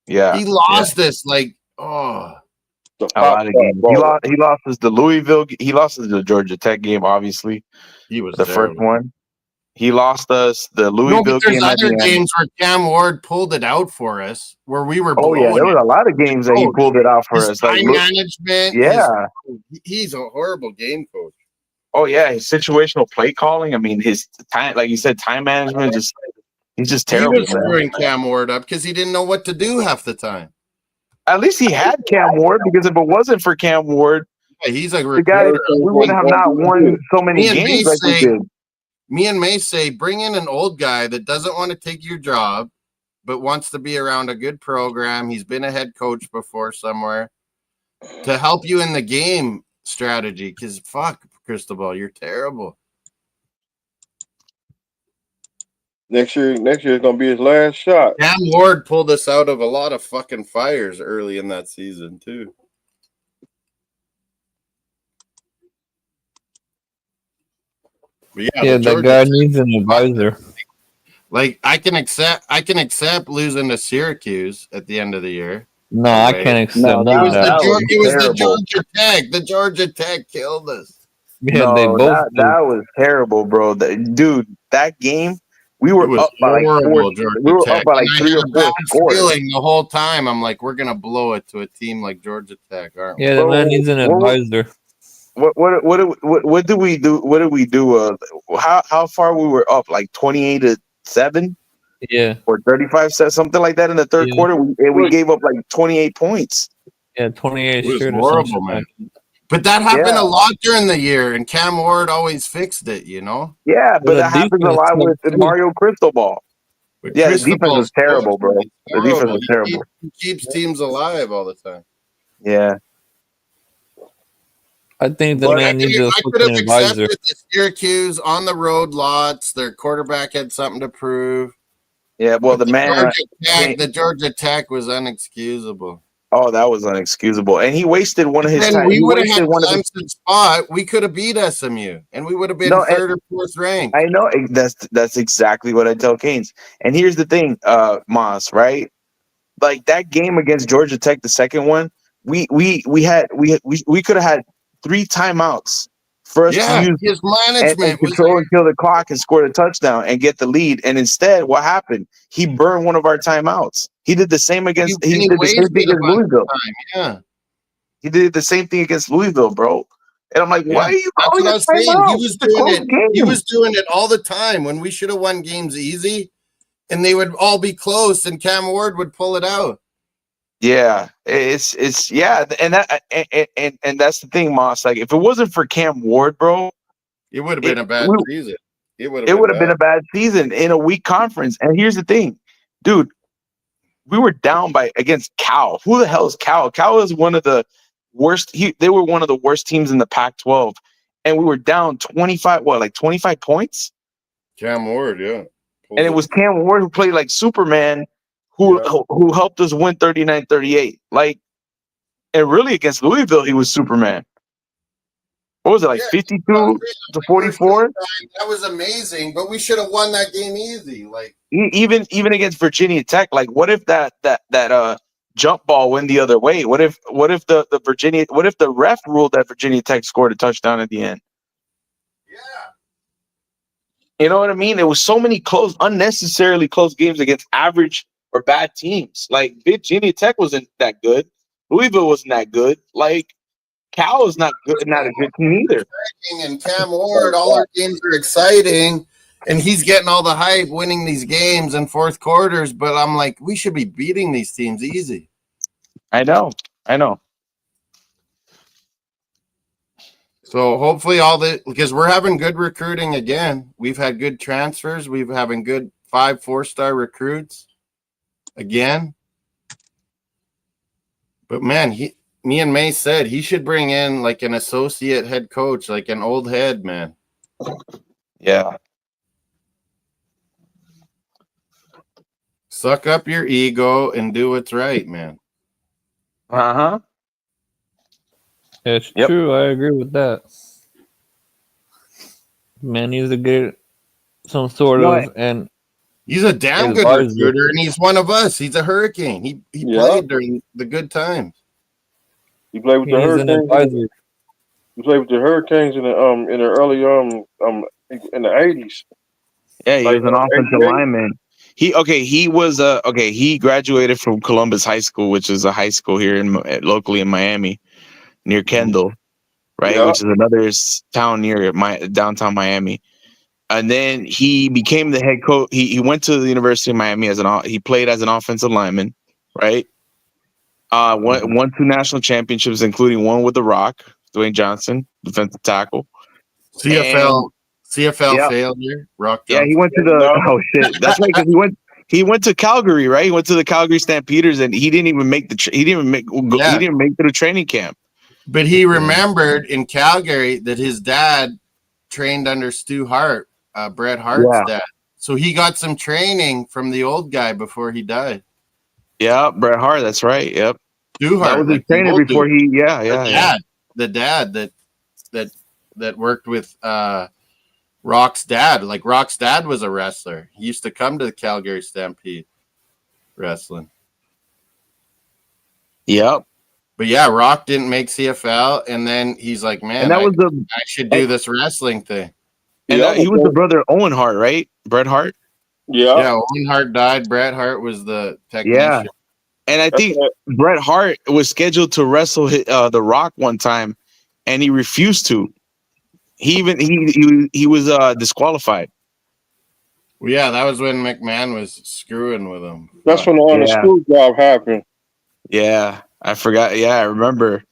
Yeah. He lost this a lot of games. He lost us the Louisville. He lost us the Georgia Tech game. Obviously, he was the first one. He lost us the Louisville game. There's other games where Cam Ward pulled it out for us, where we were. Oh yeah, there was a lot of games that he pulled it out for us. Time management. Yeah, he's a horrible game coach. Oh yeah, his situational play calling. I mean, his time, like you said, time management. He's just terrible. He was screwing Cam Ward up because he didn't know what to do half the time. At least he had Cam Ward, because if it wasn't for Cam Ward, he's a The guy, recruiter. we wouldn't have not won so many Me and games May like we say, did. me and May say, bring in an old guy that doesn't want to take your job, but wants to be around a good program. He's been a head coach before somewhere to help you in the game strategy. Because fuck, Cristobal, you're terrible. Next year is gonna be his last shot. Cam Ward pulled us out of a lot of fucking fires early in that season too. But Yeah, that guy needs an advisor. Like I can accept losing to Syracuse at the end of the year. No, I can't accept No, none of that that. was It was the terrible. Georgia Tech. The Georgia Tech killed us. Yeah, No, they both did. that was terrible, bro. Dude, that game, we It were was up by like horrible, we Georgia were Tech. up by like And I 3 had or a 4 bad scores. feeling the whole time. I'm like, we're gonna blow it to a team like Georgia Tech, aren't we? Yeah, the Bro, man needs an advisor. What did we do? What did we do? How far we were up? Like 28-7 Yeah, or 35, something like that in the third Yeah. quarter. We gave up like 28 points. yeah, 28 It was straight or horrible, something. man. But that happened Yeah. a lot during the year, and Cam Ward always fixed it, you know? Yeah, but Well, the that happens a defense lot with sucked, too. Mario Cristobal. But Yeah, the defense Cristobal's was terrible, bro. coaching is The defense horrible. was terrible. He keeps teams alive all the time. Yeah. I think the But man needs a I could fucking have advisor. accepted the Syracuse on the road lots. Their quarterback had something to prove. Yeah, well, But the man. the Georgia Tech was unexcusable. Oh, that was unexcusable, and he wasted one of his Then time. we He would have wasted had one of his. Clemson's spot. We could have beat SMU, and we would have been No, and- third or fourth ranked. I know that's exactly what I tell Canes. And here's the thing, Moss, right? Like that game against Georgia Tech, the second one, we could have had 3 timeouts for us to Yeah, use his and management was control and kill the clock and score the touchdown and get the lead. And instead, what happened? He burned one of our timeouts. He did the same against. He did the same wasted thing a against bunch of Louisville. time. Yeah, He did the same thing against Louisville, bro. And I'm like, why are you that's calling what I a was saying. timeout? He was It's a doing close it. game. He was doing it all the time when we should have won games easy, and they would all be close, and Cam Ward would pull it out. Yeah, it's yeah, and that's the thing, Moss. Like, if it wasn't for Cam Ward, bro, It would have been a bad season. It would have been a bad season in a weak conference. And here's the thing, dude, we were down by against Cal. Who the hell is Cal? Cal is one of the worst. They were one of the worst teams in the Pac-12, and we were down 25 points. Cam Ward, yeah. And it was Cam Ward who played like Superman, who helped us win 39-38. Like, and really against Louisville, he was Superman. What was it, like 52-44? That was amazing, but we should have won that game easy. Like Even against Virginia Tech, like what if that jump ball went the other way? What if the ref ruled that Virginia Tech scored a touchdown at the end? Yeah. You know what I mean? There was so many unnecessarily close games against average or bad teams. Like Virginia Tech wasn't that good. Louisville wasn't that good. Like Cal is not good, not a good team either. And Cam Ward, all our games are exciting, and he's getting all the hype, winning these games in fourth quarters. But I'm like, we should be beating these teams easy. I know. So hopefully because we're having good recruiting again. We've had good transfers. We've having good 5 4-star recruits again. But man, me and May said he should bring in like an associate head coach, like an old head, man. Yeah. Suck up your ego and do what's right, man. Uh-huh. It's true. I agree with that. Man needs to get some sort of and he's a damn good recruiter, and he's one of us. He's a Hurricane. He played during the good times. He played with the Hurricanes. He played with the Hurricanes in the early in the 80s. Yeah, he was an offensive lineman. He graduated from Columbus High School, which is a high school here locally in Miami, near Kendall, right? Yeah. Which is another town near downtown Miami. And then he became the head coach. He went to the University of Miami he played as an offensive lineman, right? Won 2 national championships, including one with The Rock. Dwayne Johnson, defensive tackle. CFL Yep. failure. Rock Yeah, he Johnson. went to the shit. That's right, because he went to Calgary, right? He went to the Calgary Stampeders, and he didn't even make he didn't make it to training camp. But he remembered in Calgary that his dad trained under Stu Hart, Bret Hart's dad. So he got some training from the old guy before he died. Yeah, Bret Hart. That's right. Yep. Stu Hart, that was his trainer before he. The dad that worked with Rock's dad. Like Rock's dad was a wrestler. He used to come to the Calgary Stampede wrestling. Yep. But yeah, Rock didn't make CFL, and then he's like, "Man, I should do this wrestling thing." And he was the brother of Owen Hart, right? Bret Hart. Yeah. Owen Hart died. Bret Hart was the technician. Yeah, and I think Bret Hart was scheduled to wrestle The Rock one time, and he refused to. He was disqualified. Well, yeah, that was when McMahon was screwing with him. That's when the screw job happened. Yeah, I forgot. Yeah, I remember.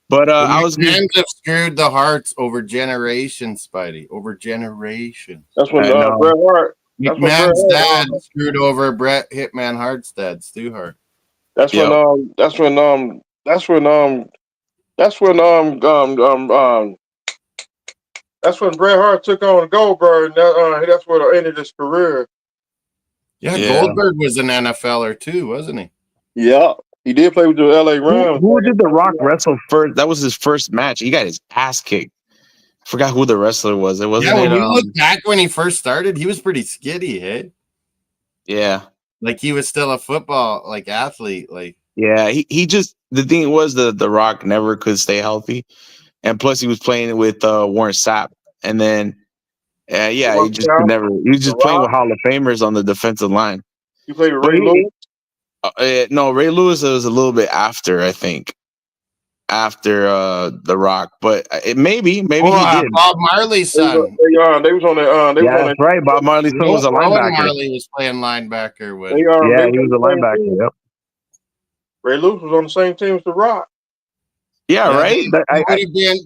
But McMahon have screwed the Harts over generations, Spidey. Over generations. That's when Bret Hart. McMahon's dad screwed over Bret Hitman Hart's dad, Stu Hart. That's when Bret Hart took on Goldberg. And that's what ended his career. Yeah, Goldberg was an NFLer too, wasn't he? Yeah, he did play with the LA Rams. Who did The Rock wrestle first? That was his first match. He got his ass kicked. I forgot who the wrestler was. It wasn't. Yeah, when you look back when he first started, he was pretty skitty, hey? Yeah. Like he was still a football athlete. Yeah, he just the thing was the Rock never could stay healthy. And plus he was playing with Warren Sapp. And then he just could never he was just playing with Hall of Famers on the defensive line. You played with Ray Lewis? No, Ray Lewis was a little bit after, I think. After The Rock, but maybe he did. Bob Marley's son. They was on the. That's right. Bob Marley's son was a linebacker. Marley was playing linebacker. He was a linebacker. Yep. Ray Lewis was on the same team as The Rock. Yeah, right.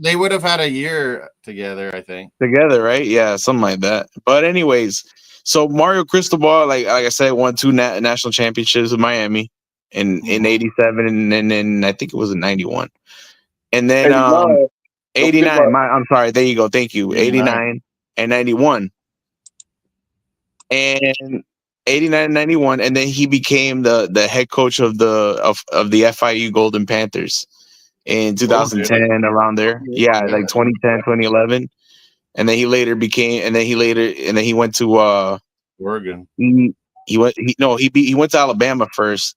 They would have had a year together, I think. Together, right? Yeah, something like that. But anyways, so Mario Cristobal, like I said, won 2 national championships with Miami in '87, and then I think it was in '91. And then 89. I'm sorry. There you go. Thank you. 89 and 91. And 89 and 91. And then he became the head coach of the FIU Golden Panthers in 2010, around there. Yeah, like 2010, 2011. And then he went to Oregon. He went to Alabama first.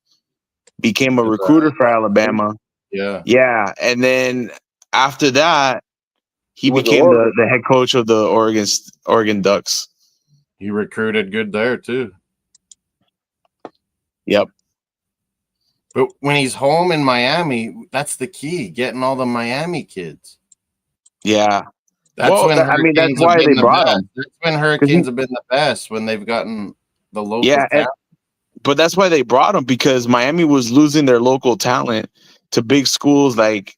Became a recruiter for Alabama. Yeah, and then after that, he became the head coach of the Oregon Ducks. He recruited good there too. Yep. But when he's home in Miami, that's the key: getting all the Miami kids. Yeah, that's that's why they brought him. That's when Hurricanes have been the best, when they've gotten the local. Yeah, but that's why they brought him, because Miami was losing their local talent to big schools like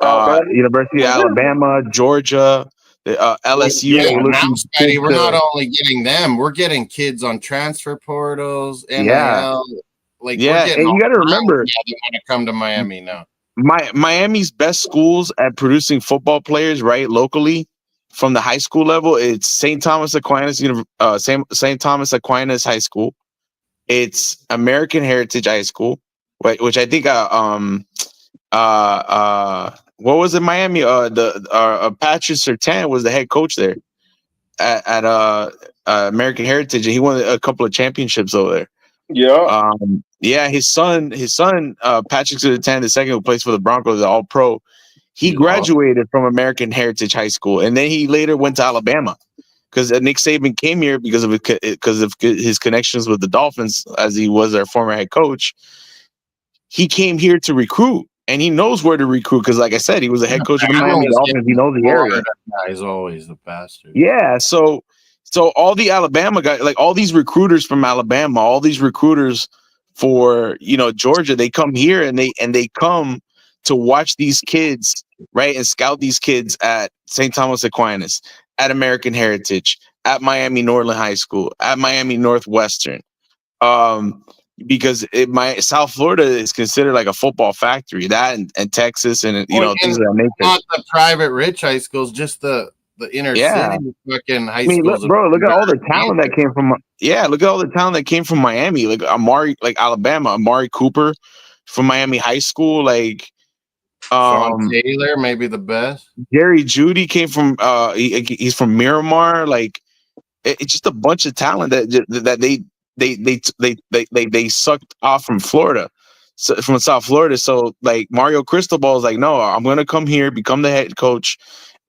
University of Alabama, Georgia, LSU. Yeah, now, Spidey, we're not only getting them, we're getting kids on transfer portals, NIL. Yeah. We're and you got to remember, they want to come to Miami now. Miami's best schools at producing football players, right, locally from the high school level, it's St. Thomas Aquinas High School. It's American Heritage High School, which I think what was it, Miami? Patrick Surtain was the head coach there at American Heritage, and he won a couple of championships over there. Yeah. His son, Patrick Surtain II, who plays for the Broncos, the All-Pro. He graduated from American Heritage High School, and then he later went to Alabama because Nick Saban came here because of his connections with the Dolphins, as he was their former head coach. He came here to recruit, and he knows where to recruit because, like I said, he was a head coach of the Miami Dolphins. He knows the area. He's always the bastard. Yeah, so all the Alabama guys, like all these recruiters from Alabama, all these recruiters for Georgia, they come here and they come to watch these kids, right, and scout these kids at St. Thomas Aquinas, at American Heritage, at Miami Northland High School, at Miami Northwestern. Because South Florida is considered like a football factory. That and Texas and things of that nature. Not the private rich high schools, just the inner city fucking high schools. Look at all the talent that came from. Yeah, look at all the talent that came from Miami. Like Alabama, Amari Cooper from Miami High School. Like Sean Taylor, maybe the best. Jerry Jeudy came from. He's from Miramar. Like it's just a bunch of talent that they sucked off from Florida, from South Florida. So like Mario Cristobal is like, no, I'm gonna come here, become the head coach,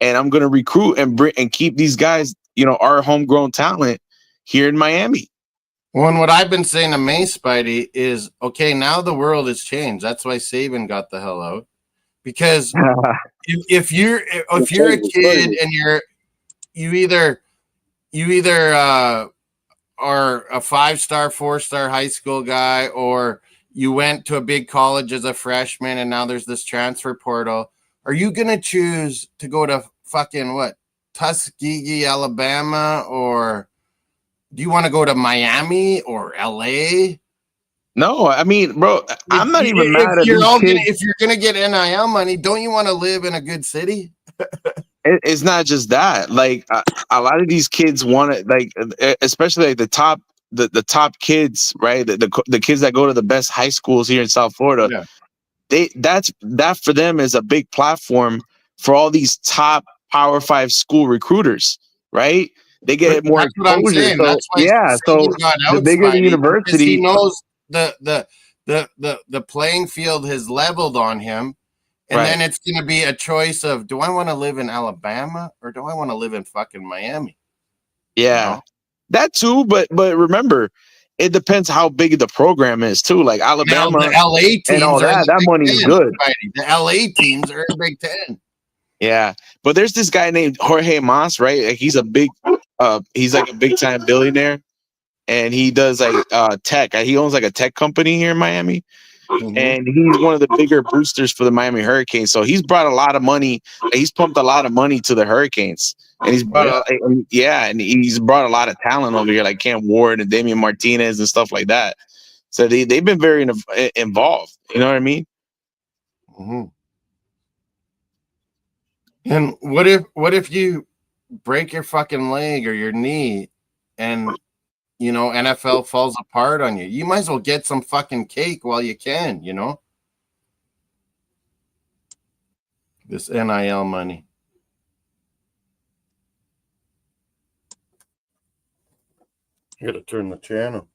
and I'm gonna recruit and keep these guys, our homegrown talent here in Miami. Well, and what I've been saying to May Spidey is, okay, now the world has changed. That's why Saban got the hell out, because if you're a kid and you either are a 5-star, 4-star high school guy, or you went to a big college as a freshman and now there's this transfer portal. Are you going to choose to go to fucking Tuskegee, Alabama, or do you want to go to Miami or LA? No, I mean, bro, I'm not even mad at these kids. If you're going to get NIL money, don't you want to live in a good city? It's not just that. Like a lot of these kids want to, like, especially like the top kids, right? The kids that go to the best high schools here in South Florida. Yeah. That for them is a big platform for all these top Power 5 school recruiters, right? They get more exposure. So, that's why so the bigger the university, he knows the playing field has leveled on him. And then it's going to be a choice of, do I want to live in Alabama or do I want to live in fucking Miami? Yeah, that too. But remember, it depends how big the program is too. Like Alabama, now, the LA teams and all that money is good. The LA teams are in Big Ten. Yeah, but there's this guy named Jorge Mas, right? Like he's like a big time billionaire, and he does like tech. He owns like a tech company here in Miami. Mm-hmm. And he's one of the bigger boosters for the Miami Hurricanes. So he's brought a lot of money. He's pumped a lot of money to the Hurricanes. And he's brought and he's brought a lot of talent over here, like Cam Ward and Damian Martinez and stuff like that. So they've been very involved. You know what I mean? Mm-hmm. And what if you break your fucking leg or your knee and NFL falls apart on you? You might as well get some fucking cake while you can, This NIL money. I gotta turn the channel.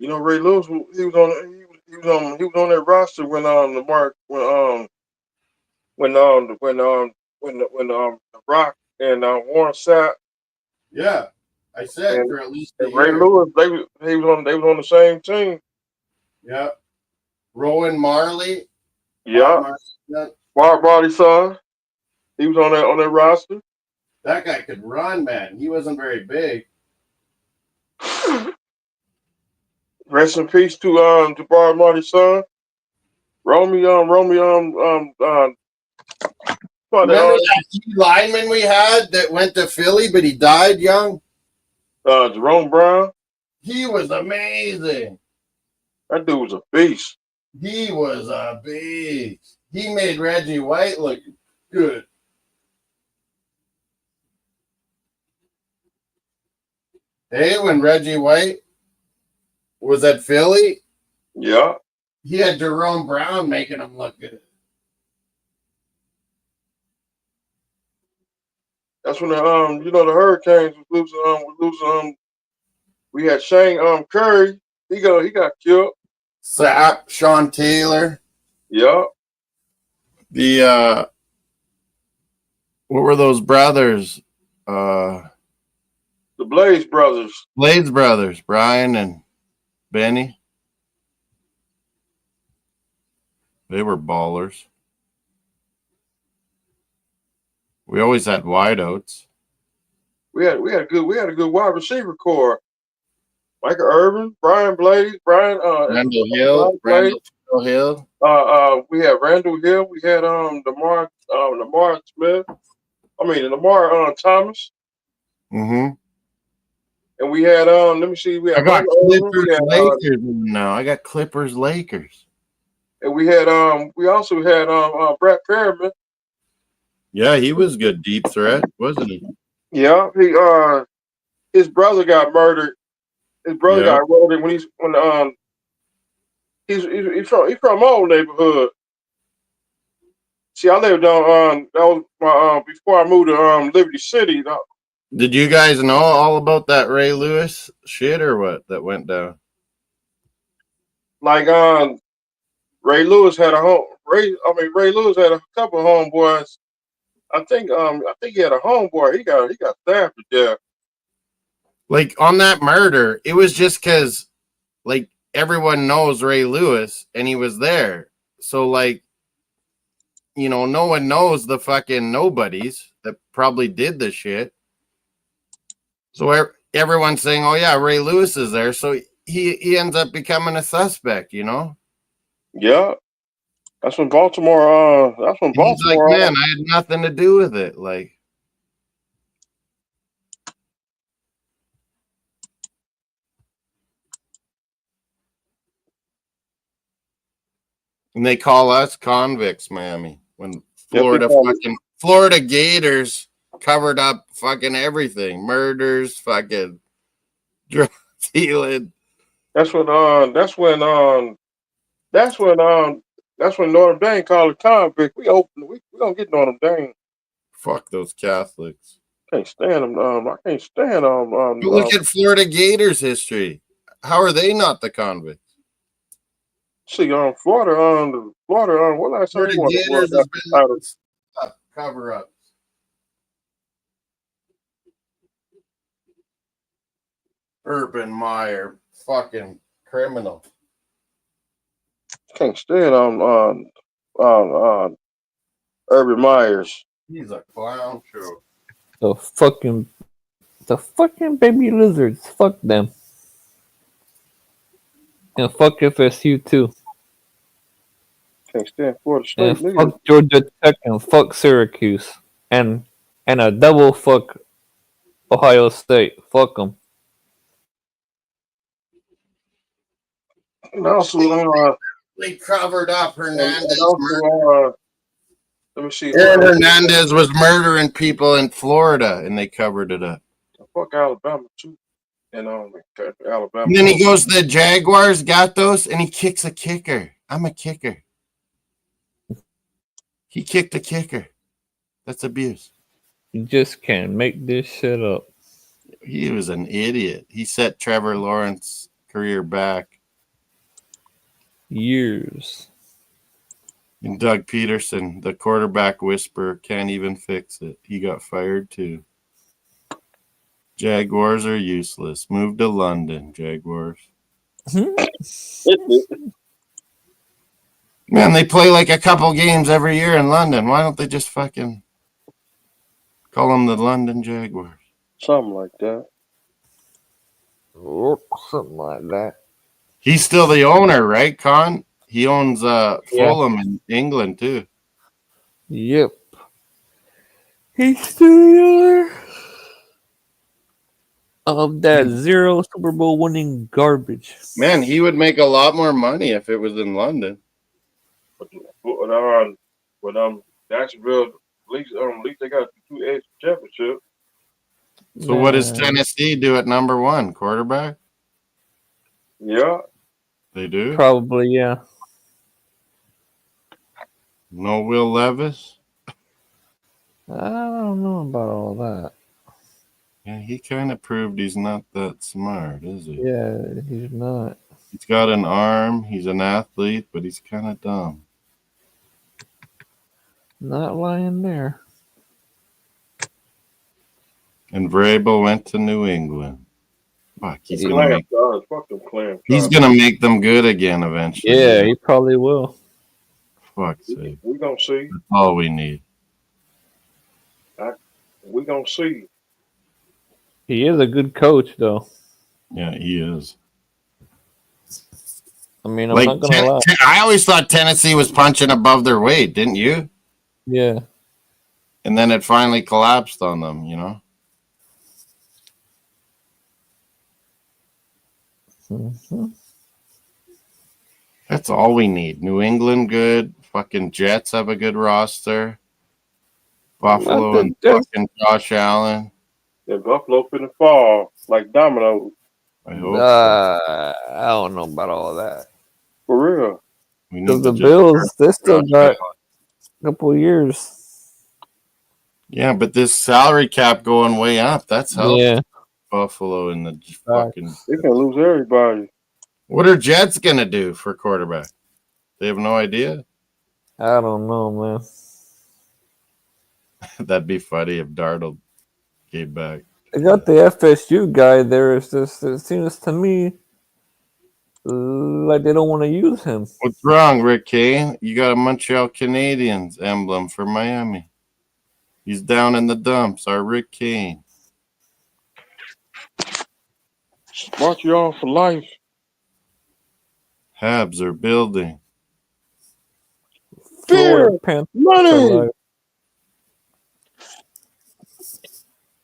Ray Lewis, he was on that roster when the Rock and Warren Sapp. Yeah, I said for at least a year. Ray Lewis, they was on the same team. Yeah, Rowan Marley. Yeah, Mark Marley's son. He was on that roster. That guy could run, man. He wasn't very big. Rest in peace to Bob Marley's son. Romeo. Remember that lineman we had that went to Philly, but he died young? Jerome Brown. He was amazing. That dude was a beast. He was a beast. He made Reggie White look good. Hey, when Reggie White was at Philly, yeah, he had Jerome Brown making him look good. That's when the Hurricanes was losing. We had Shane Curry. He got killed. Sapp, Sean Taylor. Yeah. The what were those brothers? The Blades brothers. Blades brothers, Brian and Benny. They were ballers. We always had wideouts. We had a good wide receiver core. Michael Irvin, Brian Blaze, Randall Hill. We had Randall Hill. We had Lamar Smith. Lamar Thomas. Mm-hmm. And we had let me see. We had I got Michael Clippers Irvin. Lakers now. I got Clippers Lakers. And we had we also had Brett Perriman. Yeah, he was good deep threat, wasn't he? Yeah, his brother got murdered. His brother got murdered when he's from my old neighborhood. See, I lived on that was my before I moved to Liberty City. Did you guys know all about that Ray Lewis shit or what that went down? Like Ray Lewis had Ray Lewis had a couple of homeboys. I think he had a homeboy. He got stabbed to death. Like on that murder, it was just because like everyone knows Ray Lewis and he was there. So like, you know, no one knows the fucking nobodies that probably did the shit. So everyone's saying, "Oh yeah, Ray Lewis is there." So he ends up becoming a suspect, you know? Yeah. That's when Baltimore He's like, "Man, I had nothing to do with it." Like, and they call us convicts, Miami, when Florida Gators covered up fucking everything, murders, fucking drug dealing. That's when Notre Dame called it convict. We gonna get Notre Dame. Fuck those Catholics. Can't stand them. I can't stand But look at Florida Gators history. How are they not the convicts? See, Florida, what last time Florida Gators has been cover up. Urban Meyer, fucking criminal. Can't stand Urban Myers. He's a clown show. The fucking baby lizards. Fuck them. And fuck FSU too. Can't stand Florida State. And fuck Georgia Tech and fuck Syracuse. And a double fuck Ohio State. Fuck them. And also, they covered up Hernandez. Let me see. Aaron Hernandez was murdering people in Florida, and they covered it up. Fuck Alabama too. And Alabama. And then he goes to the Jaguars, got those, and he kicks a kicker. I'm a kicker. He kicked a kicker. That's abuse. You just can't make this shit up. He was an idiot. He set Trevor Lawrence's career back years. And Doug Peterson, the quarterback whisperer, can't even fix it. He got fired too. Jaguars are useless. Move to London, Jaguars. Man, they play like a couple games every year in London. Why don't they just fucking call them the London Jaguars? Something like that. Something like that. He's still the owner, right, Con? He owns Fulham in England too. Yep. He's still the owner of that 0 Super Bowl winning garbage. Man, he would make a lot more money if it was in London. But Jacksonville, at least they got 2 extra championships. So what does Tennessee do at number 1? Quarterback? Yeah. They do? Probably, yeah. No Will Levis? I don't know about all that. Yeah, he kind of proved he's not that smart, is he? Yeah, he's not. He's got an arm. He's an athlete, but he's kind of dumb. Not lying there. And Vrabel went to New England. Fuck, he's gonna make them good again eventually. Yeah, he probably will. Fuck's sake. We're gonna see. That's all we need. I We gonna see. He is a good coach, though. Yeah, he is. I mean, I'm Like, not gonna lie. I always thought Tennessee was punching above their weight, didn't you? Yeah. And then it finally collapsed on them, you know? Mm-hmm. That's all we need. New England, good. Fucking Jets have a good roster. Buffalo and fucking Josh Allen. Yeah, Buffalo finna fall like dominoes. I hope so. I don't know about all that. For real. We Because need the to just Bills, they still Josh got Allen. a couple years. Yeah, but this salary cap going way up. That's helped Yeah. Buffalo and the fucking. They can lose everybody. What are Jets gonna do for quarterback? They have no idea. I don't know, man. That'd be funny if Darnold came back. They got the FSU guy there. It's just, it seems to me like they don't want to use him. What's wrong, Rick Kane? You got a Montreal Canadiens emblem for Miami. He's down in the dumps. Our Rick Kane. Montreal for life. Habs are building. Florida Panthers Money. for life.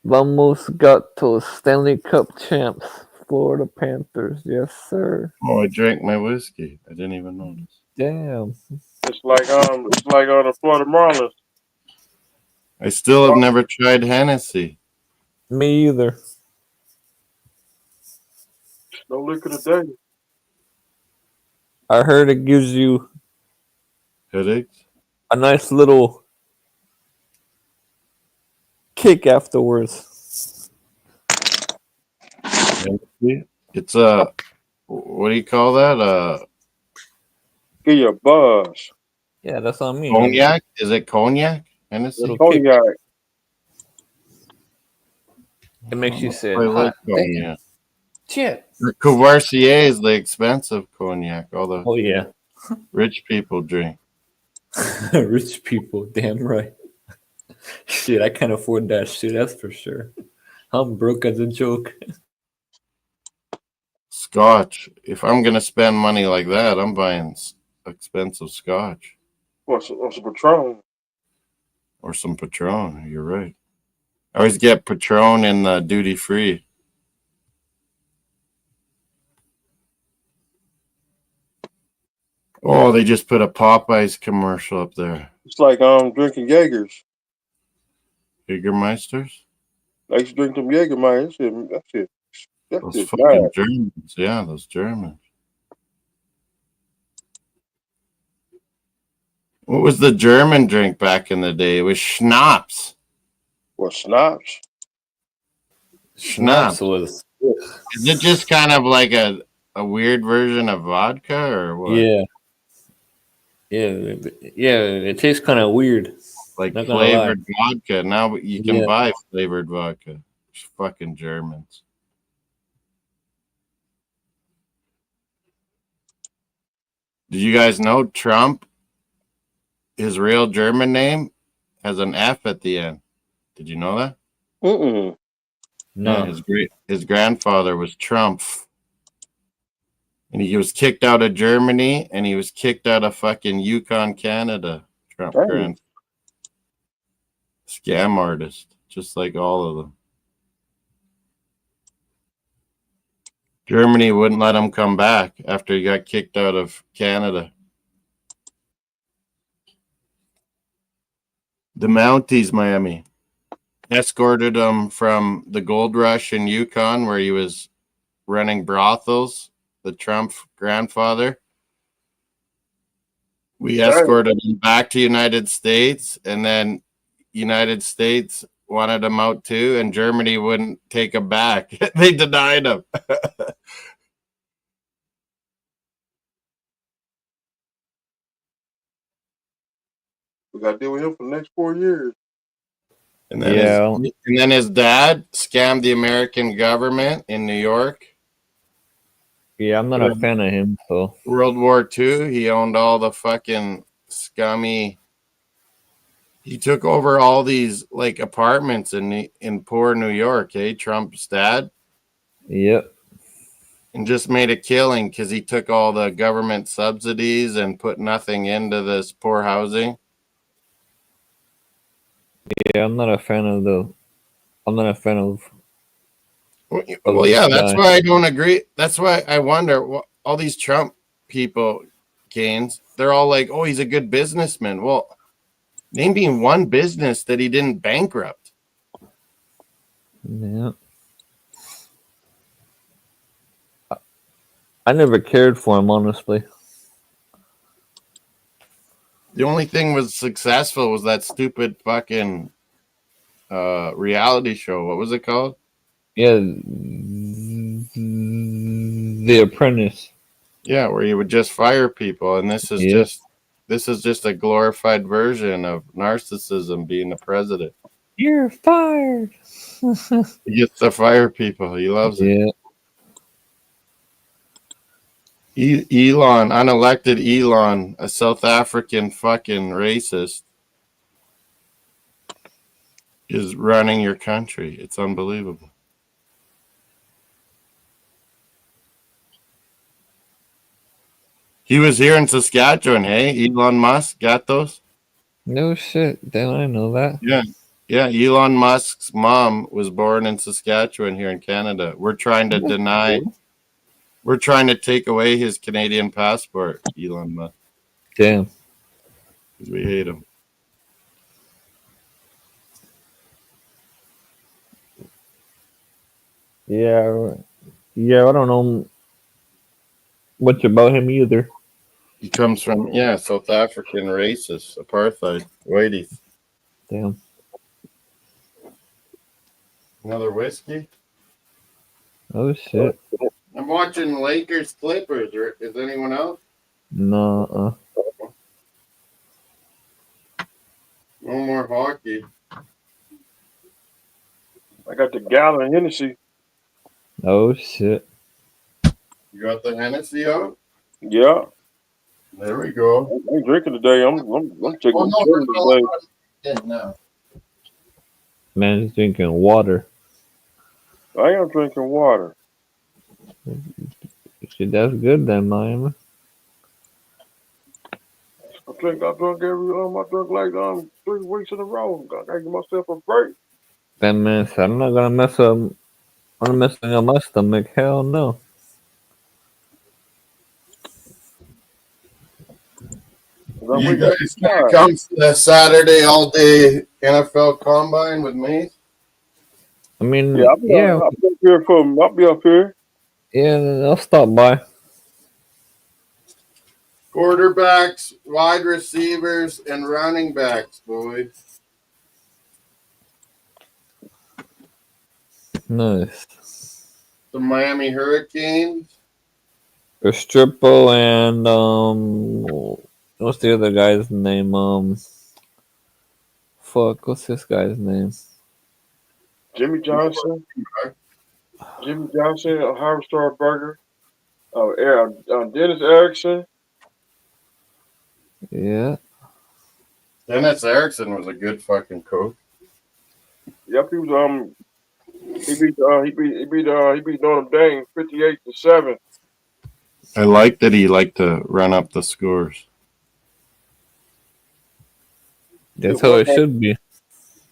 Vamos Gatos, Stanley Cup champs, Florida Panthers. Yes, sir. Oh, I drank my whiskey. I didn't even notice. Damn. It's like the Florida Marlins. I still have never tried Hennessy. Me either. No liquor today. I heard it gives you Headaches? a nice little kick afterwards. Hennessy? It's a, what do you call that? Give you a buzz. Yeah, that's what I mean. Cognac? Is it cognac? Hennessy? Little kick. Cognac. It makes you say, I like "Hot damn, cognac. shit." Courvoisier is the expensive cognac. All the Oh, yeah. rich people drink. Rich people, damn right. Shit, I can't afford that shit, that's for sure. I'm broke as a joke. Scotch. If I'm going to spend money like that, I'm buying expensive scotch. Or some Patron. Or some Patron. You're right. I always get Patron in the duty free. Oh, they just put a Popeyes commercial up there. It's like drinking Jaegers. Jägermeisters? I used to drink them Jägermeisters. That's Those just fucking bad. Germans. Yeah, those Germans. What was the German drink back in the day? It was schnapps. What, schnapps? Schnapps. was. Is it just kind of like a weird version of vodka or what? Yeah. Yeah, it tastes kind of weird. Like Not gonna lie. flavored vodka. Now you can Yeah. buy flavored vodka. It's fucking Germans. Did you guys know Trump, his real German name, has an F at the end? Did you know that? Mm-mm. No. Yeah, his grandfather was Trump. And he was kicked out of Germany and he was kicked out of fucking Yukon, Canada. Trump Dang. grandfather. Scam artist, just like all of them. Germany wouldn't let him come back after he got kicked out of Canada. The Mounties, Miami, escorted him from the gold rush in Yukon where he was running brothels, the Trump grandfather. We escorted him back to United States, and then United States wanted him out too, and Germany wouldn't take him back. They denied him. We got to deal with him for the next 4 years. And then his dad scammed the American government in New York. Yeah, I'm not a fan of him, so. World War II, he owned all the fucking scummy. He took over all these like apartments in poor New York, Trump's dad. Yep. And just made a killing because he took all the government subsidies and put nothing into this poor housing. Yeah, I'm not a fan of Well, yeah, that's why I don't agree. That's why I wonder all these Trump people, Gaines, they're all like, oh, he's a good businessman. Well, name me one business that he didn't bankrupt. Yeah. I never cared for him, honestly. The only thing was successful was that stupid fucking reality show. What was it called? Yeah, The Apprentice. Yeah, where you would just fire people, and this is just a glorified version of narcissism being the president. You're fired. He gets to fire people. He loves it. Elon, unelected Elon, a South African fucking racist, is running your country. It's unbelievable. He was here in Saskatchewan, hey? Elon Musk got those? No shit. Damn, I know that. Yeah. Yeah, Elon Musk's mom was born in Saskatchewan here in Canada. We're trying to take away his Canadian passport, Elon Musk. Damn. Because we hate him. Yeah, I don't know much about him either. He comes from, South African racist, apartheid, whitey. Damn. Another whiskey? Oh shit. I'm watching Lakers Clippers. Is anyone else? No. No more hockey. I got the gallon of Hennessy. Oh shit. You got the Hennessy out? Yeah. There we go. I ain't drinking today. I'm taking today. No. Man's drinking water. I am drinking water. Shit, that's good then, Miami. I drink like 3 weeks in a row. I gotta give myself a break. That man said, I'm not gonna mess up my stomach. Hell no. You guys gonna come to the Saturday all day NFL Combine with me? I mean, I'll be up here. Yeah, I'll stop by. Quarterbacks, wide receivers, and running backs, boys. Nice. The Miami Hurricanes. Strippo and what's the other guy's name? What's this guy's name? Jimmy Johnson, Howard Starberger, Dennis Erickson. Yeah. Dennis Erickson was a good fucking coach. Yep, he was he beat Notre Dame 58-7. I like that he liked to run up the scores. That's how it should be.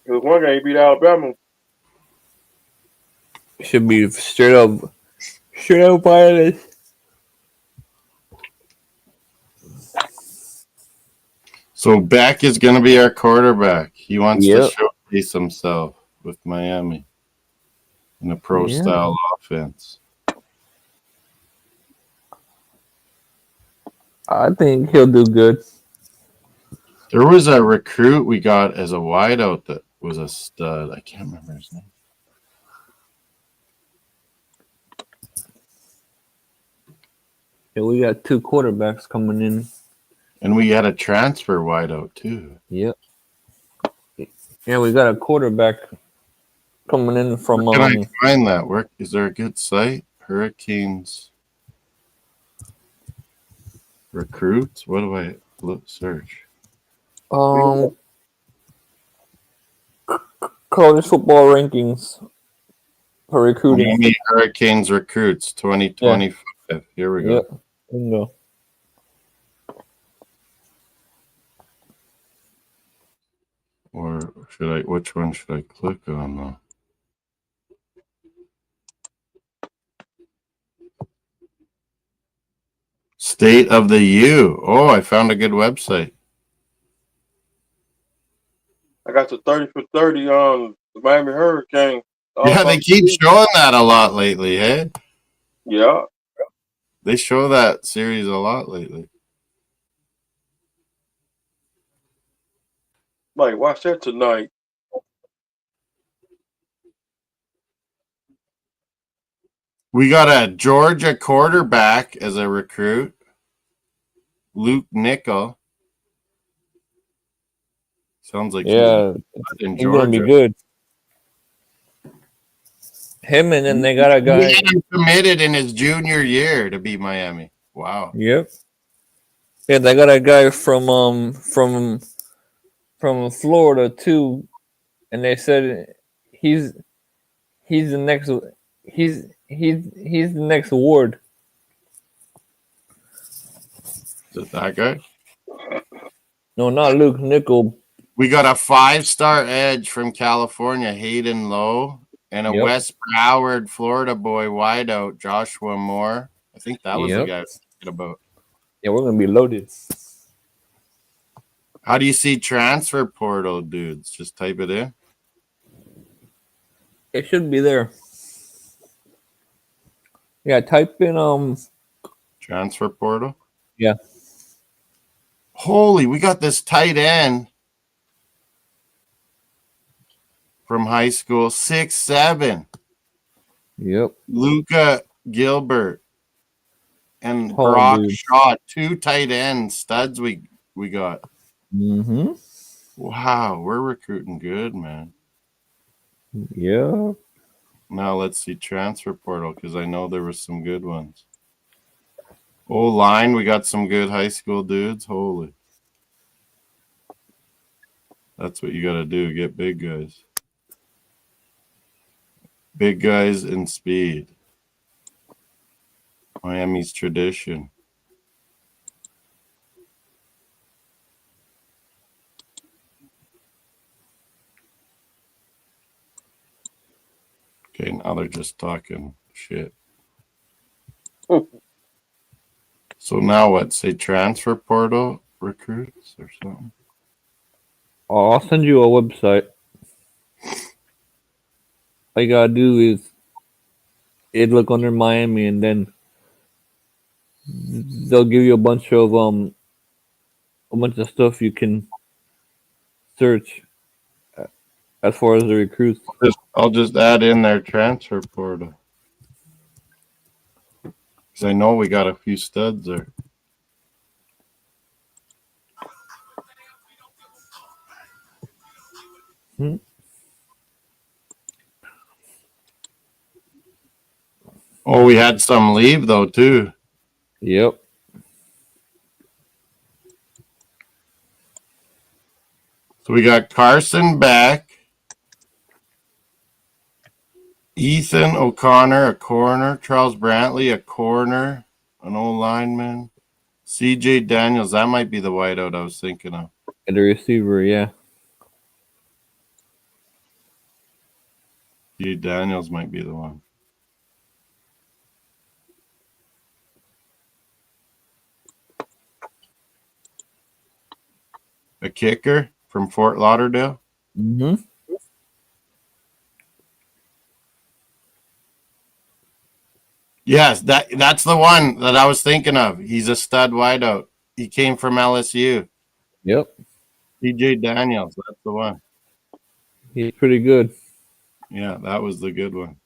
Because one game he beat Alabama. It should be straight up violence. So Beck is going to be our quarterback. He wants to showcase himself with Miami in a pro-style offense. I think he'll do good. There was a recruit we got as a wideout that was a stud. I can't remember his name. Yeah, we got 2 quarterbacks coming in. And we had a transfer wideout too. Yep. Yeah, we got a quarterback coming in from. Where can I find that? Where is there a good site? Hurricanes recruits. What do I search? college football rankings for recruiting. Miami Hurricanes recruits 2025. Here we Yep. go. Bingo. Or which one should I click on though? State of the U. Oh, I found a good website. I got the 30 for 30 on the Miami Hurricane. Yeah, they keep showing that a lot lately, hey? Yeah. They show that series a lot lately. Might watch that tonight. We got a Georgia quarterback as a recruit. Luke Nickel. Sounds like Yeah, he's in he's Georgia. gonna be good. Him and then they got a guy. He had him committed in his junior year to beat Miami. Wow. Yep. Yeah, they got a guy from Florida too, and they said he's the next he's the next award. Is it that guy? No, not Luke Nickel. We got a 5-star edge from California, Hayden Lowe, and a Yep. West Broward, Florida boy wideout, Joshua Moore. I think that was the Yep. guy I was thinking about. Yeah, we're gonna be loaded. How do you see transfer portal, dudes? Just type it in. It should be there. Yeah, type in Transfer portal. Yeah. Holy, we got this tight end from high school, 6'7". Yep. Luca Gilbert and Oh, Brock dude. Shaw, 2 tight end studs we got. Mm-hmm. Wow, we're recruiting good, man. Yeah. Now let's see transfer portal because I know there were some good ones. O-line, we got some good high school dudes. Holy. That's what you got to do. Get big guys. Big guys and speed. Miami's tradition. Okay, now they're just talking shit. So now what? Say transfer portal recruits or something? Oh, I'll send you a website. All you gotta do is look under Miami, and then they'll give you a bunch of stuff you can search as far as the recruits. I'll just add in their transfer portal. Because I know we got a few studs there. Oh, we had some leave though too. Yep. So we got Carson back, Ethan O'Connor, a corner, Charles Brantley, a corner, an old lineman, CJ Daniels. That might be the wideout I was thinking of. And the receiver, yeah. CJ Daniels might be the one. A kicker from Fort Lauderdale. Mm-hmm. Yes, that's the one that I was thinking of. He's a stud wideout. He came from LSU. Yep. CJ Daniels, that's the one. He's pretty good. Yeah, that was the good one.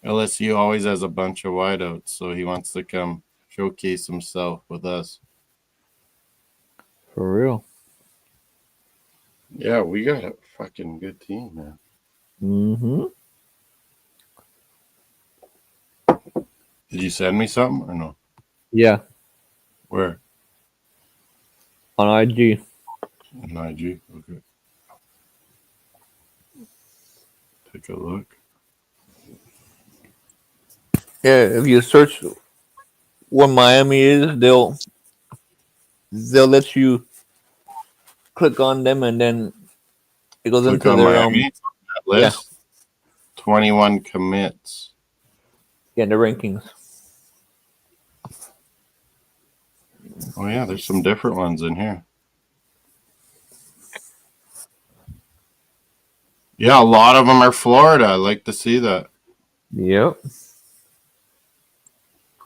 LSU always has a bunch of wideouts, so he wants to come showcase himself with us. For real. Yeah, we got a fucking good team, man. Mm-hmm. Did you send me something or no? Yeah. Where? On IG. On IG? Okay. Take a look. Yeah, if you search where Miami is, they'll let you click on them, and then it goes Click into on their Miami. That list. 21 commits. the rankings. Oh yeah, there's some different ones in here. Yeah, a lot of them are Florida. I like to see that. Yep.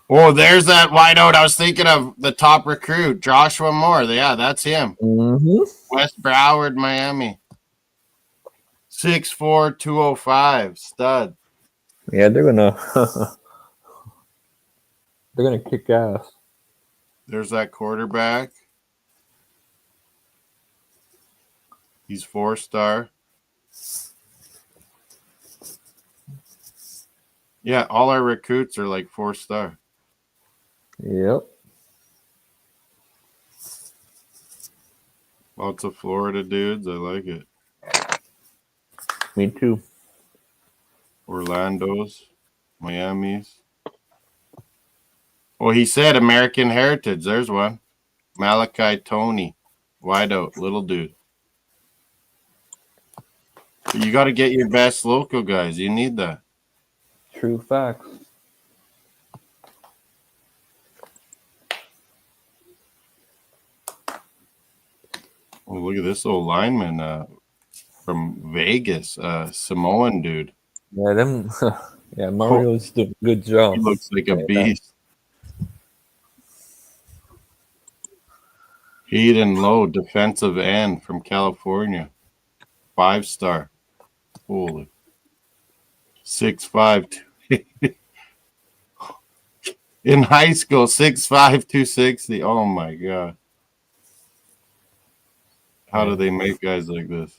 Oh, there's that wideout I was thinking of, the top recruit, Joshua Moore. Yeah, that's him. Mm-hmm. West Broward, Miami. 6'4", 205, stud. Yeah, they're gonna kick ass. There's that quarterback. He's 4-star. Yeah, all our recruits are like 4-star. Yep. Lots of Florida dudes. I like it. Me too. Orlando's, Miami's. Well, he said American Heritage. There's one. Malachi Tony. Wideout, little dude. You got to get your best local guys. You need that. True facts. Oh, look at this old lineman from Vegas, Samoan dude. Yeah, them. Yeah, Mario's doing a good job. He looks like a beast. Hayden Lowe, defensive end from California. 5-star. Holy. 6'5". In high school, 6'5", 260. Oh my God. How do they make guys like this?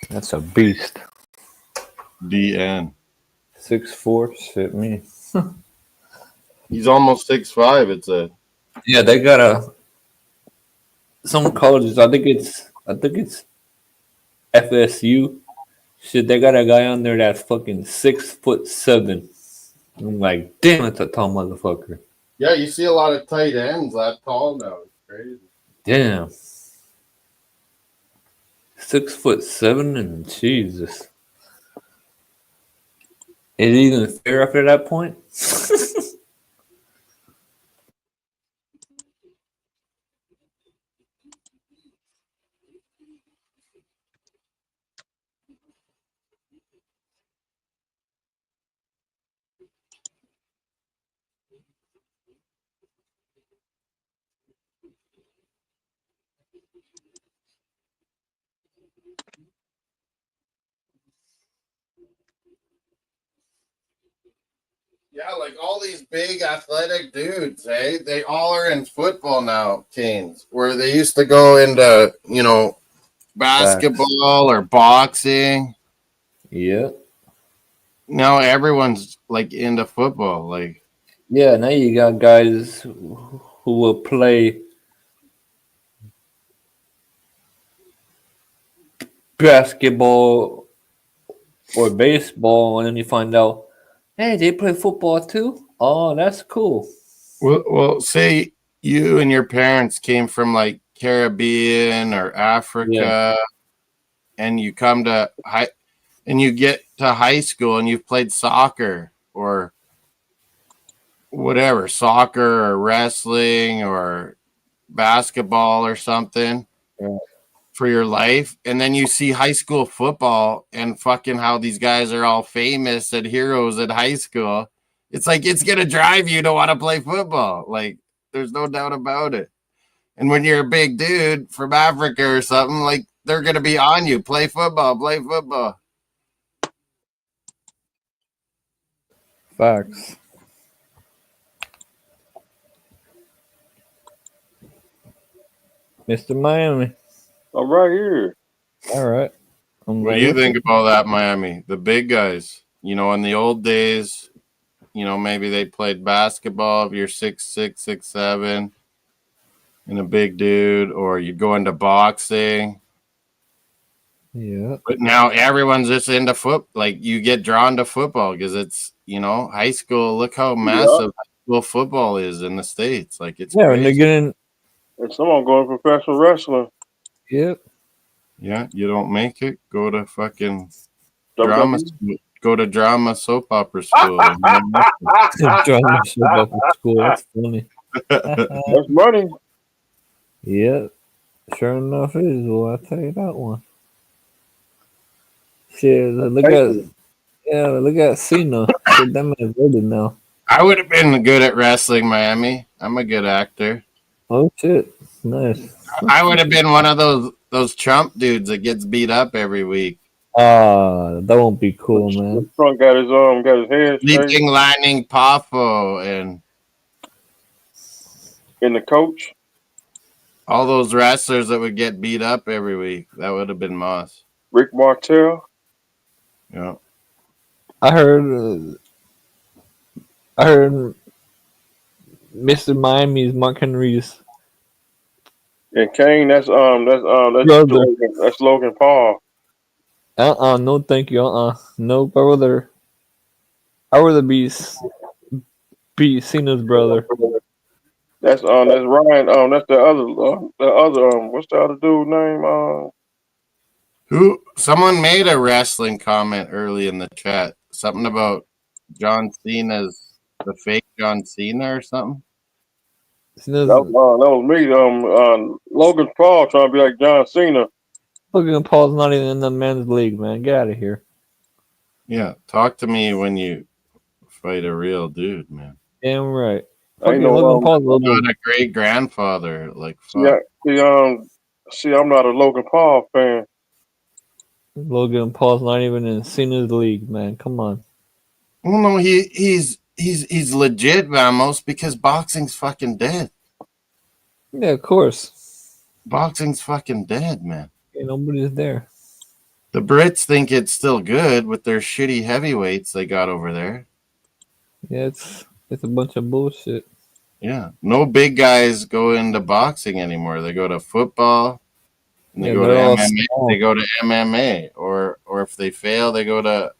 That's a beast. DN. 6'4", shit me. He's almost 6'5", it said. Yeah, they got some colleges. I think it's FSU. Shit, they got a guy on there that's fucking 6'7". I'm like, damn, it's a tall motherfucker. Yeah, you see a lot of tight ends that tall now. It's crazy. Damn. 6'7", and Jesus. Is it even fair after that point? Yeah, like all these big athletic dudes, eh? They all are in football now, Canes, where they used to go into, basketball or boxing. Yeah. Now everyone's like into football. Like, Yeah, now you got guys who will play basketball or baseball, and then you find out, hey, they play football too? Oh, that's cool. well, say you and your parents came from like Caribbean or Africa, and you come to and you get to high school and you've played soccer or whatever, soccer or wrestling or basketball or something for your life, and then you see high school football and fucking how these guys are all famous and heroes at high school. It's like it's gonna drive you to want to play football. Like, there's no doubt about it. And when you're a big dude from Africa or something, like, they're gonna be on you. Play football, play football. Facts. Mr. Miami. I'm right here. All right. What do you think about that, Miami? The big guys, in the old days, maybe they played basketball if you're 6'6", 6'7", and a big dude, or you'd go into boxing. Yeah. But now everyone's just into foot. Like you get drawn to football because it's high school. Look how massive high school football is in the States. Like it's Yeah, and they're crazy. getting. And someone going professional wrestling. Yep. Yeah, you don't make it. Go to fucking drama WWE. school. Go to drama soap opera school. Drama soap opera school. That's funny. That's money. Yep. Sure enough, it is. Well, I'll tell you that one. Shit, look at Cena. Shit, that man's loaded now. I would have been good at wrestling, Miami. I'm a good actor. Oh shit, nice. I would have been one of those Trump dudes that gets beat up every week. That won't be cool, man. Trump got his head straight. Sleeping Lining Poffo and And the coach. all those wrestlers that would get beat up every week. That would have been Moss. Rick Martel. Yeah. I heard Mr. Miami's Mark Henry's And Kane, that's brother. Logan Paul. No thank you. No, I would rather be Cena's brother. That's Ryan. That's the other what's the other dude name? Who? Someone made a wrestling comment early in the chat. Something about John Cena's the fake John Cena or something. Cena's, that was me. Logan Paul trying to be like John Cena. Logan Paul's not even in the men's league, man. Get out of here. Yeah, talk to me when you fight a real dude, man. Damn right. I Fucking know. Logan Paul's Not a great grandfather. Like, Yeah. fuck. See, I'm not a Logan Paul fan. Logan Paul's not even in Cena's league, man. Come on. Well, no, he's legit, Vamos, because boxing's fucking dead. Yeah, of course. Boxing's fucking dead, man. Yeah, nobody's there. The Brits think it's still good with their shitty heavyweights they got over there. Yeah, it's a bunch of bullshit. Yeah, no big guys go into boxing anymore. They go to football, and they go to MMA. They go to MMA, or if they fail, they go to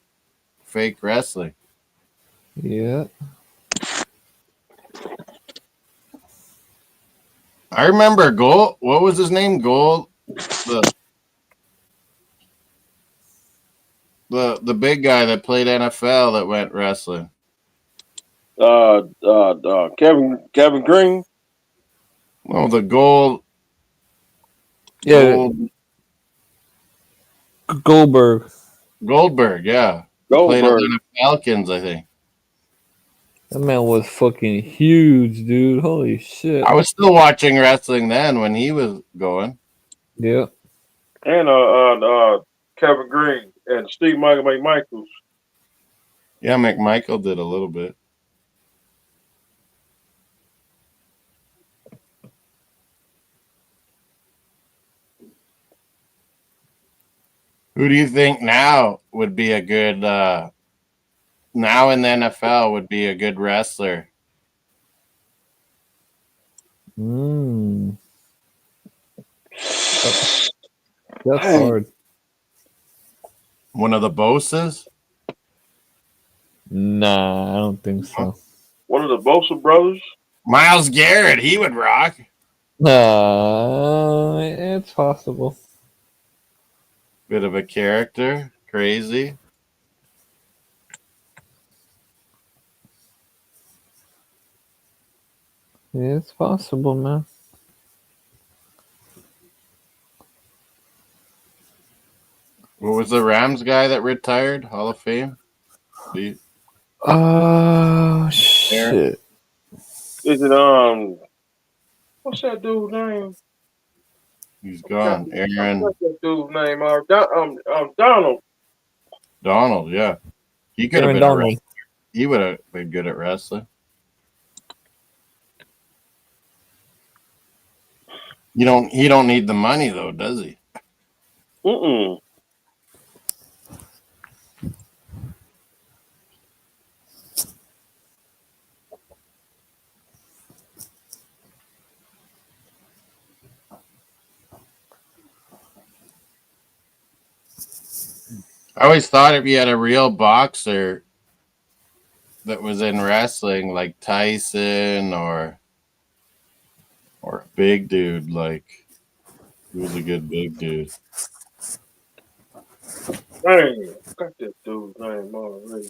fake wrestling. Yeah. I remember Gold. What was his name? Gold. The big guy that played NFL that went wrestling. Kevin Green. Oh, the Gold. Yeah. Goldberg, yeah. Goldberg. Played Atlanta Falcons, I think. That man was fucking huge, dude. Holy shit. I was still watching wrestling then when he was going. Yeah. And Kevin Green and Steve McMichaels. Yeah, McMichael did a little bit. Who do you think now would be a good now in the NFL would be a good wrestler? That's hard. One of the Bosas? Nah, I don't think so. One of the Bosa brothers? Myles Garrett, he would rock. Nah, it's possible. Bit of a character, crazy. Yeah, it's possible, man. What was the Rams guy that retired? Hall of Fame? Shit. Is it what's that dude's name? He's gone. Aaron. What's that dude's name? Donald. Donald, yeah. He could have been a wrestler. He would have been good at wrestling. He don't need the money though, does he? Mm-mm. I always thought if you had a real boxer that was in wrestling, like Tyson or a big dude, like he was a good big dude. Dang, got that dude's name already.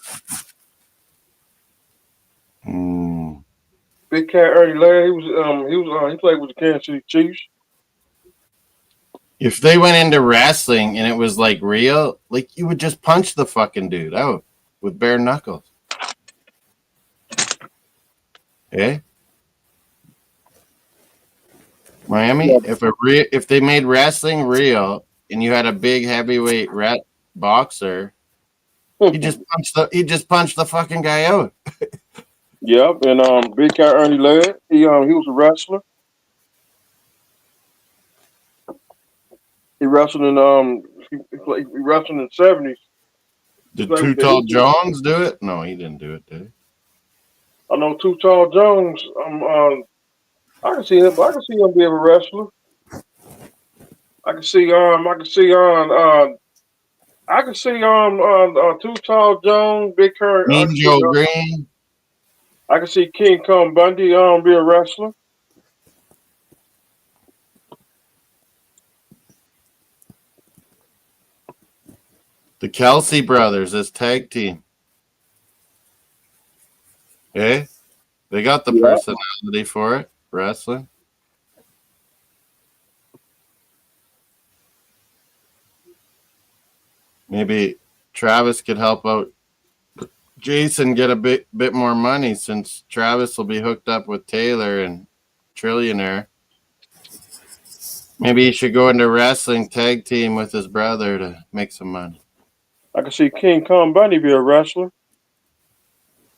Big Cat Ernie Ladd. He played with the Kansas City Chiefs. If they went into wrestling and it was like real, like you would just punch the fucking dude out with bare knuckles. Eh? Miami, if they made wrestling real and you had a big heavyweight boxer, he just punched the fucking guy out. Yep, and Big Cat Ernie Ladd. He was a wrestler. He wrestled in he wrestled in the 70s. Did Too Tall Jones do it? No, he didn't do it, did he? I know Too Tall Jones. I can see him. I can see him being a wrestler. I can see Too Tall Jones, Big Cat. Mean Joe Green. I can see King Kong Bundy be a wrestler. The Kelsey brothers as tag team. Eh? They got the personality for it, wrestling. Maybe Travis could help out Jason get a bit more money since Travis will be hooked up with Taylor and Trillionaire. Maybe he should go into wrestling tag team with his brother to make some money. I can see King Kong Bundy be a wrestler.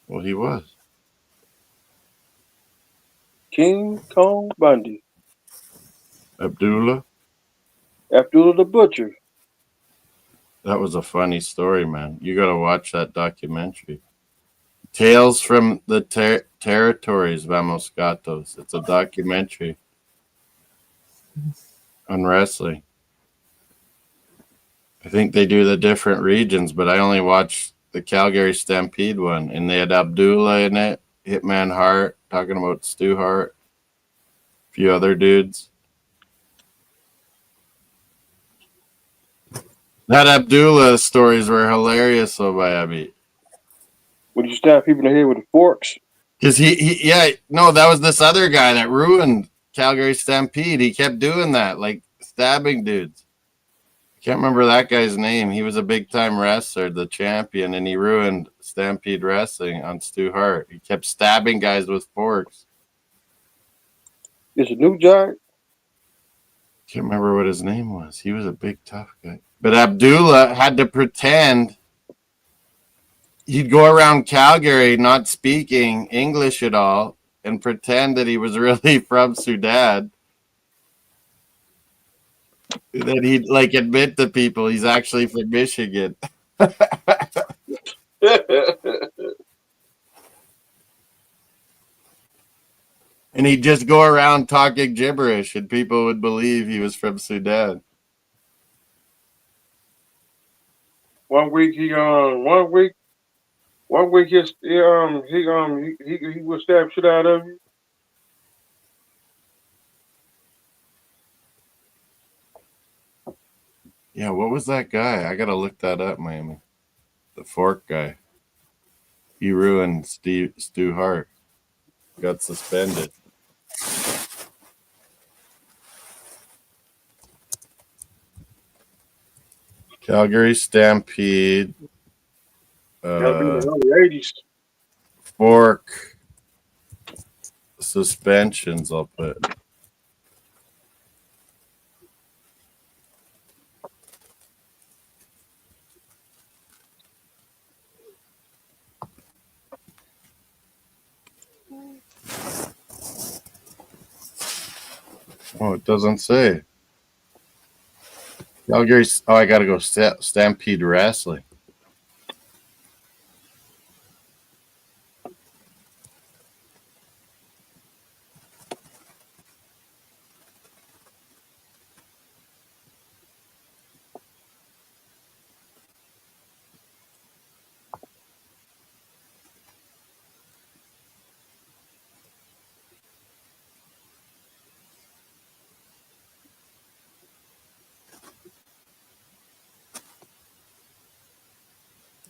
Well, he was. King Kong Bundy. Abdullah the Butcher. That was a funny story, man. You got to watch that documentary. Tales from the Territories, Vamos Gatos. It's a documentary on wrestling. I think they do the different regions, but I only watched the Calgary Stampede one, and they had Abdullah in it, Hitman Hart, talking about Stu Hart, a few other dudes. That Abdullah stories were hilarious, though, Miami. Would you stab people in the head with the forks? Because that was this other guy that ruined Calgary Stampede. He kept doing that, like stabbing dudes. Can't remember that guy's name. He was a big time wrestler, the champion, and he ruined Stampede Wrestling on Stu Hart. He kept stabbing guys with forks. It's a new giant. Can't remember what his name was. He was a big tough guy. But Abdullah had to pretend. He'd go around Calgary not speaking English at all and pretend that he was really from Sudan. Then he'd like admit to people he's actually from Michigan. And he'd just go around talking gibberish and people would believe he was from Sudan. One week he would stab shit out of you. Yeah, what was that guy? I gotta look that up, Miami. The fork guy. He ruined Stu Hart. Got suspended. Calgary Stampede. Gotta be in the early 80s. Fork suspensions, I'll put. Oh, it doesn't say. Calgary. Oh, I gotta go Stampede Wrestling.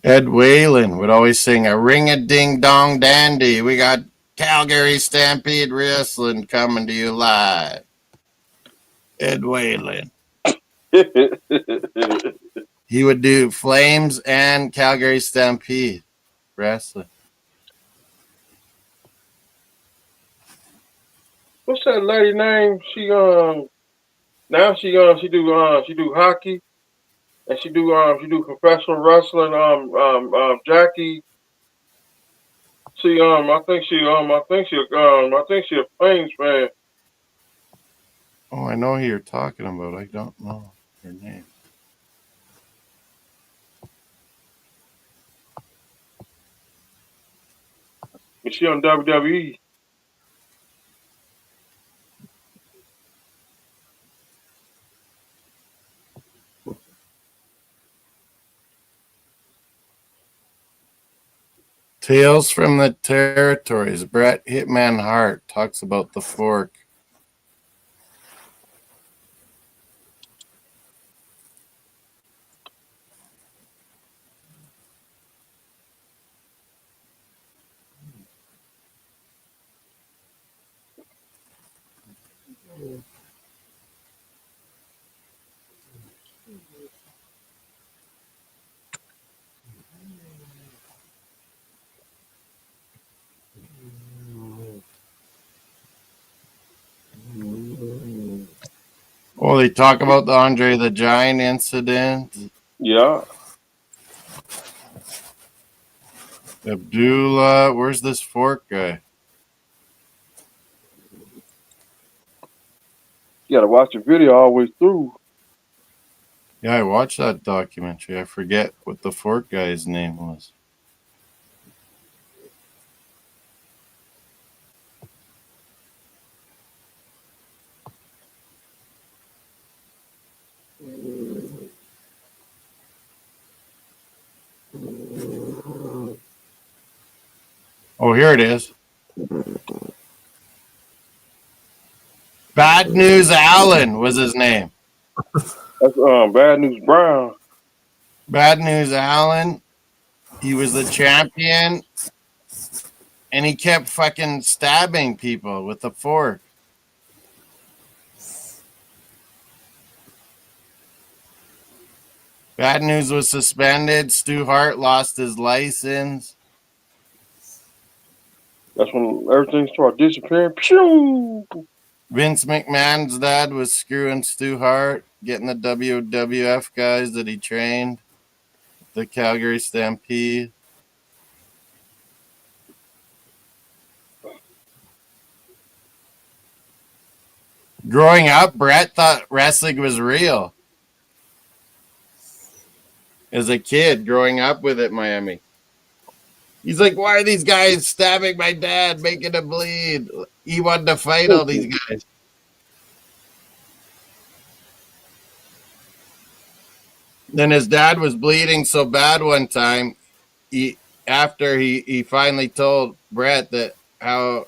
Ed Whalen would always sing a ring-a-ding-dong dandy. We got Calgary Stampede Wrestling coming to you live. Ed Whalen. He would do Flames and Calgary Stampede Wrestling. What's that lady name? She now she do hockey and she do professional wrestling. Jackie. I think she a Flames fan. Oh, I know who you're talking about. I don't know her name. Is she on WWE? Tales from the Territories. Bret Hitman Hart talks about the fork. Oh, they talk about the Andre the Giant incident. Yeah. Abdullah, where's this fork guy? You gotta watch the video all the way through. Yeah, I watched that documentary. I forget what the fork guy's name was. Oh, here it is. Bad News Allen was his name. That's Bad News Brown. Bad News Allen. He was the champion, and he kept fucking stabbing people with the fork. Bad News was suspended. Stu Hart lost his license. That's when everything started disappearing. Pew! Vince McMahon's dad was screwing Stu Hart, getting the WWF guys that he trained. The Calgary Stampede. Growing up, Bret thought wrestling was real. As a kid, growing up with it, Miami. He's like, why are these guys stabbing my dad, making him bleed? He wanted to fight all these guys. Then his dad was bleeding so bad one time, after he finally told Bret that how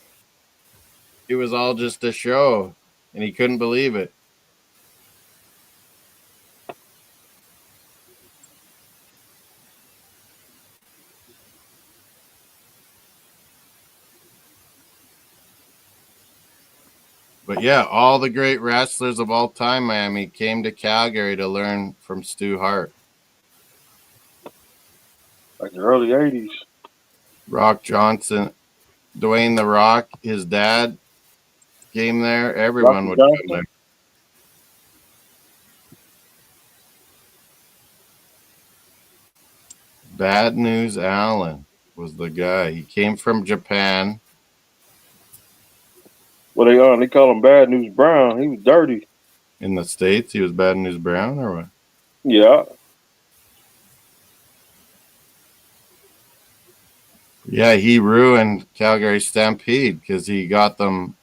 it was all just a show, and he couldn't believe it. But yeah, all the great wrestlers of all time, Miami, came to Calgary to learn from Stu Hart. Like the early 80s. Rock Johnson, Dwayne The Rock, his dad came there. Everyone would come there. Bad News Allen was the guy. He came from Japan. Well, they call him Bad News Brown. He was dirty. In the States, he was Bad News Brown, or what? Yeah. Yeah, he ruined Calgary Stampede because he got them.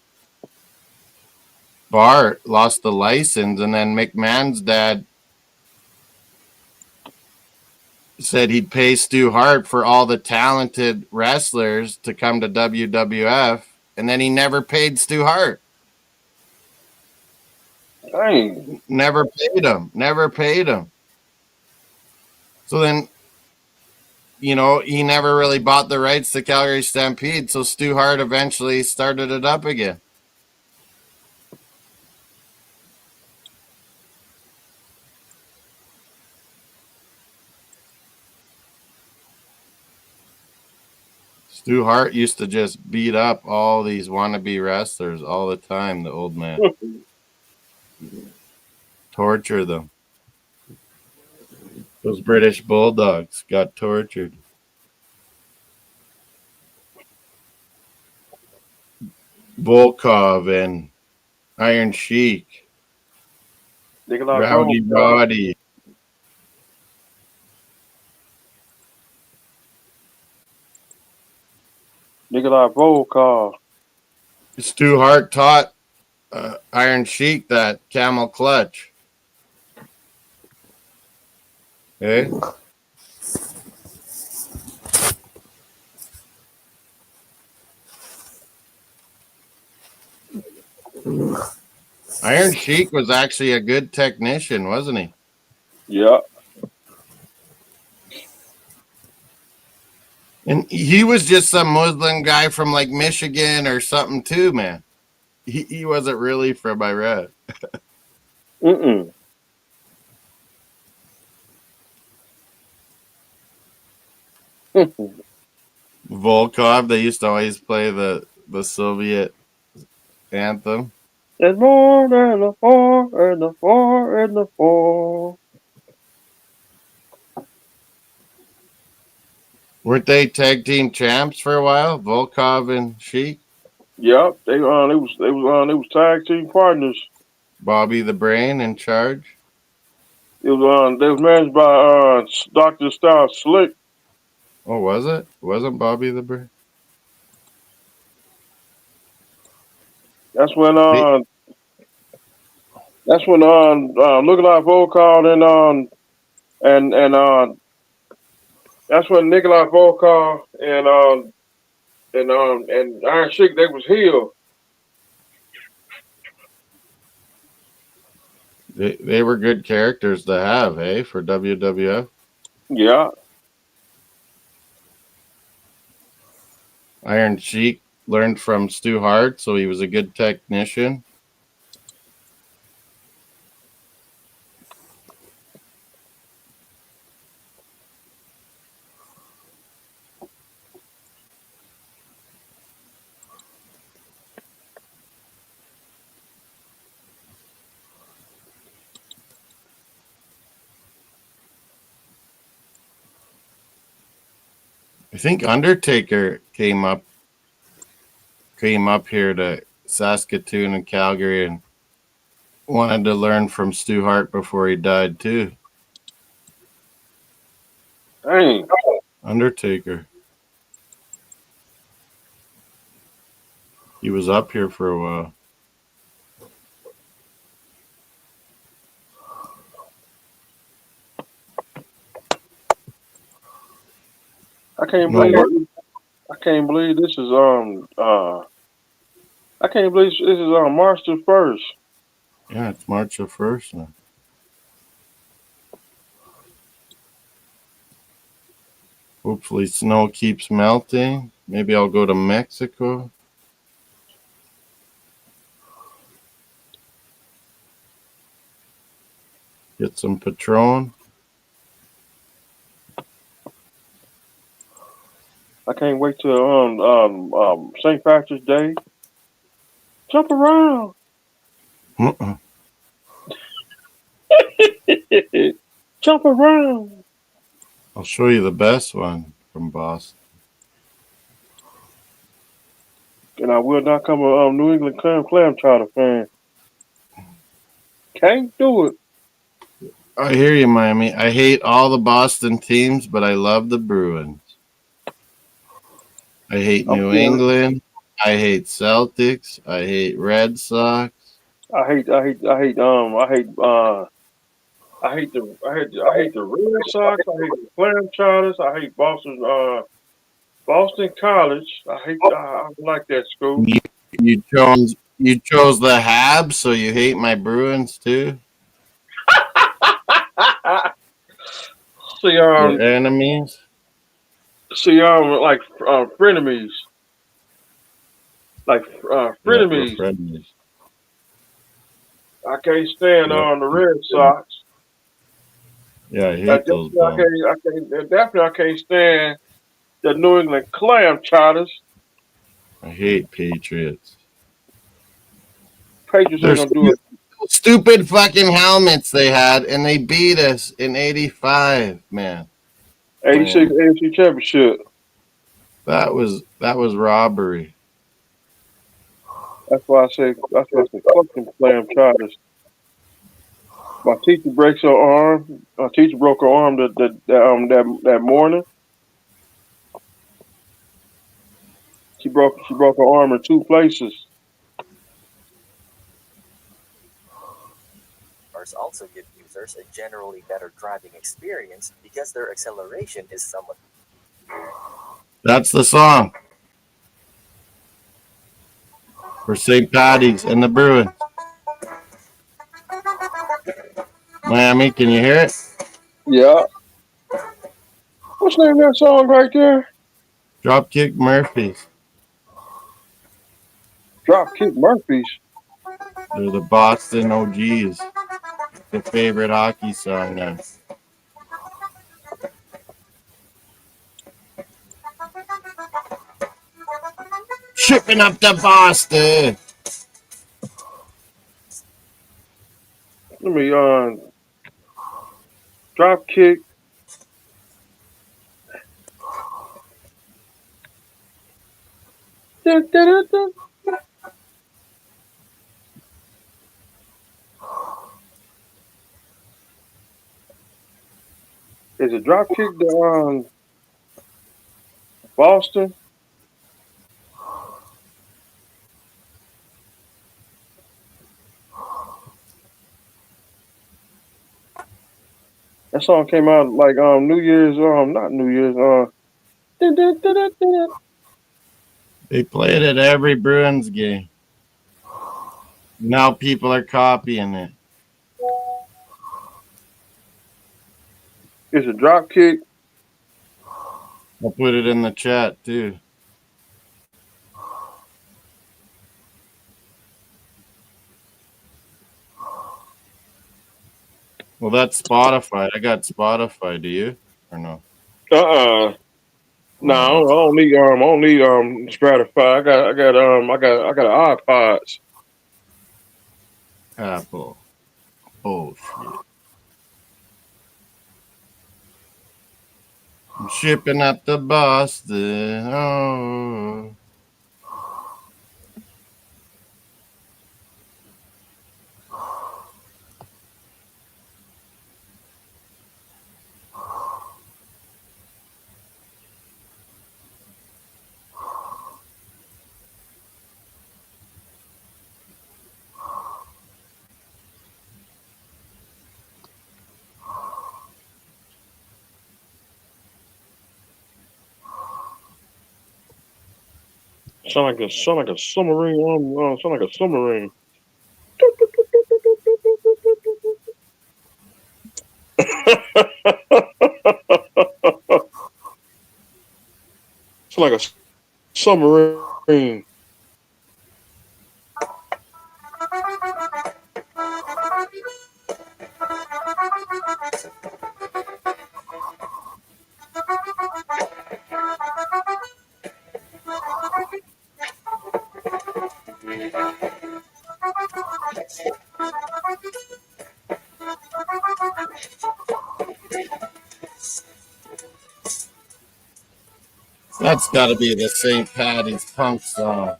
Bart lost the license, and then McMahon's dad said he'd pay Stu Hart for all the talented wrestlers to come to WWF, and then he never paid Stu Hart. Dang. Never paid him. So then you know, he never really bought the rights to Calgary Stampede, so Stu Hart eventually started it up again. Stu Hart used to just beat up all these wannabe wrestlers all the time, the old man. Torture them. Those British Bulldogs got tortured. Volkov and Iron Sheik. Rowdy Roddy. Nikolai Volkov. Stu Hart taught Iron Sheik that camel clutch. Okay? Iron Sheik was actually a good technician, wasn't he? Yeah. And he was just some Muslim guy from like Michigan or something too, man. He wasn't really from Iraq. Mm-mm. Volkov, they used to always play the Soviet anthem. There's more than the 4 and the 4 and the 4. Weren't they tag team champs for a while? Volkov and Sheik? Yep, they was tag team partners. Bobby the Brain in charge? They was managed by Dr. Star Slick. Oh, was it? Wasn't Bobby the Brain? That's when Looking Like Volkov and that's when Nikolai Volkov and Iron Sheik, they was heel. They were good characters to have, hey, for WWF. Yeah. Iron Sheik learned from Stu Hart, so he was a good technician. I think Undertaker came up here to Saskatoon and Calgary and wanted to learn from Stu Hart before he died too. Dang. Undertaker. He was up here for a while. I can't believe this is March the 1st. Yeah, it's March the 1st now. Hopefully snow keeps melting. Maybe I'll go to Mexico. Get some Patron. I can't wait till St. Patrick's Day. Jump around. Jump around. I'll show you the best one from Boston. And I will not come a New England clam chowder fan. Can't do it. I hear you, Miami. I hate all the Boston teams, but I love the Bruins. I hate New England. I hate Celtics. I hate Red Sox. I hate the Red Sox. I hate the clam chowders. I hate Boston College. I like that school. You chose the Habs, so you hate my Bruins too. See, Your enemies. See, like frenemies, like Yeah, we're frenemies. friendly. I can't stand Yeah. on the Red Sox. Yeah, I hate those bums. Definitely I can't stand the New England Clam Chowders. I hate Patriots. Patriots They're ain't gonna do it. stupid fucking helmets they had, and they beat us in '85, man. 86 AFC Championship. That was robbery. That's why I say fuck them Clam Chowders. My teacher breaks her arm. My teacher broke her arm that morning. She broke her arm in 2 places. Cars also give users a generally better driving experience because their acceleration is somewhat. That's the song for St. Patty's and the Bruins. Miami, can you hear it? Yeah. What's the name of that song right there? Dropkick Murphys. Dropkick Murphys. They're the Boston OGs. The favorite hockey song now. Shipping up to Boston. Let me Dropkick. Dun, dun, dun, dun. Is it Dropkick the Boston? That song came out like New Year's not New Year's dun, dun, dun, dun, dun. They play it at every Bruins game. Now people are copying it. It's a Dropkick. I'll put it in the chat too. Well, that's Spotify. I got Spotify. Do you or no? No, I don't need Spotify. I got iPods. Apple. Oh shit! I'm shipping up to Boston. Oh. Sound like a submarine. Sound like a submarine. Sound like a submarine. That's got to be the St. Patty's punk song.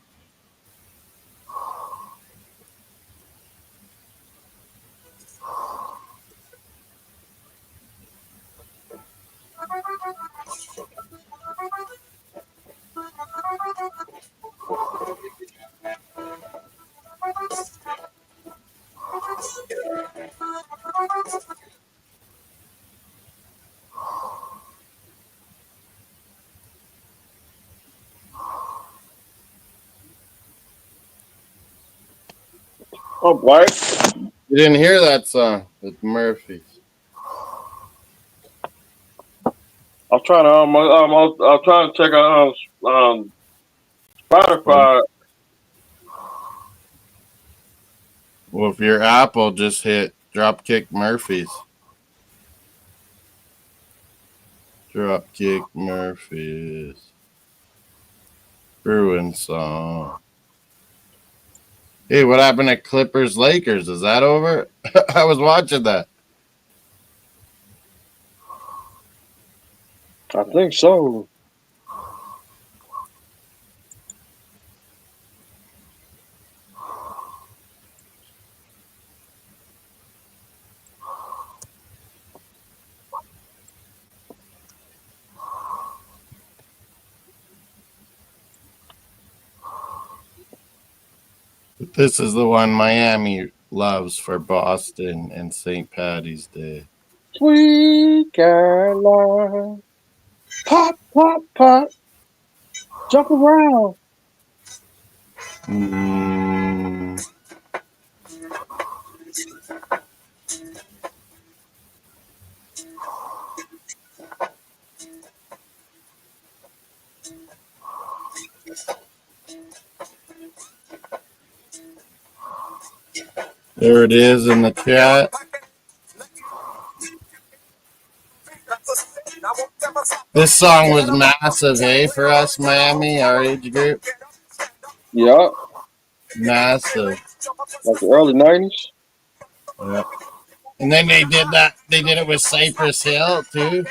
I'm black. You didn't hear that song with Murphys. I'm trying to I'm trying to check out Spotify. Well, if your Apple, just hit Dropkick Murphys. Dropkick Murphys. Bruin song. Hey, what happened to Clippers Lakers? Is that over? I was watching that. I think so. This is the one Miami loves for Boston and St. Patty's Day. Sweet Caroline. Pop, pop, pop. Jump around. There it is in the chat. This song was massive, for us, Miami, our age group. Yeah. Massive. Like the early 90s. Yeah. And then they did it with Cypress Hill too.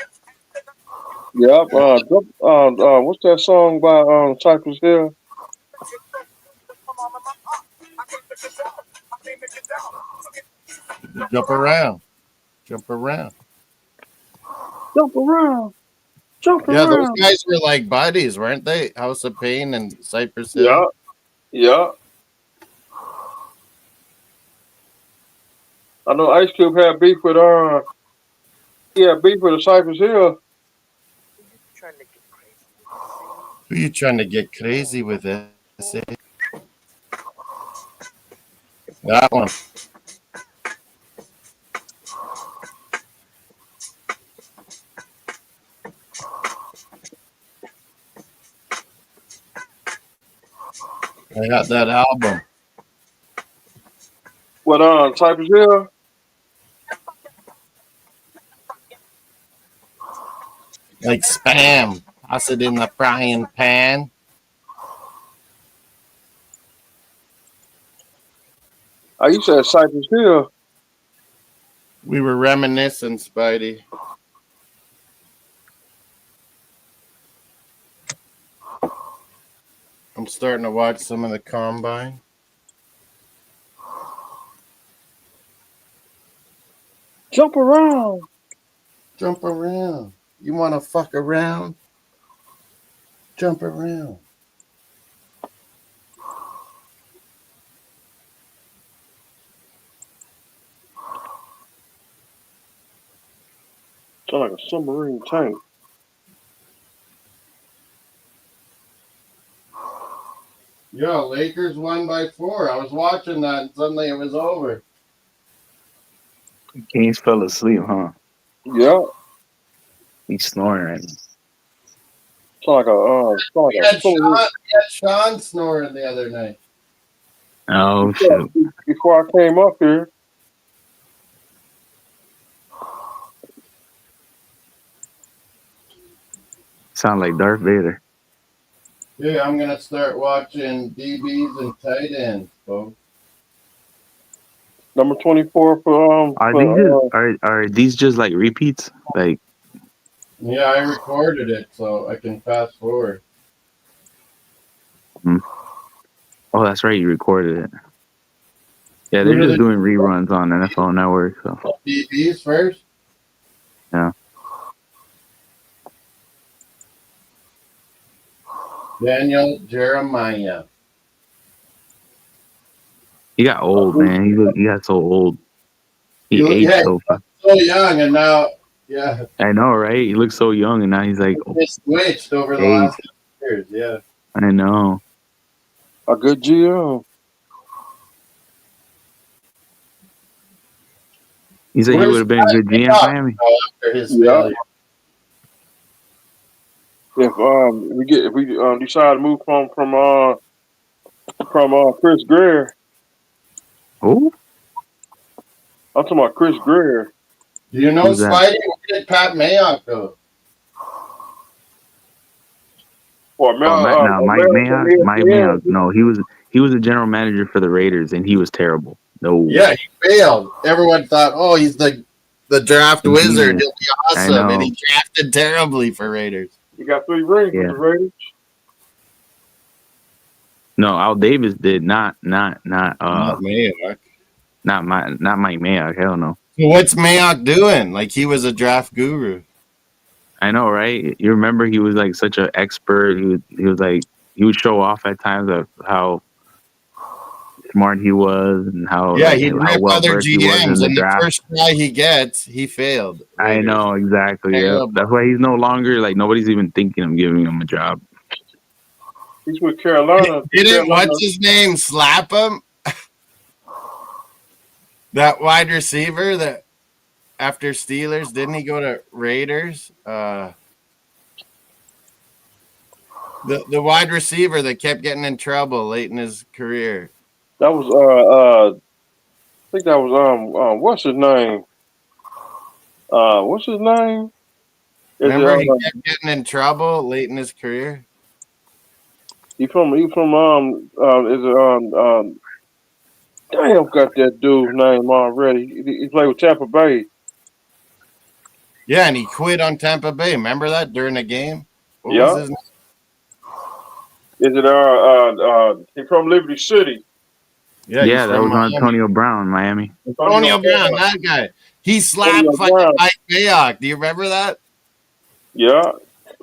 Yep. What's that song by Cypress Hill? Jump around. Jump around. Jump around. Jump Yeah, those around. guys were like buddies, weren't they? House of Pain and Cypress Hill. Yeah. Yeah. I know Ice Cube had beef with the Cypress Hill. Who you trying to get crazy with this? That one. I got that album. What Cypress Hill? Like Spam. Toss it in the frying pan. You said Cypress Hill. We were reminiscing, Spidey. I'm starting to watch some of the Combine. Jump around. Jump around. You want to fuck around? Jump around. Sound like a submarine tank. Yeah, Lakers won by 4. I was watching that and suddenly it was over. Kings fell asleep, huh? Yeah. He's snoring right now. We had Sean snoring the other night. Oh, shoot. Before I came up here. Sound like Darth Vader. Yeah, I'm going to start watching DBs and tight ends, folks. Number 24 for Are these just like repeats? Like, yeah, I recorded it so I can fast forward. oh, that's right, you recorded it. Yeah, they're just doing reruns on NFL Network. So DBs first. Yeah. Daniel Jeremiah. He got old, man. He got so old. He aged so fast. So young, and now, yeah. I know, right? He looks so young, and now he's like he switched over the last years. Yeah, I know. A good GM. He said he would have been a good GM for Miami. After his failure. if we decide to move from Chris Greer. Who? I'm talking about Chris Greer. Do you know Who's that? Spidey? Where did Pat Mayock go? Or Mike Mayock. Mike Mayock. No, he was a general manager for the Raiders, and he was terrible. No. Yeah, he failed. Everyone thought, oh, he's the draft wizard. He'll be awesome, and he drafted terribly for Raiders. He got 3 rings with the Raiders. No, Al Davis did not Mayock. Not Mike Mayock. Hell no. So what's Mayock doing? Like he was a draft guru. I know, right? You remember he was like such an expert. He would show off at times of how smart he was and how he'd rip how well other versed he was in GMs, the and draft. the first guy he gets, he failed. I know exactly. Yeah. That's why he's no longer like nobody's even thinking of giving him a job. He's with Carolina. Didn't what's his name slap him? That wide receiver that after Steelers, didn't he go to Raiders? The wide receiver that kept getting in trouble late in his career. That was I think that was what's his name? What's his name? Remember he kept getting in trouble late in his career? He from damn, got that dude's name already. He played with Tampa Bay. Yeah, and he quit on Tampa Bay. Remember that during the game? What was his name? Is it he's from Liberty City? Yeah, that was Antonio Brown, Miami. Antonio Brown, that guy. He slapped fucking Mike Mayock. Do you remember that? Yeah.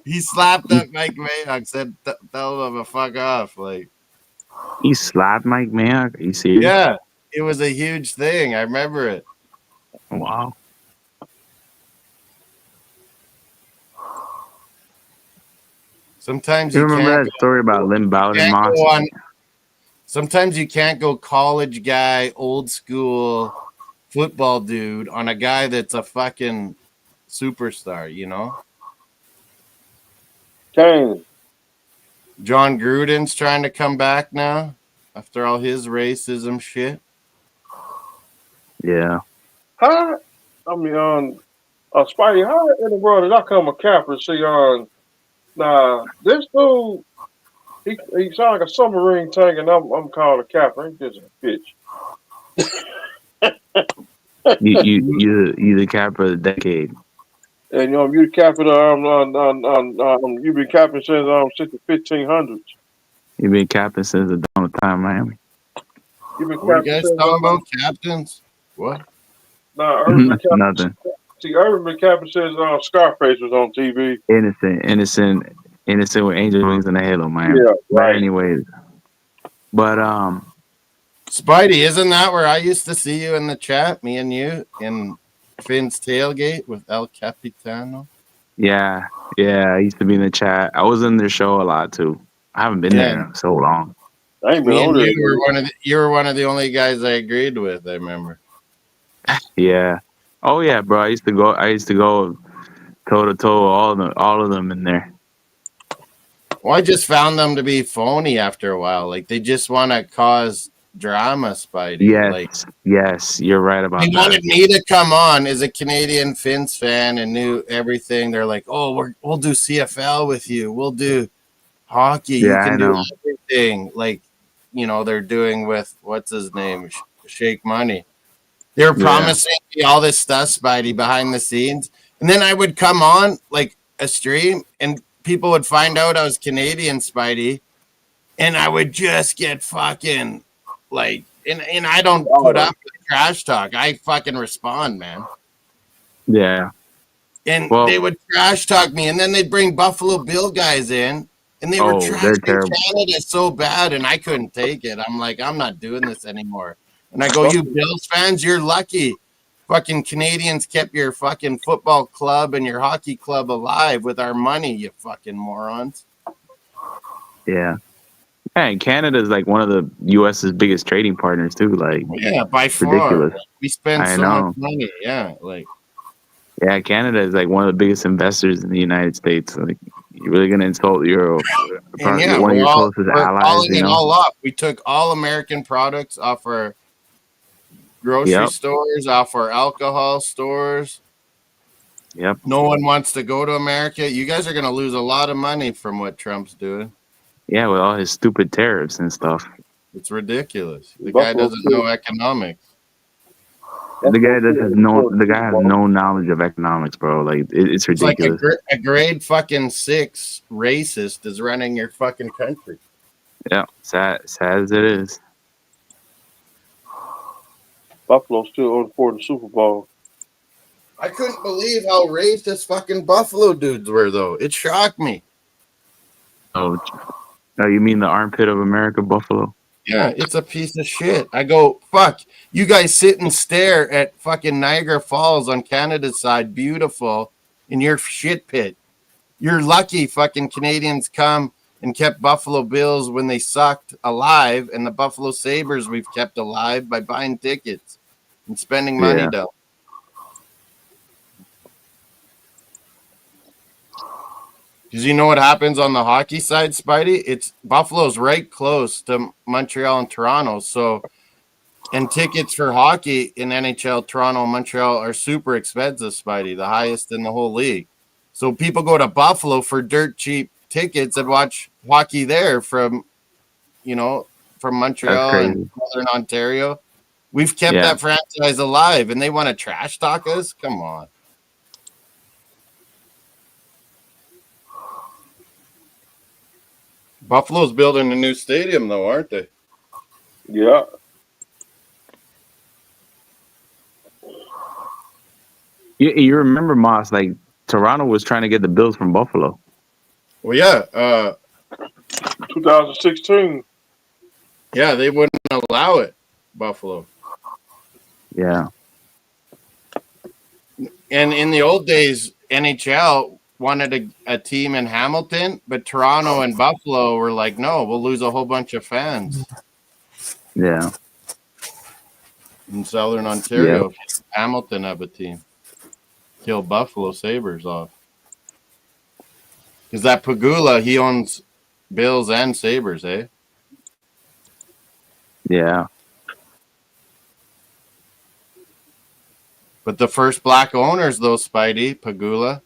He slapped up Mike Mayock, said, tell him to fuck off. Like, he slapped Mike Mayock? Are you serious? Yeah, it was a huge thing. I remember it. Wow. Sometimes you remember that story about Lynn Bowden Moss? Sometimes you can't go college guy, old school football dude on a guy that's a fucking superstar, you know? Dang. John Gruden's trying to come back now after all his racism shit. Yeah. Spidey, how in the world did I come a capper? See, this dude, he sound like a submarine tank, and I'm calling a capper. Ain't this a bitch? you the capper of the decade. And you the capper you've been capping since the 1500s. You've been captain since the dawn of time, Miami. You've been what are you guys talking about, captains? What? Nah, Urban nothing. See, Urban been capping since Scarface was on TV. Innocent with angel wings and a halo, Miami. Yeah, right. But anyways, but Spidey, isn't that where I used to see you in the chat? Me and you in Finn's tailgate with El Capitano. Yeah, I used to be in the chat. I was in their show a lot too. I haven't been there in so long. I ain't been on there. You were one of the only guys I agreed with. I remember. Yeah. Oh yeah, bro. I used to go toe to toe all of them in there. Well, I just found them to be phony after a while. Like they just want to cause drama, Spidey. Yes, you're right about that. They wanted me to come on as a Canadian Finns fan and knew everything. They're like, "Oh, we'll do CFL with you. We'll do hockey. Yeah, you can do everything." Like, they're doing with what's his name, Shake Money. They were promising me all this stuff, Spidey, behind the scenes, and then I would come on like a stream, and people would find out I was Canadian, Spidey, and I would just get fucking like, and I don't put up with trash talk. I fucking respond, man. Yeah. And they would trash talk me, and then they'd bring Buffalo Bill guys in, and they were trashing Canada so bad, and I couldn't take it. I'm like, I'm not doing this anymore. And I go, you Bills fans, you're lucky. Fucking Canadians kept your fucking football club and your hockey club alive with our money, you fucking morons. Yeah. And Canada is like one of the U.S.'s biggest trading partners too. Like, by far. Ridiculous. We spend so much money. Yeah, like. Yeah, Canada is like one of the biggest investors in the United States. Like, you're really gonna insult your And yeah, one of your closest we're allies, calling you it know? all off. We took all American products off our grocery Yep, stores, off our alcohol stores. yep. No one wants to go to America. You guys are going to lose a lot of money from what Trump's doing. Yeah, with all his stupid tariffs and stuff. It's ridiculous. The guy Buffalo doesn't still, know economics. The guy Buffalo has still no knowledge of economics, bro. Like it's It's like ridiculous. a grade fucking 6 racist is running your fucking country. Yeah, sad as it is. Buffalo still on for the Super Bowl. I couldn't believe how racist fucking Buffalo dudes were, though. It shocked me. Oh, you mean the armpit of America, Buffalo? Yeah, it's a piece of shit. I go, fuck. You guys sit and stare at fucking Niagara Falls on Canada's side, beautiful, in your shit pit. You're lucky fucking Canadians come and kept Buffalo Bills when they sucked alive, and the Buffalo Sabres we've kept alive by buying tickets and spending money Yeah. down. Because you know what happens on the hockey side, Spidey? It's Buffalo's right close to Montreal and Toronto. So, and tickets for hockey in NHL, Toronto, and Montreal are super expensive, Spidey, the highest in the whole league. So people go to Buffalo for dirt cheap tickets and watch hockey there from That's Montreal and crazy. Southern Ontario. We've kept Yeah. that franchise alive, and they want to trash talk us? Come on. Buffalo's building a new stadium, though, aren't they? Yeah. You remember, Moss, like Toronto was trying to get the Bills from Buffalo. Well, yeah. 2016. Yeah, they wouldn't allow it, Buffalo. Yeah. And in the old days, NHL wanted a team in Hamilton, but Toronto and Buffalo were like, no, we'll lose a whole bunch of fans. Yeah. In Southern Ontario, Hamilton have a team. Kill Buffalo Sabres off. Because that Pagula, he owns Bills and Sabres, eh? Yeah. But the first black owners, though, Spidey, Pagula.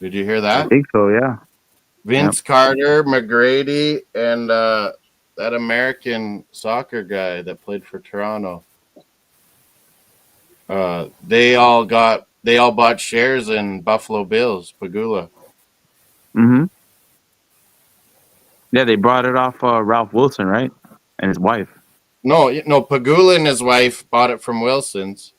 Did you hear that? I think so, yeah. Vince Carter, McGrady, and that American soccer guy that played for Toronto. They all bought shares in Buffalo Bills, Pagula. Mm-hmm. Yeah, they brought it off Ralph Wilson, right? And his wife. No, Pagula and his wife bought it from Wilson's.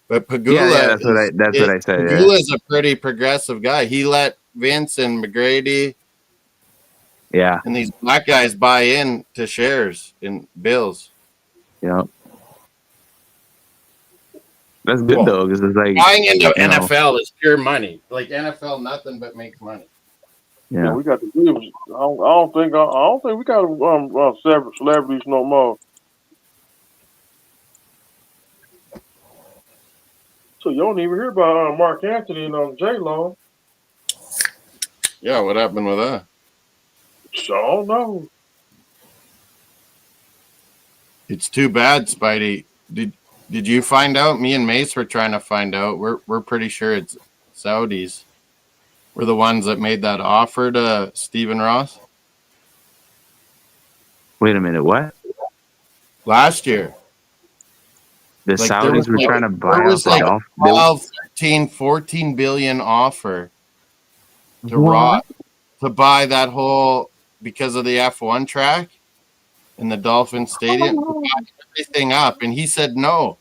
But Pagula, Yeah, that's what I said. Pagula is a pretty progressive guy. He let Vince and McGrady, Yeah. and these black guys buy in to shares in Bills. Yeah. That's good though, because it's like buying into NFL is pure money. Like NFL, nothing but makes money. Yeah, we got the Bills. I don't think we got celebrities no more. So you don't even hear about Mark Anthony and J-Lo. Yeah, what happened with that? So I don't know. It's too bad, Spidey. Did you find out? Me and Mace were trying to find out. We're pretty sure it's Saudis. We're the ones that made that offer to Stephen Ross. Wait a minute, what? Last year. The Saudis were trying to buy out the Dolphins. 12, 13, 14 billion offer to Ross to buy that whole, because of the F1 track in the Dolphin Stadium, to buy everything up. And he said no.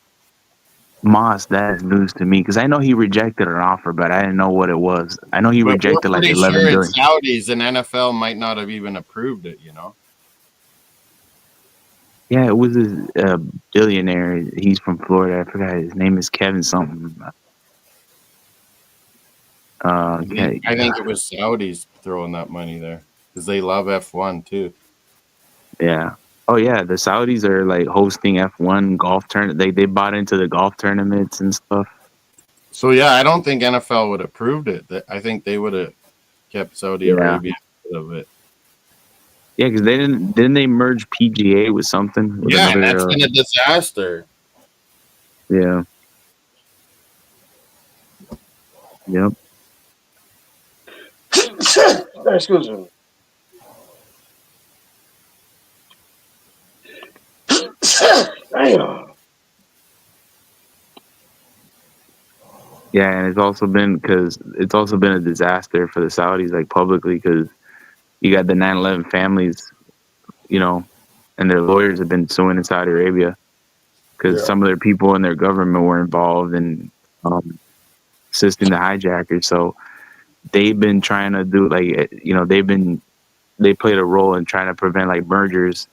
Moss, that is news to me because I know he rejected an offer, but I didn't know what it was. I know he rejected like 11 billion. It's Saudis, and NFL might not have even approved it, you know? Yeah, it was a billionaire. He's from Florida. I forgot his name is Kevin something. I think it was Saudis throwing that money there because they love F1 too. Yeah. Oh yeah, the Saudis are like hosting F1 golf tournament. They bought into the golf tournaments and stuff. So yeah, I don't think NFL would have approved it. I think they would have kept Saudi Arabia out of it. Yeah, because they didn't they merge PGA with something with Yeah, and another. that's been a disaster. Yeah. Yep. Excuse me. Damn. Yeah, and it's also been a disaster for the Saudis, like publicly, because you got the 9/11 families, you know, and their lawyers have been suing in Saudi Arabia because some of their people in their government were involved in assisting the hijackers. So they've been trying to do they played a role in trying to prevent like mergers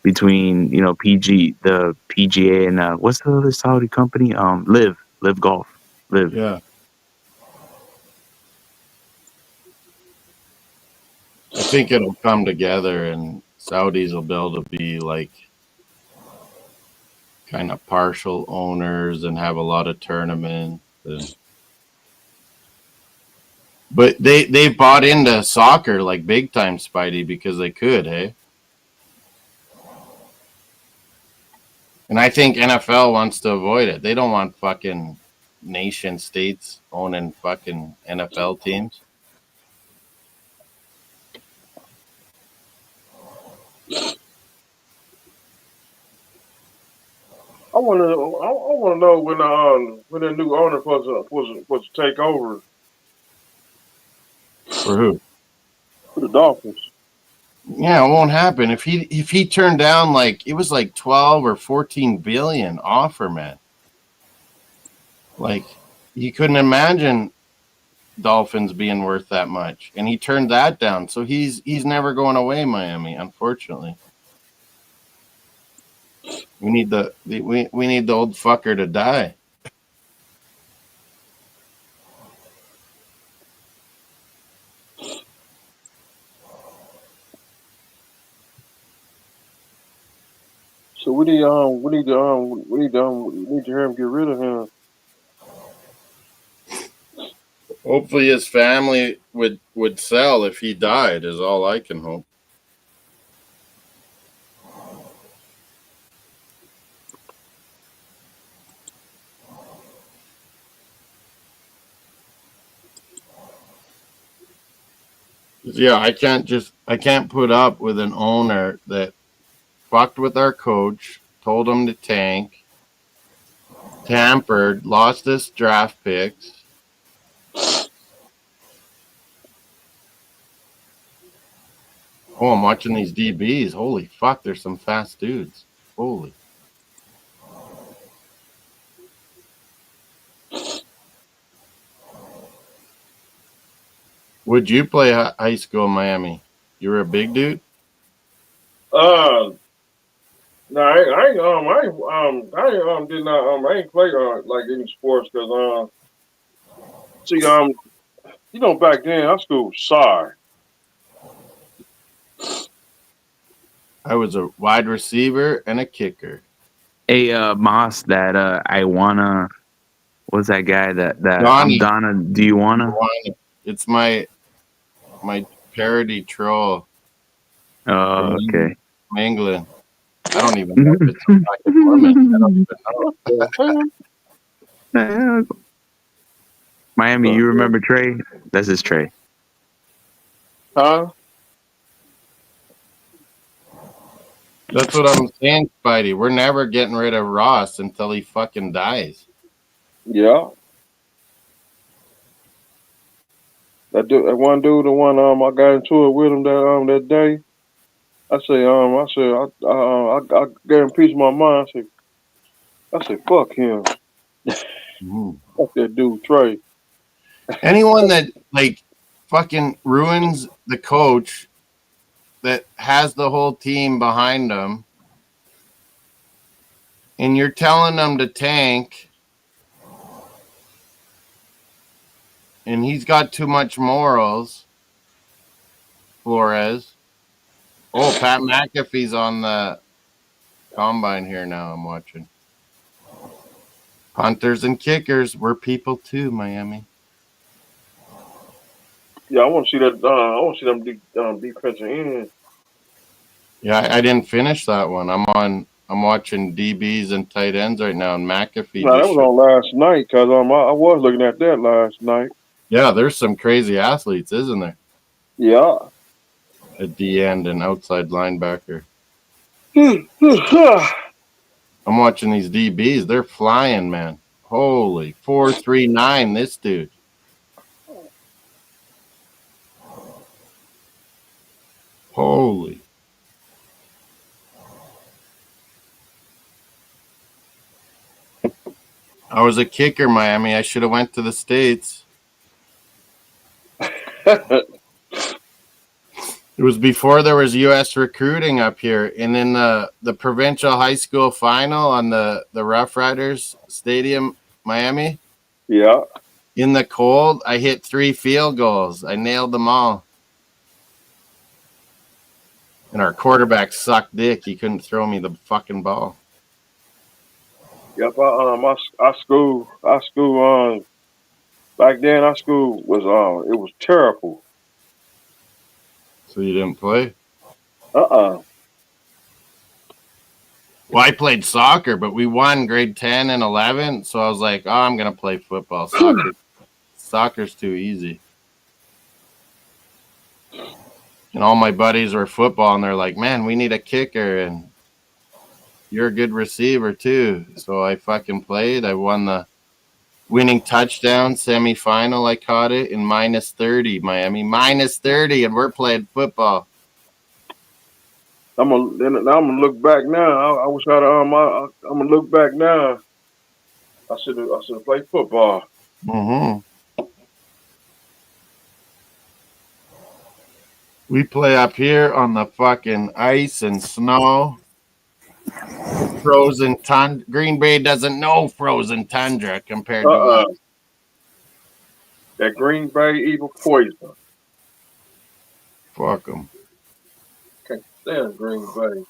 between the PGA and what's the other Saudi company? Live Golf. Live. Yeah. I think it'll come together and Saudis will be able to be like kind of partial owners and have a lot of tournaments. But they bought into soccer like big time, Spidey, because they could, hey? And I think NFL wants to avoid it. They don't want fucking nation states owning fucking NFL teams. I want to know when the new owner supposed to take over For who? for the Dolphins. Yeah, it won't happen. If he turned down like it was like 12 or 14 billion offer, man. Like he couldn't imagine Dolphins being worth that much, and he turned that down. So he's never going away, Miami. Unfortunately, we need we need the old fucker to die. So we need to hear him get rid of him. Hopefully, his family would sell if he died. Is all I can hope. Yeah, I can't put up with an owner that fucked with our coach, told him to tank, tampered, lost us draft picks. Oh, I'm watching these DBs. Holy fuck, there's some fast dudes. Holy. Would you play high school in Miami? You were a big dude? No, I ain't play like any sports because back then our school was sorry. I was a wide receiver and a kicker. Hey, Moss, what's that guy that Donnie. I'm Donna, do you wanna? It's my parody troll. Oh, okay. From England. I don't even know if it's a woman. I don't even know. Miami, you remember Trey? That's his Trey. Huh? That's what I'm saying, Spidey. We're never getting rid of Ross until he fucking dies. Yeah. That one dude, the one I got into it with him that day. I gave him a piece of my mind. I said, fuck him. Fuck that dude, Trey. Anyone that like fucking ruins the coach that has the whole team behind them, and you're telling them to tank, and he's got too much morals, Flores. Oh, Pat McAfee's on the combine here now. I'm watching. Punters and kickers, we're people too, Miami. Yeah, I want to see that. I want to see them defensive ends. Yeah, I didn't finish that one. I'm watching DBs and tight ends right now, and McAfee No, that just was showed. on last night because I was looking at that last night. Yeah, there's some crazy athletes, isn't there? Yeah. A D end and outside linebacker. Yeah. I'm watching these DBs. They're flying, man. Holy 4.39, this dude. Holy. I was a kicker, Miami. I should have went to the States. It was before there was U.S. recruiting up here. And in the provincial high school final on the Rough Riders Stadium, Miami. Yeah. In the cold, I hit 3 field goals. I nailed them all. And our quarterback sucked dick. He couldn't throw me the fucking ball. Yep. I school back then. Our school was it was terrible. So you didn't play? Uh-uh. Well, I played soccer, but we won grade 10 and 11. So I was like, oh, I'm going to play football. Soccer's too easy. And all my buddies were football, and they're like, man, we need a kicker, and you're a good receiver too. So I fucking played. I won the winning touchdown semifinal. I caught it in -30, Miami. -30, and we're playing football. I'm gonna look back now. I wish I'd I'm gonna look back now. I should have played football. Mm-hmm. We play up here on the fucking ice and snow. Frozen tundra. Green Bay doesn't know frozen tundra compared to us. That Green Bay evil poison. Fuck them. Can't stand Green Bay.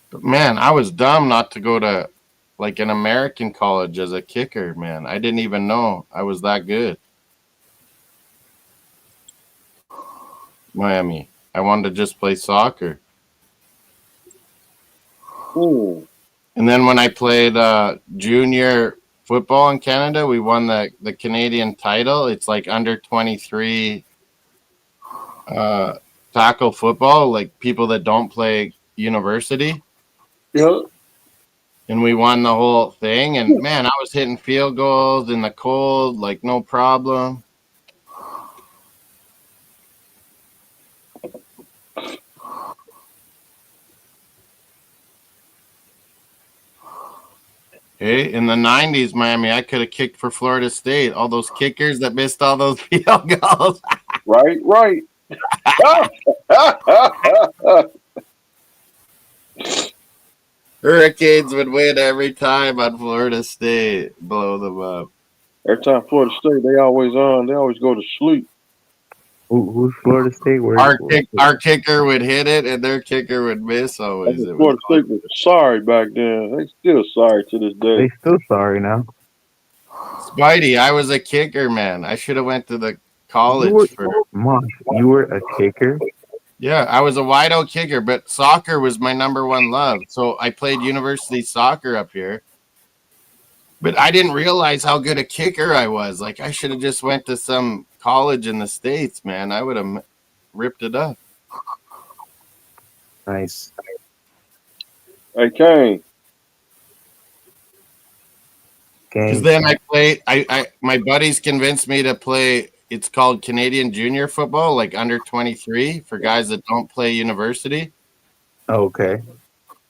But man, I was dumb not to go to like an American college as a kicker, man. I didn't even know I was that good. Miami. I wanted to just play soccer. Ooh. And then when I played junior football in Canada, we won the Canadian title. It's like under 23 tackle football, like people that don't play university. Yeah. And we won the whole thing. And man, I was hitting field goals in the cold, like no problem. Hey, in the 90s, Miami, I could have kicked for Florida State. All those kickers that missed all those field goals. Right. Hurricanes would win every time on Florida State. Blow them up. Every time Florida State, they always go to sleep. Who's Florida State? Our kicker would hit it, and their kicker would miss always. Florida State was sorry back then. They still sorry to this day. They still sorry now. Spidey, I was a kicker, man. I should have went to the college you were a kicker? Yeah, I was a wide-out kicker, but soccer was my number one love. So I played university soccer up here. But I didn't realize how good a kicker I was. Like, I should have just went to some college in the States, man. I would have ripped it up. Nice. Hey, Kane. Because then I played. My buddies convinced me to play. It's called Canadian junior football, like under 23 for guys that don't play university. Okay.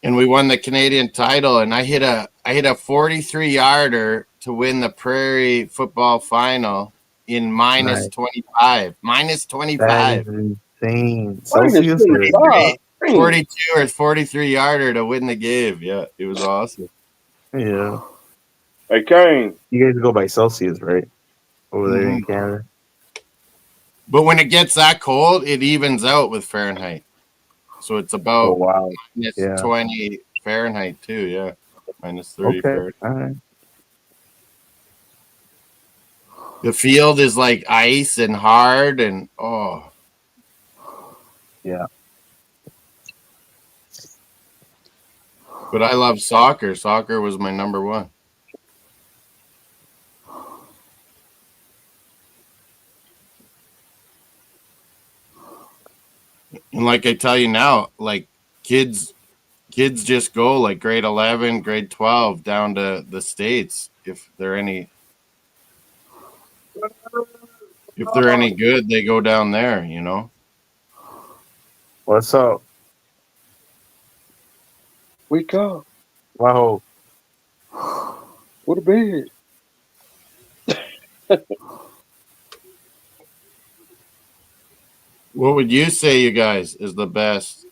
And we won the Canadian title, and I hit a 43-yarder to win the Prairie football final in -25. -25. That is insane. Celsius 42 or 43-yarder to win the game. Yeah, it was awesome. Yeah. Hey, Kane. You guys go by Celsius, right? Over there in Canada. But when it gets that cold, it evens out with Fahrenheit. So it's Oh about wow. minus Yeah. 20 Fahrenheit too. Yeah, minus 30 Okay. Fahrenheit. All right. The field is like ice and hard, and oh, Yeah. but I love soccer. Soccer was my number one. And like I tell you now, like kids just go like grade 11, grade 12 down to the States if they're any good, they go down there, you know. What's up? Wake up. Wow. Go to bed. What would you say, you guys, is the best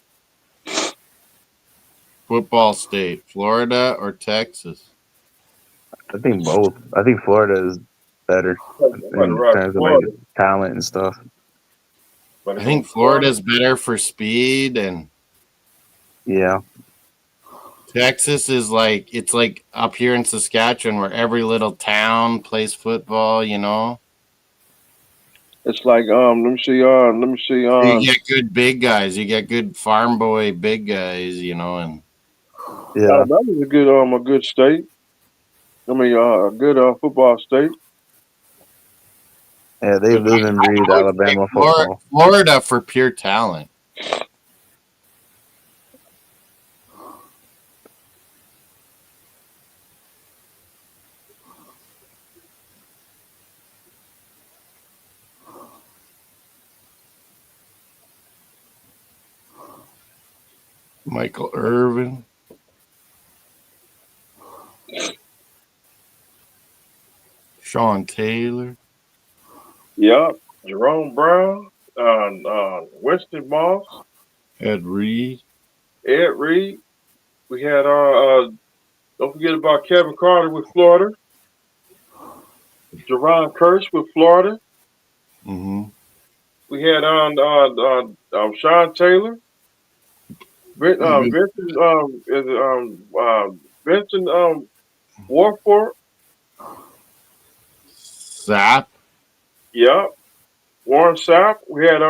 football state, Florida or Texas? I think both. I think Florida is better I'm about to in rock terms of like Florida. talent and stuff. About to I go think Florida. Florida's better for speed, and Yeah. Texas is like, it's like up here in Saskatchewan where every little town plays football, you know. It's like let me see You get good big guys, you get good farm boy big guys, you know, and Yeah. Alabama's a good state. I mean a good football state. Yeah, they but live and breathe I would say Alabama football. Florida for pure talent. Michael Irvin, Sean Taylor, Yep. Jerome Brown, Winston Moss, Ed Reed. Ed Reed. We had don't forget about Kevin Carter with Florida. Jerron Curse with Florida. Mm-hmm. We had Sean Taylor. Vincent Vincent Warford. Sapp. Yep. Warren Sapp. We had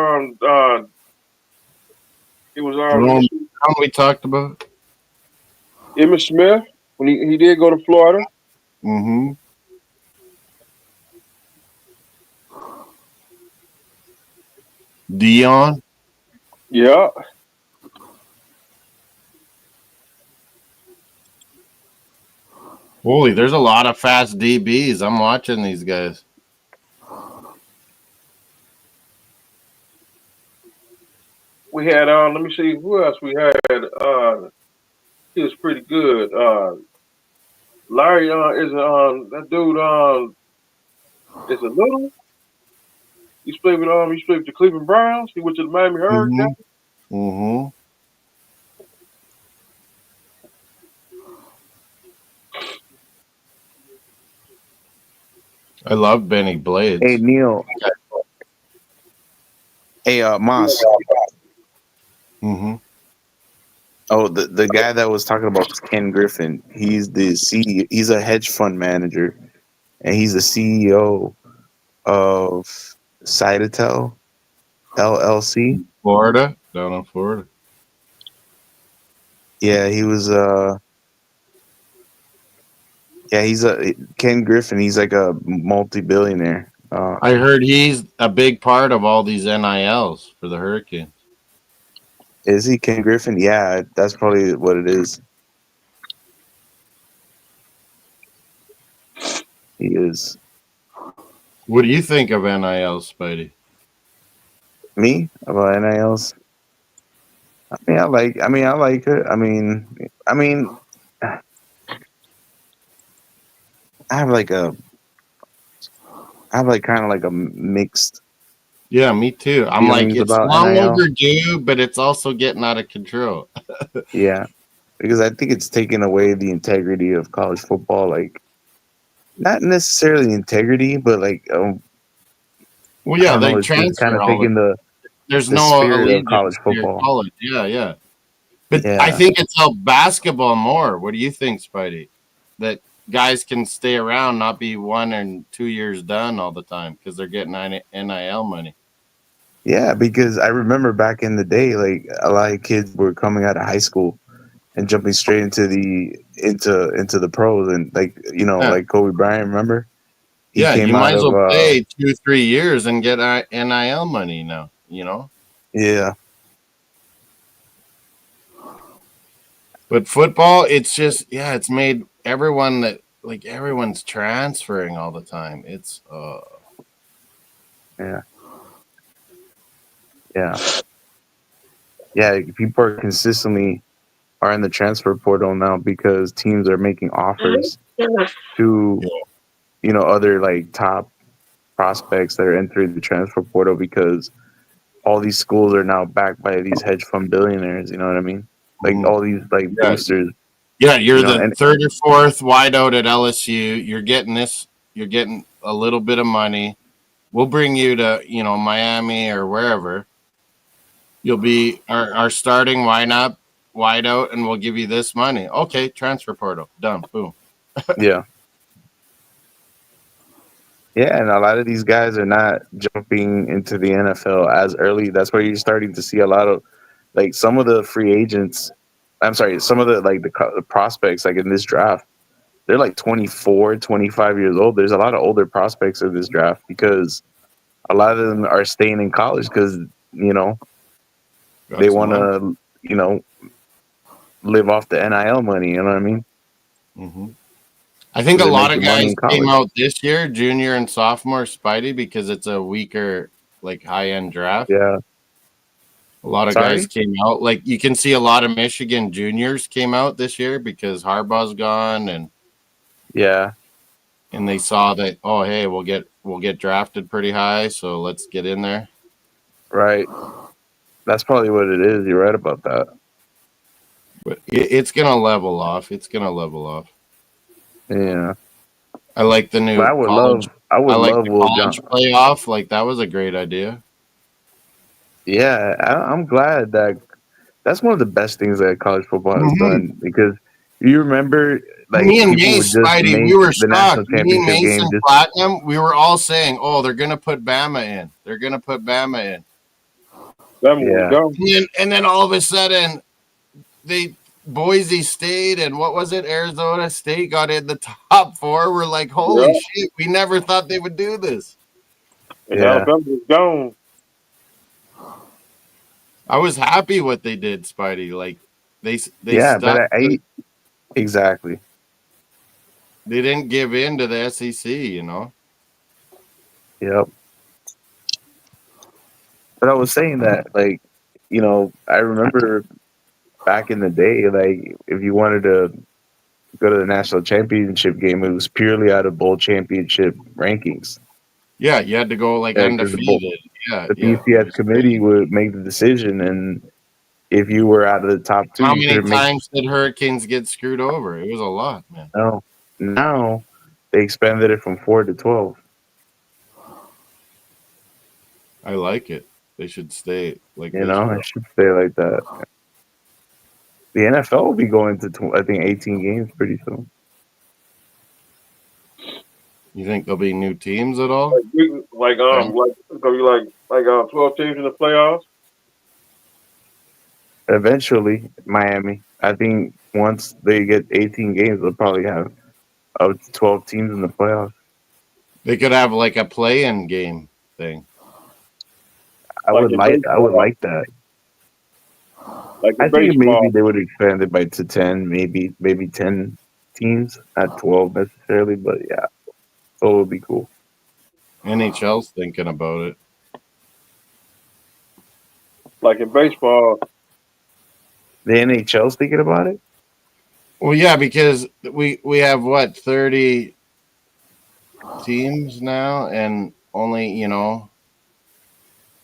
it was Jerome Brown we talked about. Emmitt Smith when he did go to Florida. Mm-hmm. Dion. Yeah. Holy, there's a lot of fast DBs. I'm watching these guys. We had let me see who else we had. He was pretty good. Larry is that dude is a little. He played with the Cleveland Browns. He went to the Miami Hurricanes. Mm-hmm. Mm-hmm. I love Benny Blades. Hey Neil. Hey Moss. Mm-hmm. Oh, the guy that was talking about was Ken Griffin. He's the CEO. He's a hedge fund manager, and he's the CEO of Citatel LLC. Florida, down in Florida. Yeah, he was. Yeah, he's a Ken Griffin. He's like a multi-billionaire. I heard he's a big part of all these NILs for the Hurricanes. Is he Ken Griffin? Yeah, that's probably what it is. He is. What do you think of NILs, Spidey? Me about NILs? I mean, I like it. I mean, I have like kind of like a mixed. Yeah, me too. I'm like, feelings it's about long NIL. overdue, but it's also getting out of control. Yeah, because I think it's taken away the integrity of college football. Like, not necessarily integrity, but like Well, I yeah, don't know. they It's just kind transfer of all the. taking There's the no spirit of college allegiance to your football. college. Yeah, yeah. But I Yeah. think it's helped basketball more. What do you think, Spidey? That guys can stay around, not be 1 and 2 years done all the time because they're getting NIL money. Yeah, because I remember back in the day, like a lot of kids were coming out of high school and jumping straight into the pros, and like Yeah. like Kobe Bryant. Remember, he Yeah, you came might out as of well play 2-3 years and get NIL money now. yeah, But football, it's just it's made everyone everyone's transferring all the time. It's yeah, yeah. People are consistently are in the transfer portal now because teams are making offers to other like top prospects that are entering the transfer portal because all these schools are now backed by these hedge fund billionaires. You know what I mean? Like all these like boosters. Yeah, you're the And third or fourth wideout at LSU. You're getting this. You're getting a little bit of money. We'll bring you to Miami or wherever. You'll be our starting wideout, and we'll give you this money. Okay, transfer portal done. Boom. yeah. Yeah, and a lot of these guys are not jumping into the NFL as early. That's where you're starting to see a lot of like some of the free agents. I'm sorry, some of the prospects like in this draft, they're like 24, 25 years old. There's a lot of older prospects in this draft because a lot of them are staying in college because they want to live off the NIL money. You know what I mean? Mm-hmm. I think a They're lot of making money guys in came college. out this year, junior and sophomore, Spidey, because it's a weaker, like high-end draft. Yeah. A lot of guys came out. Like you can see a lot of Michigan juniors came out this year because Harbaugh's gone, and they saw that hey, we'll get drafted pretty high, so let's get in there. Right. That's probably what it is. You're right about that. But it's gonna level off. It's gonna level off. Yeah. I like the new. But I would love the Will college John. playoff. Like that was a great idea. Yeah, I'm glad that's one of the best things that college football has done because you remember like Me and people would Mace, just Spidey, make we were the national shocked. Me, championship Mace, game and just Platinum, we were all saying, "Oh, they're gonna put Bama in. They're gonna put Bama in." And then all of a sudden, Boise State and what was it? Arizona State got in the top 4. We're like, holy shit! We never thought they would do this. And Alabama was gone. I was happy what they did, Spidey. Like they yeah, stuck. but I exactly. They didn't give in to the SEC, Yep. But I was saying that, like, I remember back in the day, like, if you wanted to go to the national championship game, it was purely out of bowl championship rankings. Yeah, you had to go like undefeated. The BCS committee would make the decision, and if you were out of the top 2, how many times did Hurricanes get screwed over? It was a lot, man. No, now they expanded it from 4 to 12. I like it. They should stay like this. It should stay like that. The NFL will be going to, I think, 18 games pretty soon. You think there'll be new teams at all? Like 12 teams in the playoffs. Eventually, Miami. I think once they get 18 games, they'll probably have up to 12 teams in the playoffs. They could have like a play-in game thing. I would like that. I think maybe they would expand it to 10, maybe 10 teams, not 12 necessarily, but yeah, so it would be cool. NHL's thinking about it. Like in baseball. The NHL's thinking about it? Well, yeah, because we have 30 teams now, and only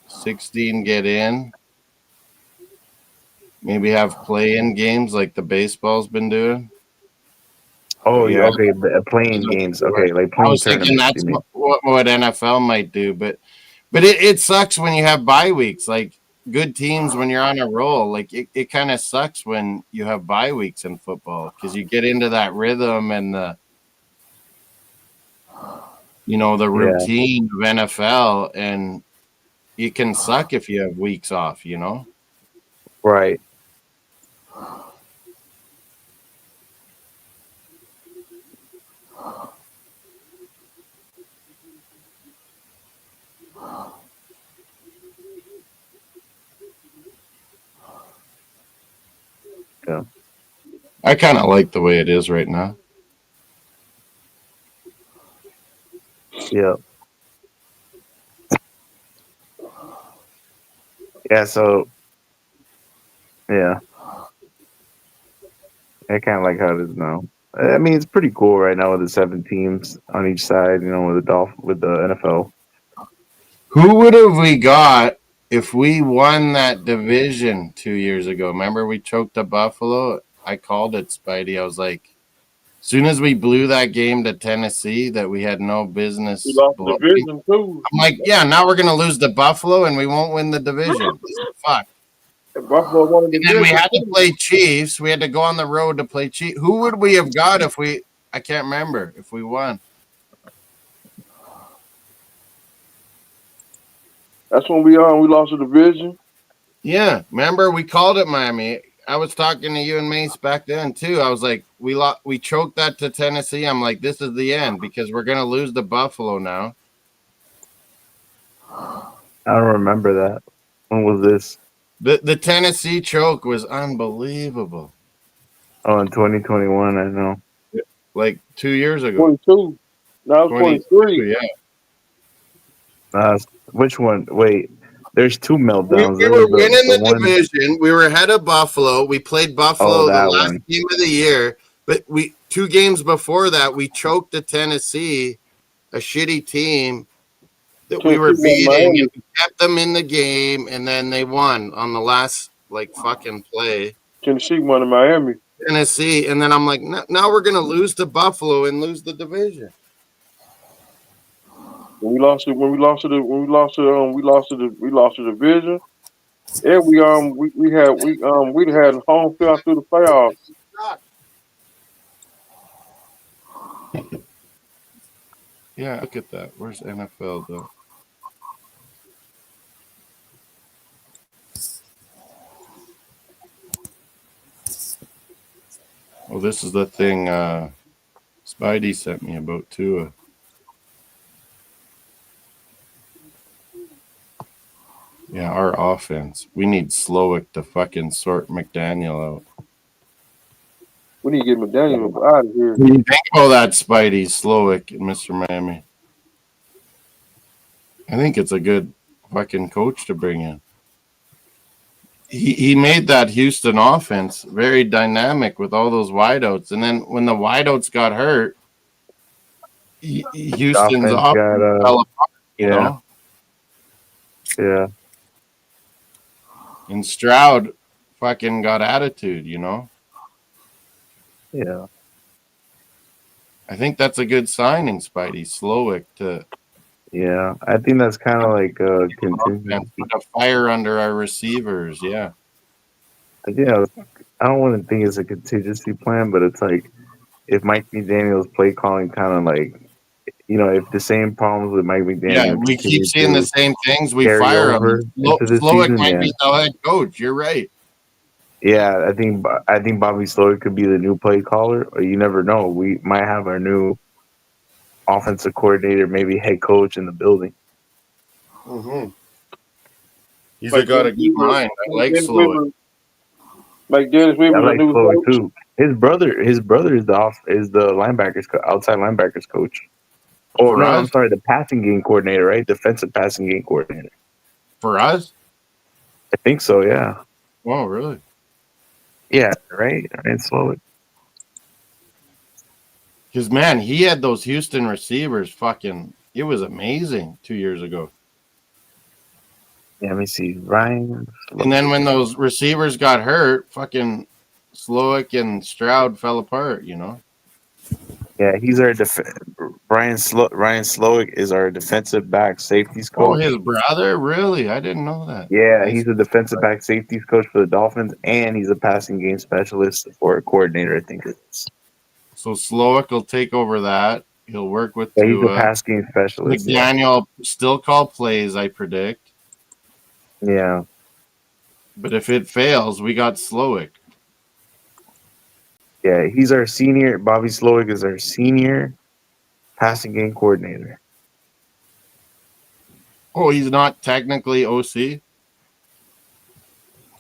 16 get in. Maybe have play-in games like the baseball's been doing. Oh yeah, okay, playing games. Okay, like playing I was thinking tournaments. that's what NFL might do, but But it sucks when you have bye weeks. Like good teams, when you're on a roll, like it kind of sucks when you have bye weeks in football because you get into that rhythm and the Yeah. routine of NFL, and it can suck if you have weeks off. Right. Yeah. I kind of like the way it is right now. Yeah. Yeah. So yeah, I kind of like how it is now. I mean, it's pretty cool right now with the 7 teams on each side. With the NFL. Who would have we got if we won that division 2 years ago? Remember we choked the Buffalo? I called it, Spidey. I was like, as soon as we blew that game to Tennessee that we had no We business lost the blowing, division too. I'm like, yeah, now we're going to lose to Buffalo and we won't win the division. Fuck. And Buffalo won the And then we division had to too. play Chiefs. We had to go on the road to play Chiefs. Who would we have got if we, I can't remember, if we won? That's when we lost the division. Yeah, remember we called it Miami. I was talking to you and Mace back then too. I was like, we choked that to Tennessee. I'm like, this is the end because we're gonna lose to Buffalo now. I don't remember that. When was this? The Tennessee choke was unbelievable. Oh, in 2021. I know. Like 2 years ago. 22. Now it's 23. Yeah. Which one? Wait, there's 2 We meltdowns. There were was winning the the one. division. We were ahead of Buffalo. We played Buffalo the that last one. game of the year, but 2 games before that we choked to Tennessee, a shitty team that we were Tennessee won beating, Miami. and we kept them in the game, and then they won on the last fucking play. Tennessee won in Miami. Tennessee, and then I'm like, now we're gonna lose to Buffalo and lose the division. When we lost the division. Yeah, we'd had home field through the playoffs. Yeah, look at that. Where's NFL though? Oh, this is the thing Spidey sent me about Tua. Yeah, our offense. We need Slowick to fucking sort McDaniel out. We need to get McDaniel out of here. What do you think about that, Spidey, Slowick, and Mr. Miami? I think it's a good fucking coach to bring in. He made that Houston offense very dynamic with all those wideouts. And then when the wideouts got hurt, Houston's offense fell apart, you know? Yeah. And Stroud fucking got attitude, you know? Yeah. I think that's a good signing, Spidey. Slowick to. Yeah, I think that's kind of like a contingency. Put a fire under our receivers, yeah. Yeah, I don't want to think it's a contingency plan, but it's like if Mike McDaniel's play calling kind of like, if the same problems with Mike McDaniel. Yeah, we keep seeing the same things. We fire him. Slowick might be the head coach. You're right. Yeah, I think Bobby Slowick could be the new play caller, or you never know. We might have our new offensive coordinator, maybe head coach in the building. Mm-hmm. He's got a good mind. I like Slowick. Like Dennis Weaver, I like Slowick too. His brother is the outside linebackers coach. Oh no, I'm sorry, the passing game coordinator, right? Defensive passing game coordinator. For us? I think so, yeah. Oh, really? Yeah, right. Slowick. Because man, he had those Houston receivers. Fucking, it was amazing 2 years ago. Yeah, let me see, Ryan. And then when those receivers got hurt, fucking Slowick and Stroud fell apart. You know. Yeah, he's our Ryan Slowick is our defensive back safeties Oh, coach. his brother? Really? I didn't know that. Yeah, Nice. he's a defensive back safeties coach for the Dolphins, and he's a passing game specialist or a coordinator, I think it is. So Slowick will take over that. He'll work with Yeah, he's a Tua. pass game specialist. McDaniel still call plays, I predict. Yeah. But if it fails, we got Slowick. Yeah, he's our senior. Bobby Slowick is our senior passing game coordinator. Oh, he's not technically OC?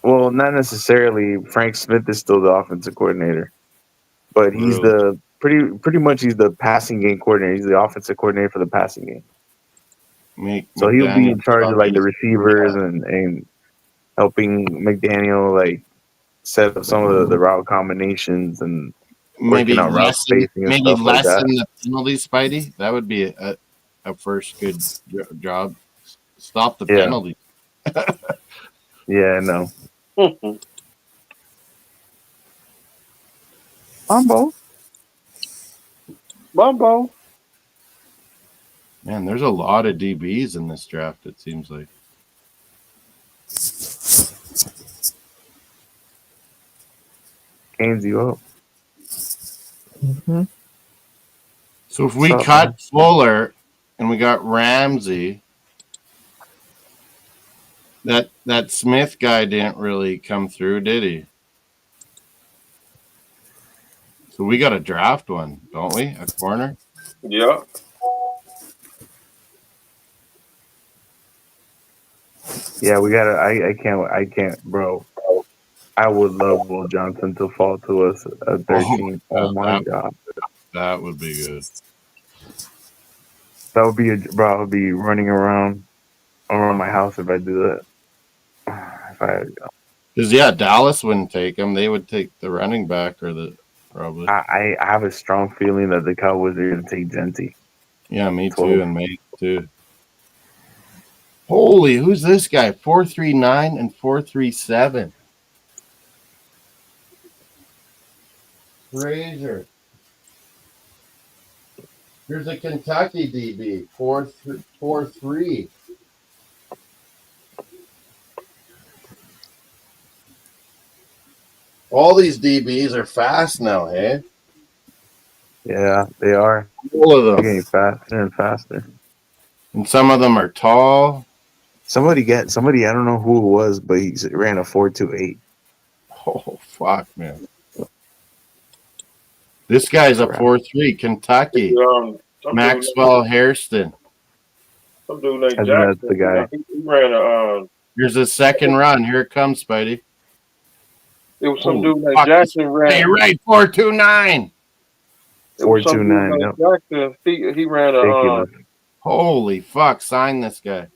Well, not necessarily. Frank Smith is still the offensive coordinator, but he's Really? the pretty much he's the passing game coordinator. He's the offensive coordinator for the passing game. So he'll be in charge of like the receivers and helping McDaniel like set up some of the route combinations and working out route spacing and stuff like that. The penalties, Spidey. That would be a first good job. Stop the penalty. Yeah, I know. Bumbo. Man, there's a lot of DBs in this draft, it seems like. Gains you up. Mm-hmm. So if we cut Fuller and we got Ramsey, that Smith guy didn't really come through, did he? So we got to draft one, don't we? A corner? Yeah. Yeah, we gotta. I can't, bro. I would love Will Johnson to fall to us at 13. Oh my god, that would be good. That would be bro. I would be running around my house if I do that. If I, because Dallas wouldn't take him. They would take the running back or the probably. I have a strong feeling that the Cowboys are going to take Genti. Yeah, me too, and May too. Holy, who's this guy? 4.39 and 4.37. Frazier. Here's a Kentucky DB. 4.3. All these DBs are fast now, hey? Yeah, they are. All of them. They're getting faster and faster. And some of them are tall. Somebody, I don't know who it was, but he ran a 4.28. Oh, fuck, man. This guy's a 4.3, Kentucky. Maxwell Hairston. Some dude named Jackson. That's the guy. He ran a. Here's a second run. Here it comes, Spidey. It was some dude named Jackson ran. Hey, right, 4.29. 4.29. Yep. Jackson, he ran a. Holy fuck! Sign this guy.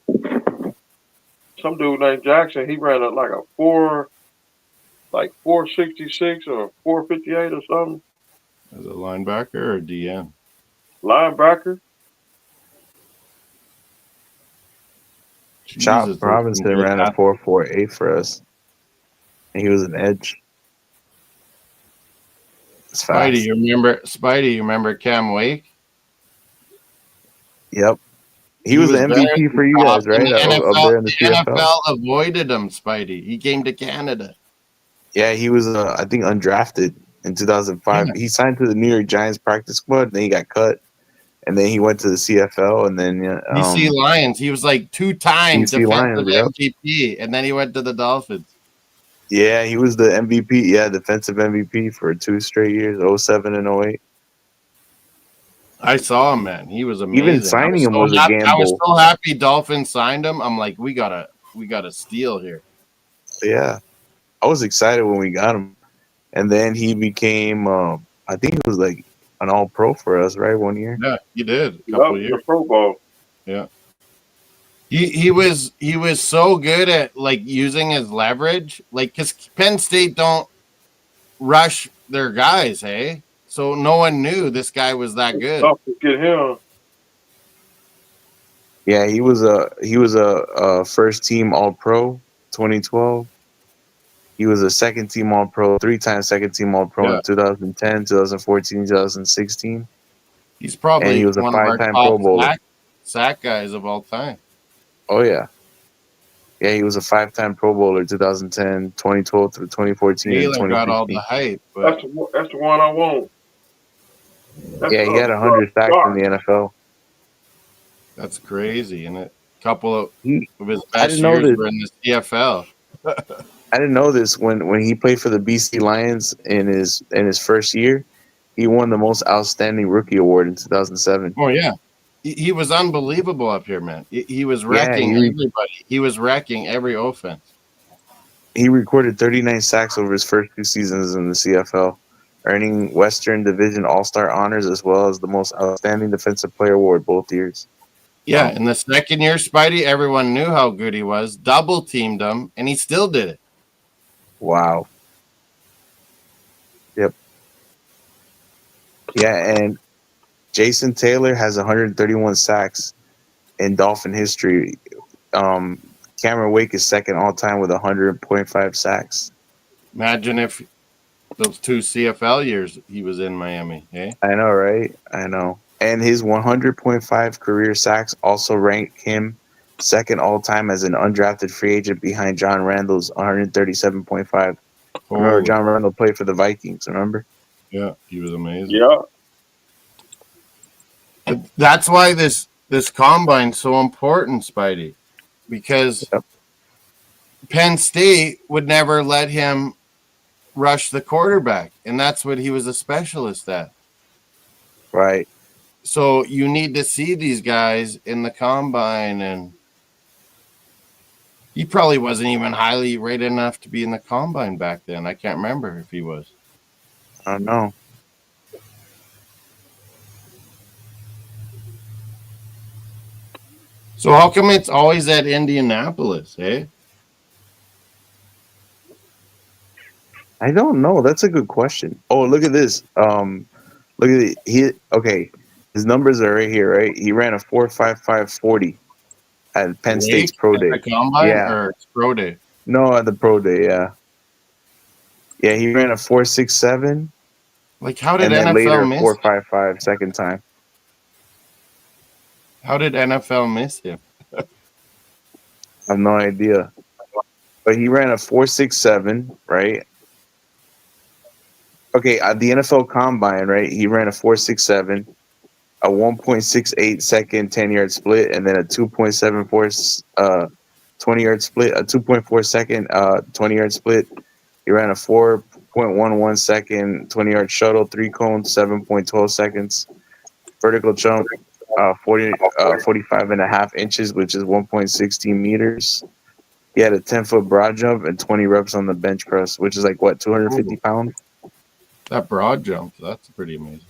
Some dude named Jackson. He ran like a 4.66 or 4.58 or something. As a linebacker or DM? Linebacker. Chop Robinson ran a 4.48 for us. And he was an edge. It's fast. Spidey, you remember Cam Wake? Yep. He was the MVP for you guys, right? The Up there in the NFL avoided him, Spidey. He came to Canada. Yeah, he was, I think, undrafted in 2005. Yeah. He signed to the New York Giants practice squad, and then he got cut. And then he went to the CFL, and then DC Lions. He was like 2-time defensive MVP, and then he went to the Dolphins. Yeah, he was the MVP. Yeah, defensive MVP for 2 straight years, 07 and 08. I saw him, man. He was amazing. Even signing him was a gamble. I was so happy Dolphins signed him. I'm like, we gotta steal here. Yeah, I was excited when we got him, and then he became. I think it was like an All-Pro for us, right? 1 year. Yeah, he did. A couple of years. Pro Bowl. Yeah. He was so good at like using his leverage, like because Penn State don't rush their guys, hey. So no one knew this guy was that good. Tough to get him. Yeah, he was a first team All-Pro 2012. He was a second team All-Pro, 3-time second team All-Pro in 2010, 2014, 2016. He's And probably he was a one of our 5-time top Pro Bowler. sack guys of all time. Oh, yeah. Yeah, he was a 5-time Pro Bowler 2010, 2012 through 2014 and Taylor got all the 2016. hype, but That's the one I want. That's Yeah, he had 100 sacks in the NFL. that's crazy. And a couple of He, his I best didn't know years this. were in the CFL. I didn't know this when he played for the BC Lions in his first year. He won the most outstanding rookie award in 2007. Oh yeah, he was unbelievable up here, man. He was Yeah, wrecking everybody. He was wrecking every offense. he recorded 39 sacks over his first 2 seasons in the CFL, earning Western Division All-Star honors as well as the most outstanding defensive player award both years. Yeah, in the second year, Spidey, everyone knew how good he was. Double teamed him, and he still did it. Wow. Yep. Yeah, and Jason Taylor has 131 sacks in Dolphin history. Cameron Wake is second all time with 100.5 sacks. Imagine if those 2 CFL years he was in Miami. Hey, I know, right? I know. And his 100.5 career sacks also rank him second all time as an undrafted free agent behind John Randall's 137.5. Remember, John Randall played for the Vikings, remember? Yeah, he was amazing. Yeah. That's why this combine's so important, Spidey, because Penn State would never let him rush the quarterback, and that's what he was a specialist at. Right. So you need to see these guys in the combine, and he probably wasn't even highly rated enough to be in the combine back then. I can't remember if he was. I don't know. So how come it's always at Indianapolis, eh? I don't know. That's a good question. Oh, look at this. Look at it. Okay. His numbers are right here, right? He ran a 4.5540 at Penn State's pro day. At the combine Yeah. or pro day? No, at the pro day, yeah. Yeah, he ran a 4.67. Like, how did and then NFL later miss 4.55 second time. How did NFL miss him? I have no idea. But he ran a 4.67, right? Okay, at the NFL Combine, right? He ran a 4.67, a 1.68 second 10-yard split, and then a 2.74 20-yard split, a 2.4 second 20-yard split. He ran a 4.11 second 20-yard shuttle, 3 cones, 7.12 seconds. Vertical jump, 45 and a half inches, which is 1.16 meters. He had a 10-foot broad jump and 20 reps on the bench press, which is like, what, 250 pounds? That broad jump, that's pretty amazing.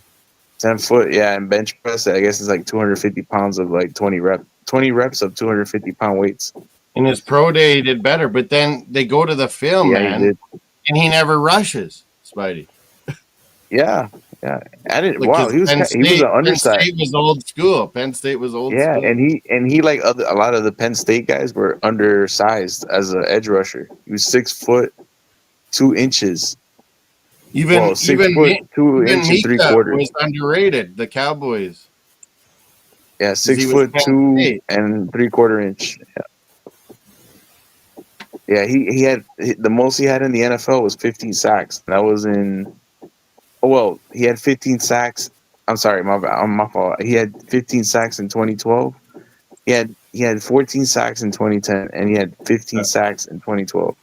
10 foot, yeah, and bench press, I guess it's like 250 pounds of like 20 reps of 250 pound weights. In his pro day, he did better, but then they go to the film, Yeah, man, he did. and he never rushes, Spidey. Yeah, yeah. I didn't. Like, Wow, he was an undersized. Penn State was old school. Penn State was old Yeah, school. and he like a lot of the Penn State guys were undersized as an edge rusher. He was 6 foot 2 inches. Even 6 foot 2 inches and 3/4 was underrated. The Cowboys. Yeah, 6 he was foot Penn 2 State. and 3/4 inch. Yeah, he had the most he had in the NFL was 15 sacks. That was in. Oh well, he had 15 sacks. I'm sorry, my fault. He had 15 sacks in 2012. He had 14 sacks in 2010, and he had 15 sacks in 2012.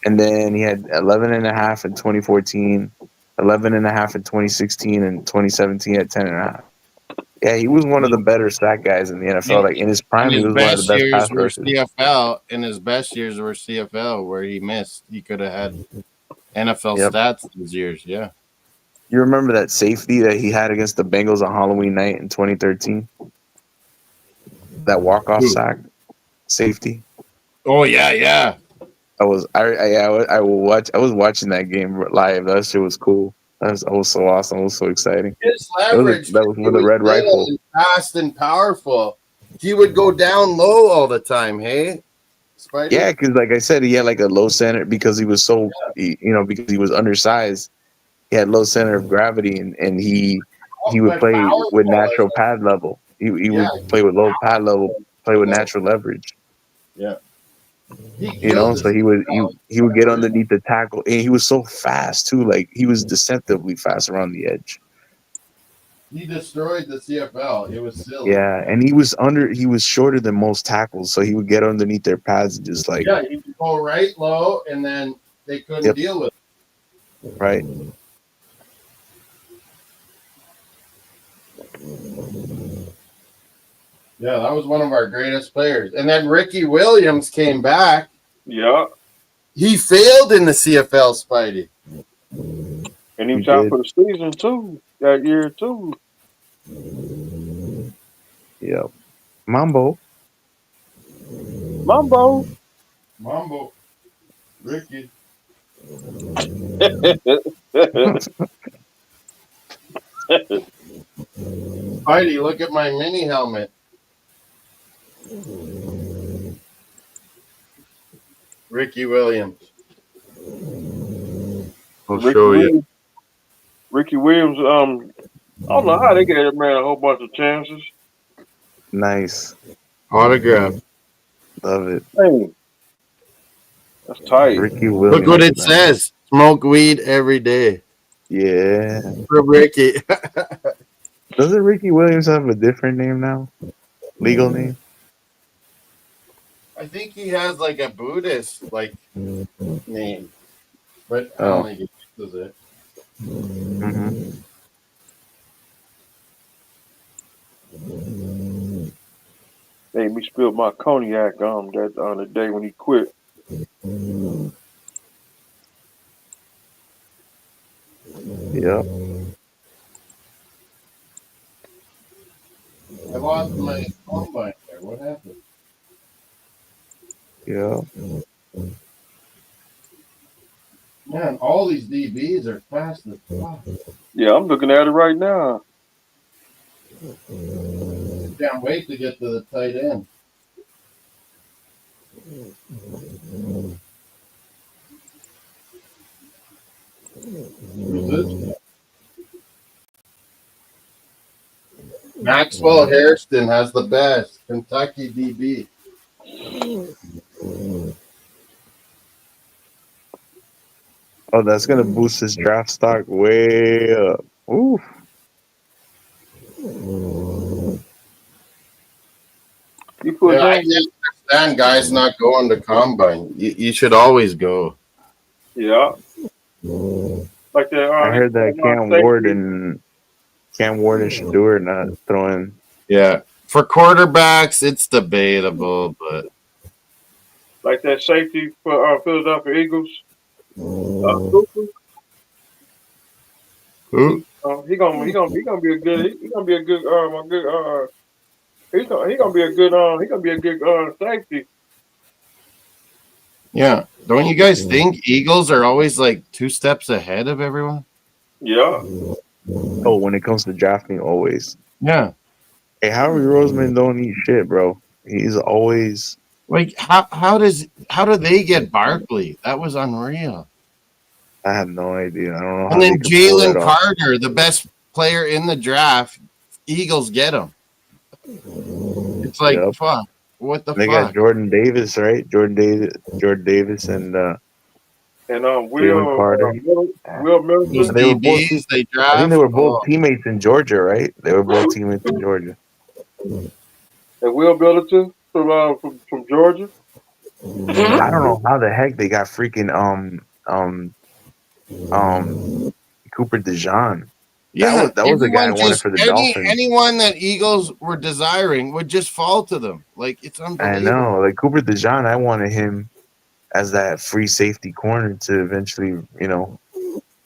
And then he had 11 and a half in 2014, 11 and a half in 2016, and 2017 he had 10 and a half. Yeah, he was one of the better sack guys in the NFL. Like in his prime, he was one of the best pass rushers. CFL, and his best years were CFL, where he missed. He could have had NFL stats those years. Yeah. You remember that safety that he had against the Bengals on Halloween night in 2013? That walk-off sack safety. Oh yeah. I was watching that game live. That shit was cool. That was so awesome. It was so exciting. His leverage. That was with the red rifle. And fast and powerful. He would go down low all the time. Hey, Spidey? Yeah, because like I said, he had like a low center because he was because he was undersized. He had low center of gravity, and he he would But play with powerful. natural pad level. He Yeah, would play with low pad level, play with natural leverage. yeah. He You know, killed so this. he would get underneath the tackle, and he was so fast too. Like he was deceptively fast around the edge. He destroyed the CFL. It was silly. Yeah, and he was shorter than most tackles, so he would get underneath their pads and just like Yeah, he would go right low, and then they couldn't Yep. deal with it. right. Yeah, that was one of our greatest players. And then Ricky Williams came back. Yeah. He failed in the CFL, Spidey. And he was He out did. for the season too. That year too. Yep. Mambo. Mambo. Mambo. Ricky. Spidey, look at my mini helmet. Ricky Williams. I'll Ricky show you. Williams. Ricky Williams, I don't know how they gave that man a whole bunch of chances. Nice. Autograph. Love it. Hey, that's tight. Ricky Williams. Look what it says. Smoke weed every day. Yeah. For Ricky. Doesn't Ricky Williams have a different name now? Legal name? I think he has like a Buddhist name. But I don't think he uses it. Mm-hmm. Made me spill my cognac on the day when he quit. Yeah. I lost my combine there. What happened? Yeah. Man, all these DBs are fast as fuck. Yeah, I'm looking at it right now. Can't wait to get to the tight end. Who's this? Maxwell Hairston has the best. Kentucky DB. Oh, that's gonna boost his draft stock way up. Ooh. You put Yeah, I him. can't understand guys not going to combine. You should always go. Yeah. Like that. I heard that Cam Ward and Shador not throwing. Yeah. For quarterbacks, it's debatable, but Like that safety for Philadelphia Eagles. Cooper. who? He gonna be a good. He gonna be a good. He's gonna be a good safety. Yeah. Don't you guys think Eagles are always like 2 steps ahead of everyone? Yeah. Oh, when it comes to drafting, always. Yeah. Hey, Howie Roseman don't eat shit, bro. He's always Like how do they get Barkley? That was unreal. I have no idea. I don't know. And then Jalen Carter, the best player in the draft, Eagles get him. It's like fuck. What the they fuck? got Jordan Davis, right? Jordan Davis, and Will Carter. Will Miller. Those DBs they draft. I think they were both teammates in Georgia, right? They were both teammates in Georgia. And Will Middleton from Georgia. I don't know how the heck they got freaking Cooper DeJean. Yeah, that was the guy I wanted for the Dolphins. Anyone that Eagles were desiring would just fall to them. Like it's unbelievable. I know, like Cooper DeJean, I wanted him as that free safety corner to eventually,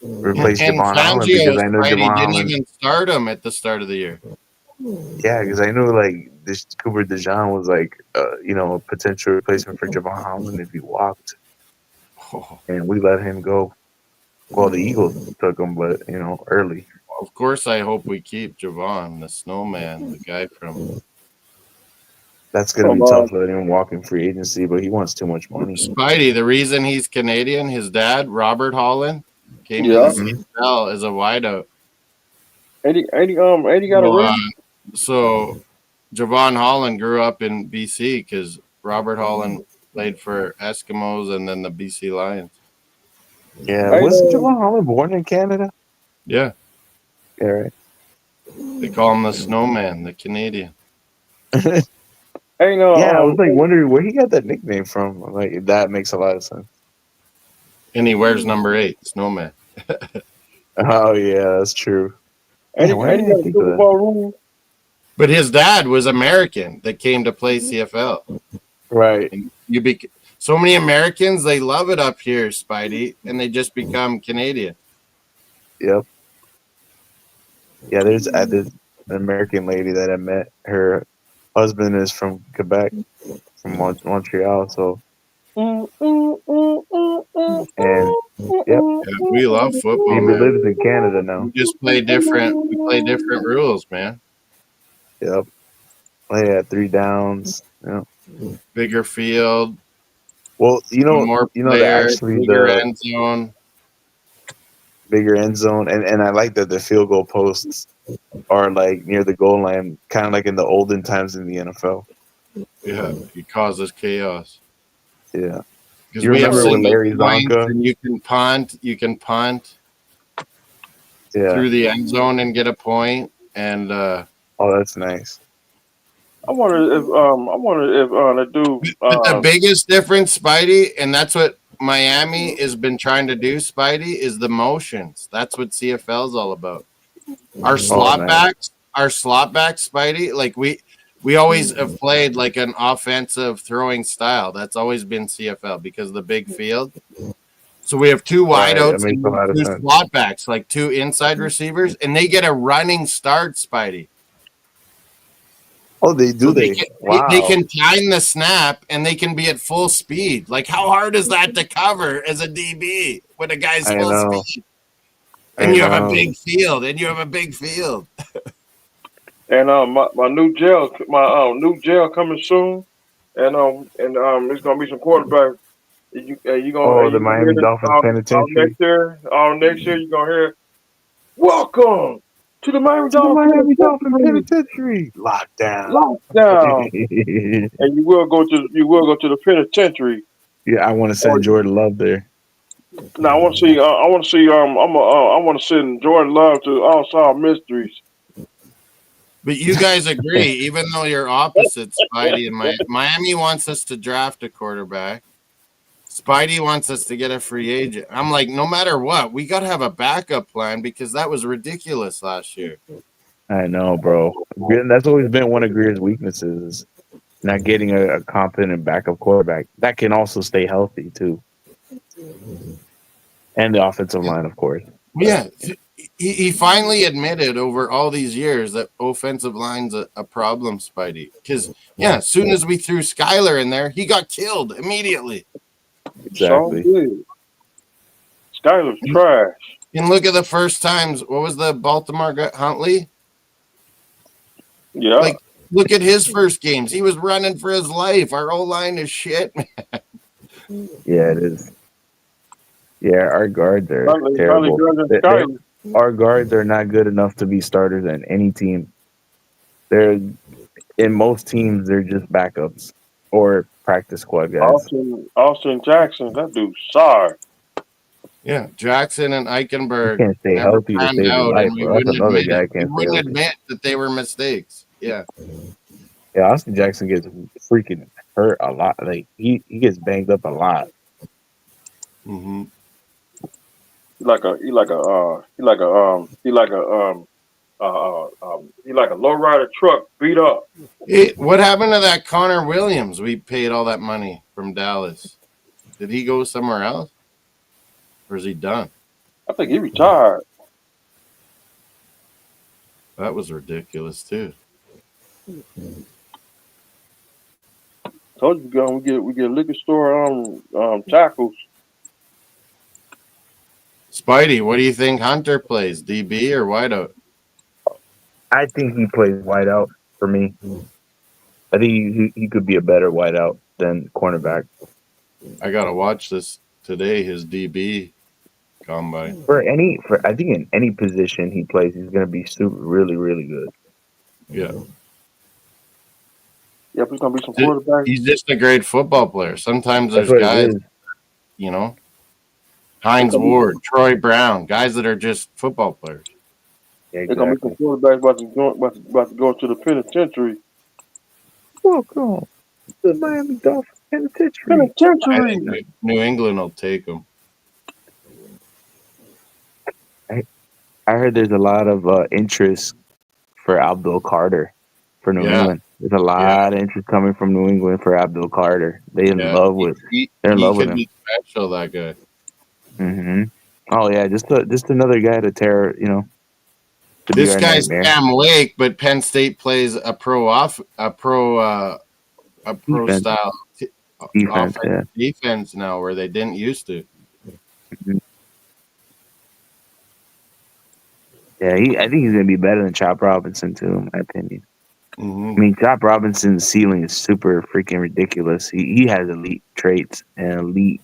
replace Javon Holland because I know Javon didn't Holland even start him at the start of the year. Yeah, because I knew like this Cooper DeJean was like a potential replacement for Javon Holland if he walked, and we let him go. Well, the Eagles took him, but early. Of course, I hope we keep Javon, the snowman, the guy from. That's gonna be tough letting him walk in free agency, but he wants too much money. Spidey, the reason he's Canadian, his dad, Robert Holland, came to the CFL as a wideout. Ain't he got a Well, ring? so Javon Holland grew up in BC because Robert Holland played for Eskimos and then the BC Lions. Yeah, Ain't wasn't Javon Holland born in Canada? Yeah, Yeah, right. they call him the Snowman, the Canadian. ain't Yeah, I was like wondering where he got that nickname from. Like that makes a lot of sense. And he wears number 8, Snowman. Oh yeah, that's true. ain't Yeah, he why didn't I got a think of Super that? Bowl ring? But his dad was American that came to play CFL. Right. And so many Americans, they love it up here, Spidey, and they just become Canadian. Yep. Yeah, there's an American lady that I met. Her husband is from Quebec, from Montreal. So, and yep, Yeah, we love he football, man. lives in Canada now. We just play different. We play different rules, man. Yep. Play at 3 downs. Yeah. Bigger field, Well, more that players, actually bigger the end zone. bigger end zone, and I like that the field goal posts are like near the goal line, kind of like in the olden times in the NFL. Yeah, it causes chaos. Yeah. Because You we have remember when single Larry points, Zonka? and you can punt Yeah. through the end zone and get a point. And Oh, that's nice. I wonder if the dude but the biggest difference, Spidey, and that's what Miami has been trying to do, Spidey, is the motions. That's what CFL is all about. Our slot backs, Spidey, like we always have played like an offensive throwing style. That's always been CFL because of the big field. So we have 2 wideouts makes a lot of 2 sense. slot backs, like 2 inside receivers, and they get a running start, Spidey. Oh, they do. So They can time the snap and they can be at full speed. Like, how hard is that to cover as a DB when a guy's full speed? And you have a big field. And my new jail coming soon, and it's gonna be some quarterbacks. You gonna the Miami hear Dolphins all penitentiary. next year you're gonna hear, welcome to the Miami The Miami Dolphins Penitentiary. penitentiary. Lockdown. Lockdown. And you will go to the penitentiary. Yeah, I want to send Jordan Love there. Now I want to see. I want to send Jordan Love to Unsolved Mysteries. But you guys agree, even though you're opposites, Spidey and Miami wants us to draft a quarterback. Spidey wants us to get a free agent. I'm like, no matter what, we got to have a backup plan because that was ridiculous last year. I know, bro. That's always been one of Greer's weaknesses, is not getting a competent backup quarterback that can also stay healthy too, and the offensive line, of course. Yeah, he finally admitted over all these years that offensive line's a problem, Spidey. Because as soon as we threw Skyler in there, he got killed immediately. Exactly. So Skyler's trash. And look at the first times. What was the Baltimore guy, Huntley? Yeah. Like, look at his first games. He was running for his life. Our O-line is shit, man. Yeah, it is. Yeah, our guards are terrible. Our guards are not good enough to be starters in any team. They're in most teams. They're just backups or practice squad guys. Austin Jackson, that dude's sorry. Yeah, Jackson and Eichenberg can't stay healthy to save his life. and we That's wouldn't another admit guy it. We can't stay wouldn't healthy. admit that they were mistakes. Yeah. Yeah, Austin Jackson gets freaking hurt a lot. Like he gets banged up a lot. Mm-hmm. He like a lowrider truck beat up. What happened to that Connor Williams? We paid all that money from Dallas. Did he go somewhere else? Or is he done? I think he retired. That was ridiculous too. Told you we get liquor store tackles. Spidey, what do you think Hunter plays? DB or wideout? I think he plays wideout for me. I think he could be a better wideout than cornerback. I gotta watch this today. His DB combine. I think in any position he plays, he's gonna be really, really good. Yeah. Yep, there's gonna be some quarterbacks. He's just a great football player. Sometimes That's there's what guys, it is. you know, Hines Ward, Troy Brown, guys that are just football players. Yeah, There's gonna be some quarterbacks about to go to the penitentiary. Welcome to the Miami Dolphins penitentiary. I Penitentiary. think New England will take him. I heard there's a lot of interest for Abdul Carter for New England. There's a lot of interest coming from New England for Abdul Carter. They're in love with he him. Be special, that guy. Mm-hmm. Oh yeah, just another guy to tear. To This be guy's nightmare. Sam Lake, but Penn State plays a pro Defense. style Defense, defense now, where they didn't used to. Mm-hmm. Yeah, I think he's gonna be better than Chop Robinson too, in my opinion. Mm-hmm. I mean, Chop Robinson's ceiling is super freaking ridiculous. He has elite traits and elite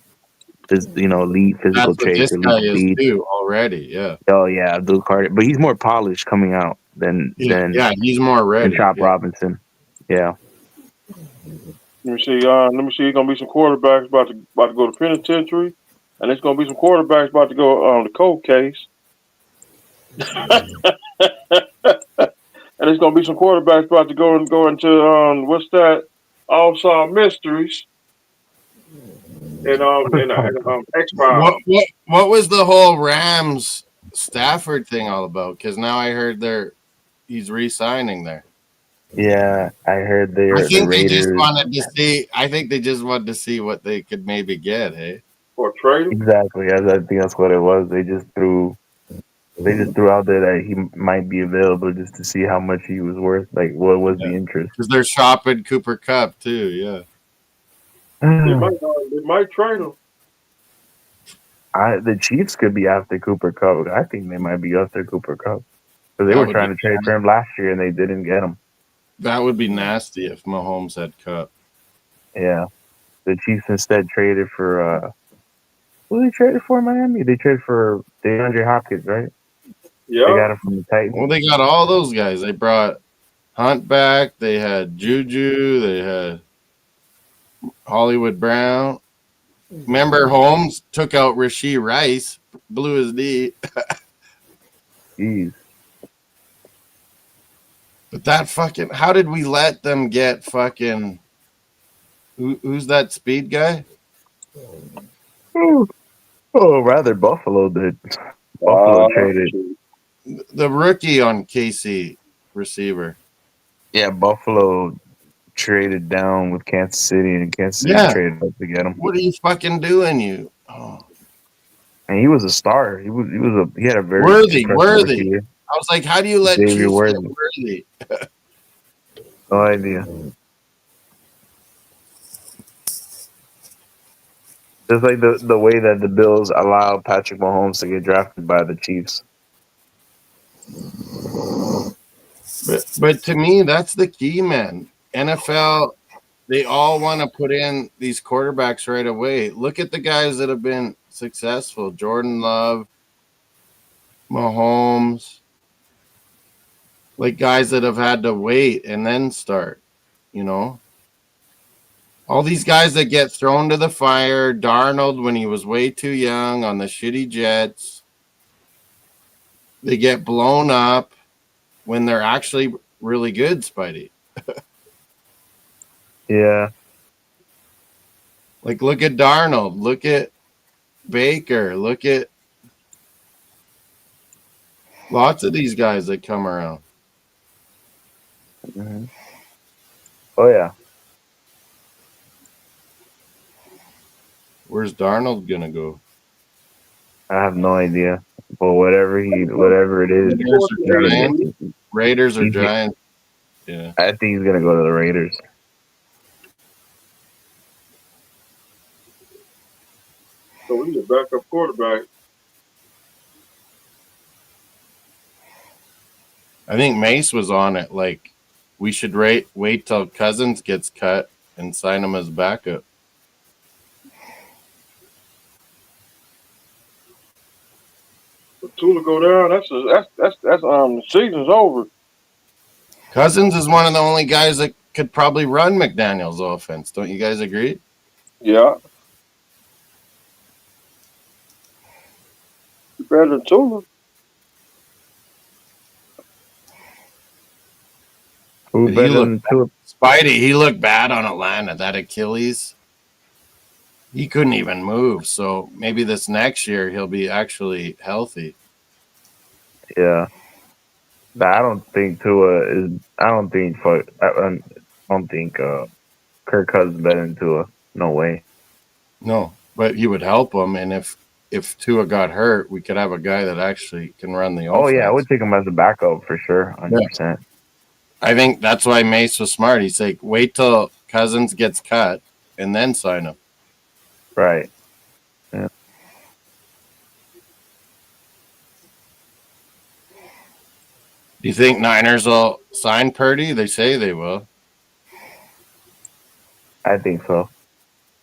physical That's what traits. this guy Elite is speed. too already. Yeah. Oh yeah, Abdul Carter, but he's more polished coming out than he's more ready. than Chop Robinson. Yeah. Let me see. There's gonna be some quarterbacks about to go to penitentiary, and there's gonna be some quarterbacks about to go on the cold case. And there's gonna be some quarterbacks about to go into what's that? All-Star Mysteries. And X-Files. What was the whole Rams Stafford thing all about? Because now I heard he's re-signing there. Yeah, I heard the Raiders. I think they just wanted to see what they could maybe get. Hey, or trade him. Exactly. I think that's what it was. They just threw out there that he might be available just to see how much he was worth. Like, what was the interest? Because they're shopping Cooper Kupp too. Yeah. They might trade him. The Chiefs could be after Cooper Kupp. I think they might be after Cooper Kupp because they were trying to trade for him last year and they didn't get him. That would be nasty if Mahomes had Kupp. Yeah, the Chiefs instead traded for who they traded for Miami? They traded for DeAndre Hopkins, right? Yeah, they got him from the Titans. Well, they got all those guys. They brought Hunt back. They had Juju. They had Hollywood Brown. Remember, Holmes took out Rashee Rice, blew his knee. Jeez. But that fucking, how did we let them get fucking, who's that speed guy? Oh, rather Buffalo did. Buffalo traded the rookie on KC receiver. Yeah, Buffalo traded down with Kansas City, and Kansas City traded up to get him. What are you fucking doing, you? Oh. And he was a star. He had a very worthy. Year. I was like, how do you let Xavier Worthy? No idea. Just like the way that the Bills allowed Patrick Mahomes to get drafted by the Chiefs. But to me, that's the key, man. NFL, they all want to put in these quarterbacks right away. Look at the guys that have been successful. Jordan Love, Mahomes. Like guys that have had to wait and then start, All these guys that get thrown to the fire. Darnold, when he was way too young on the shitty Jets. They get blown up when they're actually really good, Spidey. Yeah. Like, look at Darnold. Look at Baker. Look at lots of these guys that come around. Mm-hmm. Oh, yeah. Where's Darnold going to go? I have no idea. But whatever it is. Raiders or Giants. Yeah. I think he's going to go to the Raiders. So we need a backup quarterback. I think Mace was on it. Like, we should wait till Cousins gets cut and sign him as backup. Tula go down. That's the season's over. Cousins is one of the only guys that could probably run McDaniel's offense. Don't you guys agree? Yeah. Better than Tula. Who better than Tua? Spidey, he looked bad on Atlanta. That Achilles, he couldn't even move. So maybe this next year he'll be actually healthy. Yeah. But I don't think Tua is. I don't think. I don't think Kirk Cousins better than Tua. No way. No, but he would help him. And if Tua got hurt, we could have a guy that actually can run the offense. Oh yeah, I would take him as a backup for sure, 100%. I think that's why Mace was smart. He's like, wait till Cousins gets cut and then sign him. Right. Yeah. Do you think Niners will sign Purdy? They say they will. I think so.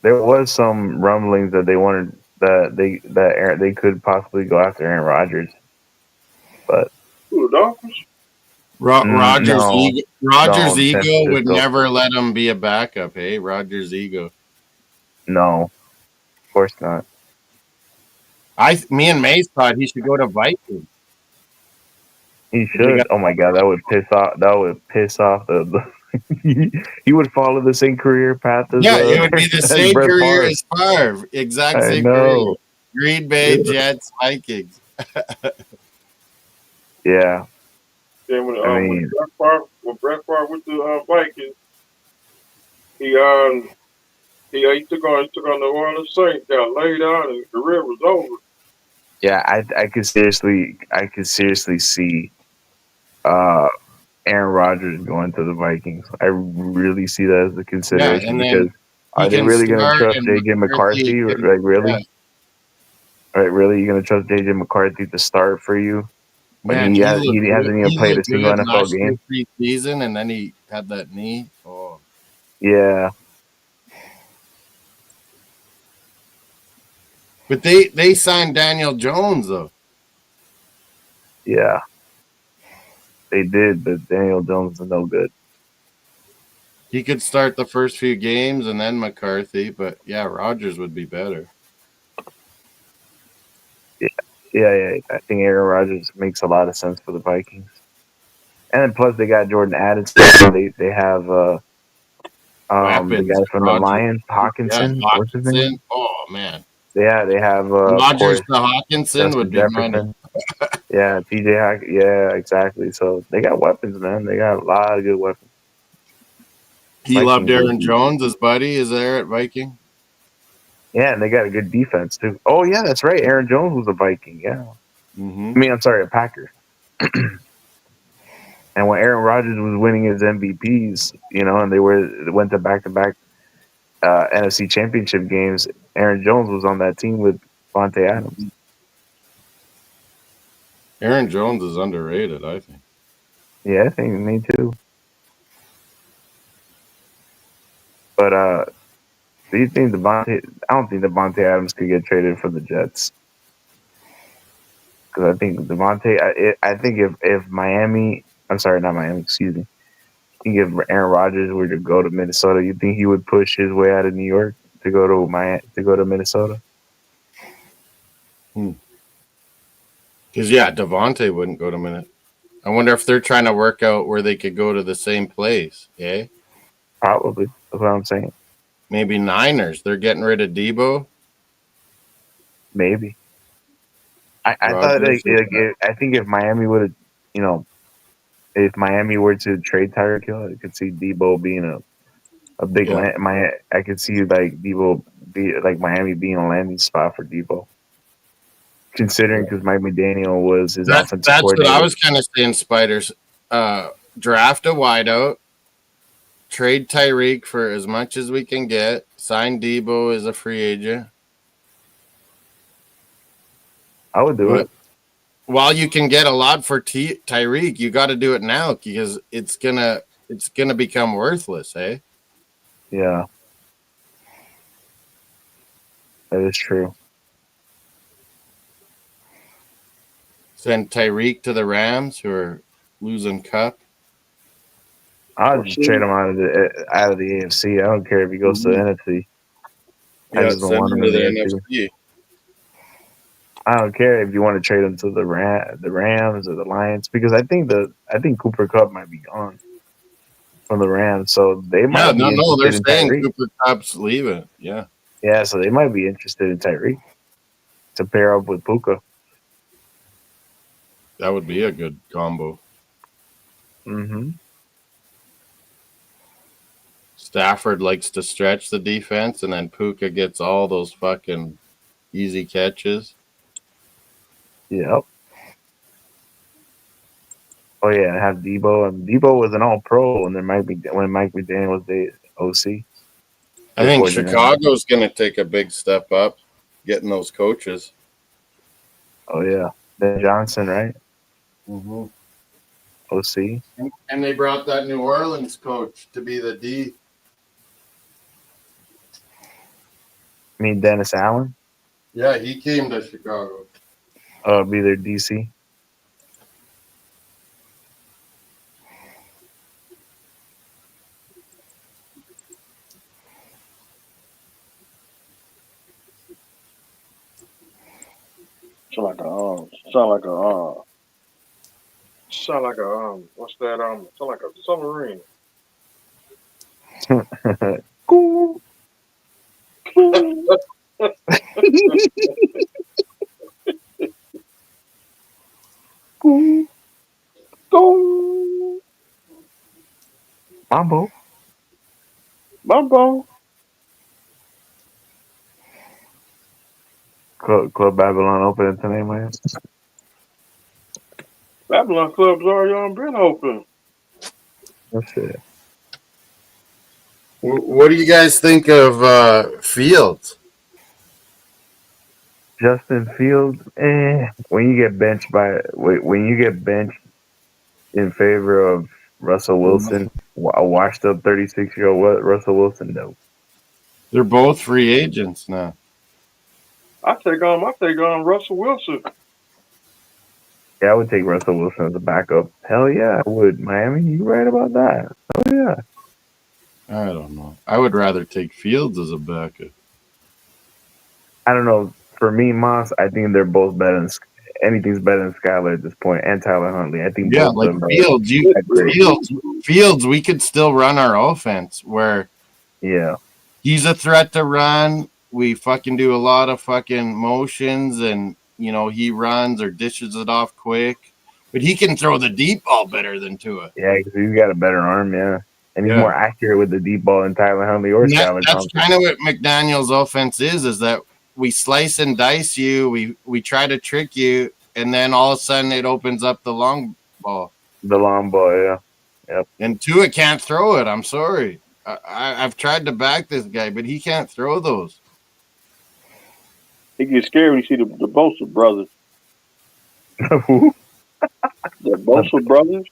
There was some rumblings that they wanted they could possibly go after Aaron Rodgers, but Who, the Dolphins? Rodgers' ego San would Francisco. never let him be a backup. Hey, Rodgers' ego. No, of course not. Me and Mace thought he should go to Vikings. He should. Oh my god, that would piss off. That would piss off the he would follow the same career path as it would be the as same Brett career Favre. as Favre. Exact I same know. career. Green Bay, Jets, Vikings. Yeah. Then when Brett Favre went to Vikings, he took on the Orleans Saints, got laid out, and his career was over. Yeah, I could seriously see Aaron Rodgers going to the Vikings. I really see that as a consideration because are they really going to trust JJ McCarthy? Like really? Yeah. Right, really? You're going to trust JJ McCarthy to start for you when Man, he hasn't even played a single NFL game? Preseason, and then he had that knee. Oh, yeah. But they signed Daniel Jones though. Yeah. They did, but Daniel Jones is no good. He could start the first few games and then McCarthy, but yeah, Rodgers would be better. Yeah. I think Aaron Rodgers makes a lot of sense for the Vikings. And then plus they got Jordan Addison. They have the guy from the Lions, Hawkinson. Yeah, What's his name? Oh man. Yeah, they have Rodgers of course, to Hawkinson Justin would be Jefferson. money. Yeah, TJ Hawk. Yeah, exactly. So they got weapons, man. They got a lot of good weapons. He loved Aaron Jones, his buddy, is there at Viking. Yeah, and they got a good defense too. Oh yeah, that's right. Aaron Jones was a Viking. Yeah. Mm-hmm. I mean, I'm sorry, a Packer. And when Aaron Rodgers was winning his MVPs, and they went to back-to-back NFC Championship games, Aaron Jones was on that team with Devontae Adams. Aaron Jones is underrated, I think. Yeah, I think me too. But do you think Devontae? I don't think Devontae Adams could get traded for the Jets because I think Devontae. I think if Miami, I'm sorry, not Miami. Excuse me. I think if Aaron Rodgers were to go to Minnesota, you think he would push his way out of New York to go to Minnesota? Because Devontae wouldn't go to Minnesota. I wonder if they're trying to work out where they could go to the same place. Yeah, probably. That's what I'm saying. Maybe Niners. They're getting rid of Debo. Maybe. I thought I think if Miami would have, if Miami were to trade Tyreek Hill, I could see Debo being a big land. I could see like Debo Miami being a landing spot for Debo. Considering because Mike McDaniel was his offensive coordinator. That's what I was kind of saying, Spiders. Draft a wideout, trade Tyreek for as much as we can get, sign Debo as a free agent. I would do it. While you can get a lot for Tyreek, you got to do it now because it's gonna become worthless, eh? Yeah, that is true. Send Tyreek to the Rams, who are losing Cup. I'll just trade him out of the AFC. I don't care if he goes to the NFC. I Yeah, just don't send want him him to in the the NFC. NFC. I don't care if you want to trade him to the Rams or the Lions, because I think Cooper Kupp might be gone from the Rams, so they might be No, they're interested in saying Tyreek. Cooper Kupp's leaving. Yeah, Yeah, so they might be interested in Tyreek to pair up with Puka. that would be a good combo. Mm-hmm. Stafford likes to stretch the defense, and then Puka gets all those fucking easy catches. Yep. Oh yeah, have Debo, and Debo was an All-Pro, and when Mike McDaniel was the OC. I think 49ers. Chicago's going to take a big step up, getting those coaches. Oh yeah, Ben Johnson, right? Mm-hmm. OC. And they brought that New Orleans coach to be the D. I mean Dennis Allen. Yeah, he came to Chicago. Be their DC. Sound like a what's that? Sound like a submarine. Cool. Cool. Go. Mambo. Club Babylon open tonight, man. Babylon clubs already been open. That's it. What do you guys think of Fields? Justin Fields, when you get benched in favor of Russell Wilson, a washed up 36-year-old Russell Wilson, no. They're both free agents now. I take on Russell Wilson. Yeah, I would take Russell Wilson as a backup. Hell yeah, I would. Miami, you right about that. Oh yeah. I don't know. I would rather take Fields as a backup. I don't know. For me, Moss, I think they're both better than anything's better than Skyler at this point, and Tyler Huntley. I think both like of them Fields, we could still run our offense where he's a threat to run. We fucking do a lot of fucking motions, and he runs or dishes it off quick. But he can throw the deep ball better than Tua. Yeah, because he's got a better arm, and he's more accurate with the deep ball than Tyler Huntley or Skyler That's kind of what McDaniel's offense is that we slice and dice you, we try to trick you, and then all of a sudden it opens up the long ball. The long ball, yeah. Yep. And Tua can't throw it. I'm sorry. I've tried to back this guy, but he can't throw those. He gets scared when you see the Bosa brothers. Who? The Bosa brothers.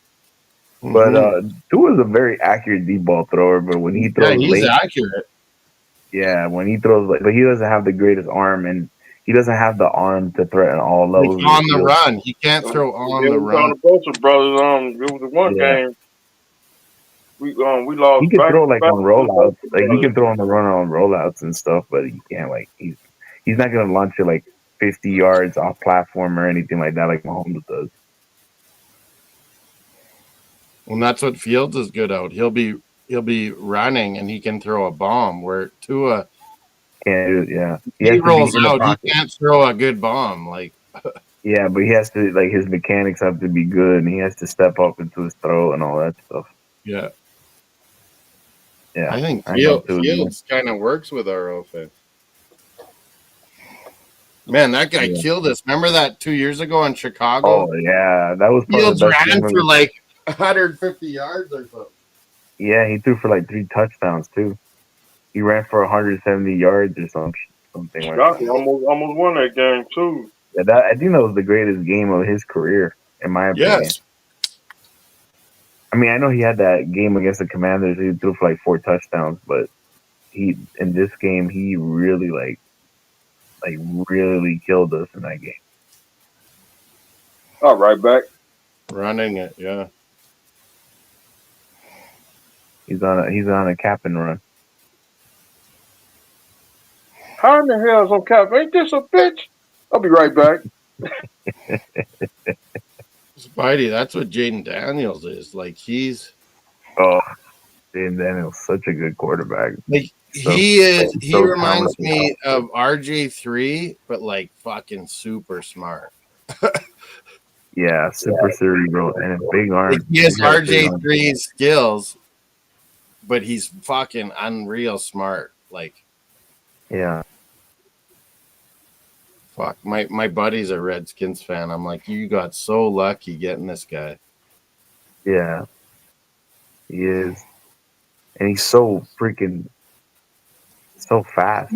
But Tua's a very accurate deep ball thrower, but when he throws he's accurate. Yeah, when he throws, but he doesn't have the greatest arm, and he doesn't have the arm to threaten all levels. On the run, he can't throw on the run. The Bosa brothers, it was the one game we lost. He can throw on rollouts, he can throw on the run on rollouts and stuff, but he can't he's not gonna launch it 50 yards off platform or anything like that like Mahomes does. Well, that's what Fields is good at. He'll be running and he can throw a bomb where Tua can't do it. Yeah, he rolls out. He can't throw a good bomb. Yeah, but he has to his mechanics have to be good, and he has to step up into his throw and all that stuff. Yeah. Yeah, I think Fields kind of works with our offense. Man, that guy killed us. Remember that 2 years ago in Chicago? Oh yeah, that was Fields ran for 150 yards or something. Yeah, he threw for 3 touchdowns too. He ran for 170 yards or something like that. Almost won that game too. Yeah, I think that was the greatest game of his career, in my opinion. Yes. I mean, I know he had that game against the Commanders. He threw for 4 touchdowns, but in this game he really really killed us in that game. All right, back. Running it, yeah. He's on a cap and run. How in the hell is on cap? Ain't this a bitch? I'll be right back. Spidey, that's what Jaden Daniels is. Like he's Oh, Jaden Daniels, such a good quarterback. like So, he reminds talented. me of RJ3, but like fucking super smart. Yeah, super cerebral and a big arm. Like he has He's got a big arm. RJ3's skills, but he's fucking unreal smart. Like Yeah. fuck, my buddy's a Redskins fan. I'm like, you got so lucky getting this guy. Yeah. He is. And he's so freaking so fast.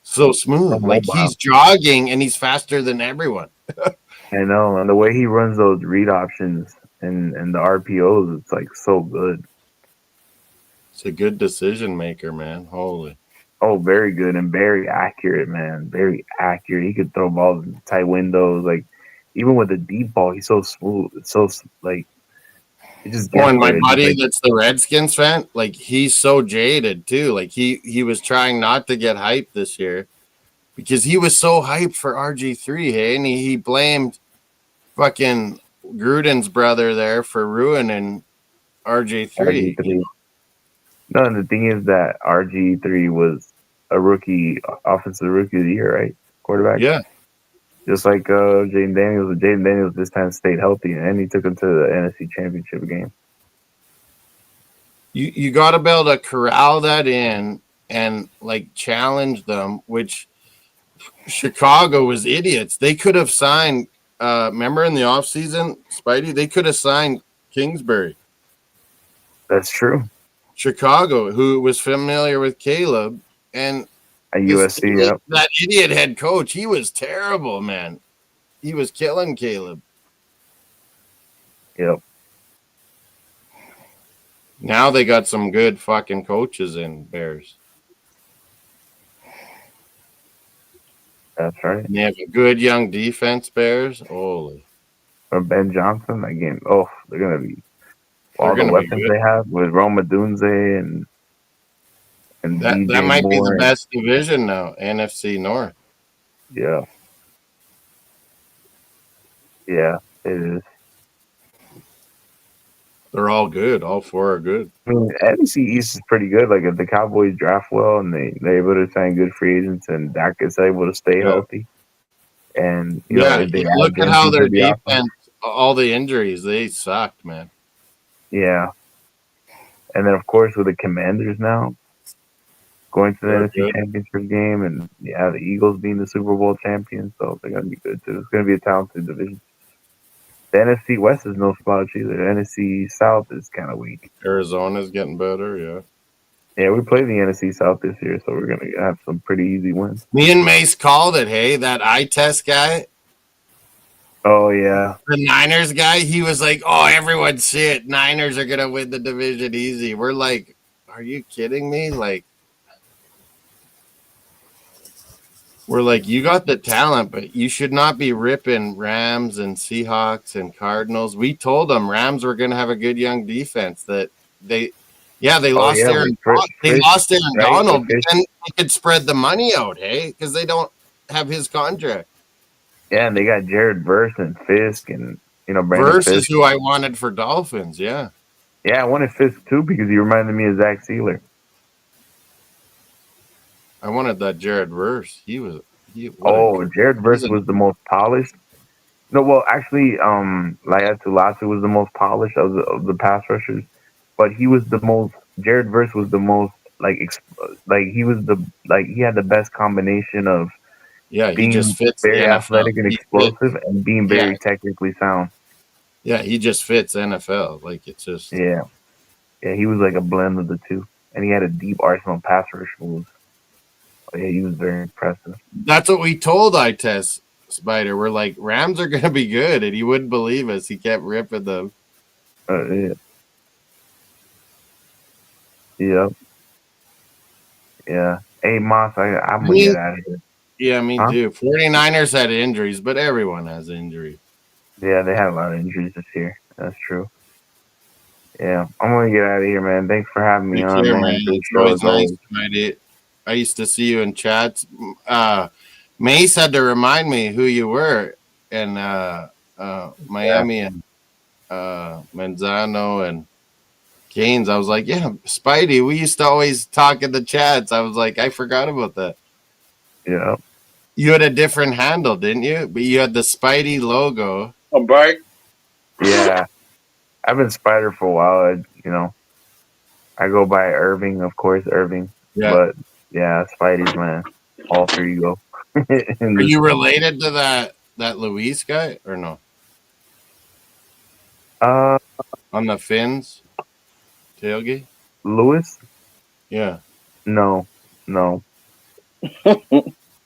So smooth. So Like mobile. he's jogging and he's faster than everyone. I know, and the way he runs those read options and the RPOs, it's like so good. It's a good decision maker, man. Holy. Oh, very good and very accurate, man. Very accurate. He could throw balls in tight windows. Like even with a deep ball, he's so smooth. It's so like he just gets And my there. buddy Like, that's the Redskins fan, like he's so jaded too. Like he was trying not to get hyped this year because he was so hyped for RG3, hey, and he blamed fucking Gruden's brother there for ruining RG3. RG3. No, and the thing is that RG3 was a rookie, offensive rookie of the year, right? Quarterback. Yeah. Just like Jaden Daniels. Jaden Daniels this time stayed healthy, and he took him to the NFC Championship game. You got to be able to corral that in and like challenge them, which Chicago was idiots. They could have signed, remember in the offseason, Spidey, they could have signed Kingsbury. That's true. Chicago, who was familiar with Caleb, and at USC, yeah. That idiot head coach, he was terrible, man. He was killing Caleb. Yep. Now they got some good fucking coaches in Bears. That's right. And they have a good young defense, Bears. Holy. From Ben Johnson, that game. Oh, they're gonna be all the weapons they have with Roma Dunze and that might be the best division now, NFC North. Yeah. Yeah, it is. They're all good. All four are good. I mean, NFC East is pretty good. Like if the Cowboys draft well and they're able to sign good free agents and Dak is able to stay healthy, and you know, if they look at how their defense, all the injuries, they sucked, man. Yeah, and then of course with the Commanders now going to the NFC Championship game, and the Eagles being the Super Bowl champions, so they're gonna be good too. It's gonna be a talented division. The NFC West is no slouch either. The NFC South is kind of weak. Arizona's getting better, yeah. Yeah, we played the NFC South this year, so we're going to have some pretty easy wins. Me and Mace called it, hey, that eye test guy. Oh, yeah. The Niners guy, he was like, oh, everyone see it. Niners are going to win the division easy. We're like, are you kidding me? Like, we're like, you got the talent, but you should not be ripping Rams and Seahawks and Cardinals. We told them Rams were going to have a good young defense. That they lost Aaron. They lost Aaron Donald, but then they could spread the money out, hey, because they don't have his contract. Yeah, and they got Jared Verse and Fisk, and Brandon Verse Fisk is who I wanted for Dolphins. Yeah. Yeah, I wanted Fisk too because he reminded me of Zach Sealer. I wanted that Jared Verse. Jared Verse was the most polished. No, well, actually, Laiatu Latu was the most polished of the pass rushers, but he was the most. Jared Verse was the most he had the best combination of being he just fits very athletic and explosive and being very technically sound. Yeah, he just fits NFL. Like it's just yeah, he was like a blend of the two, and he had a deep arsenal of pass rush moves. Yeah, he was very impressive. That's what we told iTest Spider. We're like, Rams are going to be good, and he wouldn't believe us. He kept ripping them. Yeah. Hey, Moss, I'm going to get out of here. Yeah, me too. 49ers had injuries, but everyone has injuries. Yeah, they had a lot of injuries this year. That's true. Yeah, I'm gonna get out of here, man. Thanks for having me Take on, care, man. man. Great It's show always as nice always. to I used to see you in chats. Mace had to remind me who you were in Miami and Manzano and Gaines. I was like, yeah, Spidey. We used to always talk in the chats. I was like, I forgot about that. Yeah. You had a different handle, didn't you? But you had the Spidey logo. I'm back. Yeah. I've been Spider for a while. I go by Irving, of course, Irving. Yeah. But yeah, Spidey's my alter ego. Are you related to that Luis guy or no? On the fins tailgate? Lewis? Yeah. No.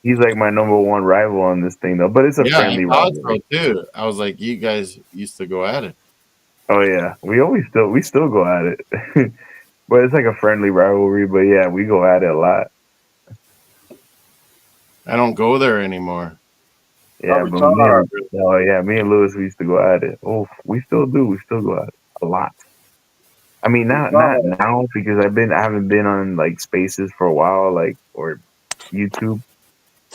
He's like my number one rival on this thing, though. But it's a Yeah, I friendly thought so rivalry. too. I was like, you guys used to go at it. Oh yeah, we still go at it, but it's like a friendly rivalry. But yeah, we go at it a lot. I don't go there anymore. Yeah, but me and Lewis, we used to go at it. Oh, we still do. We still go at it a lot. I mean, not now because I haven't been on like Spaces for a while, like or YouTube.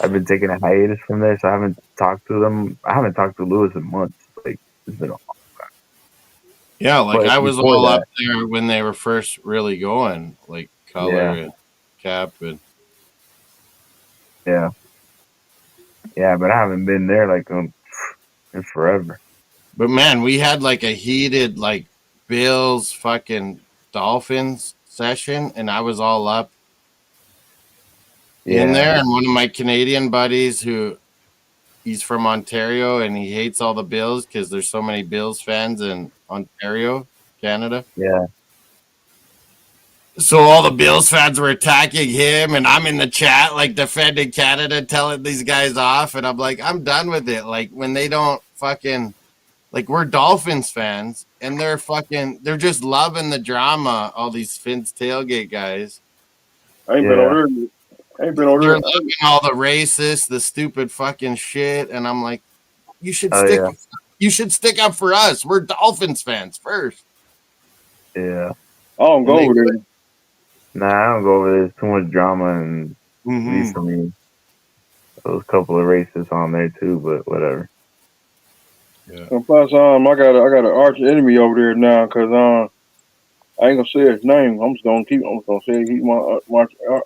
I've been taking a hiatus from there, so I haven't talked to them. I haven't talked to Lewis in months. Like it's been a Yeah, like But I was before all that- up there when they were first really going, like color Yeah. and cap and Yeah, but I haven't been there like in forever. but man, we had like a heated like Bills fucking Dolphins session and I was all up in there and one of my Canadian buddies who he's from Ontario and he hates all the Bills because there's so many Bills fans in Ontario, Canada. Yeah. So all the Bills fans were attacking him, and I'm in the chat like defending Canada, telling these guys off, and I'm like, I'm done with it. Like when they don't fucking like we're Dolphins fans, and they're just loving the drama. All these Finns tailgate guys. I ain't been over there. They're loving all the racist, the stupid fucking shit, and I'm like, you should stick up for us. We're Dolphins fans first. Yeah. I don't go over there. Nah, I don't go over there. There's too much drama and recently there was a couple of racists on there too, but whatever. Yeah. And plus, I got an arch enemy over there now because I ain't gonna say his name. I'm just gonna say he's my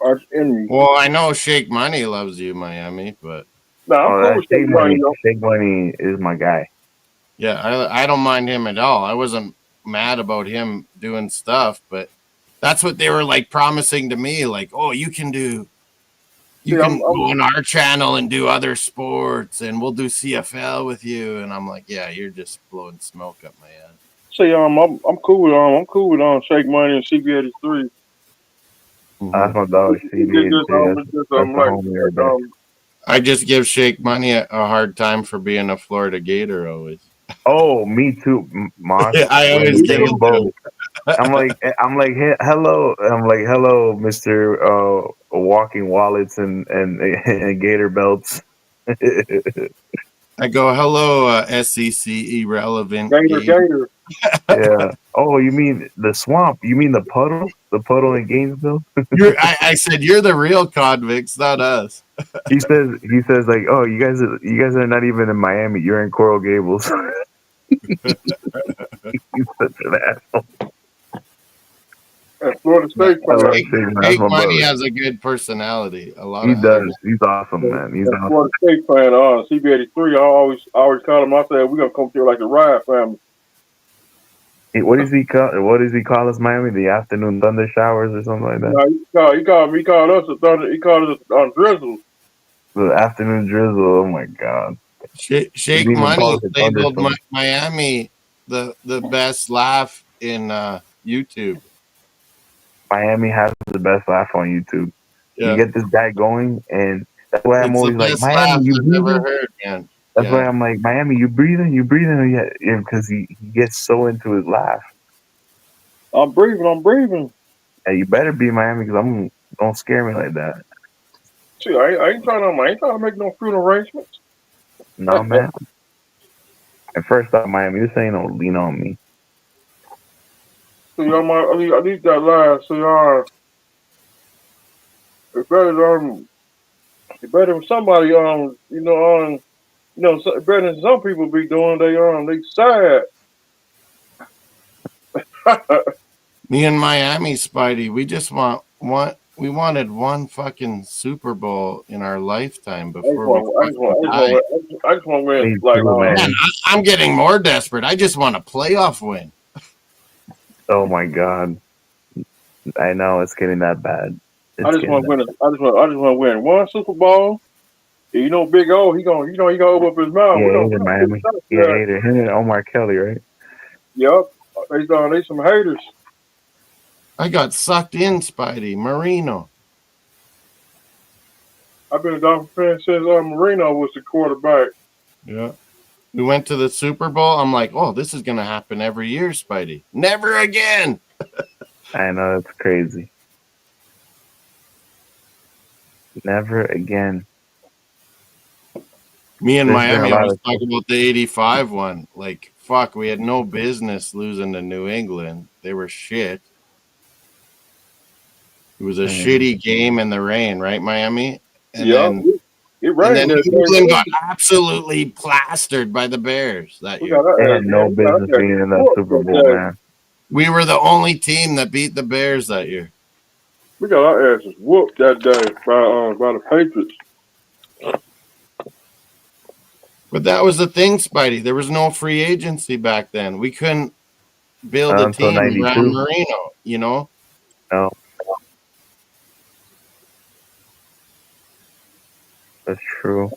arch enemy. Well, I know Shake Money loves you, Miami, but I'm cool with Shake Money. Shake Money is my guy. Yeah, I don't mind him at all. I wasn't mad about him doing stuff, but that's what they were like promising to me. Like, oh, you can go on our channel and do other sports, and we'll do CFL with you. And I'm like, yeah, you're just blowing smoke up my ass. See, I'm cool with Shake Money and CB83. That's my dog. CB83. I just give Shake Money a hard time for being a Florida Gator always. Oh, me too, Moss. I always give him both. I'm like, hello. I'm like, hello, Mr. Walking Wallets and Gator Belts. I go, hello, SEC irrelevant Gator. Yeah. Oh, you mean the swamp? You mean the puddle? The puddle in Gainesville? I said you're the real convicts, not us. He says like, oh, you guys are not even in Miami. You're in Coral Gables. He's such an asshole. Florida State Shake Money has a good personality. He does. He's awesome, man. He's awesome. Florida State fan. CB83. I always call him. I said we're gonna come here like the Riot family. What does he call us, Miami? The afternoon thunder showers or something like that? No, he called us a thunder. He called us a drizzle. The afternoon drizzle. Oh my god. Shake Money labeled Miami the best laugh in YouTube. Miami has the best laugh on YouTube. Yeah. You get this guy going, and that's why I'm always like, Miami, you breathing? That's why I'm like, Miami, you breathing? Yeah, because he gets so into his laugh. I'm breathing. Yeah, you better be Miami because don't scare me like that. See, I ain't trying to make no food arrangements. No, man. And first off, Miami, this ain't no lean on me. So I need that line. So it's better than somebody better than some people be doing. They sad. Me and Miami, Spidey, we just we wanted one fucking Super Bowl in our lifetime before we fucking die. I just want to win. Me Like, too, man. Man, I'm getting more desperate. I just want a playoff win. Oh my god. I know it's getting that bad. I just want to win. I just want to win one Super Bowl. You know, Big O, he gonna open up his mouth. Yeah, either Miami. Yeah, either him and Omar Kelly, right? Yep. They some haters. I got sucked in, Spidey. Marino. I've been a Dolphin fan since Marino was the quarterback. Yeah. We went to the Super Bowl. I'm like, oh, this is going to happen every year, Spidey. Never again. I know, that's crazy. Never again. Me and Miami, I was talking about the 85 one. Like, fuck, we had no business losing to New England. They were shit. It was a shitty game in the rain, right, Miami? And then New England got absolutely plastered by the Bears that year. They had no business being in that Super Bowl, man. We were the only team that beat the Bears that year. We got our asses whooped that day by the Patriots. But that was the thing, Spidey. There was no free agency back then. We couldn't build a team around Marino, you know? No. That's true.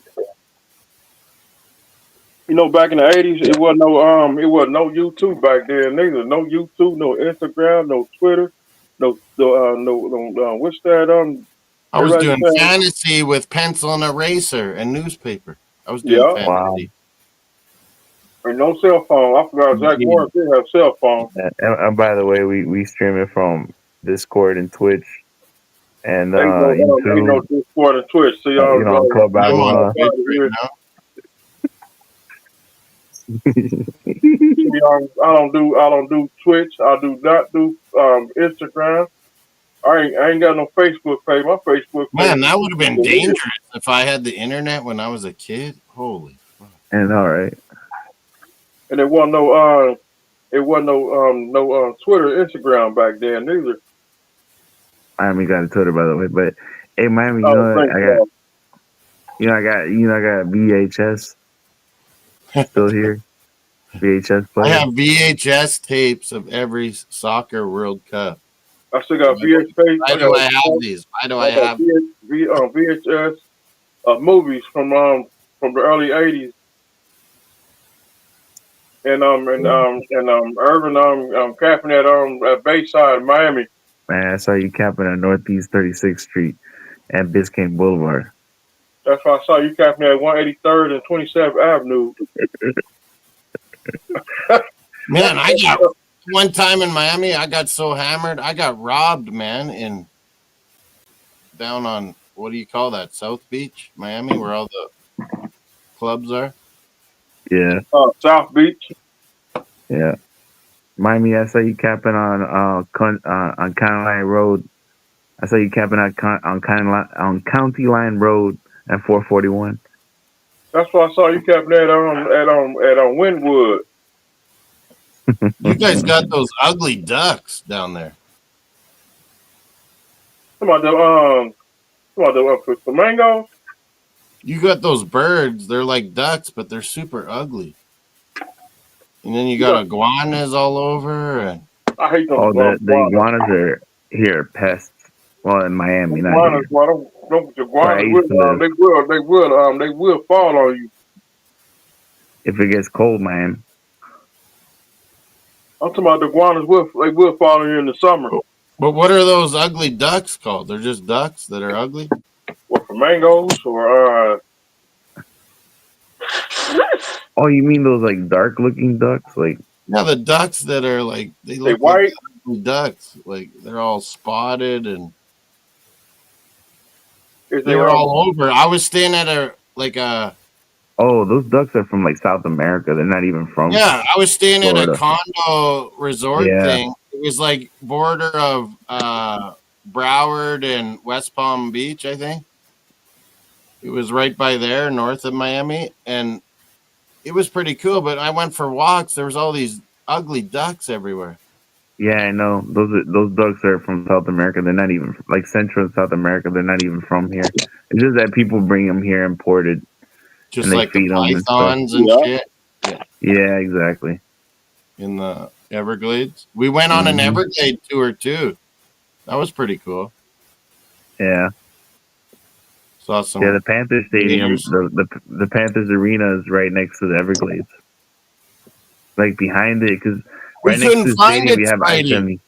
You know, back in the 80s, it wasn't no YouTube back then. Neither no YouTube, no Instagram, no Twitter, no what's that? I was doing fantasy with pencil and eraser and newspaper. I was doing fantasy. Wow. And no cell phone. I forgot Zach Morris didn't have cell phone. And by the way, we stream it from Discord and Twitch and YouTube. Discord and Twitch. So y'all Club Babylon. I don't do Twitch. I do not do Instagram. I ain't got no Facebook page. My Facebook page. Man, that would have been dangerous if I had the internet when I was a kid. Holy fuck. And all right. And there wasn't no Twitter, Instagram back then either. Miami got a Twitter, by the way, but hey, Miami, I got VHS still here. VHS player. I have VHS tapes of every soccer World Cup. I still got VHS. Why do I have these? Why do I have VHS movies from the early '80s? And Irvin camping at Bayside, Miami. Man, I saw you camping at Northeast 36th Street and Biscayne Boulevard. That's why I saw you camping at 183rd and 27th Avenue. Man, I got one time in Miami, I got so hammered, I got robbed, man, down on, what do you call that, South Beach, Miami, where all the clubs are? Yeah. South Beach. Yeah. Miami, I saw you camping on County Line Road. I saw you camping on County Line Road at 441. That's why I saw you camping at Wynwood. You guys got those ugly ducks down there. Some of the flamingos. You got those birds. They're like ducks, but they're super ugly. And then you got iguanas all over. And I hate those. Oh, the iguanas are here pests. Well, in Miami, not iguanas. The iguanas they will fall on you if it gets cold, man. I'm talking about the iguanas will fall on you in the summer. But what are those ugly ducks called? They're just ducks that are ugly? What, flamingos or Oh, you mean those like dark looking ducks? Like the ducks that are like they look white like ducks. Like they're all spotted and they were all over. I was staying at a Oh, those ducks are from like South America. They're not even from Yeah, I was staying at a Florida. condo resort Yeah. thing. It was like border of Broward and West Palm Beach, I think. It was right by there, north of Miami, and it was pretty cool. But I went for walks. There was all these ugly ducks everywhere. Yeah, I know. Those ducks are from South America. They're not even like Central and South America. They're not even from here. It's just that people bring them here imported, Just and they like the feed them and stuff. pythons and Yeah. shit Yeah, exactly. in the Everglades. We went on an Mhm. Everglade tour too. That was pretty cool. Yeah, Saw some. yeah. The Panthers Stadium, gators. the Panthers Arena is right next to the Everglades, like behind it, because We right next to couldn't the find stadium it, you have Spidey. I-70.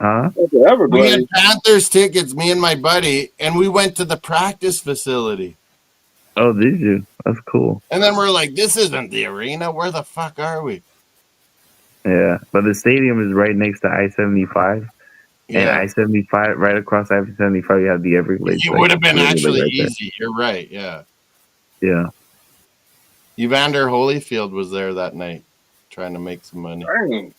Huh? That's the We had Everglades. Panthers tickets, me and my buddy, and we went to the practice facility. Oh, did you? That's cool. And then we're like, this isn't the arena. Where the fuck are we? Yeah, but the stadium is right next to I-75, and Yeah. I-75 right across I-75 you have the Everglades. It like, would have been literally actually right there. easy. You're right. Yeah. Yeah. Evander Holyfield was there that night trying to make some money. Dang.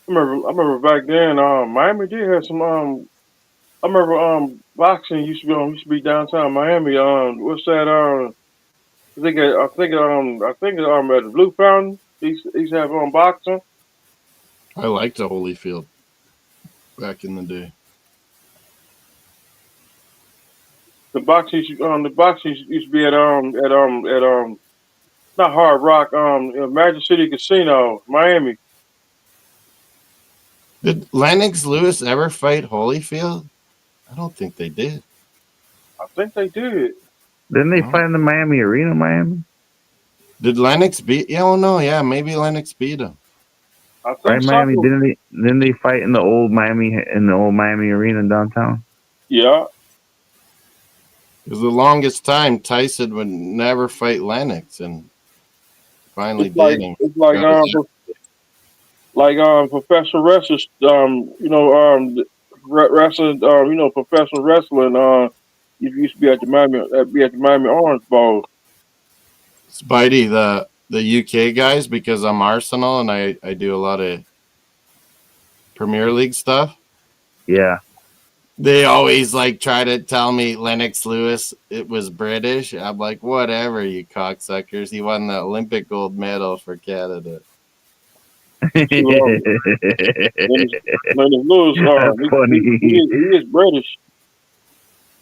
I remember back then, Miami did have some, I remember, boxing used to be downtown Miami. What's that, I think at the Blue Fountain, they used to have, boxing. I liked the Holyfield back in the day. The boxing used to be at not Hard Rock, Magic City Casino, Miami. Did Lennox Lewis ever fight Holyfield? I don't think they did. I think they did. Didn't they No. fight in the Miami Arena, Miami? Did Lennox beat? Yeah, oh no, yeah, maybe Lennox beat him. I think Right, so. Miami. Didn't they fight in the old Miami Arena downtown? Yeah. It was the longest time Tyson would never fight Lennox, and finally It's like did. And it's like got his professional wrestlers, wrestling, professional wrestling. You used to be at the Miami Orange Bowl. Spidey, the UK guys, because I'm Arsenal and I do a lot of Premier League stuff. Yeah. They always like try to tell me Lennox Lewis it was British. I'm like, whatever, you cocksuckers. He won the Olympic gold medal for Canada. Lennox Lewis, That's funny. he is British.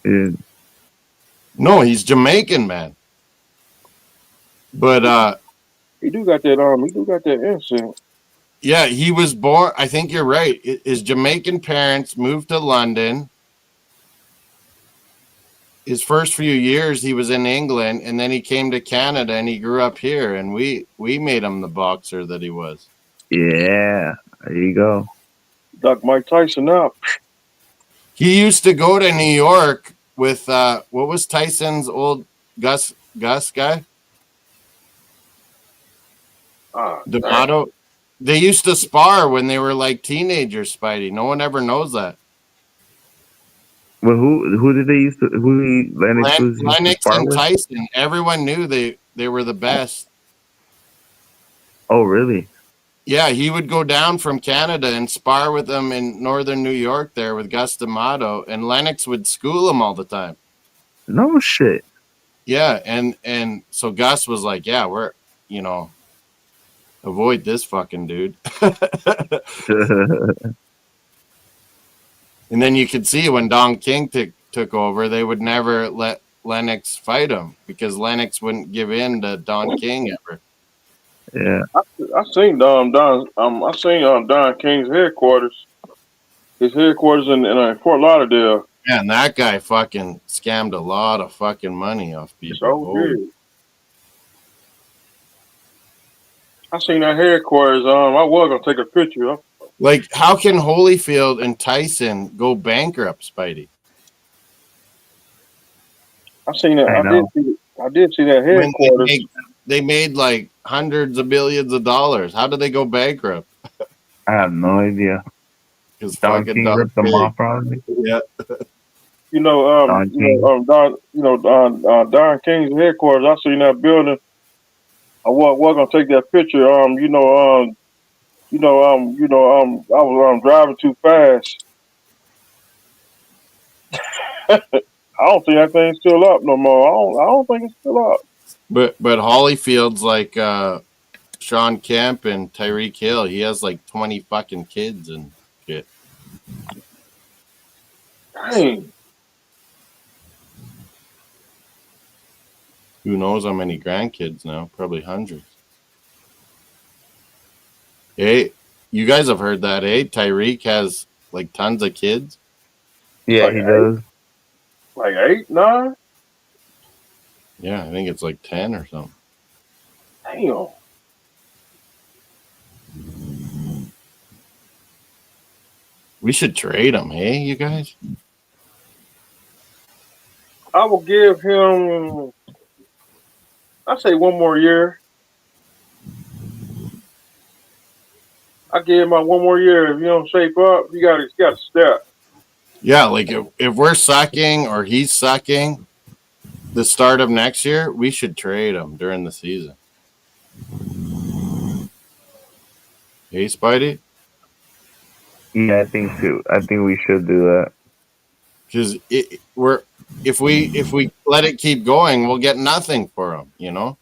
Yeah. No, he's Jamaican, man. But He do got that accent. yeah, he was born. I think you're right. His Jamaican parents moved to London. His first few years, he was in England, and then he came to Canada, and he grew up here. And we made him the boxer that he was. Yeah. There you go. Knock Mike Tyson out. He used to go to New York with what was Tyson's old Gus guy? D'Amato. They used to spar when they were like teenagers, Spidey. No one ever knows that. Well, who did they used to? Lennox and Tyson. Everyone knew they were the best. Oh, really? Yeah, he would go down from Canada and spar with them in northern New York there with Gus D'Amato, and Lennox would school him all the time. No shit. Yeah, and so Gus was like, yeah, we're, avoid this fucking dude. And then you could see when Don King took over, they would never let Lennox fight him because Lennox wouldn't give in to Don King ever. Yeah, I seen Don King's headquarters. His headquarters in Fort Lauderdale. Yeah, and that guy fucking scammed a lot of fucking money off people. So good. I seen that headquarters. I was gonna take a picture. Like, how can Holyfield and Tyson go bankrupt, Spidey? I seen that. I did see that headquarters. They made like hundreds of billions of dollars. How did they go bankrupt? I have no idea. Because Don King ripped them off, probably. Yeah. Don King. Don King's headquarters. I seen that building. I was gonna take that picture. I was driving too fast. I don't think that thing's still up no more. I don't think it's still up. But Holyfield's like Sean Kemp and Tyreek Hill. He has like 20 fucking kids and shit. Dang. Who knows how many grandkids now? Probably hundreds. Hey, you guys have heard that, eh? Tyreek has like tons of kids. Yeah, Like he eight? does. Like 8, 9? Yeah, I think it's like 10 or something. Damn. We should trade him, hey, you guys? I will give him, I say, one more year. I give him one more year. If you don't shape up, you got to step. Yeah, like if we're sucking or he's sucking the start of next year, we should trade him during the season. Hey, Spidey? Yeah, I think too. I think we should do that. Because if we let it keep going, we'll get nothing for him, you know?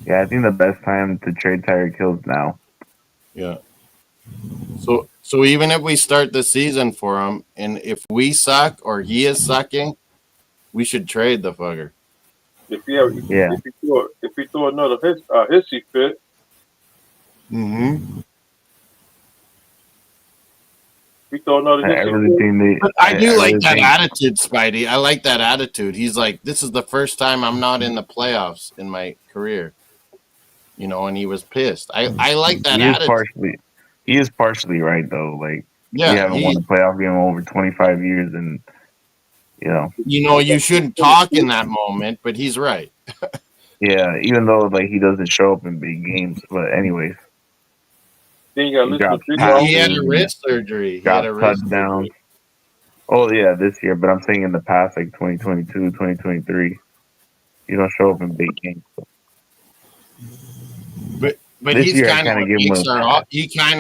Yeah, I think the best time to trade Tyreek Hill is now. Yeah. So even if we start the season for him, and if we suck or he is sucking, we should trade the fucker. If he throw another hissy fit. Mm-hmm. If he throw another hissy I really think But I do like that attitude, Spidey. I like that attitude. He's like, this is the first time I'm not in the playoffs in my career. You know, and he was pissed. I like that attitude. He is partially right though. Like, yeah, we haven't won a playoff game in over 25 years, and you shouldn't talk in that moment, but he's right. Yeah, even though like he doesn't show up in big games, but anyways. Then you got he had a wrist surgery. He had a wrist touchdowns. Oh yeah, this year, but I'm saying in the past, like 2022, 2023, you don't show up in big games. But he's kind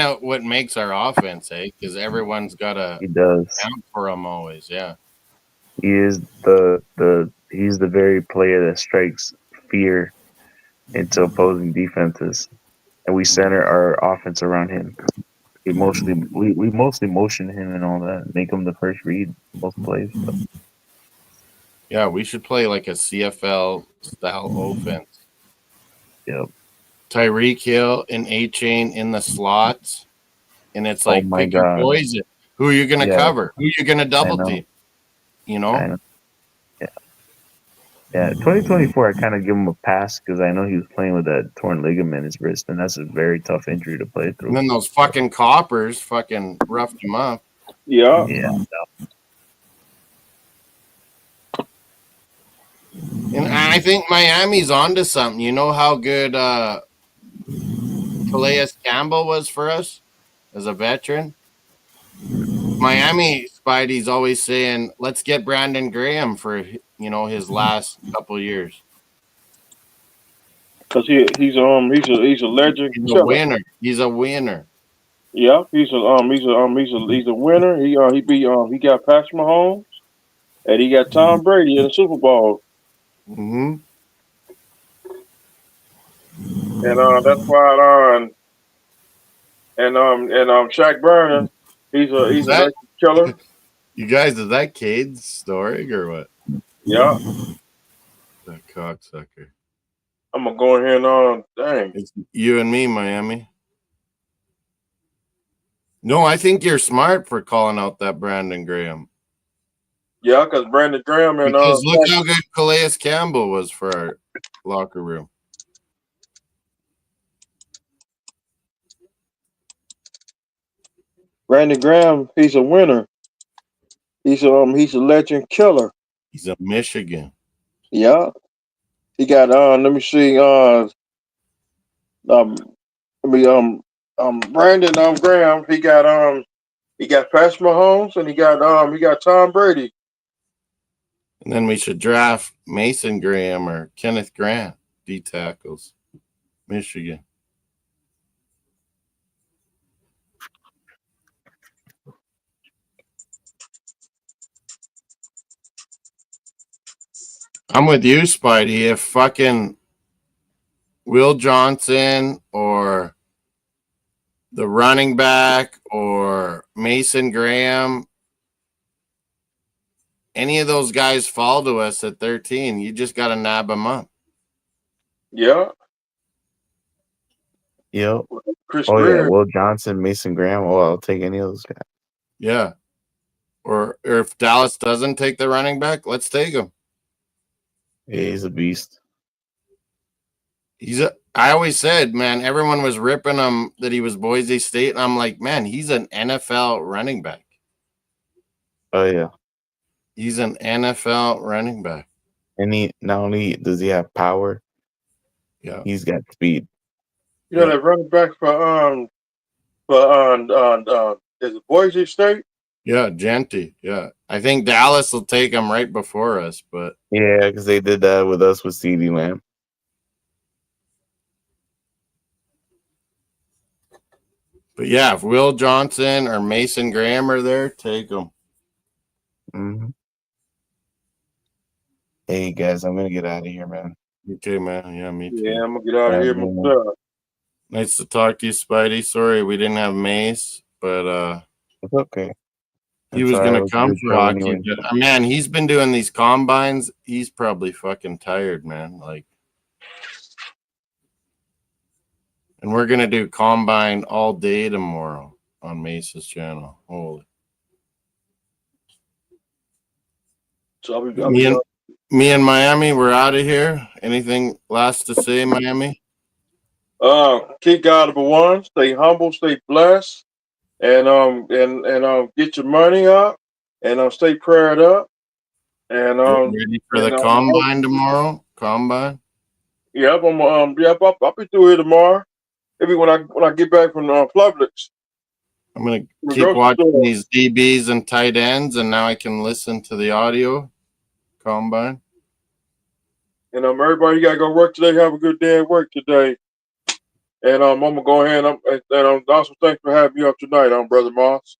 of what makes our offense, eh? Because everyone's got to count for him always. Yeah, he is he's the very player that strikes fear into opposing defenses, and we center our offense around him. We mostly motion him and all that, make him the first read most plays. So. Yeah, we should play like a CFL style offense. Yep. Tyreek Hill and A-Chain in the slots, and it's like pick your poison. Who are you going to cover? Who are you going to double team? You know? Yeah, 2024, I kind of give him a pass because I know he was playing with that torn ligament in his wrist, and that's a very tough injury to play through. And then those fucking coppers fucking roughed him up. Yeah. And I think Miami's onto something. You know how good Calais Campbell was for us as a veteran? Miami Spidey's always saying, let's get Brandon Graham for, his last couple years. Because he's a legend. He's a winner. He's a winner. Yeah, he's a winner. He got Patrick Mahomes, and he got Tom Brady in the Super Bowl. Mm-hmm. And that's why Shaq Burner, he's a legend killer. You guys, is that Cade's story or what? Yeah. That cocksucker. I'm gonna go in here and dang. It's you and me, Miami. No, I think you're smart for calling out that Brandon Graham. Yeah, because Brandon Graham and look how good Calais Campbell was for our locker room. Brandon Graham, he's a winner. He's a legend killer. He's a Michigan. Yeah. He got let me see Brandon Graham, he got Patrick Mahomes and he got Tom Brady. And then we should draft Mason Graham or Kenneth Grant, D tackles, Michigan. I'm with you, Spidey. If fucking Will Johnson or the running back or Mason Graham, any of those guys fall to us at 13, you just got to nab them up. Yeah. Yep. Chris Oh, Greer. yeah. Will Johnson, Mason Graham. Oh, I'll take any of those guys. Yeah. Or if Dallas doesn't take the running back, let's take him. Yeah, he's a beast. I always said, man, everyone was ripping him that he was Boise State. And I'm like, man, he's an NFL running back. Oh, yeah. He's an NFL running back. And he not only does he have power, yeah, he's got speed. You know, that running back for is it Boise State? Yeah, Genty. Yeah. I think Dallas will take him right before us, but yeah, because they did that with us with CeeDee Lamb. But yeah, if Will Johnson or Mason Graham are there, take them. Mm-hmm. Hey guys, I'm gonna get out of here, man. Okay, man. Yeah, me too. Yeah, I'm gonna get out of here myself. Nice to talk to you, Spidey. Sorry we didn't have Mace, but it's okay. He was gonna come for hockey. Anyway. Man, he's been doing these combines. He's probably fucking tired, man. Like, and we're gonna do combine all day tomorrow on Mace's channel. Holy. So me and Miami, we're out of here. Anything last to say, Miami? Keep God number one. Stay humble. Stay blessed. And get your money up. And stay prayed up. And ready for the combine tomorrow. Combine. Yep. I'll be through here tomorrow. Maybe when I get back from Publix. I'm gonna keep watching these DBs and tight ends, and now I can listen to the audio combine. And everybody gotta go work today. Have a good day at work today. And I'm gonna go ahead and also thanks for having me up tonight. I'm Brother Moss.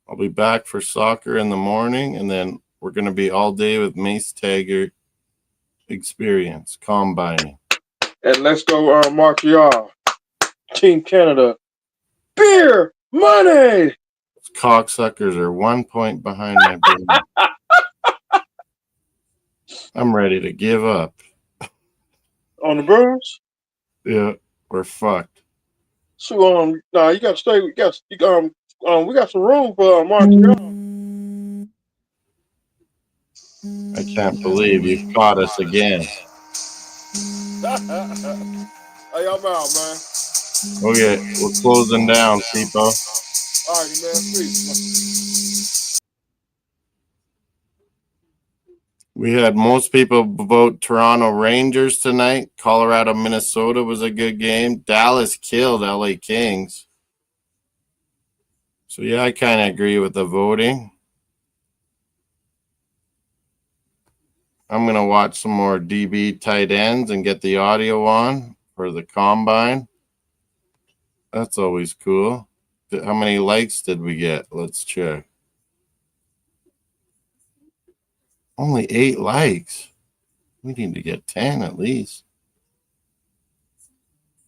I'll be back for soccer in the morning, and then we're gonna be all day with Mace Taggart experience combining. And let's go, Montreal, Team Canada, beer money. Cocksuckers are 1 point behind my baby. I'm ready to give up. On the Bruins? Yeah, we're fucked. So you gotta stay. We got some room for Montreal. I can't believe you caught us again. Hey, I'm out, man. Okay, we're closing down, people. All right, man. Peace. We had most people vote Toronto Rangers tonight. Colorado, Minnesota was a good game. Dallas killed LA Kings. So, yeah, I kind of agree with the voting. I'm going to watch some more DB tight ends and get the audio on for the combine. That's always cool. How many likes did we get? Let's check. Only 8 likes. We need to get 10 at least.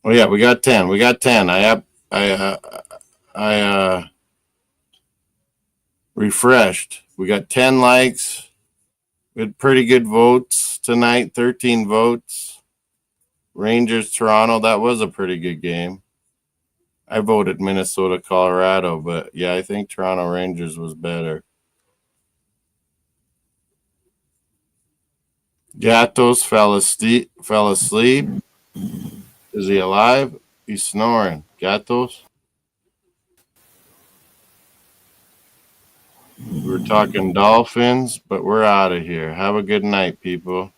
Oh yeah, we got 10. We got 10. I refreshed. We got 10 likes. We had pretty good votes tonight. 13 votes. Rangers, Toronto. That was a pretty good game. I voted Minnesota, Colorado, but yeah, I think Toronto Rangers was better. Gatos fell asleep. Is he alive? He's snoring. Gatos? We were talking Dolphins, but we're out of here. Have a good night, people.